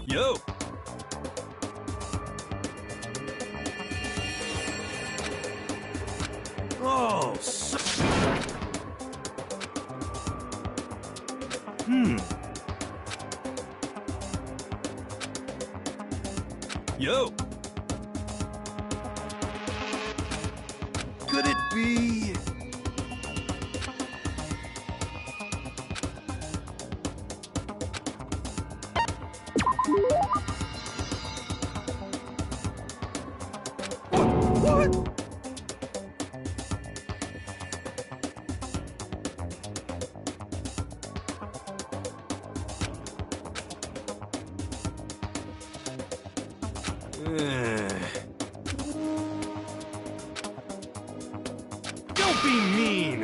Yo! Oh, so... Yo! Could it be... What? Don't be mean!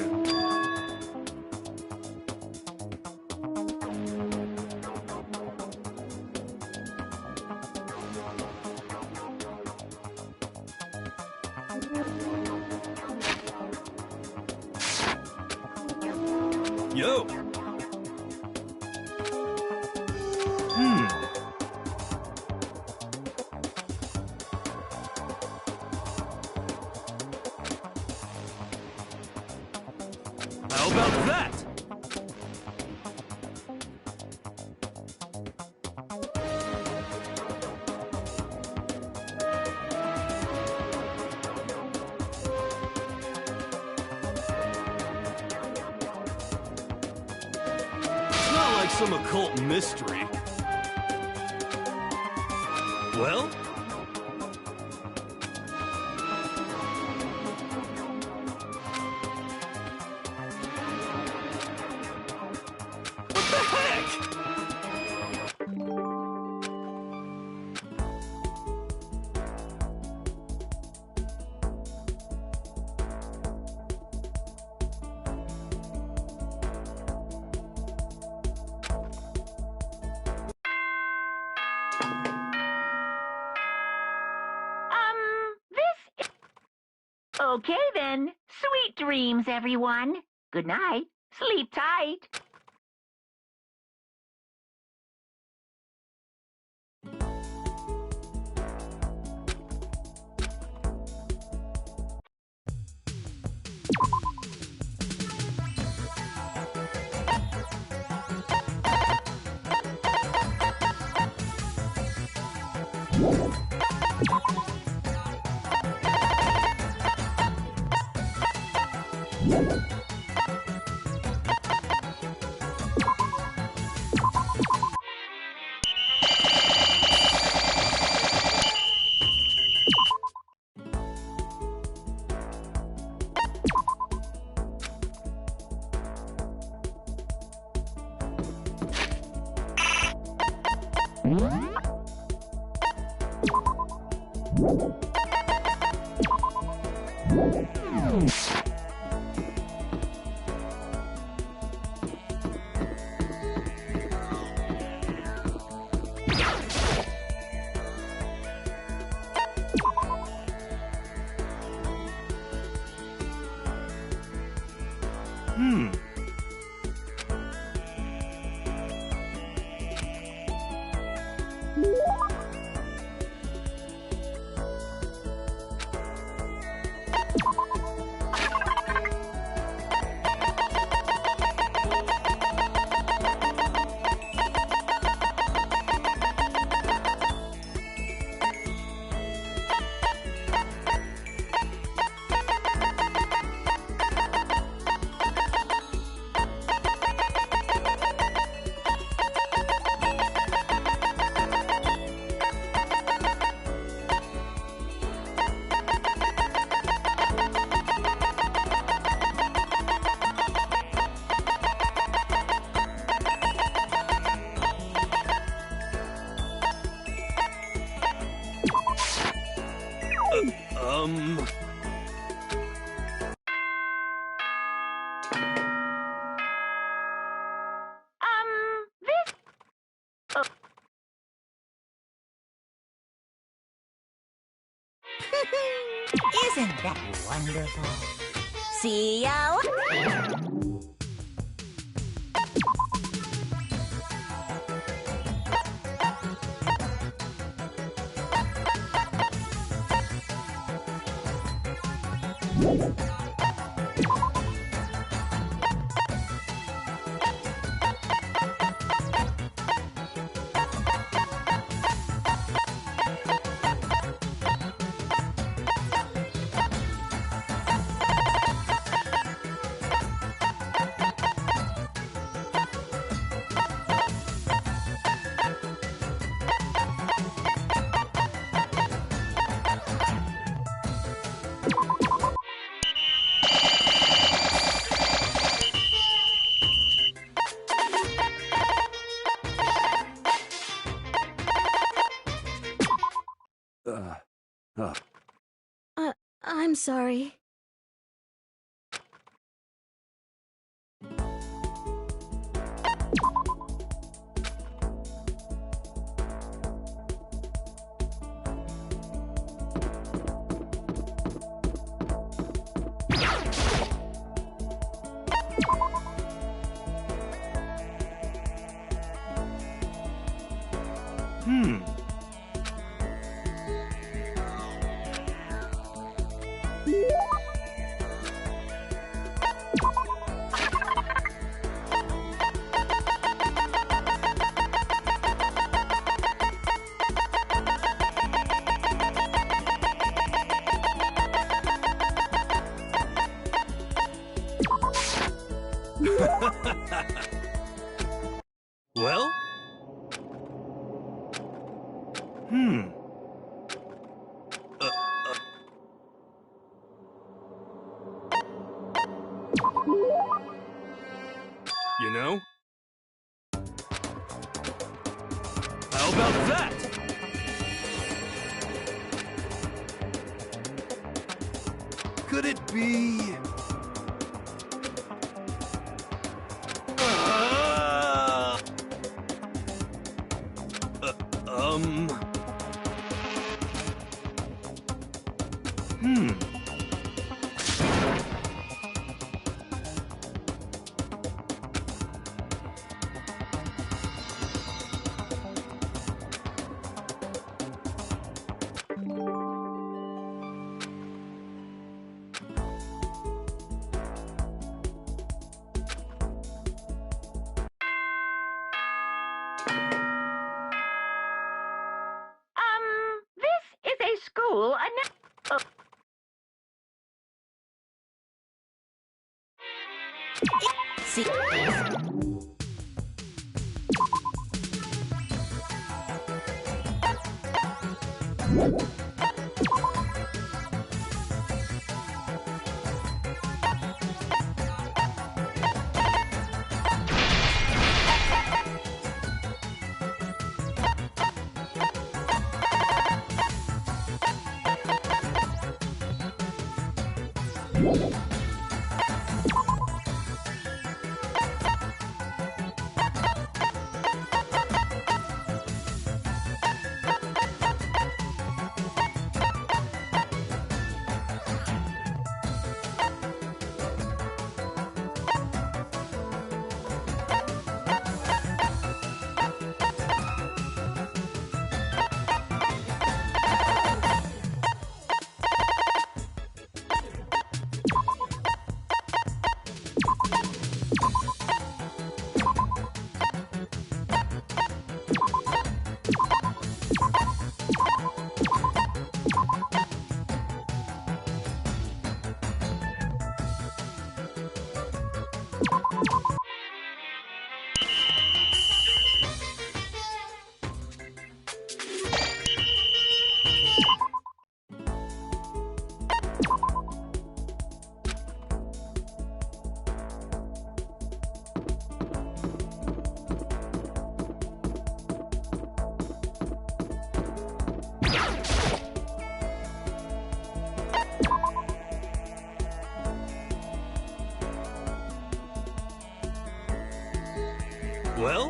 Yo! How about that? It's not like some occult mystery. Well? What the heck? This... Okay then. Sweet dreams, everyone. Good night. Sleep tight. Isn't that wonderful? See ya. I'm sorry. Well? You know? How about that? Could it be... This is a school See. Well?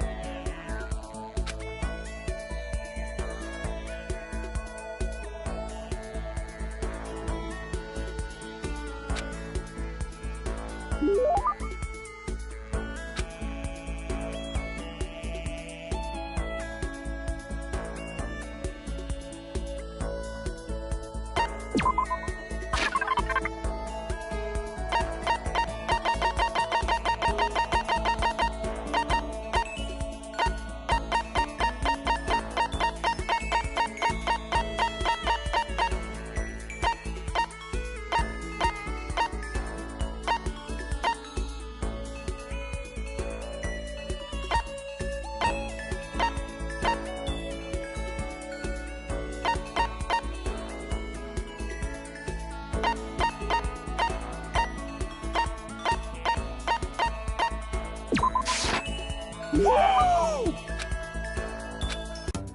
Whoa!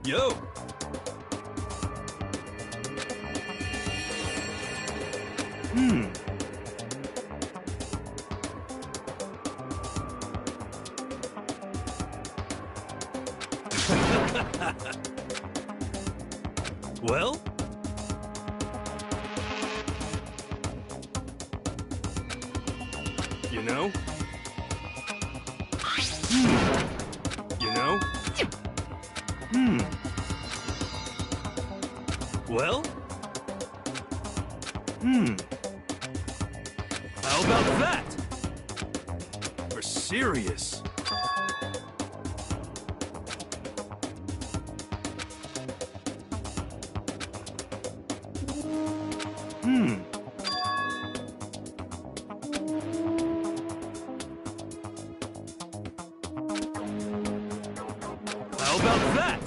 Yo! Well? You know? You know? Well? How about that? We're serious. How about that?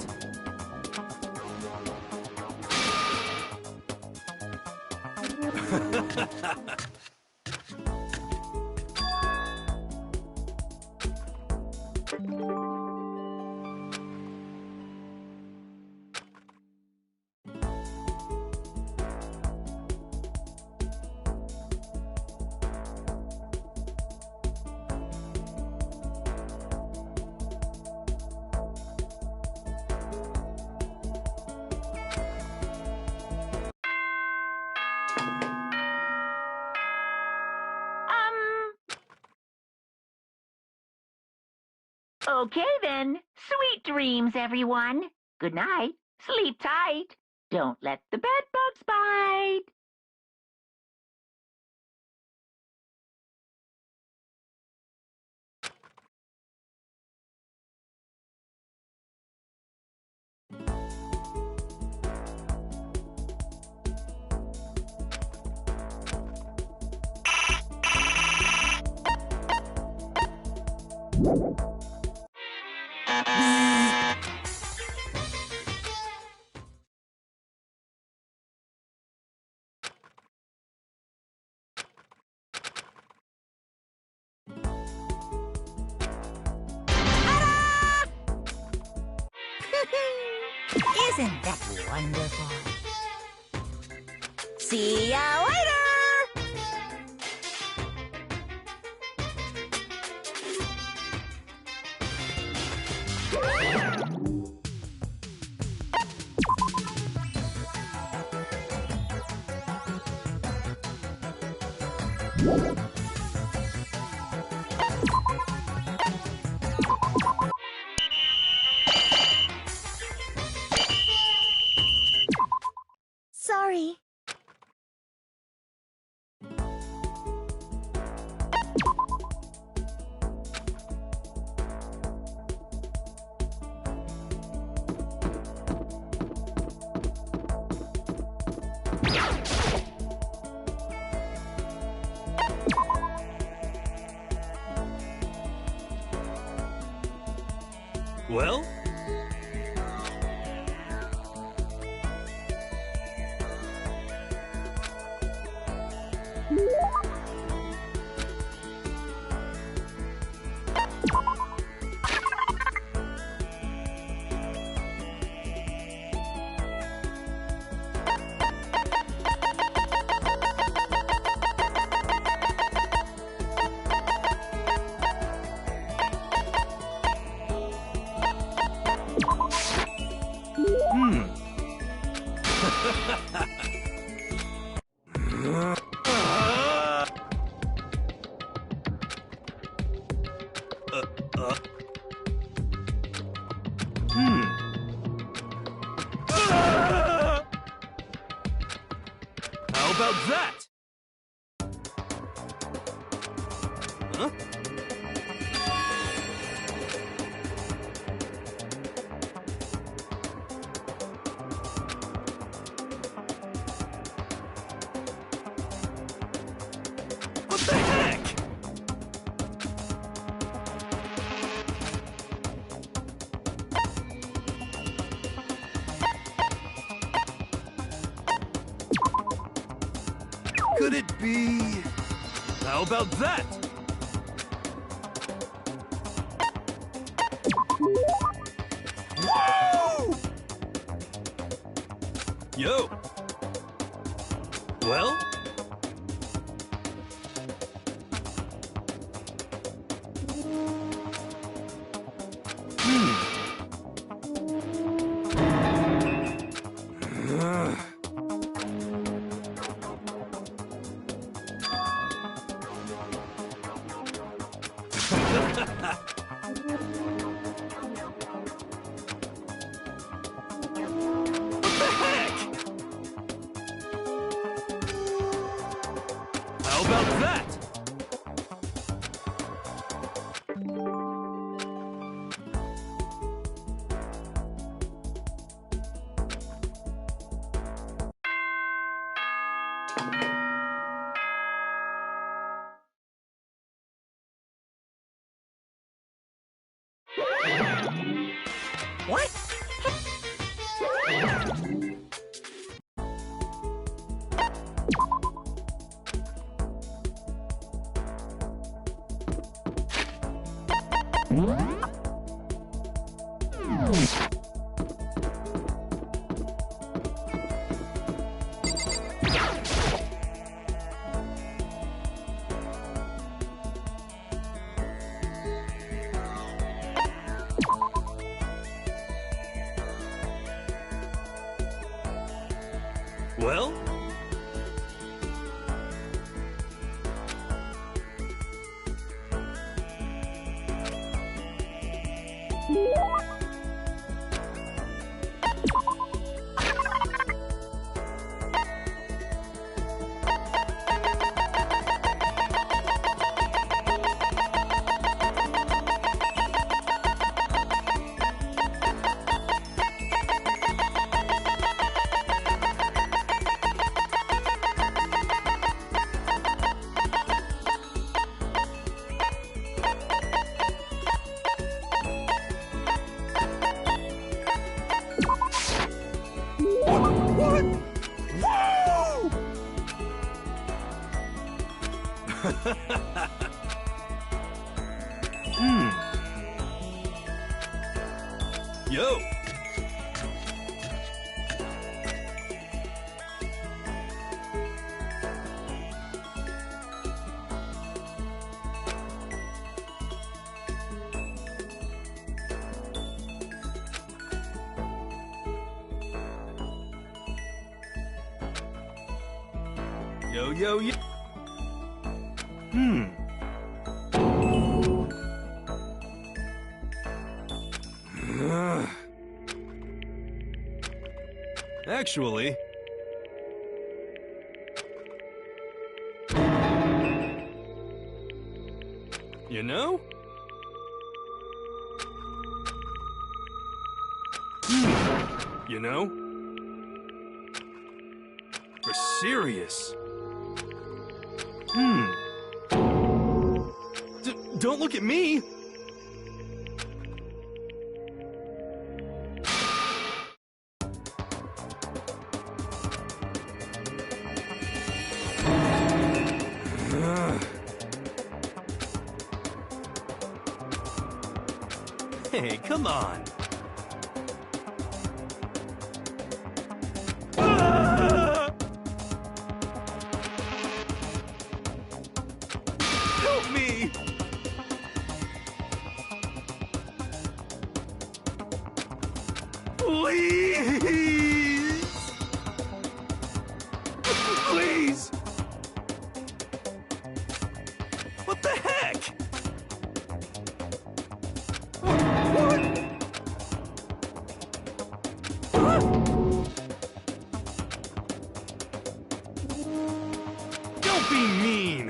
Okay then. Sweet dreams, everyone. Good night. Sleep tight. Don't let the bed bugs bite. Isn't that wonderful? See ya later! Sorry. Well? How about that? Huh? What the heck? Could it be... How about that? Yo! Well? How about that? What? Well? What? Whoa! Yo! Yo, yo, yo. Actually... You know? You know? For serious. Don't look at me! Hey, come on. Help me! Please! Please! What the heck? What? Huh? Don't be mean!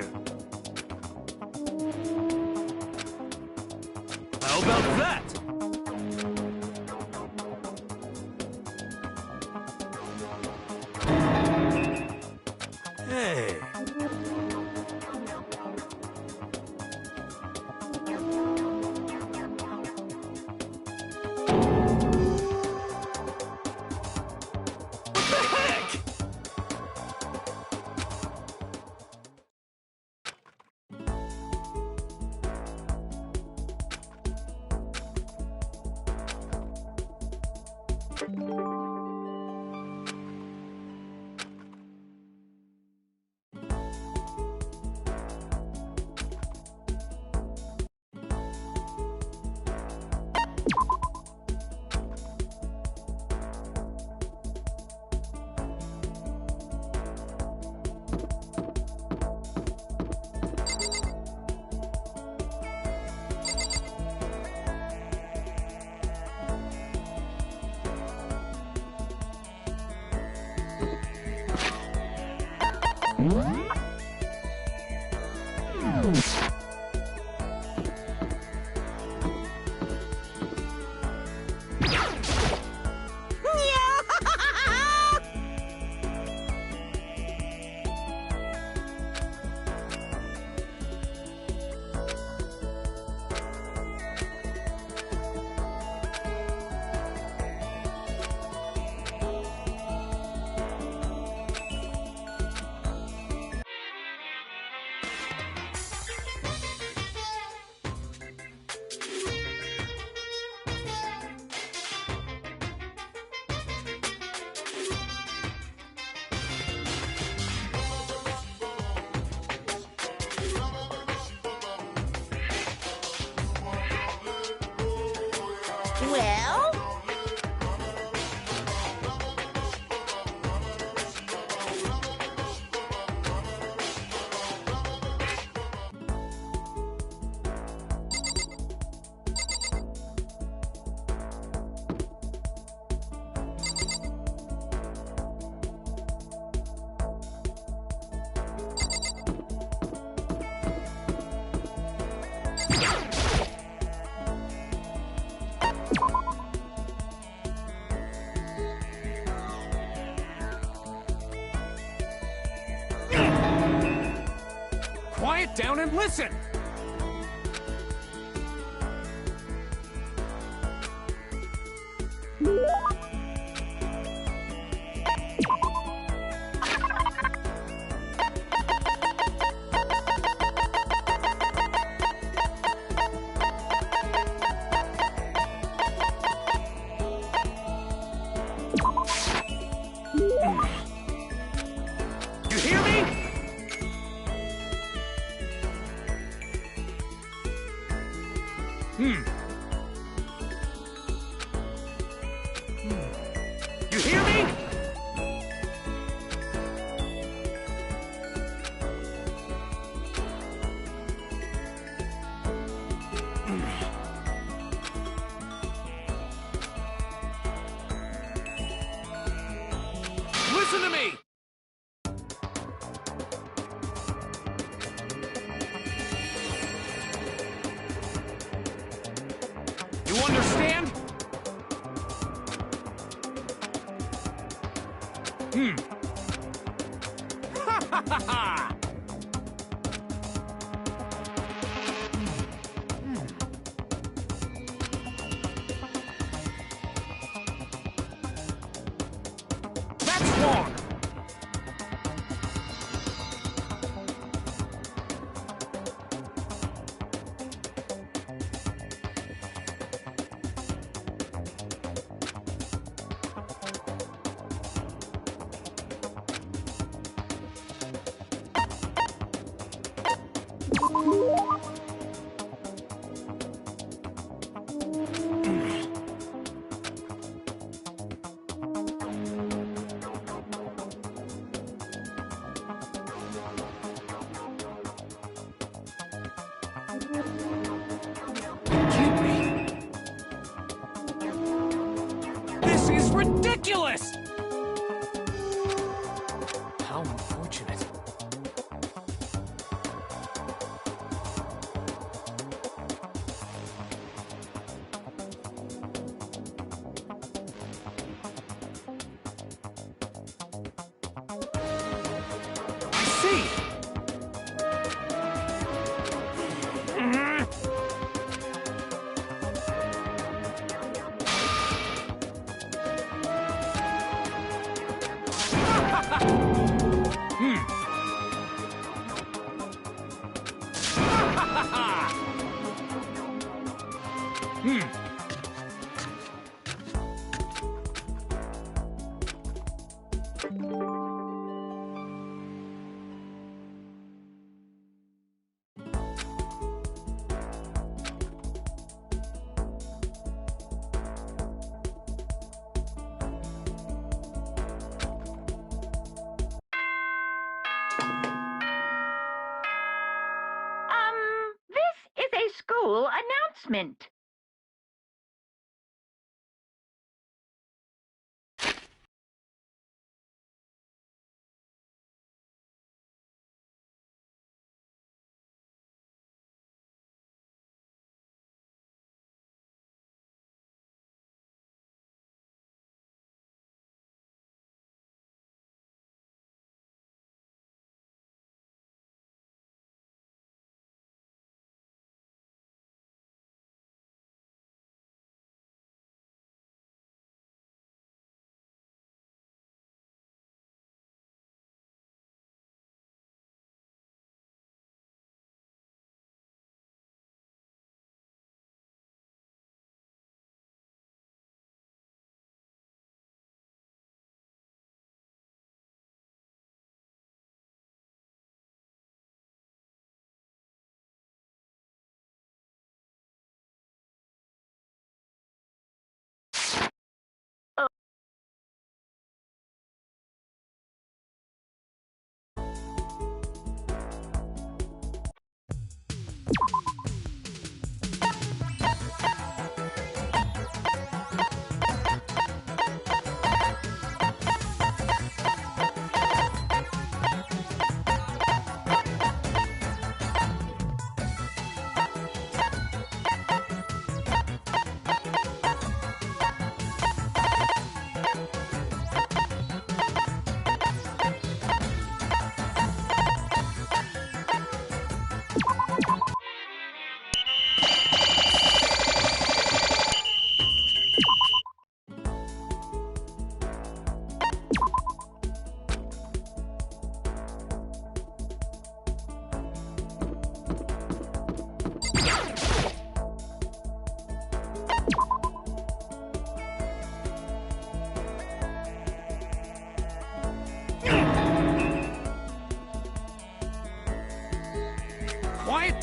How about that? Hey. What the heck? Well? Quiet down and listen! You hear me? You hear me? Listen to me! You understand? Ha ha ha ha! That's wrong! Kid me. This is ridiculous! How unfortunate. I see! This is a school announcement.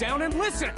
down and listen!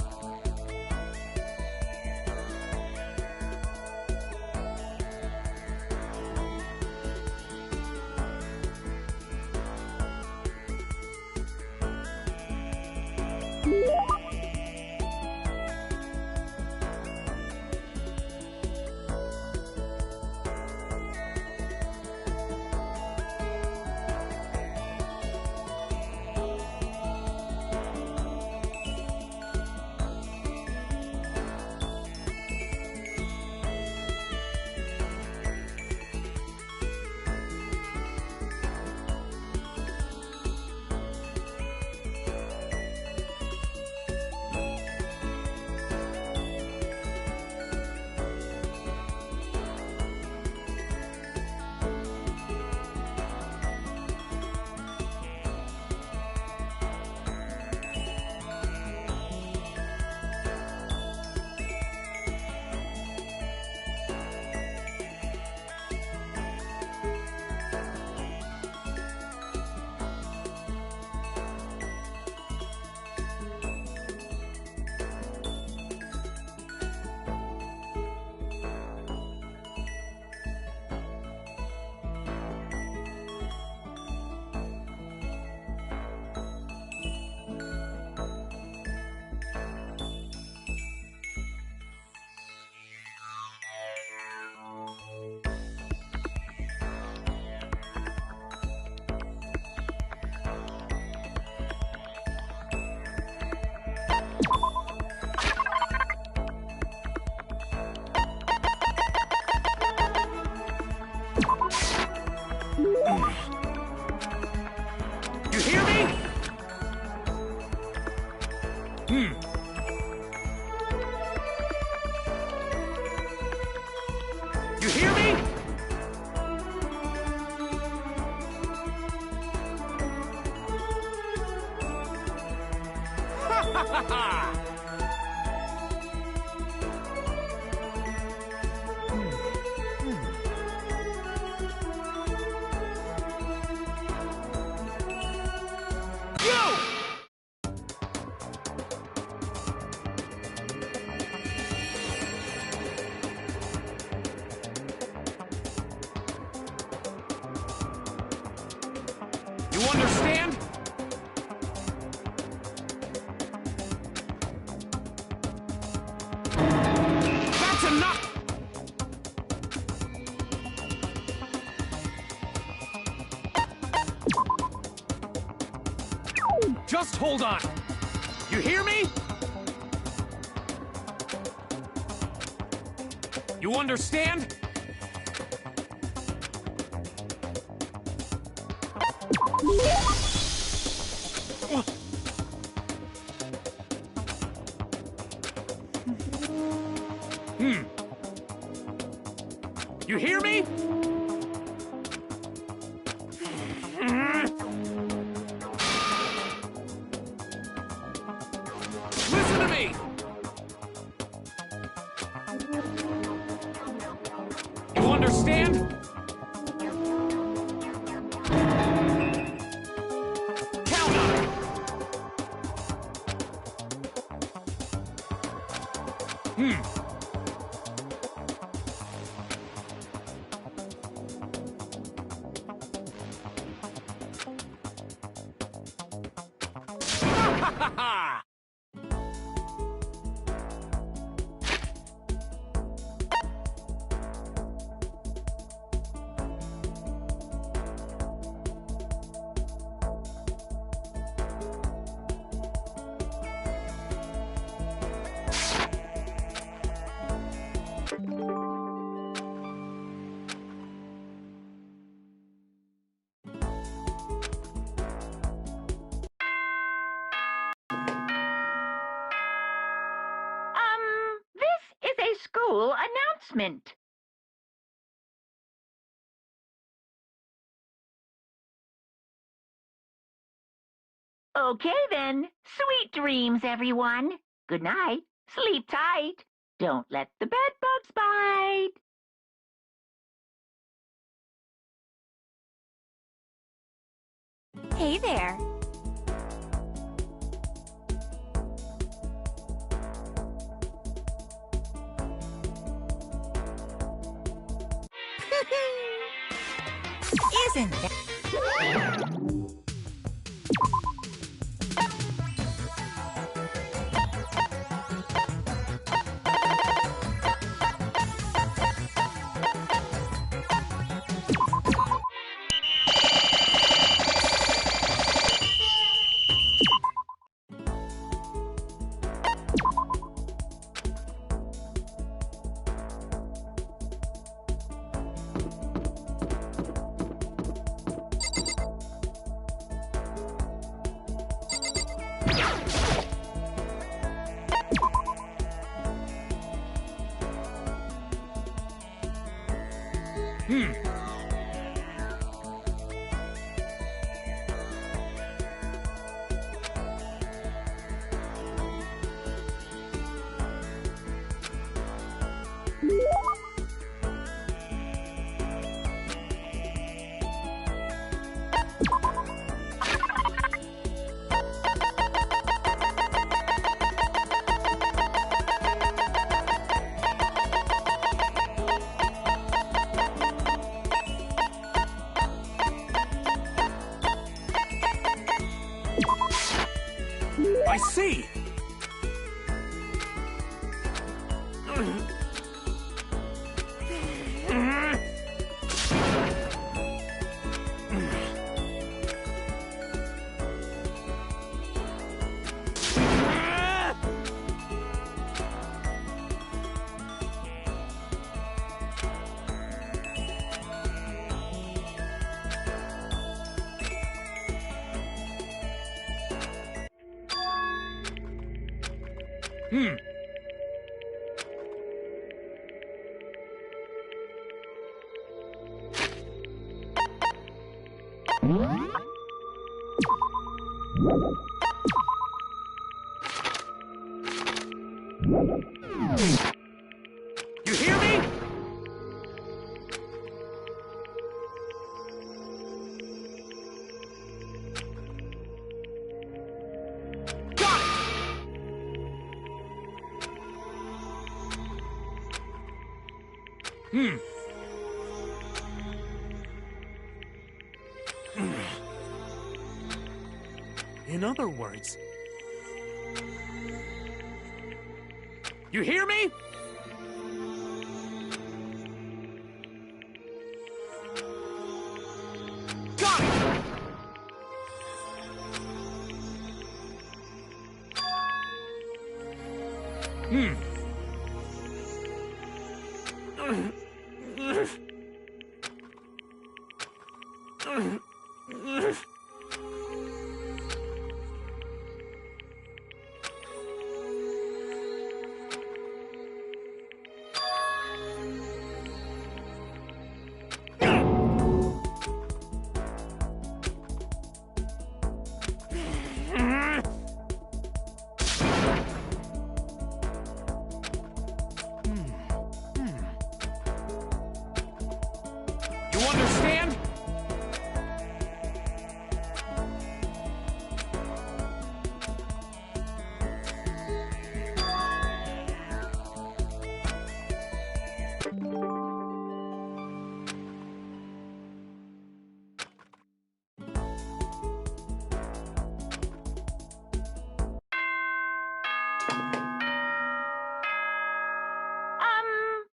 You hear me? You hear me? Ha ha ha ha! You understand? That's enough! Just hold on. You hear me? You understand? You hear me? Listen to me! You understand? Count on it! Ha ha ha! This is a school announcement. Okay then. Sweet dreams, everyone. Good night. Sleep tight. Don't let the bed bugs bite. Hey there. Isn't that... I see! You hear me? Got it! In other words... You hear me? Got it! You understand?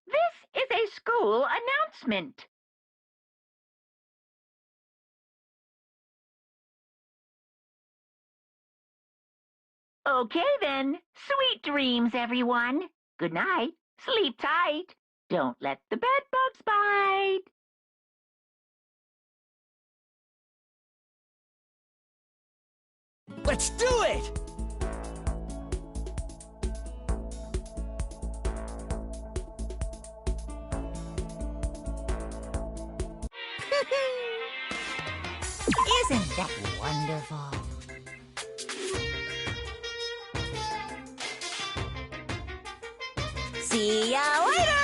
This is a school announcement. Okay then. Sweet dreams, everyone. Good night. Sleep tight. Don't let the bed bugs bite. Let's do it! Isn't that wonderful? See ya later!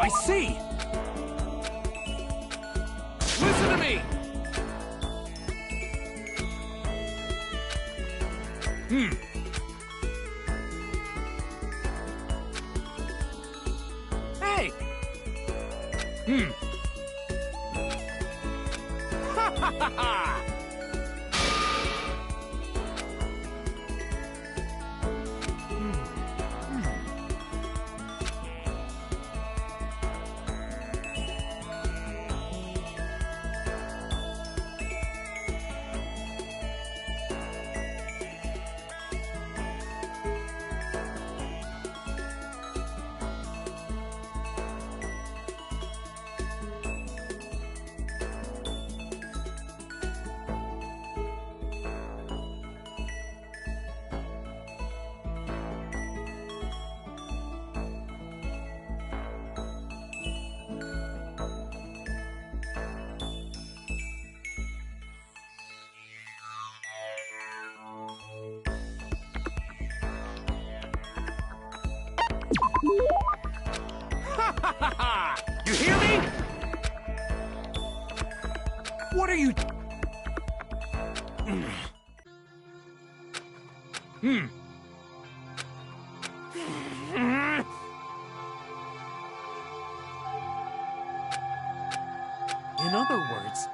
I see! Listen to me! Hey! Ha ha ha ha! You hear me? What are you... In other words...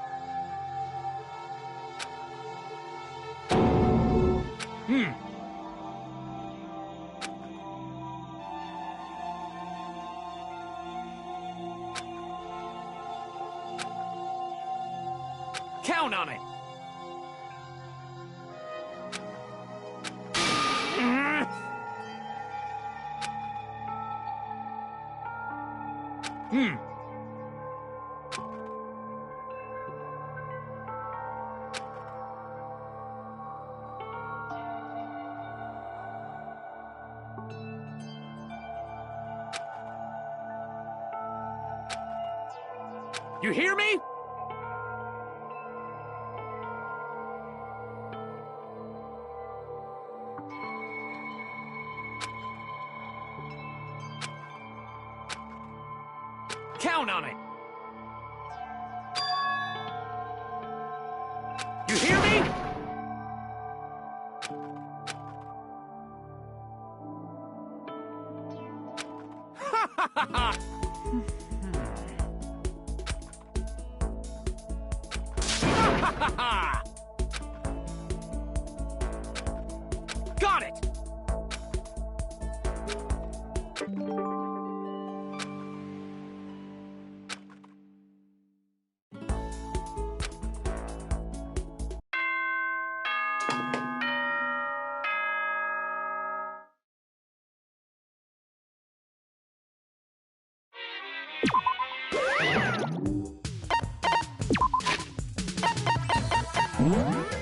Count on it! You hear me? Count on it! You hear me? Ha ha ha ha! Ha ha ha! Got it! What?